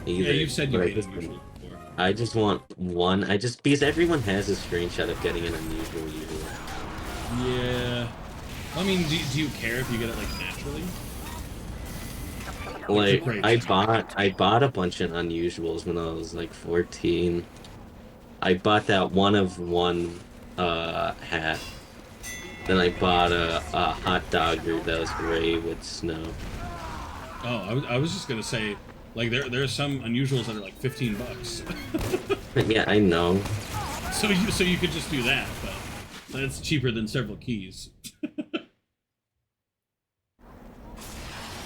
either. yeah, you've said you but I hate just- unusual before. I just want one. Because everyone has a screenshot of getting an unusual usually. Yeah. I mean, do you care if you get it like naturally? Like great. I bought a bunch of unusuals when I was like 14. I bought that one of one hat. Then I bought a hot dogger that was gray with snow. Oh, I was just gonna say, like there's some unusuals that are like $15. Yeah, I know. So you could just do that, but that's cheaper than several keys.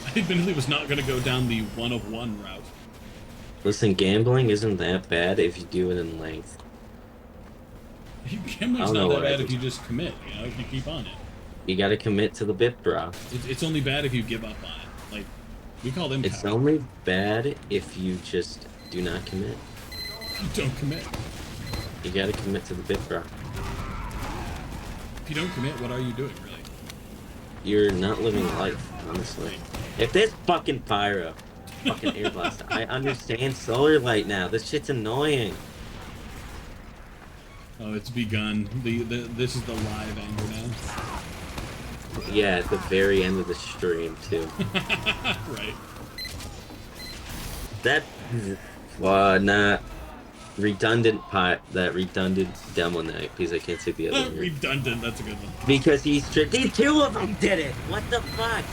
I admittedly was not gonna go down the one of one route. Listen, gambling isn't that bad if you do it in length. Gambling's I don't know not that what I bad if did. you just commit, you know, if you keep on it. You gotta commit to the bit, bro. It's only bad if you give up on it. Like, we call them It's cowards. only bad if you just do not commit. You don't commit. You gotta commit to the bit, bro. If you don't commit, what are you doing, really? You're not living life, honestly. If this fucking pyro, fucking air blast, I understand solar light now. This shit's annoying. Oh, it's begun. This is the live anger now. Yeah, at the very end of the stream too. Right. That, not redundant that redundant demo night because I can't say the other word. Redundant, that's a good one. Because these two of them did it. What the fuck?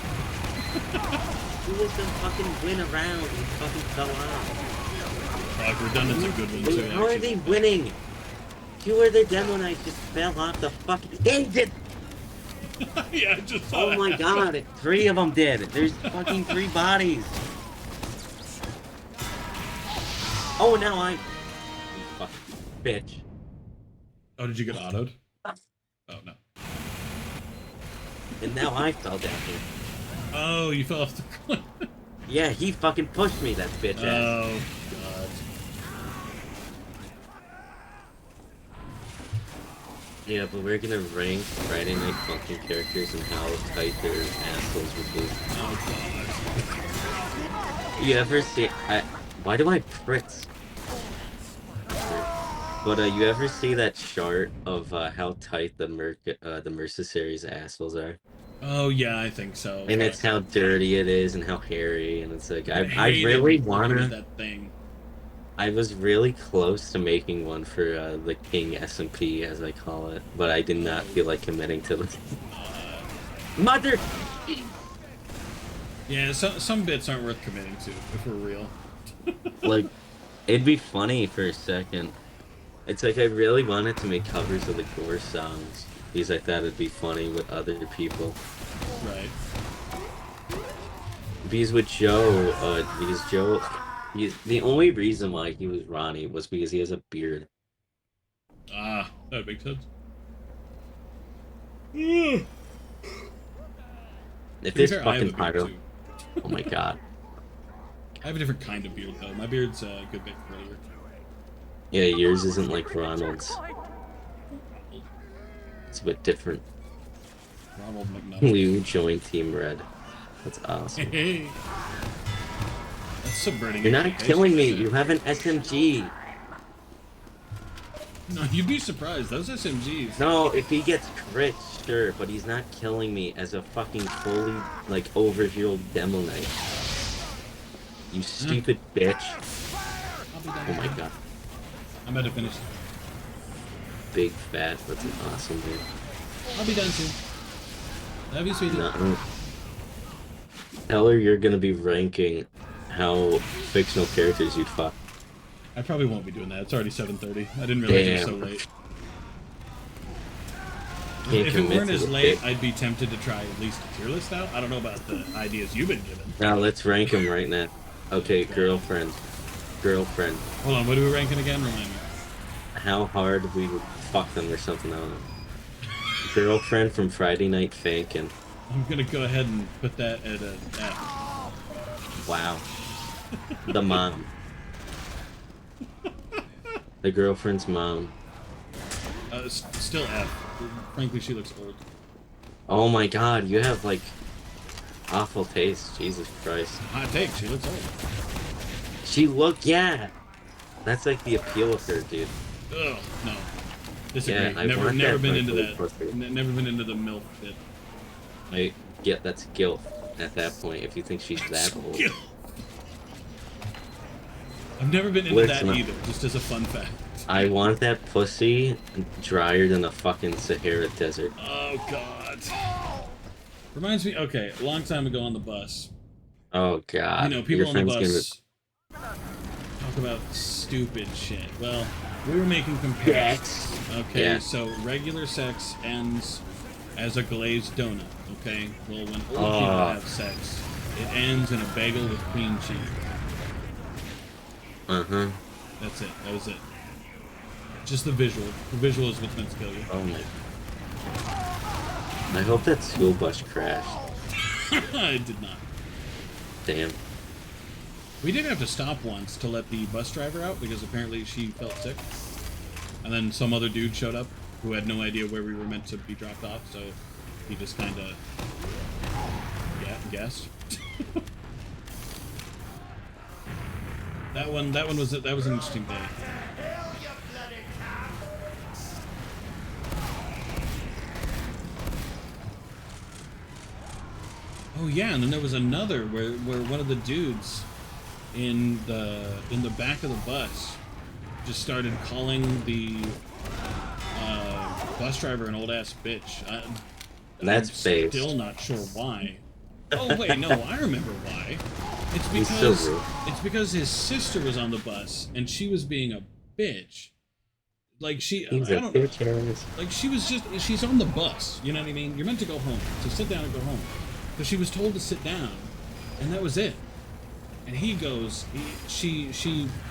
Who was the fucking win around and fucking fell off? Redundant's a good one too. How are they winning? Two of their demo nights just fell off the fucking. They did. Yeah, I just saw Oh that. my god! 3 of them did. There's fucking 3 bodies. Oh, now I. You fucking bitch. Oh, did you get autoed? Oh no. And now I fell down here. Oh, you fell off the cliff. Yeah, he fucking pushed me, that bitch ass. Oh god. Yeah, but we're gonna rank Friday Night Funkin' characters and how tight their assholes would be. Oh god. You ever see? Why do I pritz? But you ever see that chart of how tight the Mercenaries assholes are? Oh yeah, I think so. And it's how dirty it is and how hairy, and it's like I hate really it looking wanna. at that thing. I was really close to making one for the King SMP, as I call it, but I did not feel like committing to the mother. Yeah, some bits aren't worth committing to if we're real. Like, it'd be funny for a second. It's like I really wanted to make covers of the Gore songs because I thought it'd be funny with other people. Right. Because with Joe, the only reason why he was Ronnie was because he has a beard. Ah, that makes sense. If To be this fair, I have a fucking beard, pyro, too. oh my god. I have a different kind of beard though. My beard's a good bit curlier. Yeah, yours isn't like Ronald's. It's a bit different. Ronald McNutt. Liu joined Team Red. That's awesome. Hey. That's subverting. You're not expectations, killing me. shit. You have an SMG. No, you'd be surprised. Those SMGs. No, if he gets crit, sure, but he's not killing me as a fucking fully, like, overhealed Demo Knight. You stupid bitch. I'll be down. Oh my god. I'm about to finish. Big fat. That's an awesome dude. I'll be done soon. Love you, sweetie. No. Tell her you're gonna be ranking how fictional characters you'd fuck. I probably won't be doing that. It's already 7:30. I didn't realize it was so late. Can't If it commit weren't to as the late, pick. I'd be tempted to try at least a tier list out. I don't know about the ideas you've been given. Now let's rank them right now. Okay, girlfriend. Girlfriend. Hold on, what are we ranking again? Remind me. How hard we would fuck them or something, I don't know. Girlfriend from Friday Night Fankin'. I'm gonna go ahead and put that at a F. Wow. The mom. The girlfriend's mom. Still F. Frankly, she looks old. Oh my god, you have like awful taste. Jesus Christ. Hot take, she looks old. She yeah. That's like the appeal of her, dude. Ugh, no. Disagree. Yeah, I never want never that been into Michael that. Porter. Never been into the MILF bit. That's guilt at that point if you think she's that old. Gilf. I've never been into Listen that up. either, just as a fun fact. I want that pussy drier than the fucking Sahara Desert. Oh god. Reminds me, okay, a long time ago on the bus. Oh god. You know, people Your on the friend's bus talk about stupid shit. Well, we were making comparisons. Okay, Yeah. so regular sex ends as a glazed donut. Okay, well, when old people Oh. have sex, it ends in a bagel with cream cheese. Uh-huh. That's it. That was it. Just the visual. The visual is what's meant to kill you. Oh my. I hope that school bus crashed. I did not. Damn. We did have to stop once to let the bus driver out because apparently she felt sick. And then some other dude showed up who had no idea where we were meant to be dropped off, so he just kind of guessed. That was an interesting day. Oh yeah, and then there was another where one of the dudes in the back of the bus just started calling the bus driver an old ass bitch. That's I'm based. still not sure why. Oh wait, no, I remember why. It's He's because so rude. it's because his sister was on the bus and she was being a bitch. Like He's I a don't bitch ass. like she's on the bus, you know what I mean? You're meant to go home, so sit down and go home. But she was told to sit down, and that was it. And he goes, she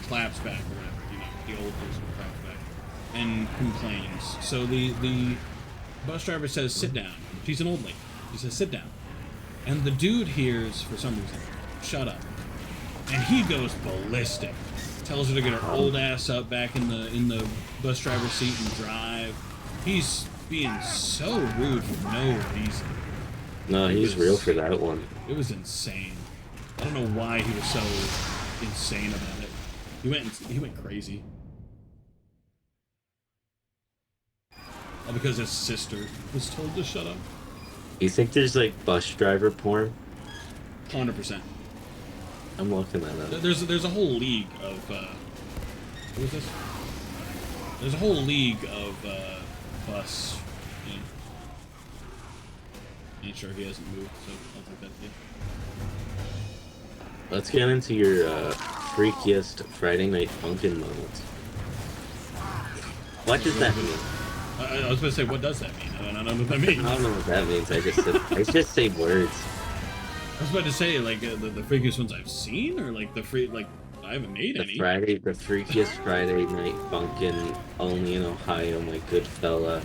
claps back or whatever, you know, the old person claps back and complains. So the bus driver says, sit down. She's an old lady. He says, sit down. And the dude hears, for some reason, shut up. And he goes ballistic. Tells her to get her old ass up back in the bus driver's seat and drive. He's being so rude for no reason. No, he's real for that one. It was insane. I don't know why he was so insane about it. He went crazy. All because his sister was told to shut up. You think there's like bus driver porn? 100%. I'm looking that up. There's a whole league of what was this? There's a whole league of bus. You know. Ain't sure he hasn't moved, so I'll take that again. Let's get into your freakiest Friday Night Funkin' moments. What does that mean? I was going to say, what does that mean? I don't know what that means. I don't know what that means. I just say words. I was about to say, like, the freakiest ones I've seen, or like I haven't made any. The freakiest Friday Night Funkin' only in Ohio, my good fella.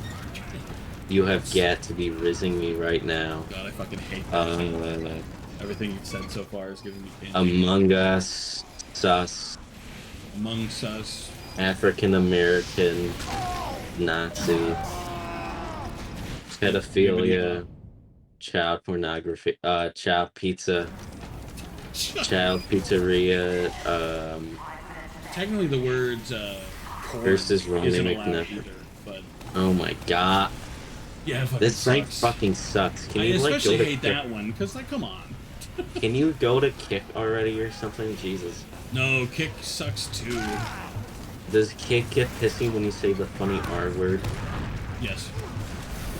You have got to be rizzing me right now. God, I fucking hate that. Everything you've said so far is giving me pain. Among Us, Sus, Amongst Us, African American, Nazi, pedophilia, child pornography, child pizza, child pizzeria, technically the words porn versus Ronnie isn't allowed McNutt. either, but Oh my god. yeah, it fucking This night sucks. fucking sucks. Can I you like especially go to hate Kick? that one, because, like, come on. Can you go to Kick already or something? Jesus. No, Kick sucks too. Does Kid get pissy when you say the funny R word? Yes.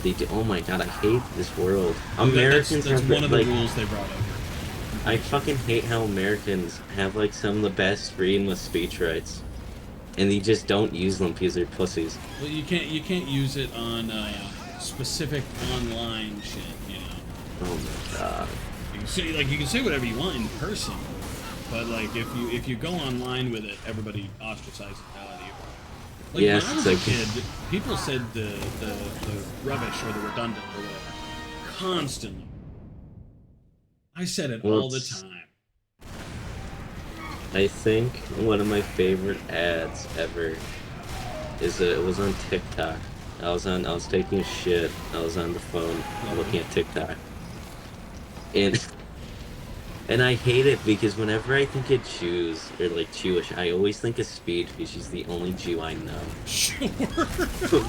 They do. Oh my god, I hate this world. That's Americans have one of the like, rules they brought over. I fucking hate how Americans have like some of the best freedom of speech rights, and they just don't use them because they're pussies. Well, you can't use it on specific online shit, you know. Oh my god. You can say whatever you want in person, but like if you go online with it, everybody ostracizes the hell out of you. Like Yes, when I was it's a like- kid, people said the rubbish or the redundant or whatever constantly. I said it all the time. I think one of my favorite ads ever is it was on TikTok. I was taking a shit. I was on the phone looking at TikTok. And I hate it because whenever I think of Jews or like Jewish, I always think of Speed because she's the only Jew I know. Sure.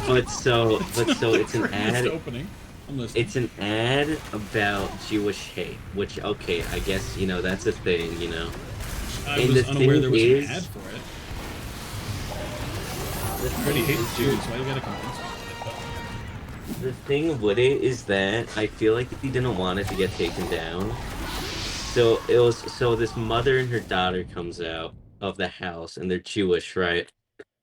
but so it's an ad. Opening. I'm listening. It's an ad about Jewish hate, which okay, I guess you know that's a thing, you know. I And was the unaware thing there was is, an ad for it. the I already thing hate is- Jews. Why you gotta convince me of it? The thing with it is that I feel like he didn't want it to get taken down. So this mother and her daughter comes out of the house and they're Jewish, right?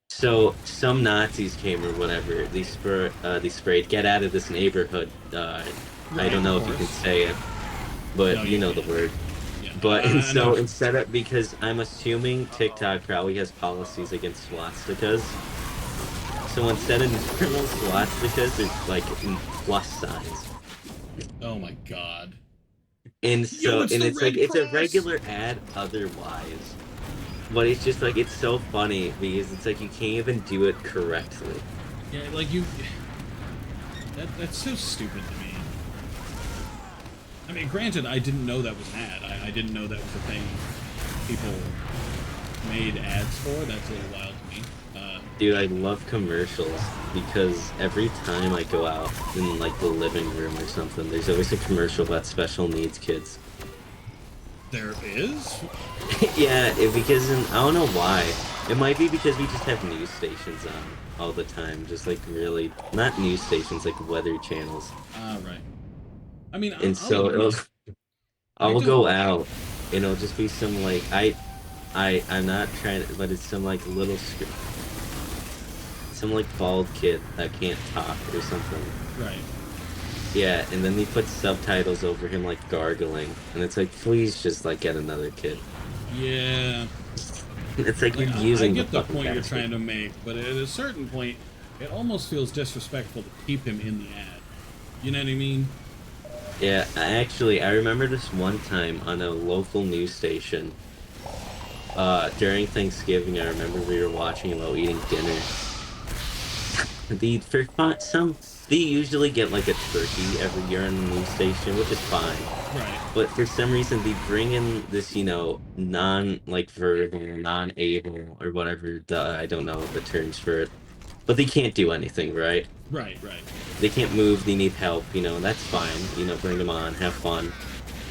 So some Nazis came or whatever. They sprayed "Get out of this neighborhood." I don't know if you can say it, but No, you you know the can't. word. Yeah. But I and know. so instead of, because I'm assuming TikTok probably has policies against swastikas. So instead of normal swastikas, there's like plus signs. Oh my god. And so it's the it's Red like it's a Cross! regular ad otherwise. But it's just like it's so funny because it's like you can't even do it correctly. Yeah, like that's so stupid to me. I mean, granted, I didn't know that was an ad. I didn't know that was a thing people made ads for. That's a little wild to me. Dude, I love commercials because every time I go out in like the living room or something, there's always a commercial about special needs kids. There is? Yeah, because I don't know why. It might be because we just have news stations on all the time. Just like really, not news stations, like weather channels. Right. I mean, And so I'll go out and it'll just be some like, I'm not trying to, but it's some like little, some like bald kid that can't talk or something. Right. Yeah, and then they put subtitles over him like gargling, and it's like, please just like get another kid. Yeah. It's like you're I using get the fucking point you're bastard. trying to make, but at a certain point, it almost feels disrespectful to keep him in the ad. You know what I mean? Yeah, I remember this one time on a local news station. During Thanksgiving, I remember we were watching about eating dinner. They usually get like a turkey every year on the news station, which is fine. Right. But for some reason, they bring in this, you know, verbal, non-able, or whatever I don't know the terms for it. But they can't do anything, right? Right. They can't move, they need help, you know, that's fine. You know, bring them on, have fun.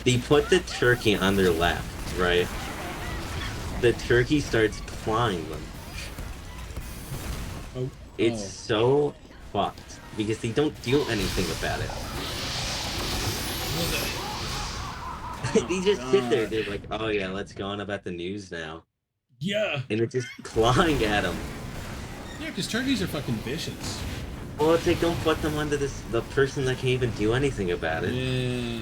They put the turkey on their lap, right? The turkey starts clawing them. Oh. It's so fucked because they don't do anything about it. They just sit there, they're like, oh yeah, let's go on about the news now. Yeah. And it's just clawing at them. Yeah, because turkeys are fucking vicious. Well, it's like, don't put them under the person that can't even do anything about it. Yeah.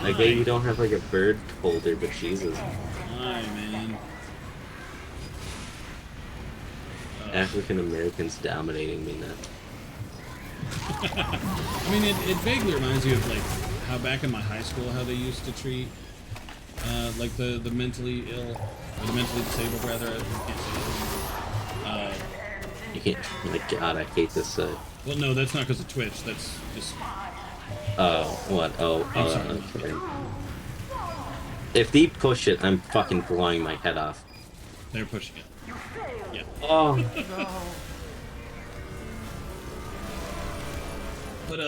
I get you don't have like a bird holder, but Jesus. Why, man? African Americans dominating me now. I mean, it vaguely reminds you of like how back in my high school, how they used to treat like the mentally ill or the mentally disabled, rather. I can't say it. You can't. Oh my God, I hate this. Well, no, that's not because of Twitch. That's just. Oh, what? Oh, I'm sorry, okay. If they push it, I'm fucking blowing my head off. They're pushing it. Yeah. Oh. But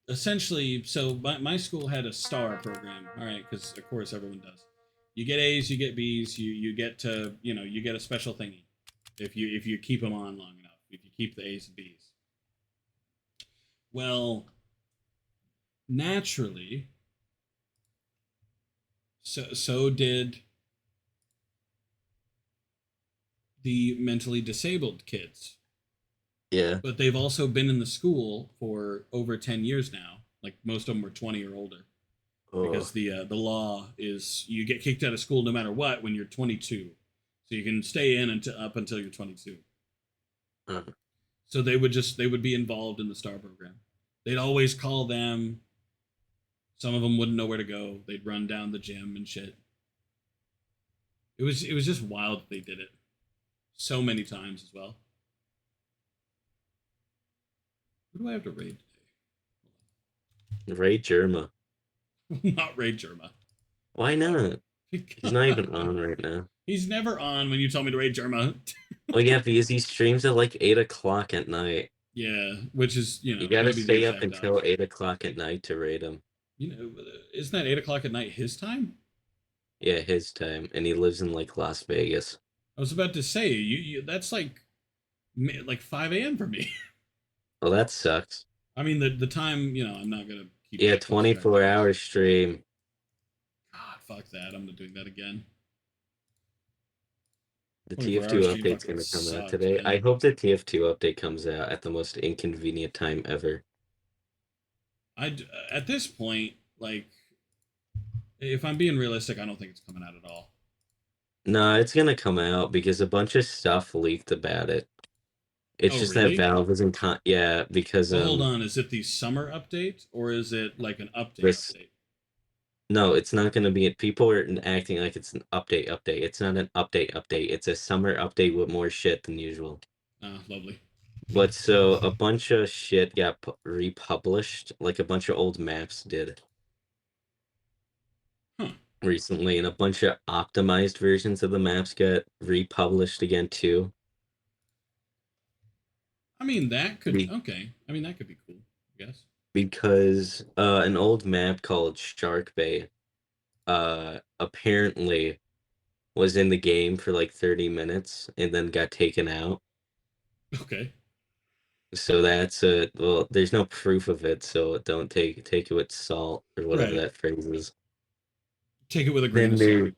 essentially, so my school had a STAR program. All right, because of course everyone does. You get A's, you get B's, you get to you get a special thingy if you keep them on long enough. If you keep the A's and B's. Well, naturally, so did the mentally disabled kids. Yeah. But they've also been in the school for over 10 years now. Like most of them were 20 or older. Because the law is you get kicked out of school no matter what when you're 22. So you can stay in up until you're 22. Uh-huh. So they would be involved in the STAR program. They'd always call them. Some of them wouldn't know where to go. They'd run down the gym and shit. It was just wild that they did it so many times as well. Who do I have to raid Ray Germa. today? Not raid Germa. Why not? He's not even on right now. He's never on when you tell me to raid Germa. Oh yeah, because he streams at like 8 o'clock at night. Yeah, which is you gotta stay up until 8 o'clock at night to raid him. Isn't that 8 o'clock at night his time? Yeah, his time, and he lives in like Las Vegas. I was about to say you that's like 5 a.m. for me. Well, that sucks. I mean the time I'm not gonna keep. Yeah, 24-hour stream. God, fuck that! I'm not doing that again. The TF2 update's gonna come out today. Man. I hope the TF2 update comes out at the most inconvenient time ever. At this point, like, if I'm being realistic, I don't think it's coming out at all. No, it's gonna come out because a bunch of stuff leaked about it. It's just really? That Valve isn't yeah, because well, hold on, is it the summer update or is it like an update? No, it's not gonna be. People are acting like it's an update. It's not an update. It's a summer update with more shit than usual. Ah, lovely. But so a bunch of shit got republished, like a bunch of old maps did. Huh. Recently, and a bunch of optimized versions of the maps got republished again too. I mean, that could okay. I mean, that could be cool, I guess. Because an old map called Shark Bay apparently was in the game for like 30 minutes and then got taken out. Okay. So that's well, there's no proof of it, so don't take it with salt or whatever that phrase is. Take it with a grain of salt.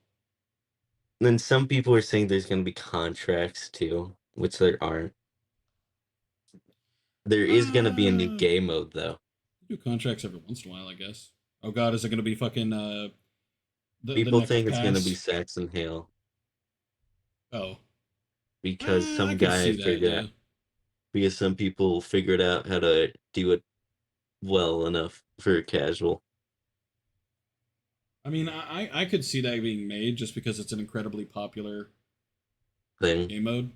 Then some people are saying there's going to be contracts too, which there aren't. There is going to be a new game mode though. Do contracts every once in a while, I guess. Oh God, is it going to be fucking? People think it's going to be Saxon Hale. Oh. Because some guy figured out. Because some people figured out how to do it well enough for casual. I mean, I could see that being made just because it's an incredibly popular game mode.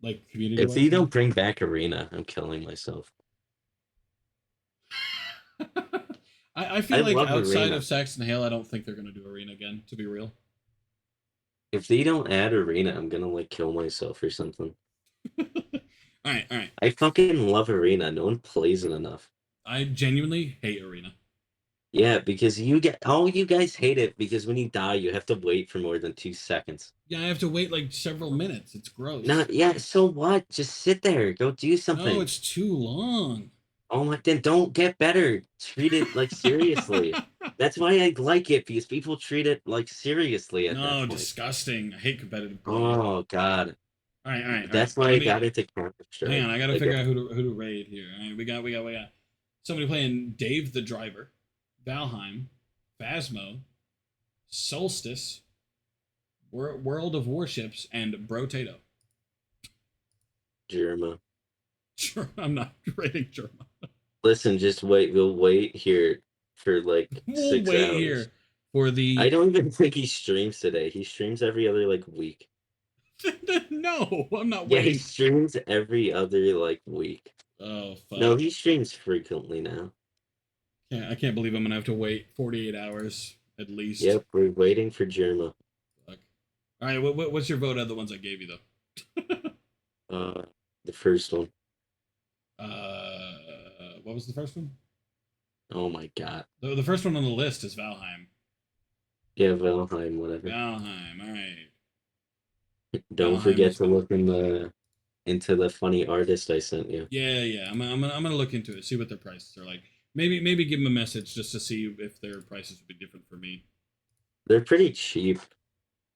Like community. If you don't bring back Arena, I'm killing myself. I feel like outside of Saxon Hale, I don't think they're gonna do Arena again. To be real. If they don't add Arena, I'm gonna like kill myself or something. All right. I fucking love Arena. No one plays it enough. I genuinely hate Arena. Yeah, because you guys hate it because when you die, you have to wait for more than 2 seconds. Yeah, I have to wait like several minutes. It's gross. So what? Just sit there. Go do something. No, it's too long. Oh my, then don't get better. Treat it like seriously. That's why I like it, because people treat it like seriously at that point. No, disgusting. I hate competitive play. Oh God. All right. That's why I got into Counter-Strike. Hang on, I gotta figure out who to raid here. All right, we got somebody playing Dave the Driver, Valheim, Phasmo, Solstice, World of Warships, and Brotato. Germa. Sure, I'm not raiding Germa. Listen, just wait. We'll wait here for like 6 hours. Here for the. I don't even think he streams today. He streams every other like week. No, I'm not waiting. Yeah, he streams every other like week. Oh fuck. No, he streams frequently now. Yeah, I can't believe I'm gonna have to wait 48 hours at least. Yep, we're waiting for Germa. Fuck. All right, what's your vote out of the ones I gave you though? The first one. What was the first one? Oh my God. The first one on the list is Valheim. Yeah, Valheim, whatever. Valheim. All right. Don't Valheim forget is to good. look into the funny artist I sent you. Yeah. I'm gonna look into it. See what their prices are like. Maybe give them a message just to see if their prices would be different for me. They're pretty cheap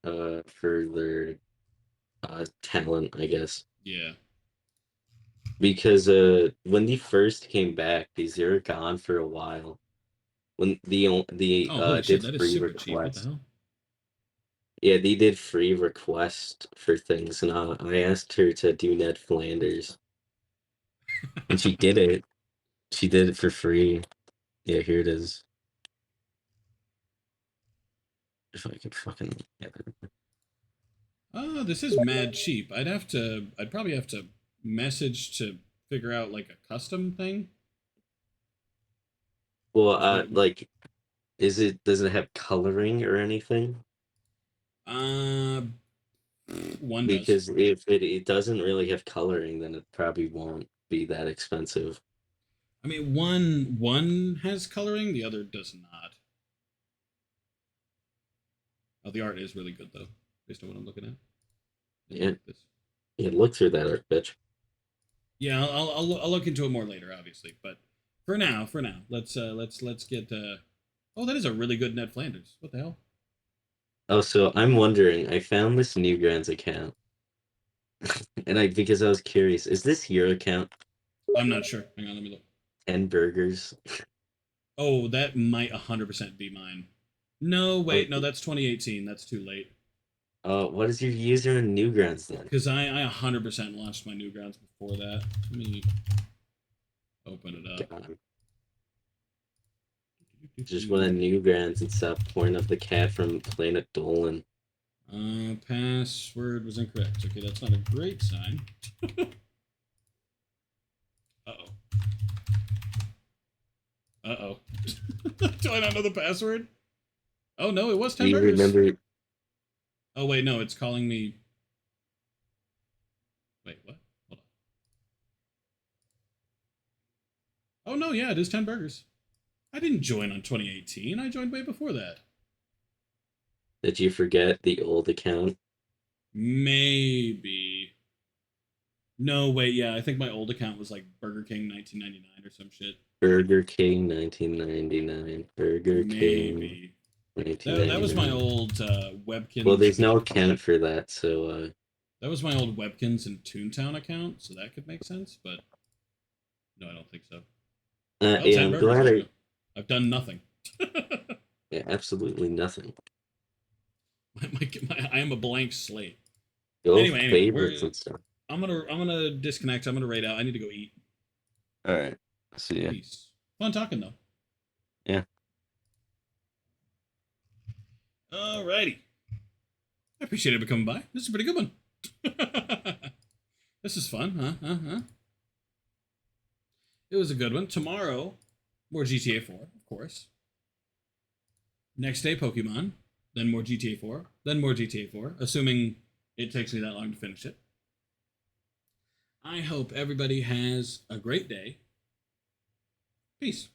for their talent, I guess. Yeah. Because when they first came back, these were gone for a while. When the Oh, holy shit, did that is free super cheap. What the requests. hell? Yeah, they did free request for things, and I asked her to do Ned Flanders, and she did it. She did it for free. Yeah, here it is. If I could fucking get it. Oh, this is mad cheap. I'd probably have to message to figure out like a custom thing. Well, What? like, does it have coloring or anything? Uh, one does. Because if it doesn't really have coloring, then it probably won't be that expensive. I mean, one has coloring, the other does not. Oh, the art is really good though, based on what I'm looking at. Yeah, This. yeah, look through that art, bitch. Yeah, I'll look into it more later, obviously. But for now, let's get. Oh, that is a really good Ned Flanders. What the hell? Oh, so I'm wondering, I found this Newgrounds account, and because I was curious, is this your account? I'm not sure. Hang on, let me look. 10 burgers. Oh, that might 100% be mine. No, Oh, wait, no, that's 2018. That's too late. what is your user in Newgrounds then? Because I 100% launched my Newgrounds before that. Let me open it up. God. Just went on Newgrounds and saw porn of the cat from Planet Dolan. Password was incorrect. Okay, that's not a great sign. Uh-oh. Uh-oh. Do I not know the password? Oh, no, it was 10 Do you burgers. remember? Oh, wait, no, it's calling me... Wait, what? Hold on. Oh, no, yeah, it is 10 burgers. I didn't join on 2018. I joined way before that. Did you forget the old account? Maybe. No, wait, yeah, I think my old account was like Burger King 1999 or some shit. Burger King 1999. Burger King Maybe. That was my 1999. old Well, Webkins. there's no account for that, so That was my old Webkins and Toontown account, so that could make sense, but no, I don't think so. Well, yeah, 10 I'm burgers, glad there you go. I've done nothing. yeah, absolutely nothing. I am a blank slate. Go Anyway, favorites and stuff. I'm gonna disconnect. I'm gonna raid out. I need to go eat. All right, see ya. Peace. Fun talking though. Yeah. Alrighty. I appreciate it for coming by. This is a pretty good one. This is fun, huh? It was a good one. Tomorrow, more GTA 4, of course. Next day, Pokemon. Then more GTA 4. Then more GTA 4, assuming it takes me that long to finish it. I hope everybody has a great day. Peace.